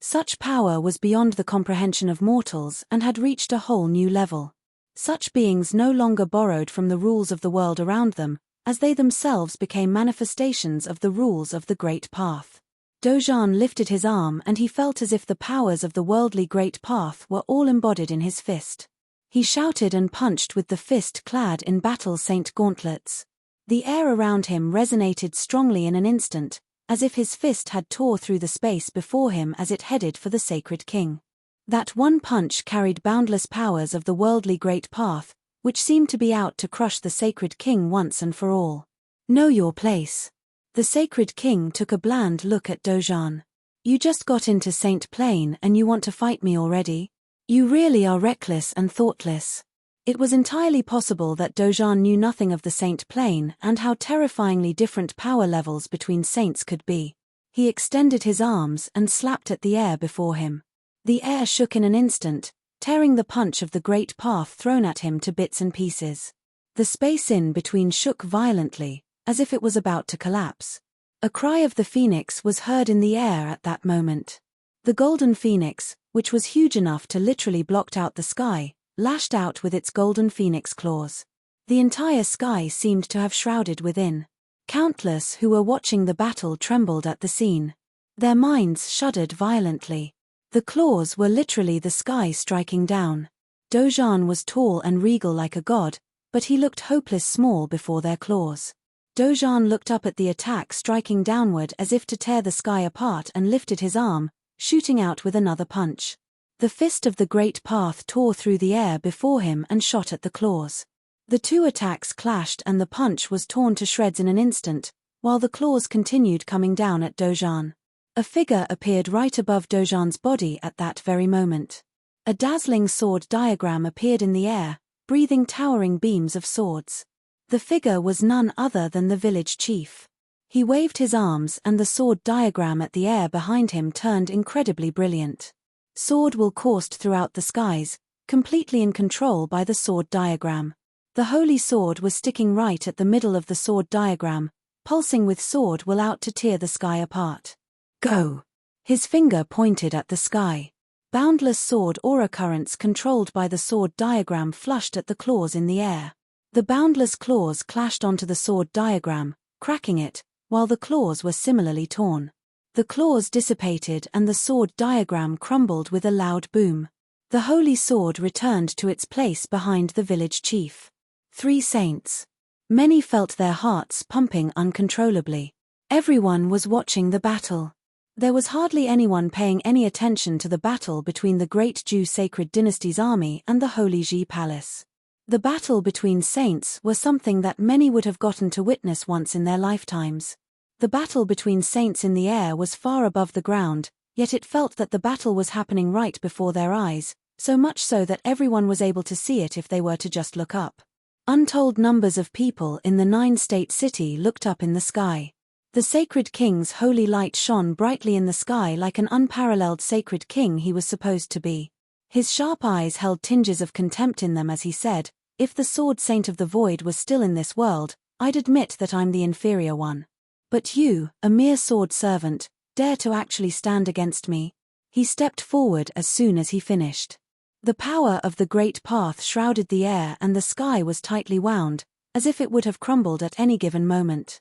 Such power was beyond the comprehension of mortals and had reached a whole new level. Such beings no longer borrowed from the rules of the world around them, as they themselves became manifestations of the rules of the Great Path. Dozhan lifted his arm and he felt as if the powers of the worldly Great Path were all embodied in his fist. He shouted and punched with the fist clad in battle saint gauntlets. The air around him resonated strongly in an instant, as if his fist had tore through the space before him as it headed for the sacred king. That one punch carried boundless powers of the worldly Great Path, which seemed to be out to crush the sacred king once and for all. Know your place. The sacred king took a bland look at Dozhan. You just got into Saint Plain and you want to fight me already? You really are reckless and thoughtless. It was entirely possible that Dozhan knew nothing of the Saint Plain and how terrifyingly different power levels between saints could be. He extended his arms and slapped at the air before him. The air shook in an instant, tearing the punch of the Great Path thrown at him to bits and pieces. The space in between shook violently, as if it was about to collapse. A cry of the phoenix was heard in the air at that moment. The golden phoenix, which was huge enough to literally block out the sky, lashed out with its golden phoenix claws. The entire sky seemed to have shrouded within. Countless who were watching the battle trembled at the scene. Their minds shuddered violently. The claws were literally the sky striking down. Dozhan was tall and regal like a god, but he looked hopeless small before their claws. Dozhan looked up at the attack striking downward as if to tear the sky apart and lifted his arm, shooting out with another punch. The fist of the Great Path tore through the air before him and shot at the claws. The two attacks clashed and the punch was torn to shreds in an instant, while the claws continued coming down at Dozhan. A figure appeared right above Dozhan's body at that very moment. A dazzling sword diagram appeared in the air, breathing towering beams of swords. The figure was none other than the village chief. He waved his arms and the sword diagram at the air behind him turned incredibly brilliant. Sword will coursed throughout the skies, completely in control by the sword diagram. The holy sword was sticking right at the middle of the sword diagram, pulsing with sword will out to tear the sky apart. Go! His finger pointed at the sky. Boundless sword aura currents controlled by the sword diagram flushed at the claws in the air. The boundless claws clashed onto the sword diagram, cracking it, while the claws were similarly torn. The claws dissipated and the sword diagram crumbled with a loud boom. The holy sword returned to its place behind the village chief. 3 saints. Many felt their hearts pumping uncontrollably. Everyone was watching the battle. There was hardly anyone paying any attention to the battle between the great Jew sacred dynasty's army and the Holy Ji Palace. The battle between saints was something that many would have gotten to witness once in their lifetimes. The battle between saints in the air was far above the ground, yet it felt that the battle was happening right before their eyes, so much so that everyone was able to see it if they were to just look up. Untold numbers of people in the 9-state city looked up in the sky. The sacred king's holy light shone brightly in the sky like an unparalleled sacred king he was supposed to be. His sharp eyes held tinges of contempt in them as he said, "If the sword saint of the void was still in this world, I'd admit that I'm the inferior one. But you, a mere sword servant, dare to actually stand against me?" He stepped forward as soon as he finished. The power of the great path shrouded the air and the sky was tightly wound, as if it would have crumbled at any given moment.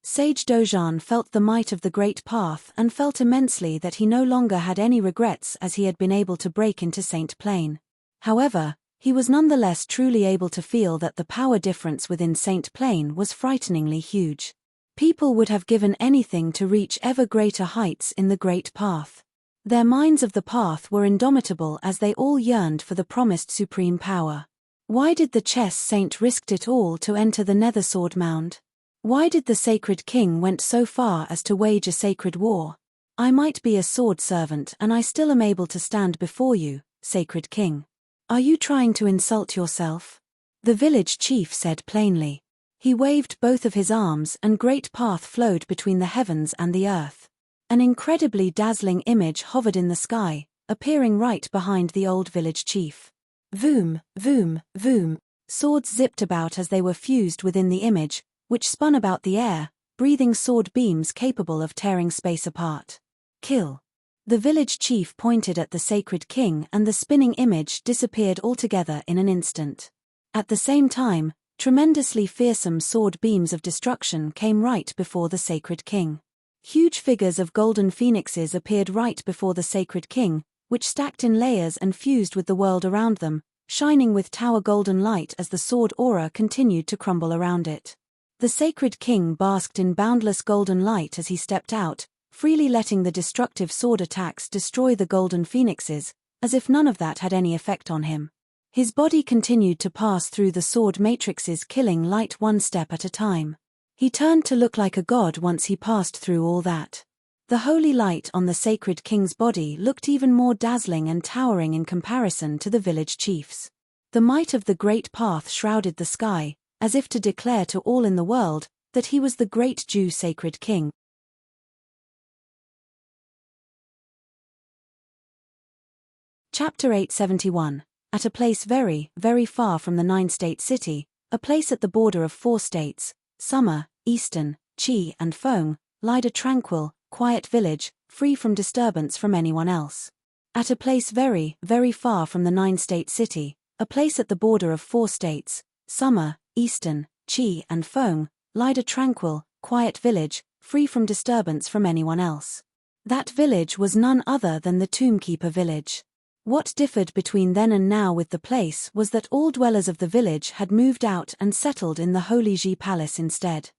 Sage Dojan felt the might of the great path and felt immensely that he no longer had any regrets as he had been able to break into Saint Plain. However, he was nonetheless truly able to feel that the power difference within Saint Plain was frighteningly huge. People would have given anything to reach ever greater heights in the great path. Their minds of the path were indomitable as they all yearned for the promised supreme power. Why did the chess saint risk it all to enter the Nether Sword Mound? Why did the sacred king went so far as to wage a sacred war? I might be a sword servant and I still am able to stand before you, sacred king. Are you trying to insult yourself? The village chief said plainly. He waved both of his arms and great path flowed between the heavens and the earth. An incredibly dazzling image hovered in the sky, appearing right behind the old village chief. Voom, voom, voom. Swords zipped about as they were fused within the image, which spun about the air, breathing sword beams capable of tearing space apart. Kill. The village chief pointed at the sacred king and the spinning image disappeared altogether in an instant. At the same time, tremendously fearsome sword beams of destruction came right before the sacred king. Huge figures of golden phoenixes appeared right before the sacred king, which stacked in layers and fused with the world around them, shining with tower golden light as the sword aura continued to crumble around it. The sacred king basked in boundless golden light as he stepped out, freely letting the destructive sword attacks destroy the golden phoenixes, as if none of that had any effect on him. His body continued to pass through the sword matrices, killing light one step at a time. He turned to look like a god once he passed through all that. The holy light on the sacred king's body looked even more dazzling and towering in comparison to the village chief's. The might of the great path shrouded the sky, as if to declare to all in the world that he was the great Jew sacred king. Chapter 871. At a place very, very far from the 9-state city, a place at the border of 4 states, Summer, Eastern, Qi and Feng, lied a tranquil, quiet village, free from disturbance from anyone else. At a place very, very far from the 9-state city, a place at the border of 4 states, Summer, Eastern, Qi and Feng, lied a tranquil, quiet village, free from disturbance from anyone else. That village was none other than the Tombkeeper village. What differed between then and now with the place was that all dwellers of the village had moved out and settled in the Holy Ji Palace instead.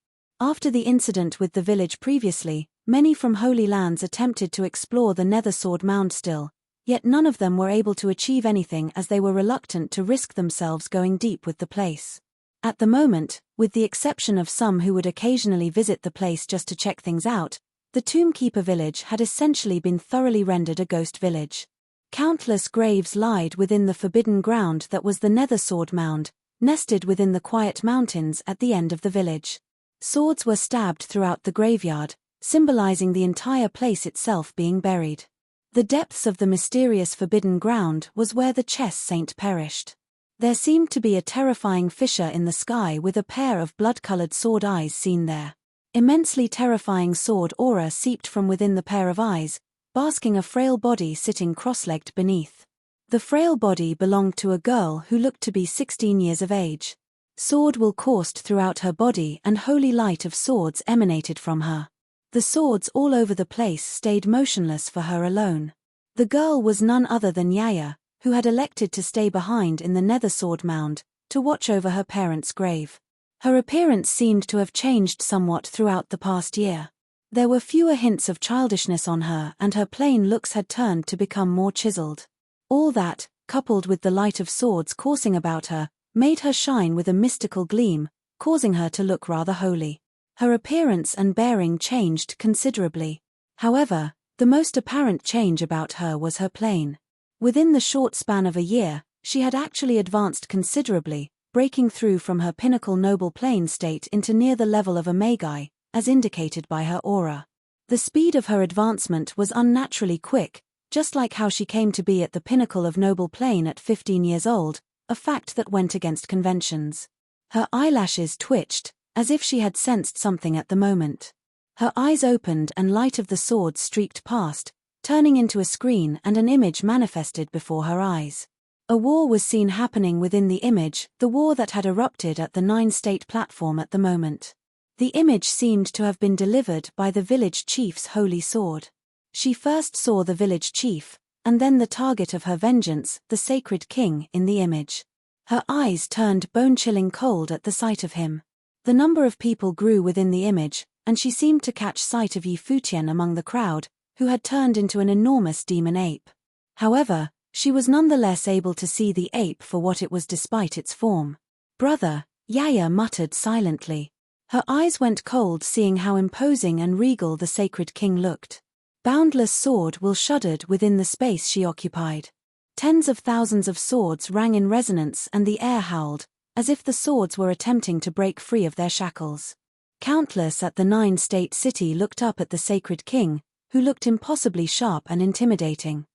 After the incident with the village previously, many from Holy Lands attempted to explore the Nether Sword Mound still, yet none of them were able to achieve anything as they were reluctant to risk themselves going deep with the place. At the moment, with the exception of some who would occasionally visit the place just to check things out, the Tombkeeper village had essentially been thoroughly rendered a ghost village. Countless graves lied within the forbidden ground that was the Nether Sword Mound, nested within the quiet mountains at the end of the village. Swords were stabbed throughout the graveyard, symbolizing the entire place itself being buried. The depths of the mysterious forbidden ground was where the chess saint perished. There seemed to be a terrifying fissure in the sky with a pair of blood-colored sword eyes seen there. Immensely terrifying sword aura seeped from within the pair of eyes, basking a frail body sitting cross-legged beneath. The frail body belonged to a girl who looked to be 16 years of age. Sword will coursed throughout her body and holy light of swords emanated from her. The swords all over the place stayed motionless for her alone. The girl was none other than Yaya, who had elected to stay behind in the Nether Sword Mound, to watch over her parents' grave. Her appearance seemed to have changed somewhat throughout the past year. There were fewer hints of childishness on her and her plain looks had turned to become more chiseled. All that, coupled with the light of swords coursing about her, made her shine with a mystical gleam, causing her to look rather holy. Her appearance and bearing changed considerably. However, the most apparent change about her was her plane. Within the short span of a year, she had actually advanced considerably, breaking through from her pinnacle noble plane state into near the level of a magi, as indicated by her aura. The speed of her advancement was unnaturally quick, just like how she came to be at the pinnacle of noble plane at 15 years old, a fact that went against conventions. Her eyelashes twitched, as if she had sensed something at the moment. Her eyes opened and light of the sword streaked past, turning into a screen and an image manifested before her eyes. A war was seen happening within the image, the war that had erupted at the 9-state platform at the moment. The image seemed to have been delivered by the village chief's holy sword. She first saw the village chief, and then the target of her vengeance, the sacred king, in the image. Her eyes turned bone-chilling cold at the sight of him. The number of people grew within the image, and she seemed to catch sight of Futian among the crowd, who had turned into an enormous demon ape. However, she was nonetheless able to see the ape for what it was despite its form. "Brother," Yaya muttered silently. Her eyes went cold seeing how imposing and regal the sacred king looked. Boundless sword will shuddered within the space she occupied. Tens of thousands of swords rang in resonance and the air howled, as if the swords were attempting to break free of their shackles. Countless at the 9-state city looked up at the sacred king, who looked impossibly sharp and intimidating.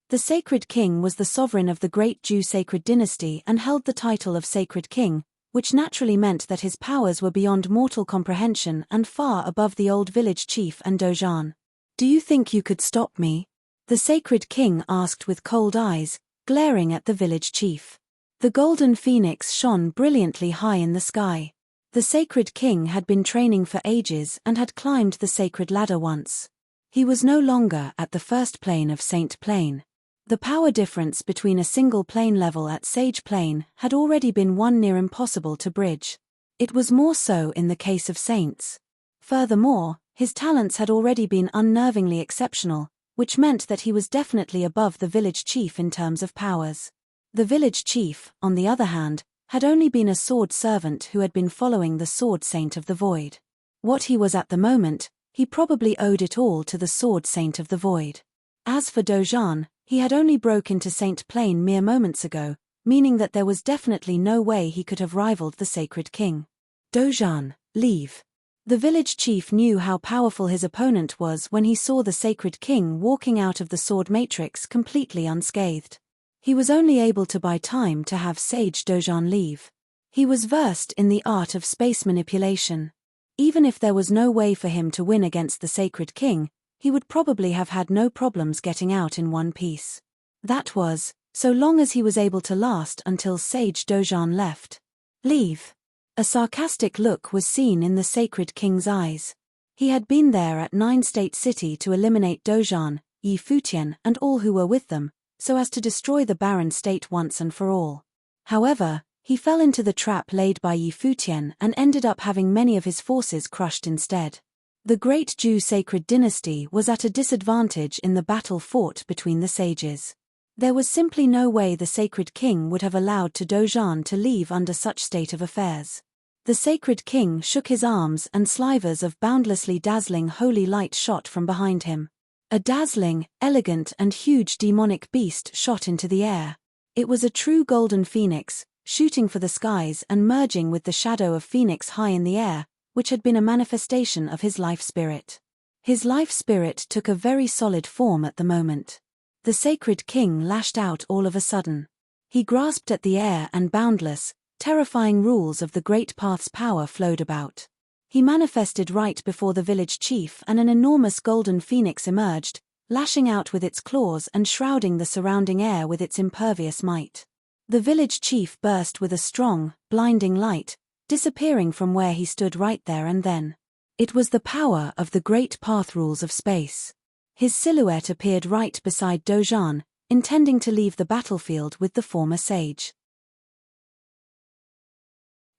The sacred king was the sovereign of the great Jew sacred dynasty and held the title of sacred king, which naturally meant that his powers were beyond mortal comprehension and far above the old village chief and Dojan. "Do you think you could stop me?" the sacred king asked with cold eyes, glaring at the village chief. The golden phoenix shone brilliantly high in the sky. The sacred king had been training for ages and had climbed the sacred ladder once. He was no longer at the first plane of Saint Plane. The power difference between a single plane level at Sage Plane had already been one near impossible to bridge. It was more so in the case of saints. Furthermore, his talents had already been unnervingly exceptional, which meant that he was definitely above the village chief in terms of powers. The village chief, on the other hand, had only been a sword servant who had been following the sword saint of the void. What he was at the moment, he probably owed it all to the sword saint of the void. As for Dojan, he had only broke into Saint Plane mere moments ago, meaning that there was definitely no way he could have rivaled the sacred king. "Dojan, leave." The village chief knew how powerful his opponent was when he saw the sacred king walking out of the sword matrix completely unscathed. He was only able to buy time to have Sage Dojan leave. He was versed in the art of space manipulation. Even if there was no way for him to win against the sacred king, he would probably have had no problems getting out in one piece. That was, so long as he was able to last until Sage Dojan left. "Leave." A sarcastic look was seen in the sacred king's eyes. He had been there at 9-state city to eliminate Dojan, Futian and all who were with them, so as to destroy the barren state once and for all. However, he fell into the trap laid by Futian and ended up having many of his forces crushed instead. The great Jew sacred dynasty was at a disadvantage in the battle fought between the sages. There was simply no way the sacred king would have allowed Dojan to leave under such state of affairs. The sacred king shook his arms and slivers of boundlessly dazzling holy light shot from behind him. A dazzling, elegant and huge demonic beast shot into the air. It was a true golden phoenix, shooting for the skies and merging with the shadow of Phoenix high in the air, which had been a manifestation of his life spirit. His life spirit took a very solid form at the moment. The sacred king lashed out all of a sudden. He grasped at the air and boundless, terrifying rules of the great path's power flowed about. He manifested right before the village chief, and an enormous golden phoenix emerged, lashing out with its claws and shrouding the surrounding air with its impervious might. The village chief burst with a strong, blinding light, disappearing from where he stood right there and then. It was the power of the great path rules of space. His silhouette appeared right beside Dojan, intending to leave the battlefield with the former sage.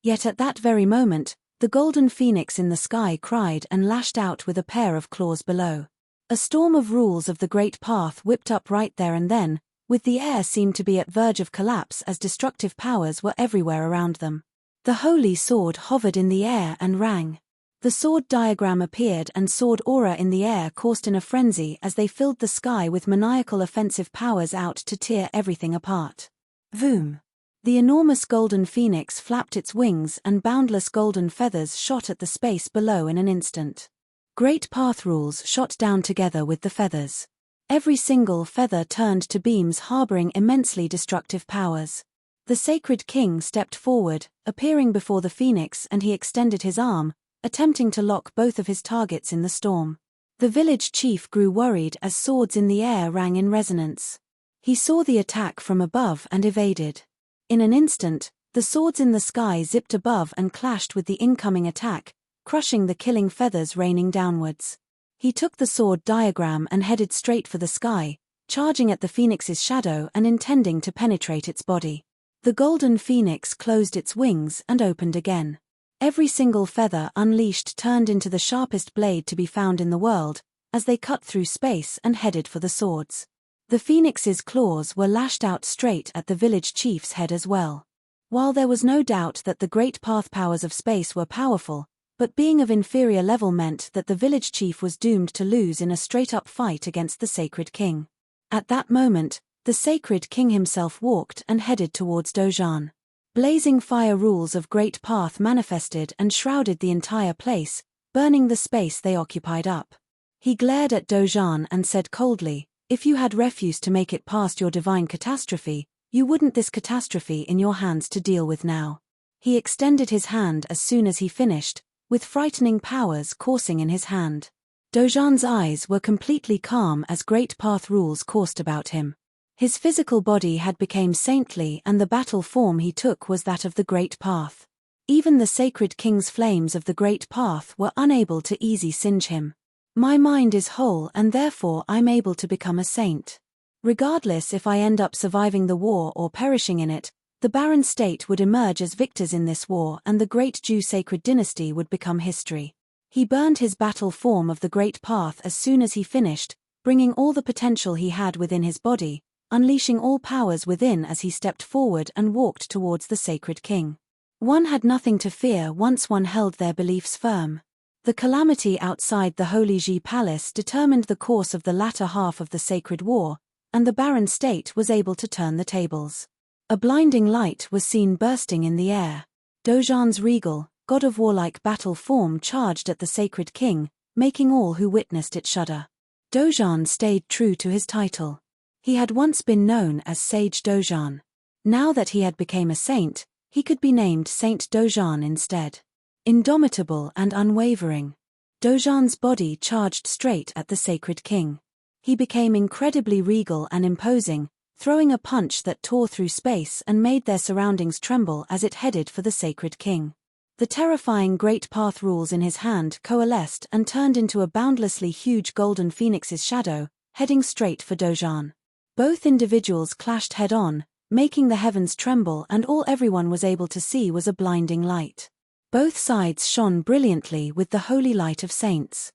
Yet at that very moment, the golden phoenix in the sky cried and lashed out with a pair of claws below. A storm of rules of the great path whipped up right there and then, with the air seemed to be at verge of collapse as destructive powers were everywhere around them. The holy sword hovered in the air and rang. The sword diagram appeared and sword aura in the air coursed in a frenzy as they filled the sky with maniacal offensive powers out to tear everything apart. Voom! The enormous golden phoenix flapped its wings and boundless golden feathers shot at the space below in an instant. Great path rules shot down together with the feathers. Every single feather turned to beams harboring immensely destructive powers. The sacred king stepped forward, appearing before the phoenix, and he extended his arm, attempting to lock both of his targets in the storm. The village chief grew worried as swords in the air rang in resonance. He saw the attack from above and evaded. In an instant, the swords in the sky zipped above and clashed with the incoming attack, crushing the killing feathers raining downwards. He took the sword diagram and headed straight for the sky, charging at the phoenix's shadow and intending to penetrate its body. The golden phoenix closed its wings and opened again. Every single feather unleashed turned into the sharpest blade to be found in the world, as they cut through space and headed for the swords. The phoenix's claws were lashed out straight at the village chief's head as well. While there was no doubt that the great path powers of space were powerful, but being of inferior level meant that the village chief was doomed to lose in a straight-up fight against the sacred king. At that moment, the sacred king himself walked and headed towards Dojan. Blazing fire rules of great path manifested and shrouded the entire place, burning the space they occupied up. He glared at Dojan and said coldly, "If you had refused to make it past your divine catastrophe, you wouldn't this catastrophe in your hands to deal with now." He extended his hand as soon as he finished, with frightening powers coursing in his hand. Dojan's eyes were completely calm as great path rules coursed about him. His physical body had become saintly and the battle form he took was that of the great path. Even the sacred king's flames of the great path were unable to easily singe him. "My mind is whole and therefore I'm able to become a saint. Regardless if I end up surviving the war or perishing in it, the barren state would emerge as victors in this war and the great Jew sacred dynasty would become history." He burned his battle form of the great path as soon as he finished, bringing all the potential he had within his body, unleashing all powers within as he stepped forward and walked towards the sacred king. One had nothing to fear once one held their beliefs firm. The calamity outside the Holy Ji Palace determined the course of the latter half of the sacred war, and the barren state was able to turn the tables. A blinding light was seen bursting in the air. Dojan's regal, god of warlike battle form charged at the sacred king, making all who witnessed it shudder. Dojan stayed true to his title. He had once been known as Sage Dojan. Now that he had become a saint, he could be named Saint Dojan instead. Indomitable and unwavering, Dojan's body charged straight at the sacred king. He became incredibly regal and imposing, throwing a punch that tore through space and made their surroundings tremble as it headed for the sacred king. The terrifying great path rules in his hand coalesced and turned into a boundlessly huge golden phoenix's shadow, heading straight for Dojan. Both individuals clashed head-on, making the heavens tremble, and all everyone was able to see was a blinding light. Both sides shone brilliantly with the holy light of saints.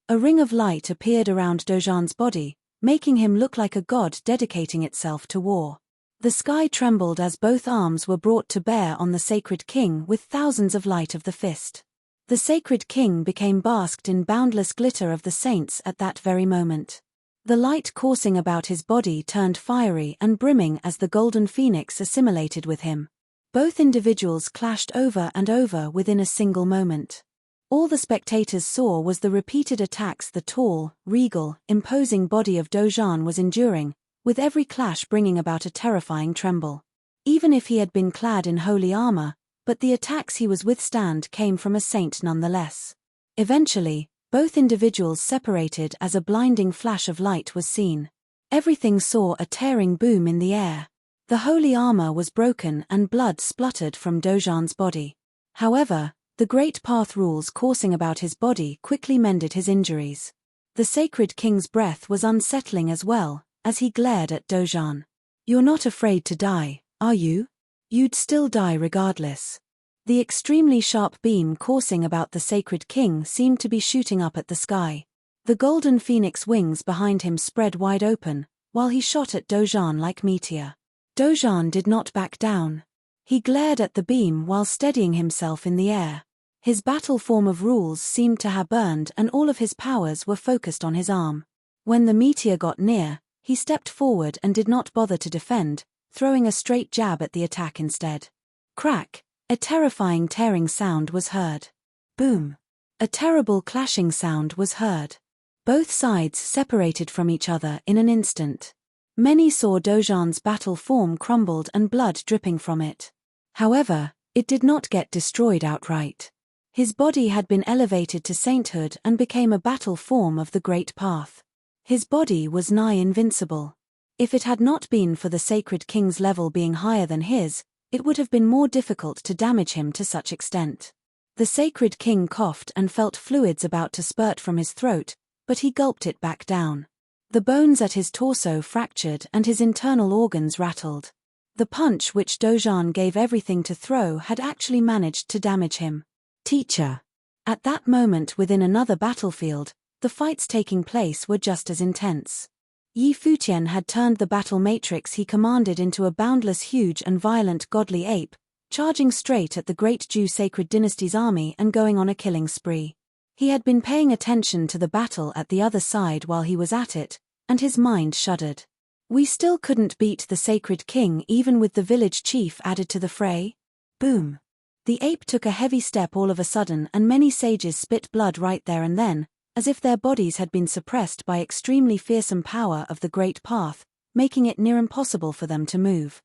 A ring of light appeared around Dojan's body, making him look like a god dedicating itself to war. The sky trembled as both arms were brought to bear on the sacred king with thousands of light of the fist. The sacred king became basked in boundless glitter of the saints at that very moment. The light coursing about his body turned fiery and brimming as the golden phoenix assimilated with him. Both individuals clashed over and over within a single moment. All the spectators saw was the repeated attacks the tall, regal, imposing body of Dojan was enduring, with every clash bringing about a terrifying tremble. Even if he had been clad in holy armor, but the attacks he was withstand came from a saint nonetheless. Eventually, both individuals separated as a blinding flash of light was seen. Everything saw a tearing boom in the air. The holy armor was broken and blood spluttered from Dojan's body. However, the great path rules coursing about his body quickly mended his injuries. The sacred king's breath was unsettling as well, as he glared at Dojan. "You're not afraid to die, are you? You'd still die regardless." The extremely sharp beam coursing about the sacred king seemed to be shooting up at the sky. The golden phoenix wings behind him spread wide open, while he shot at Dojan like meteor. Dojan did not back down. He glared at the beam while steadying himself in the air. His battle form of rules seemed to have burned and all of his powers were focused on his arm. When the meteor got near, he stepped forward and did not bother to defend, throwing a straight jab at the attack instead. Crack! A terrifying tearing sound was heard. Boom! A terrible clashing sound was heard. Both sides separated from each other in an instant. Many saw Dojan's battle form crumbled and blood dripping from it. However, it did not get destroyed outright. His body had been elevated to sainthood and became a battle form of the great path. His body was nigh invincible. If it had not been for the sacred king's level being higher than his, it would have been more difficult to damage him to such extent. The sacred king coughed and felt fluids about to spurt from his throat, but he gulped it back down. The bones at his torso fractured and his internal organs rattled. The punch which Dojan gave everything to throw had actually managed to damage him. Teacher. At that moment within another battlefield, the fights taking place were just as intense. Futian had turned the battle matrix he commanded into a boundless huge and violent godly ape, charging straight at the great Jew sacred dynasty's army and going on a killing spree. He had been paying attention to the battle at the other side while he was at it, and his mind shuddered. We still couldn't beat the sacred king even with the village chief added to the fray? Boom! The ape took a heavy step all of a sudden and many sages spit blood right there and then, as if their bodies had been suppressed by extremely fearsome power of the great path, making it near impossible for them to move.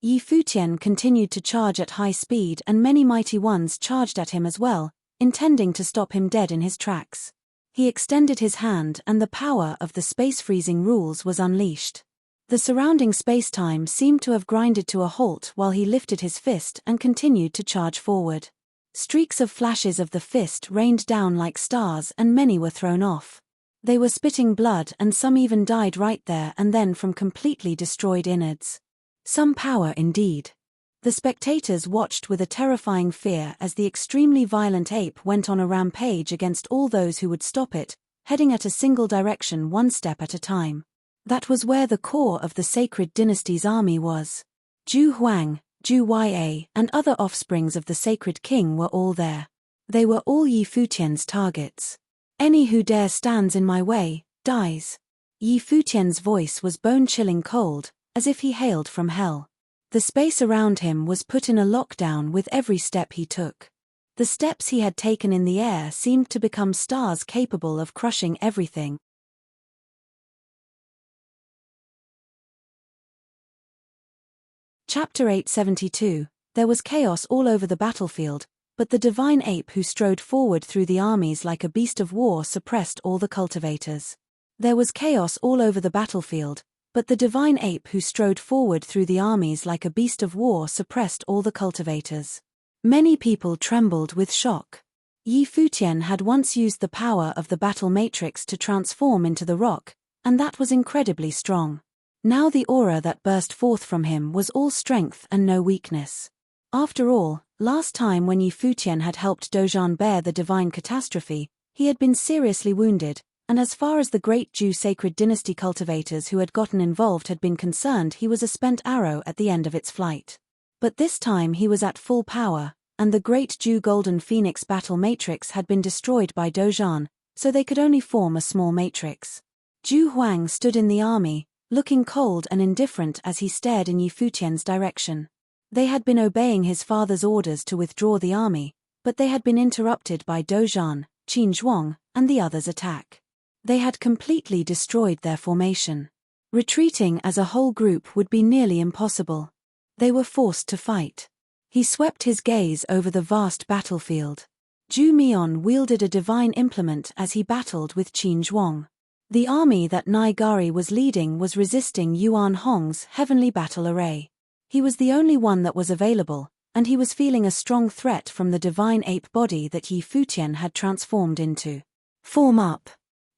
Futian continued to charge at high speed and many mighty ones charged at him as well, intending to stop him dead in his tracks. He extended his hand and the power of the space-freezing rules was unleashed. The surrounding space-time seemed to have grinded to a halt while he lifted his fist and continued to charge forward. Streaks of flashes of the fist rained down like stars and many were thrown off. They were spitting blood and some even died right there and then from completely destroyed innards. Some power indeed. The spectators watched with a terrifying fear as the extremely violent ape went on a rampage against all those who would stop it, heading at a single direction one step at a time. That was where the core of the sacred dynasty's army was. Zhu Huang, Zhu Ya, and other offsprings of the sacred king were all there. They were all Futian's targets. Any who dare stands in my way, dies. Futian's voice was bone-chilling cold, as if he hailed from hell. The space around him was put in a lockdown with every step he took. The steps he had taken in the air seemed to become stars capable of crushing everything. Chapter 872. There was chaos all over the battlefield, but the divine ape who strode forward through the armies like a beast of war suppressed all the cultivators. There was chaos all over the battlefield, but the divine ape who strode forward through the armies like a beast of war suppressed all the cultivators. Many people trembled with shock. Futian had once used the power of the battle matrix to transform into the rock, and that was incredibly strong. Now the aura that burst forth from him was all strength and no weakness. After all, last time when Futian had helped Dojan bear the divine catastrophe, he had been seriously wounded, and as far as the great Jew sacred dynasty cultivators who had gotten involved had been concerned, he was a spent arrow at the end of its flight. But this time he was at full power, and the great Ju Golden Phoenix battle matrix had been destroyed by Dozhan, so they could only form a small matrix. Ju Huang stood in the army, looking cold and indifferent as he stared in Yi Futian's direction. They had been obeying his father's orders to withdraw the army, but they had been interrupted by Dozhan, Qin Zhuang, and the others' attack. They had completely destroyed their formation. Retreating as a whole group would be nearly impossible. They were forced to fight. He swept his gaze over the vast battlefield. Zhu Mian wielded a divine implement as he battled with Qin Zhuang. The army that Nai Gari was leading was resisting Yuan Hong's heavenly battle array. He was the only one that was available, and he was feeling a strong threat from the divine ape body that Yi Futian had transformed into. Form up.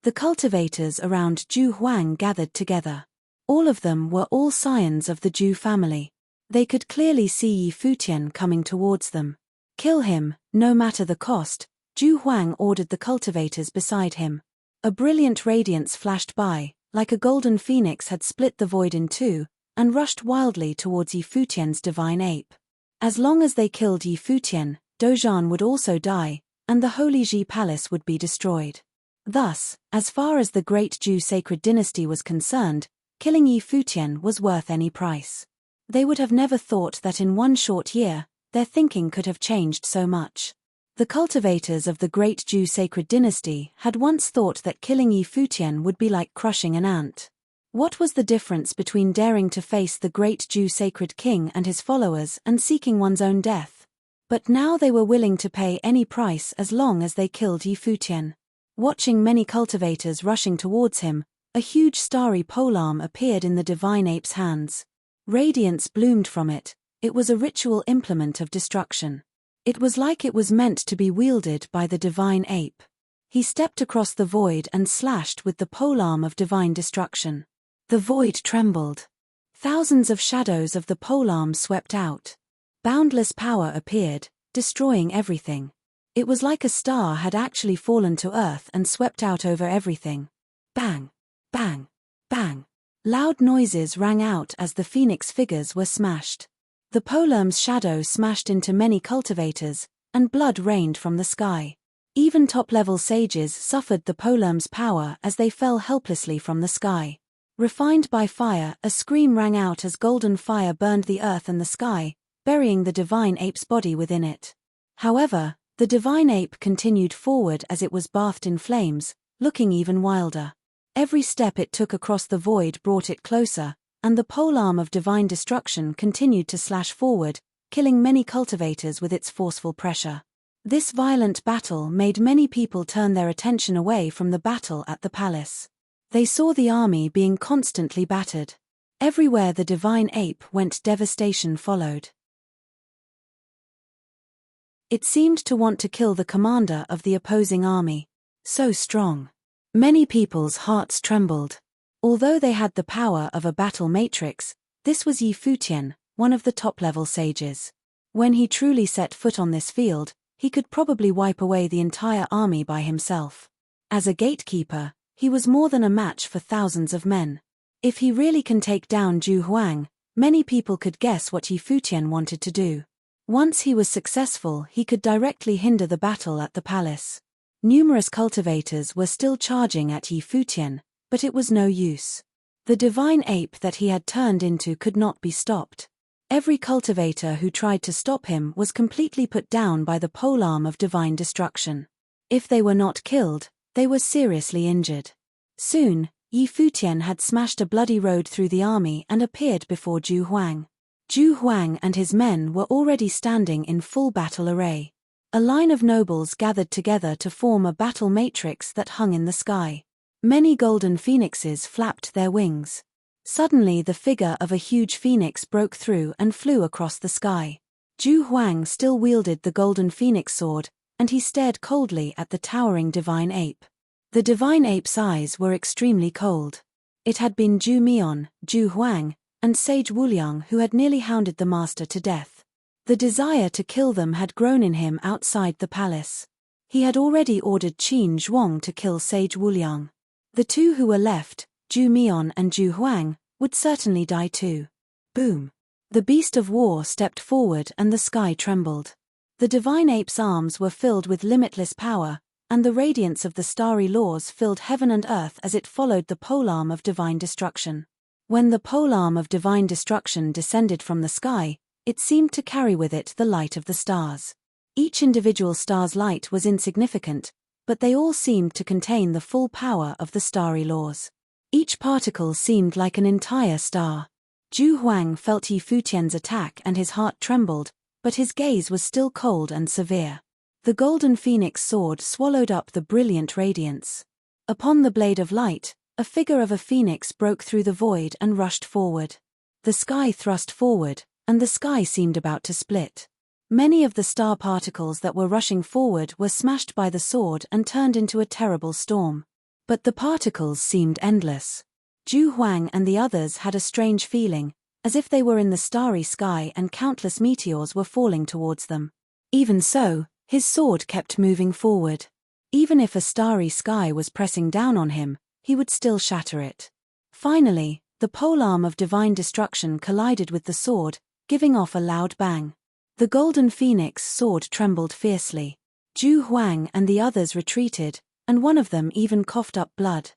The cultivators around Zhu Huang gathered together. All of them were all scions of the Zhu family. They could clearly see Yi Futian coming towards them. Kill him, no matter the cost, Zhu Huang ordered the cultivators beside him. A brilliant radiance flashed by, like a golden phoenix had split the void in two, and rushed wildly towards Yi Futian's divine ape. As long as they killed Yi Futian, Dozhan would also die, and the Holy Ji Palace would be destroyed. Thus, as far as the great Zhu sacred dynasty was concerned, killing Yi Futian was worth any price. They would have never thought that in one short year, their thinking could have changed so much. The cultivators of the great Zhu sacred dynasty had once thought that killing Yi Futian would be like crushing an ant. What was the difference between daring to face the great Zhu sacred king and his followers and seeking one's own death? But now they were willing to pay any price as long as they killed Yi Futian. Watching many cultivators rushing towards him, a huge starry polearm appeared in the divine ape's hands. Radiance bloomed from it. It was a ritual implement of destruction. It was like it was meant to be wielded by the divine ape. He stepped across the void and slashed with the polearm of divine destruction. The void trembled. Thousands of shadows of the polearm swept out. Boundless power appeared, destroying everything. It was like a star had actually fallen to earth and swept out over everything. Bang! Bang! Bang! Loud noises rang out as the phoenix figures were smashed. The polearm's shadow smashed into many cultivators, and blood rained from the sky. Even top-level sages suffered the polearm's power as they fell helplessly from the sky. Refined by fire, a scream rang out as golden fire burned the earth and the sky, burying the divine ape's body within it. However, the divine ape continued forward as it was bathed in flames, looking even wilder. Every step it took across the void brought it closer, and the polearm of divine destruction continued to slash forward, killing many cultivators with its forceful pressure. This violent battle made many people turn their attention away from the battle at the palace. They saw the army being constantly battered. Everywhere the divine ape went, devastation followed. It seemed to want to kill the commander of the opposing army. So strong. Many people's hearts trembled. Although they had the power of a battle matrix, this was Yi Futian, one of the top-level sages. When he truly set foot on this field, he could probably wipe away the entire army by himself. As a gatekeeper, he was more than a match for thousands of men. If he really can take down Zhu Huang, many people could guess what Yi Futian wanted to do. Once he was successful, he could directly hinder the battle at the palace. Numerous cultivators were still charging at Yi Futian, but it was no use. The divine ape that he had turned into could not be stopped. Every cultivator who tried to stop him was completely put down by the polearm of divine destruction. If they were not killed, they were seriously injured. Soon, Yi Futian had smashed a bloody road through the army and appeared before Zhu Huang. Zhu Huang and his men were already standing in full battle array. A line of nobles gathered together to form a battle matrix that hung in the sky. Many golden phoenixes flapped their wings. Suddenly the figure of a huge phoenix broke through and flew across the sky. Zhu Huang still wielded the golden phoenix sword, and he stared coldly at the towering divine ape. The divine ape's eyes were extremely cold. It had been Zhu Mian, Zhu Huang, and Sage Wuliang who had nearly hounded the master to death. The desire to kill them had grown in him outside the palace. He had already ordered Qin Zhuang to kill Sage Wuliang. The two who were left, Zhu Mian and Zhu Huang, would certainly die too. Boom! The beast of war stepped forward and the sky trembled. The divine ape's arms were filled with limitless power, and the radiance of the starry laws filled heaven and earth as it followed the polearm of divine destruction. When the polearm of divine destruction descended from the sky, it seemed to carry with it the light of the stars. Each individual star's light was insignificant, but they all seemed to contain the full power of the starry laws. Each particle seemed like an entire star. Zhu Huang felt Yi Futian's attack and his heart trembled, but his gaze was still cold and severe. The golden phoenix sword swallowed up the brilliant radiance. Upon the blade of light, a figure of a phoenix broke through the void and rushed forward. The sky thrust forward, and the sky seemed about to split. Many of the star particles that were rushing forward were smashed by the sword and turned into a terrible storm. But the particles seemed endless. Zhu Huang and the others had a strange feeling, as if they were in the starry sky and countless meteors were falling towards them. Even so, his sword kept moving forward. Even if a starry sky was pressing down on him, he would still shatter it. Finally, the polearm of divine destruction collided with the sword, giving off a loud bang. The golden phoenix sword trembled fiercely. Zhu Huang and the others retreated, and one of them even coughed up blood.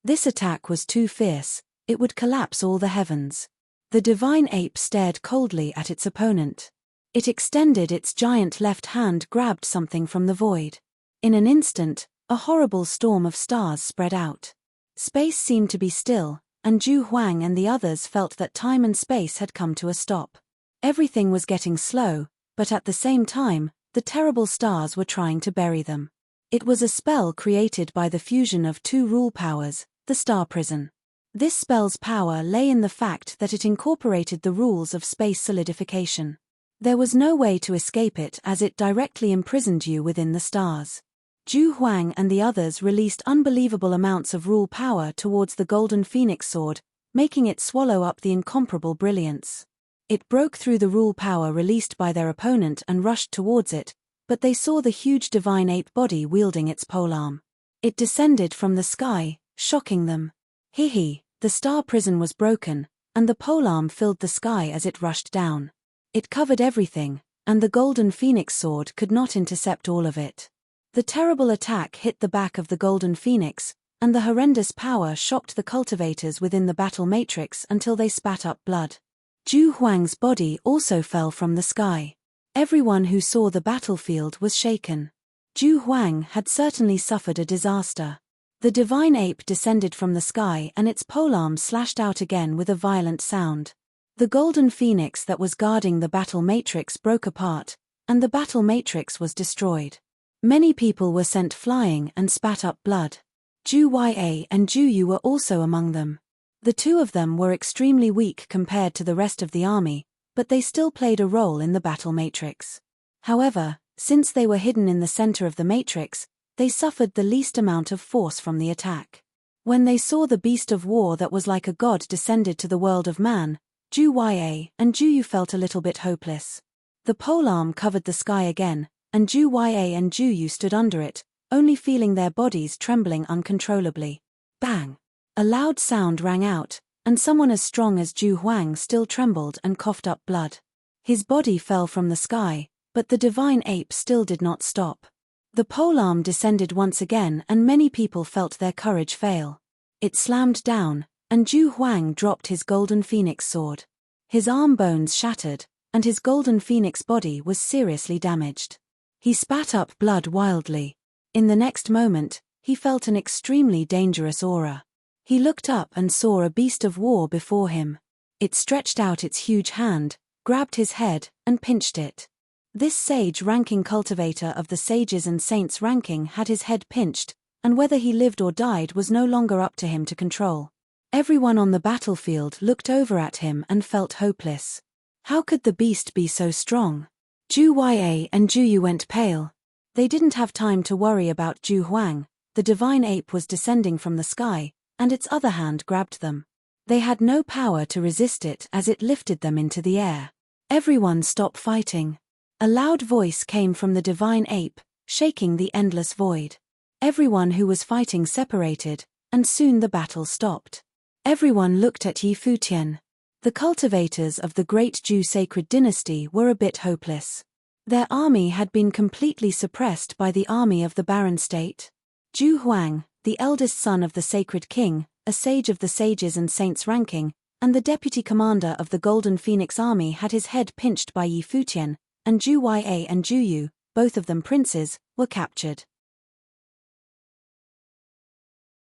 This attack was too fierce, it would collapse all the heavens. The divine ape stared coldly at its opponent. It extended its giant left hand, grabbed something from the void. In an instant, a horrible storm of stars spread out. Space seemed to be still, and Zhu Huang and the others felt that time and space had come to a stop. Everything was getting slow, but at the same time, the terrible stars were trying to bury them. It was a spell created by the fusion of two rule powers, the star prison. This spell's power lay in the fact that it incorporated the rules of space solidification. There was no way to escape it as it directly imprisoned you within the stars. Zhu Huang and the others released unbelievable amounts of rule power towards the golden phoenix sword, making it swallow up the incomparable brilliance. It broke through the rule power released by their opponent and rushed towards it, but they saw the huge divine ape body wielding its polearm. It descended from the sky, shocking them. The star prison was broken, and the polearm filled the sky as it rushed down. It covered everything, and the golden phoenix sword could not intercept all of it. The terrible attack hit the back of the golden phoenix, and the horrendous power shocked the cultivators within the battle matrix until they spat up blood. Zhu Huang's body also fell from the sky. Everyone who saw the battlefield was shaken. Zhu Huang had certainly suffered a disaster. The divine ape descended from the sky and its polearm slashed out again with a violent sound. The golden phoenix that was guarding the battle matrix broke apart, and the battle matrix was destroyed. Many people were sent flying and spat up blood. Zhu Ya and Zhu Yu were also among them. The two of them were extremely weak compared to the rest of the army, but they still played a role in the battle matrix. However, since they were hidden in the center of the matrix, they suffered the least amount of force from the attack. When they saw the beast of war that was like a god descended to the world of man, Zhu Ya and Zhu Yu felt a little bit hopeless. The polearm covered the sky again, and Zhu Ya and Zhu Yu stood under it, only feeling their bodies trembling uncontrollably. Bang! A loud sound rang out, and someone as strong as Zhu Huang still trembled and coughed up blood. His body fell from the sky, but the divine ape still did not stop. The polearm descended once again and many people felt their courage fail. It slammed down, and Zhu Huang dropped his golden phoenix sword. His arm bones shattered, and his golden phoenix body was seriously damaged. He spat up blood wildly. In the next moment, he felt an extremely dangerous aura. He looked up and saw a beast of war before him. It stretched out its huge hand, grabbed his head, and pinched it. This sage-ranking cultivator of the sages and saints ranking had his head pinched, and whether he lived or died was no longer up to him to control. Everyone on the battlefield looked over at him and felt hopeless. How could the beast be so strong? Zhu Ya and Zhu Yu went pale. They didn't have time to worry about Zhu Huang. The divine ape was descending from the sky, and its other hand grabbed them. They had no power to resist it as it lifted them into the air. Everyone stop fighting. A loud voice came from the divine ape, shaking the endless void. Everyone who was fighting separated, and soon the battle stopped. Everyone looked at Yi Futian. The cultivators of the great Zhou sacred dynasty were a bit hopeless. Their army had been completely suppressed by the army of the barren state. Zhu Huang, the eldest son of the sacred king, a sage of the sages and saints ranking, and the deputy commander of the Golden Phoenix army, had his head pinched by Yi Futian, and Zhu Ya and Zhu Yu, both of them princes, were captured.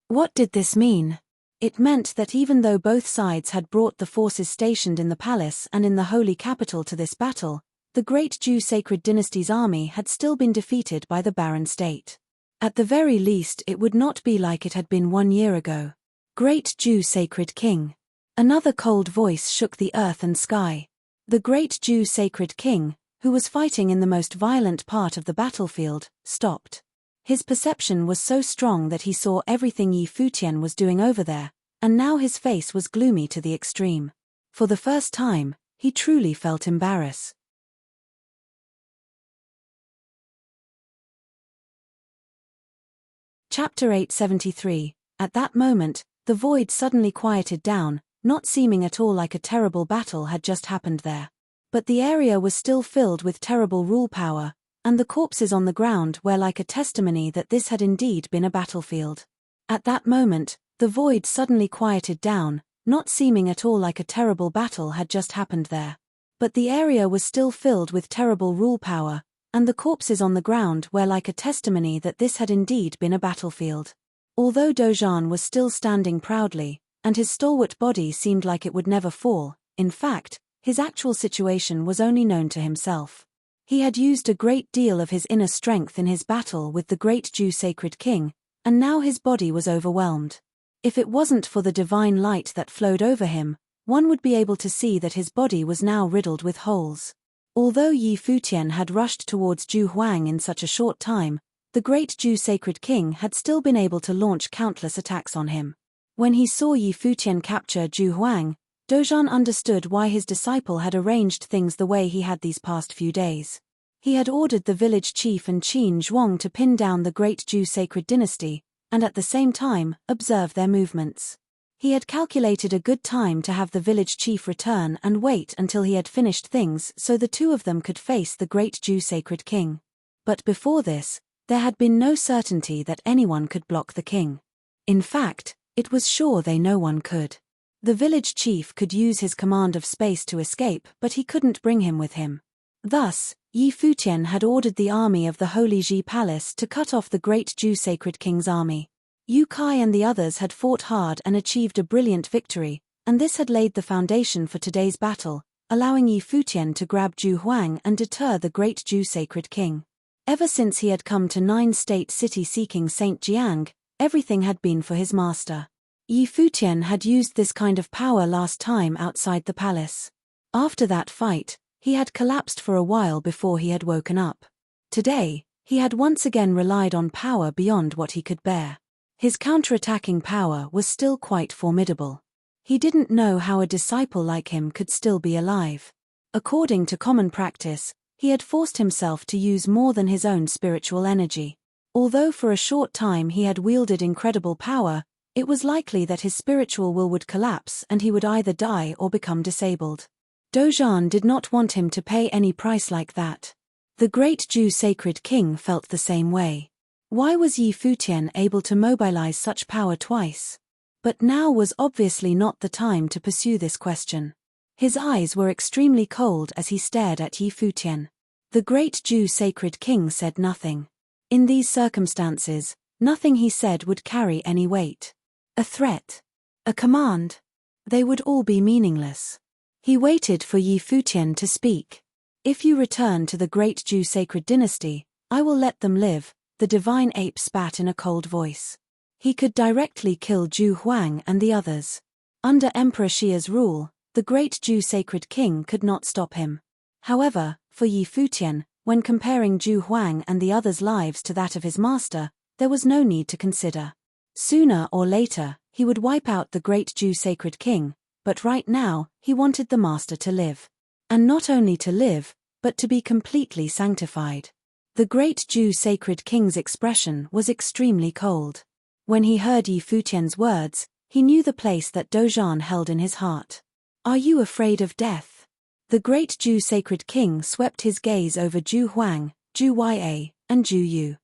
What did this mean? It meant that even though both sides had brought the forces stationed in the palace and in the holy capital to this battle, the great Zhou sacred dynasty's army had still been defeated by the barren state. At the very least, it would not be like it had been 1 year ago. Great Zhou sacred king. Another cold voice shook the earth and sky. The great Zhou sacred king, who was fighting in the most violent part of the battlefield, stopped. His perception was so strong that he saw everything Yi Futian was doing over there, and now his face was gloomy to the extreme. For the first time, he truly felt embarrassed. Chapter 873. At that moment, the void suddenly quieted down, not seeming at all like a terrible battle had just happened there. But the area was still filled with terrible rule power, and the corpses on the ground were like a testimony that this had indeed been a battlefield. At that moment, the void suddenly quieted down, not seeming at all like a terrible battle had just happened there. But the area was still filled with terrible rule power, and the corpses on the ground were like a testimony that this had indeed been a battlefield. Although Dozhan was still standing proudly, and his stalwart body seemed like it would never fall, in fact, his actual situation was only known to himself. He had used a great deal of his inner strength in his battle with the great Zhou sacred king, and now his body was overwhelmed. If it wasn't for the divine light that flowed over him, one would be able to see that his body was now riddled with holes. Although Yi Futian had rushed towards Zhu Huang in such a short time, the great Zhou sacred king had still been able to launch countless attacks on him. When he saw Yi Futian capture Zhu Huang, Dozhan understood why his disciple had arranged things the way he had these past few days. He had ordered the village chief and Qin Zhuang to pin down the great Zhou sacred dynasty, and at the same time, observe their movements. He had calculated a good time to have the village chief return and wait until he had finished things so the two of them could face the great Zhou sacred king. But before this, there had been no certainty that anyone could block the king. In fact, it was sure no one could. The village chief could use his command of space to escape, but he couldn't bring him with him. Thus, Yi Futian had ordered the army of the Holy Ji Palace to cut off the great Zhou sacred king's army. Yu Kai and the others had fought hard and achieved a brilliant victory, and this had laid the foundation for today's battle, allowing Yi Futian to grab Zhu Huang and deter the great Zhou sacred king. Ever since he had come to Nine State City seeking Saint Jiang, everything had been for his master. Yi Futian had used this kind of power last time outside the palace. After that fight, he had collapsed for a while before he had woken up. Today, he had once again relied on power beyond what he could bear. His counterattacking power was still quite formidable. He didn't know how a disciple like him could still be alive. According to common practice, he had forced himself to use more than his own spiritual energy. Although for a short time he had wielded incredible power, it was likely that his spiritual will would collapse and he would either die or become disabled. Dozhan did not want him to pay any price like that. The great Zhou sacred king felt the same way. Why was Yi Futian able to mobilize such power twice? But now was obviously not the time to pursue this question. His eyes were extremely cold as he stared at Yi Futian. The great Zhou sacred king said nothing. In these circumstances, nothing he said would carry any weight. A threat, a command, they would all be meaningless. He waited for Yi Futian to speak. If you return to the great Zhou sacred dynasty, I will let them live, the divine ape spat in a cold voice. He could directly kill Zhu Huang and the others. Under Emperor Xia's rule, the great Zhou sacred king could not stop him. However, for Yi Futian, when comparing Zhu Huang and the others' lives to that of his master, there was no need to consider. Sooner or later, he would wipe out the great Zhou sacred king, but right now, he wanted the master to live. And not only to live, but to be completely sanctified. The great Zhou sacred king's expression was extremely cold. When he heard Yi Futian's words, he knew the place that Dozhan held in his heart. Are you afraid of death? The great Ju sacred king swept his gaze over Ju Huang, Ju Ya, and Ju Yu.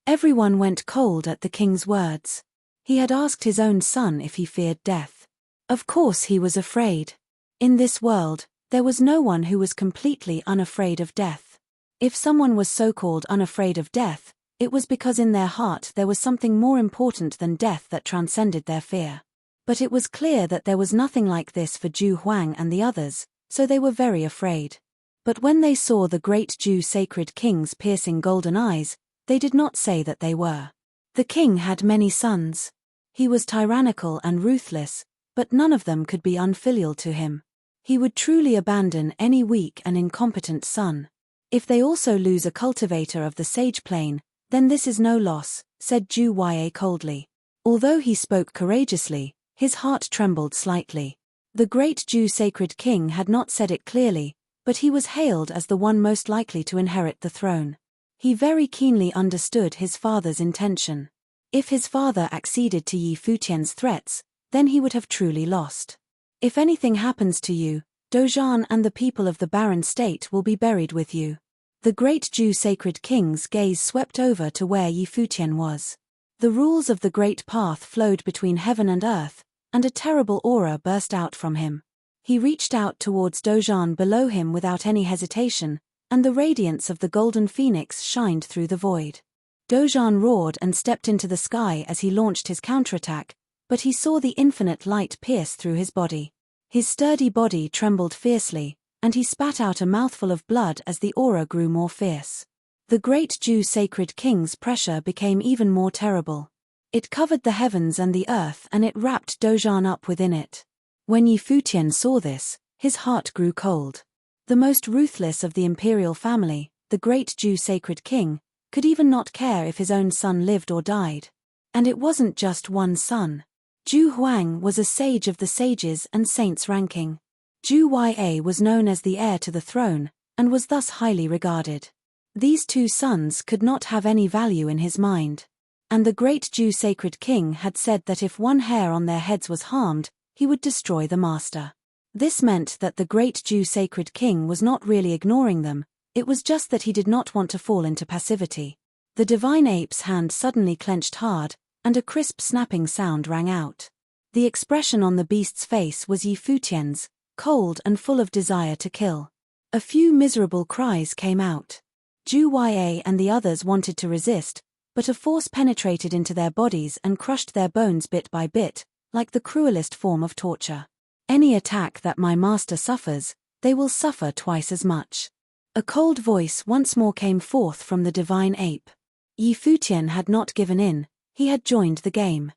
Everyone went cold at the king's words. He had asked his own son if he feared death. Of course he was afraid. In this world, there was no one who was completely unafraid of death. If someone was so-called unafraid of death, it was because in their heart there was something more important than death that transcended their fear. But it was clear that there was nothing like this for Ju Huang and the others, so they were very afraid. But when they saw the great Ju sacred king's piercing golden eyes, they did not say that they were. The king had many sons. He was tyrannical and ruthless, but none of them could be unfilial to him. He would truly abandon any weak and incompetent son. If they also lose a cultivator of the sage plane, then this is no loss, said Ju Ya coldly. Although he spoke courageously, his heart trembled slightly. The great Ju sacred king had not said it clearly, but he was hailed as the one most likely to inherit the throne. He very keenly understood his father's intention. If his father acceded to Yi Futian's threats, then he would have truly lost. If anything happens to you, Dozhan and the people of the barren state will be buried with you. The great Ju sacred king's gaze swept over to where Yi Futian was. The rules of the great path flowed between heaven and earth, and a terrible aura burst out from him. He reached out towards Dozhan below him without any hesitation, and the radiance of the golden phoenix shined through the void. Dozhan roared and stepped into the sky as he launched his counterattack, but he saw the infinite light pierce through his body. His sturdy body trembled fiercely, and he spat out a mouthful of blood as the aura grew more fierce. The great Ju sacred king's pressure became even more terrible. It covered the heavens and the earth and it wrapped Dozhan up within it. When Yi Futian saw this, his heart grew cold. The most ruthless of the imperial family, the great Ju sacred king, could even not care if his own son lived or died. And it wasn't just one son. Ju Huang was a sage of the sages and saints ranking. Ju Ya was known as the heir to the throne, and was thus highly regarded. These two sons could not have any value in his mind. And the great Ju sacred king had said that if one hair on their heads was harmed, he would destroy the master. This meant that the great Ju sacred king was not really ignoring them, it was just that he did not want to fall into passivity. The divine ape's hand suddenly clenched hard, and a crisp snapping sound rang out. The expression on the beast's face was Yi Futian's, cold and full of desire to kill. A few miserable cries came out. Ju Ya and the others wanted to resist, but a force penetrated into their bodies and crushed their bones bit by bit, like the cruelest form of torture. Any attack that my master suffers, they will suffer twice as much. A cold voice once more came forth from the divine ape. Yi Futian had not given in, he had joined the game.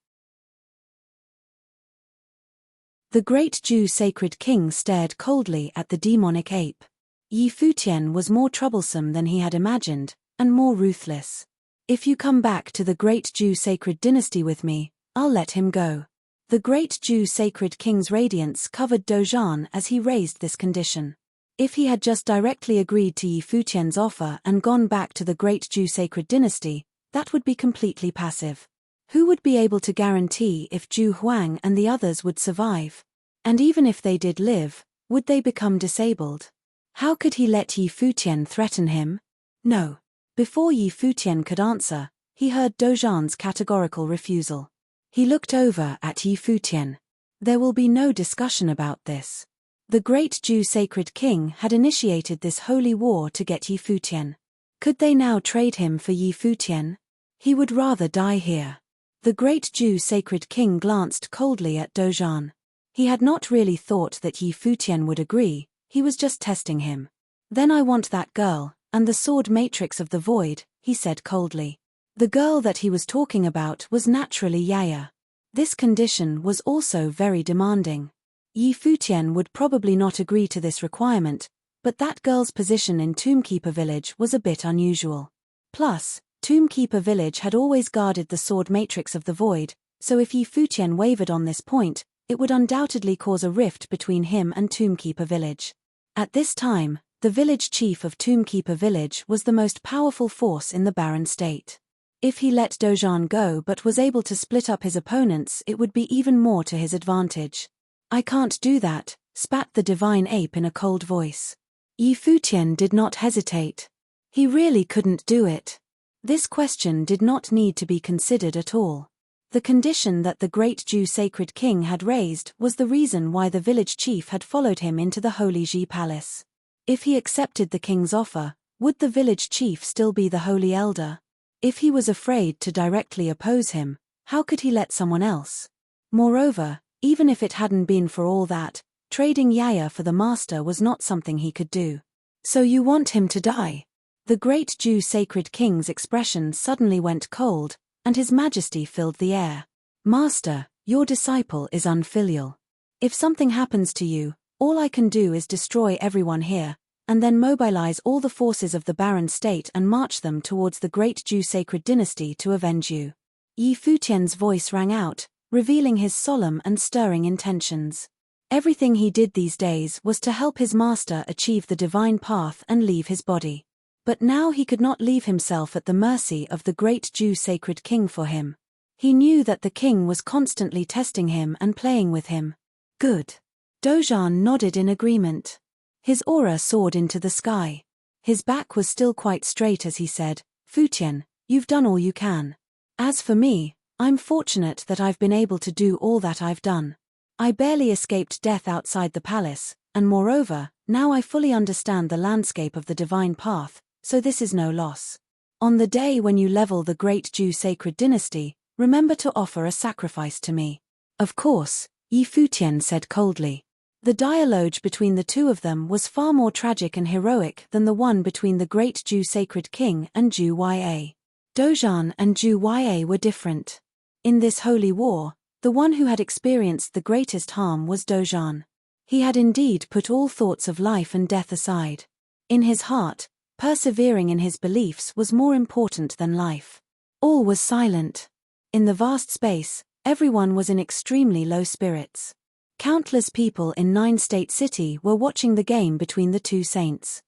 The great Ju sacred king stared coldly at the demonic ape. Yi Futian was more troublesome than he had imagined, and more ruthless. If you come back to the great Ju sacred dynasty with me, I'll let him go. The great Ju sacred king's radiance covered Dozhan as he raised this condition. If he had just directly agreed to Yi Futian's offer and gone back to the great Ju sacred dynasty, that would be completely passive. Who would be able to guarantee if Ju Huang and the others would survive? And even if they did live, would they become disabled? How could he let Yi Futian threaten him? No. Before Yi Futian could answer, he heard Dozhan's categorical refusal. He looked over at Yi Futian. There will be no discussion about this. The great Ju sacred king had initiated this holy war to get Yi Futian. Could they now trade him for Yi Futian? He would rather die here. The great Ju sacred king glanced coldly at Dozhan. He had not really thought that Yi Futian would agree, he was just testing him. Then I want that girl, and the sword matrix of the void, he said coldly. The girl that he was talking about was naturally Yaya. This condition was also very demanding. Yi Futian would probably not agree to this requirement, but that girl's position in Tombkeeper Village was a bit unusual. Plus, Tombkeeper Village had always guarded the sword matrix of the void, so if Yi Futian wavered on this point, it would undoubtedly cause a rift between him and Tombkeeper Village. At this time, the village chief of Tombkeeper Village was the most powerful force in the barren state. If he let Dojan go but was able to split up his opponents, it would be even more to his advantage. I can't do that, spat the divine ape in a cold voice. Futian did not hesitate. He really couldn't do it. This question did not need to be considered at all. The condition that the great Jew sacred king had raised was the reason why the village chief had followed him into the Holy Ji palace. If he accepted the king's offer, would the village chief still be the holy elder? If he was afraid to directly oppose him, how could he let someone else? Moreover, even if it hadn't been for all that, trading Yaya for the master was not something he could do. So you want him to die? The great Jew sacred king's expression suddenly went cold, and his majesty filled the air. Master, your disciple is unfilial. If something happens to you, all I can do is destroy everyone here, and then mobilize all the forces of the barren state and march them towards the great Jew sacred dynasty to avenge you. Futian's voice rang out, revealing his solemn and stirring intentions. Everything he did these days was to help his master achieve the divine path and leave his body. But now he could not leave himself at the mercy of the great Jew sacred king for him. He knew that the king was constantly testing him and playing with him. Good. Dojan nodded in agreement. His aura soared into the sky. His back was still quite straight as he said, Futian, you've done all you can. As for me, I'm fortunate that I've been able to do all that I've done. I barely escaped death outside the palace, and moreover, now I fully understand the landscape of the divine path, so this is no loss. On the day when you level the great Jew sacred dynasty, remember to offer a sacrifice to me. Of course, Futian said coldly. The dialogue between the two of them was far more tragic and heroic than the one between the great Jew sacred king and Jew Ya. Dojan and Jew Ya were different. In this holy war, the one who had experienced the greatest harm was Dojan. He had indeed put all thoughts of life and death aside. In his heart, persevering in his beliefs was more important than life. All was silent. In the vast space, everyone was in extremely low spirits. Countless people in 9-state city were watching the game between the two saints.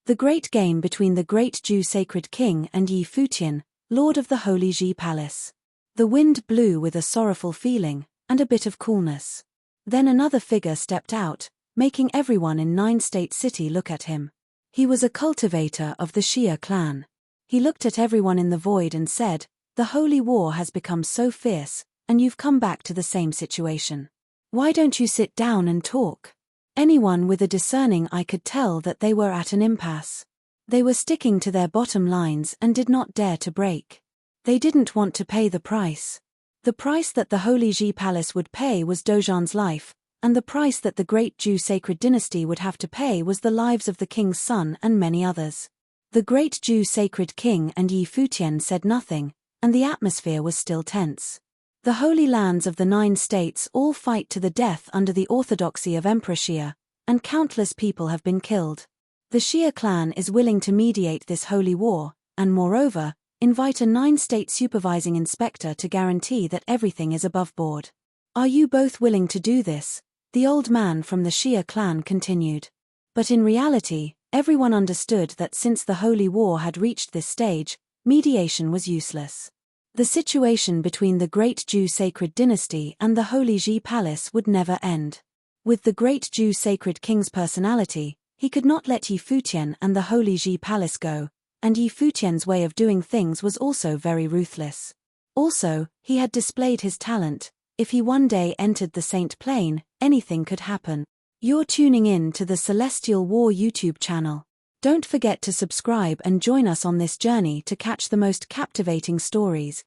The great game between the great Jew sacred king and Futian, lord of the Holy Ji palace. The wind blew with a sorrowful feeling, and a bit of coolness. Then another figure stepped out, making everyone in 9-state city look at him. He was a cultivator of the Shia clan. He looked at everyone in the void and said, "The holy war has become so fierce, and you've come back to the same situation. Why don't you sit down and talk?" Anyone with a discerning eye could tell that they were at an impasse. They were sticking to their bottom lines and did not dare to break. They didn't want to pay the price. The price that the Holy Ji palace would pay was Dojan's life, and the price that the great Jew sacred dynasty would have to pay was the lives of the king's son and many others. The great Jew sacred king and Futian said nothing, and the atmosphere was still tense. The holy lands of the 9 states all fight to the death under the orthodoxy of Emperor Shia, and countless people have been killed. The Shia clan is willing to mediate this holy war, and moreover, invite a 9-state supervising inspector to guarantee that everything is above board. Are you both willing to do this? The old man from the Shia clan continued. But in reality, everyone understood that since the holy war had reached this stage, mediation was useless. The situation between the great Jew sacred dynasty and the Holy Ji palace would never end. With the great Jew sacred king's personality, he could not let Futian and the Holy Ji palace go, and Futian's way of doing things was also very ruthless. Also, he had displayed his talent. If he one day entered the Saint Plane, anything could happen. You're tuning in to the Celestial War YouTube channel. Don't forget to subscribe and join us on this journey to catch the most captivating stories.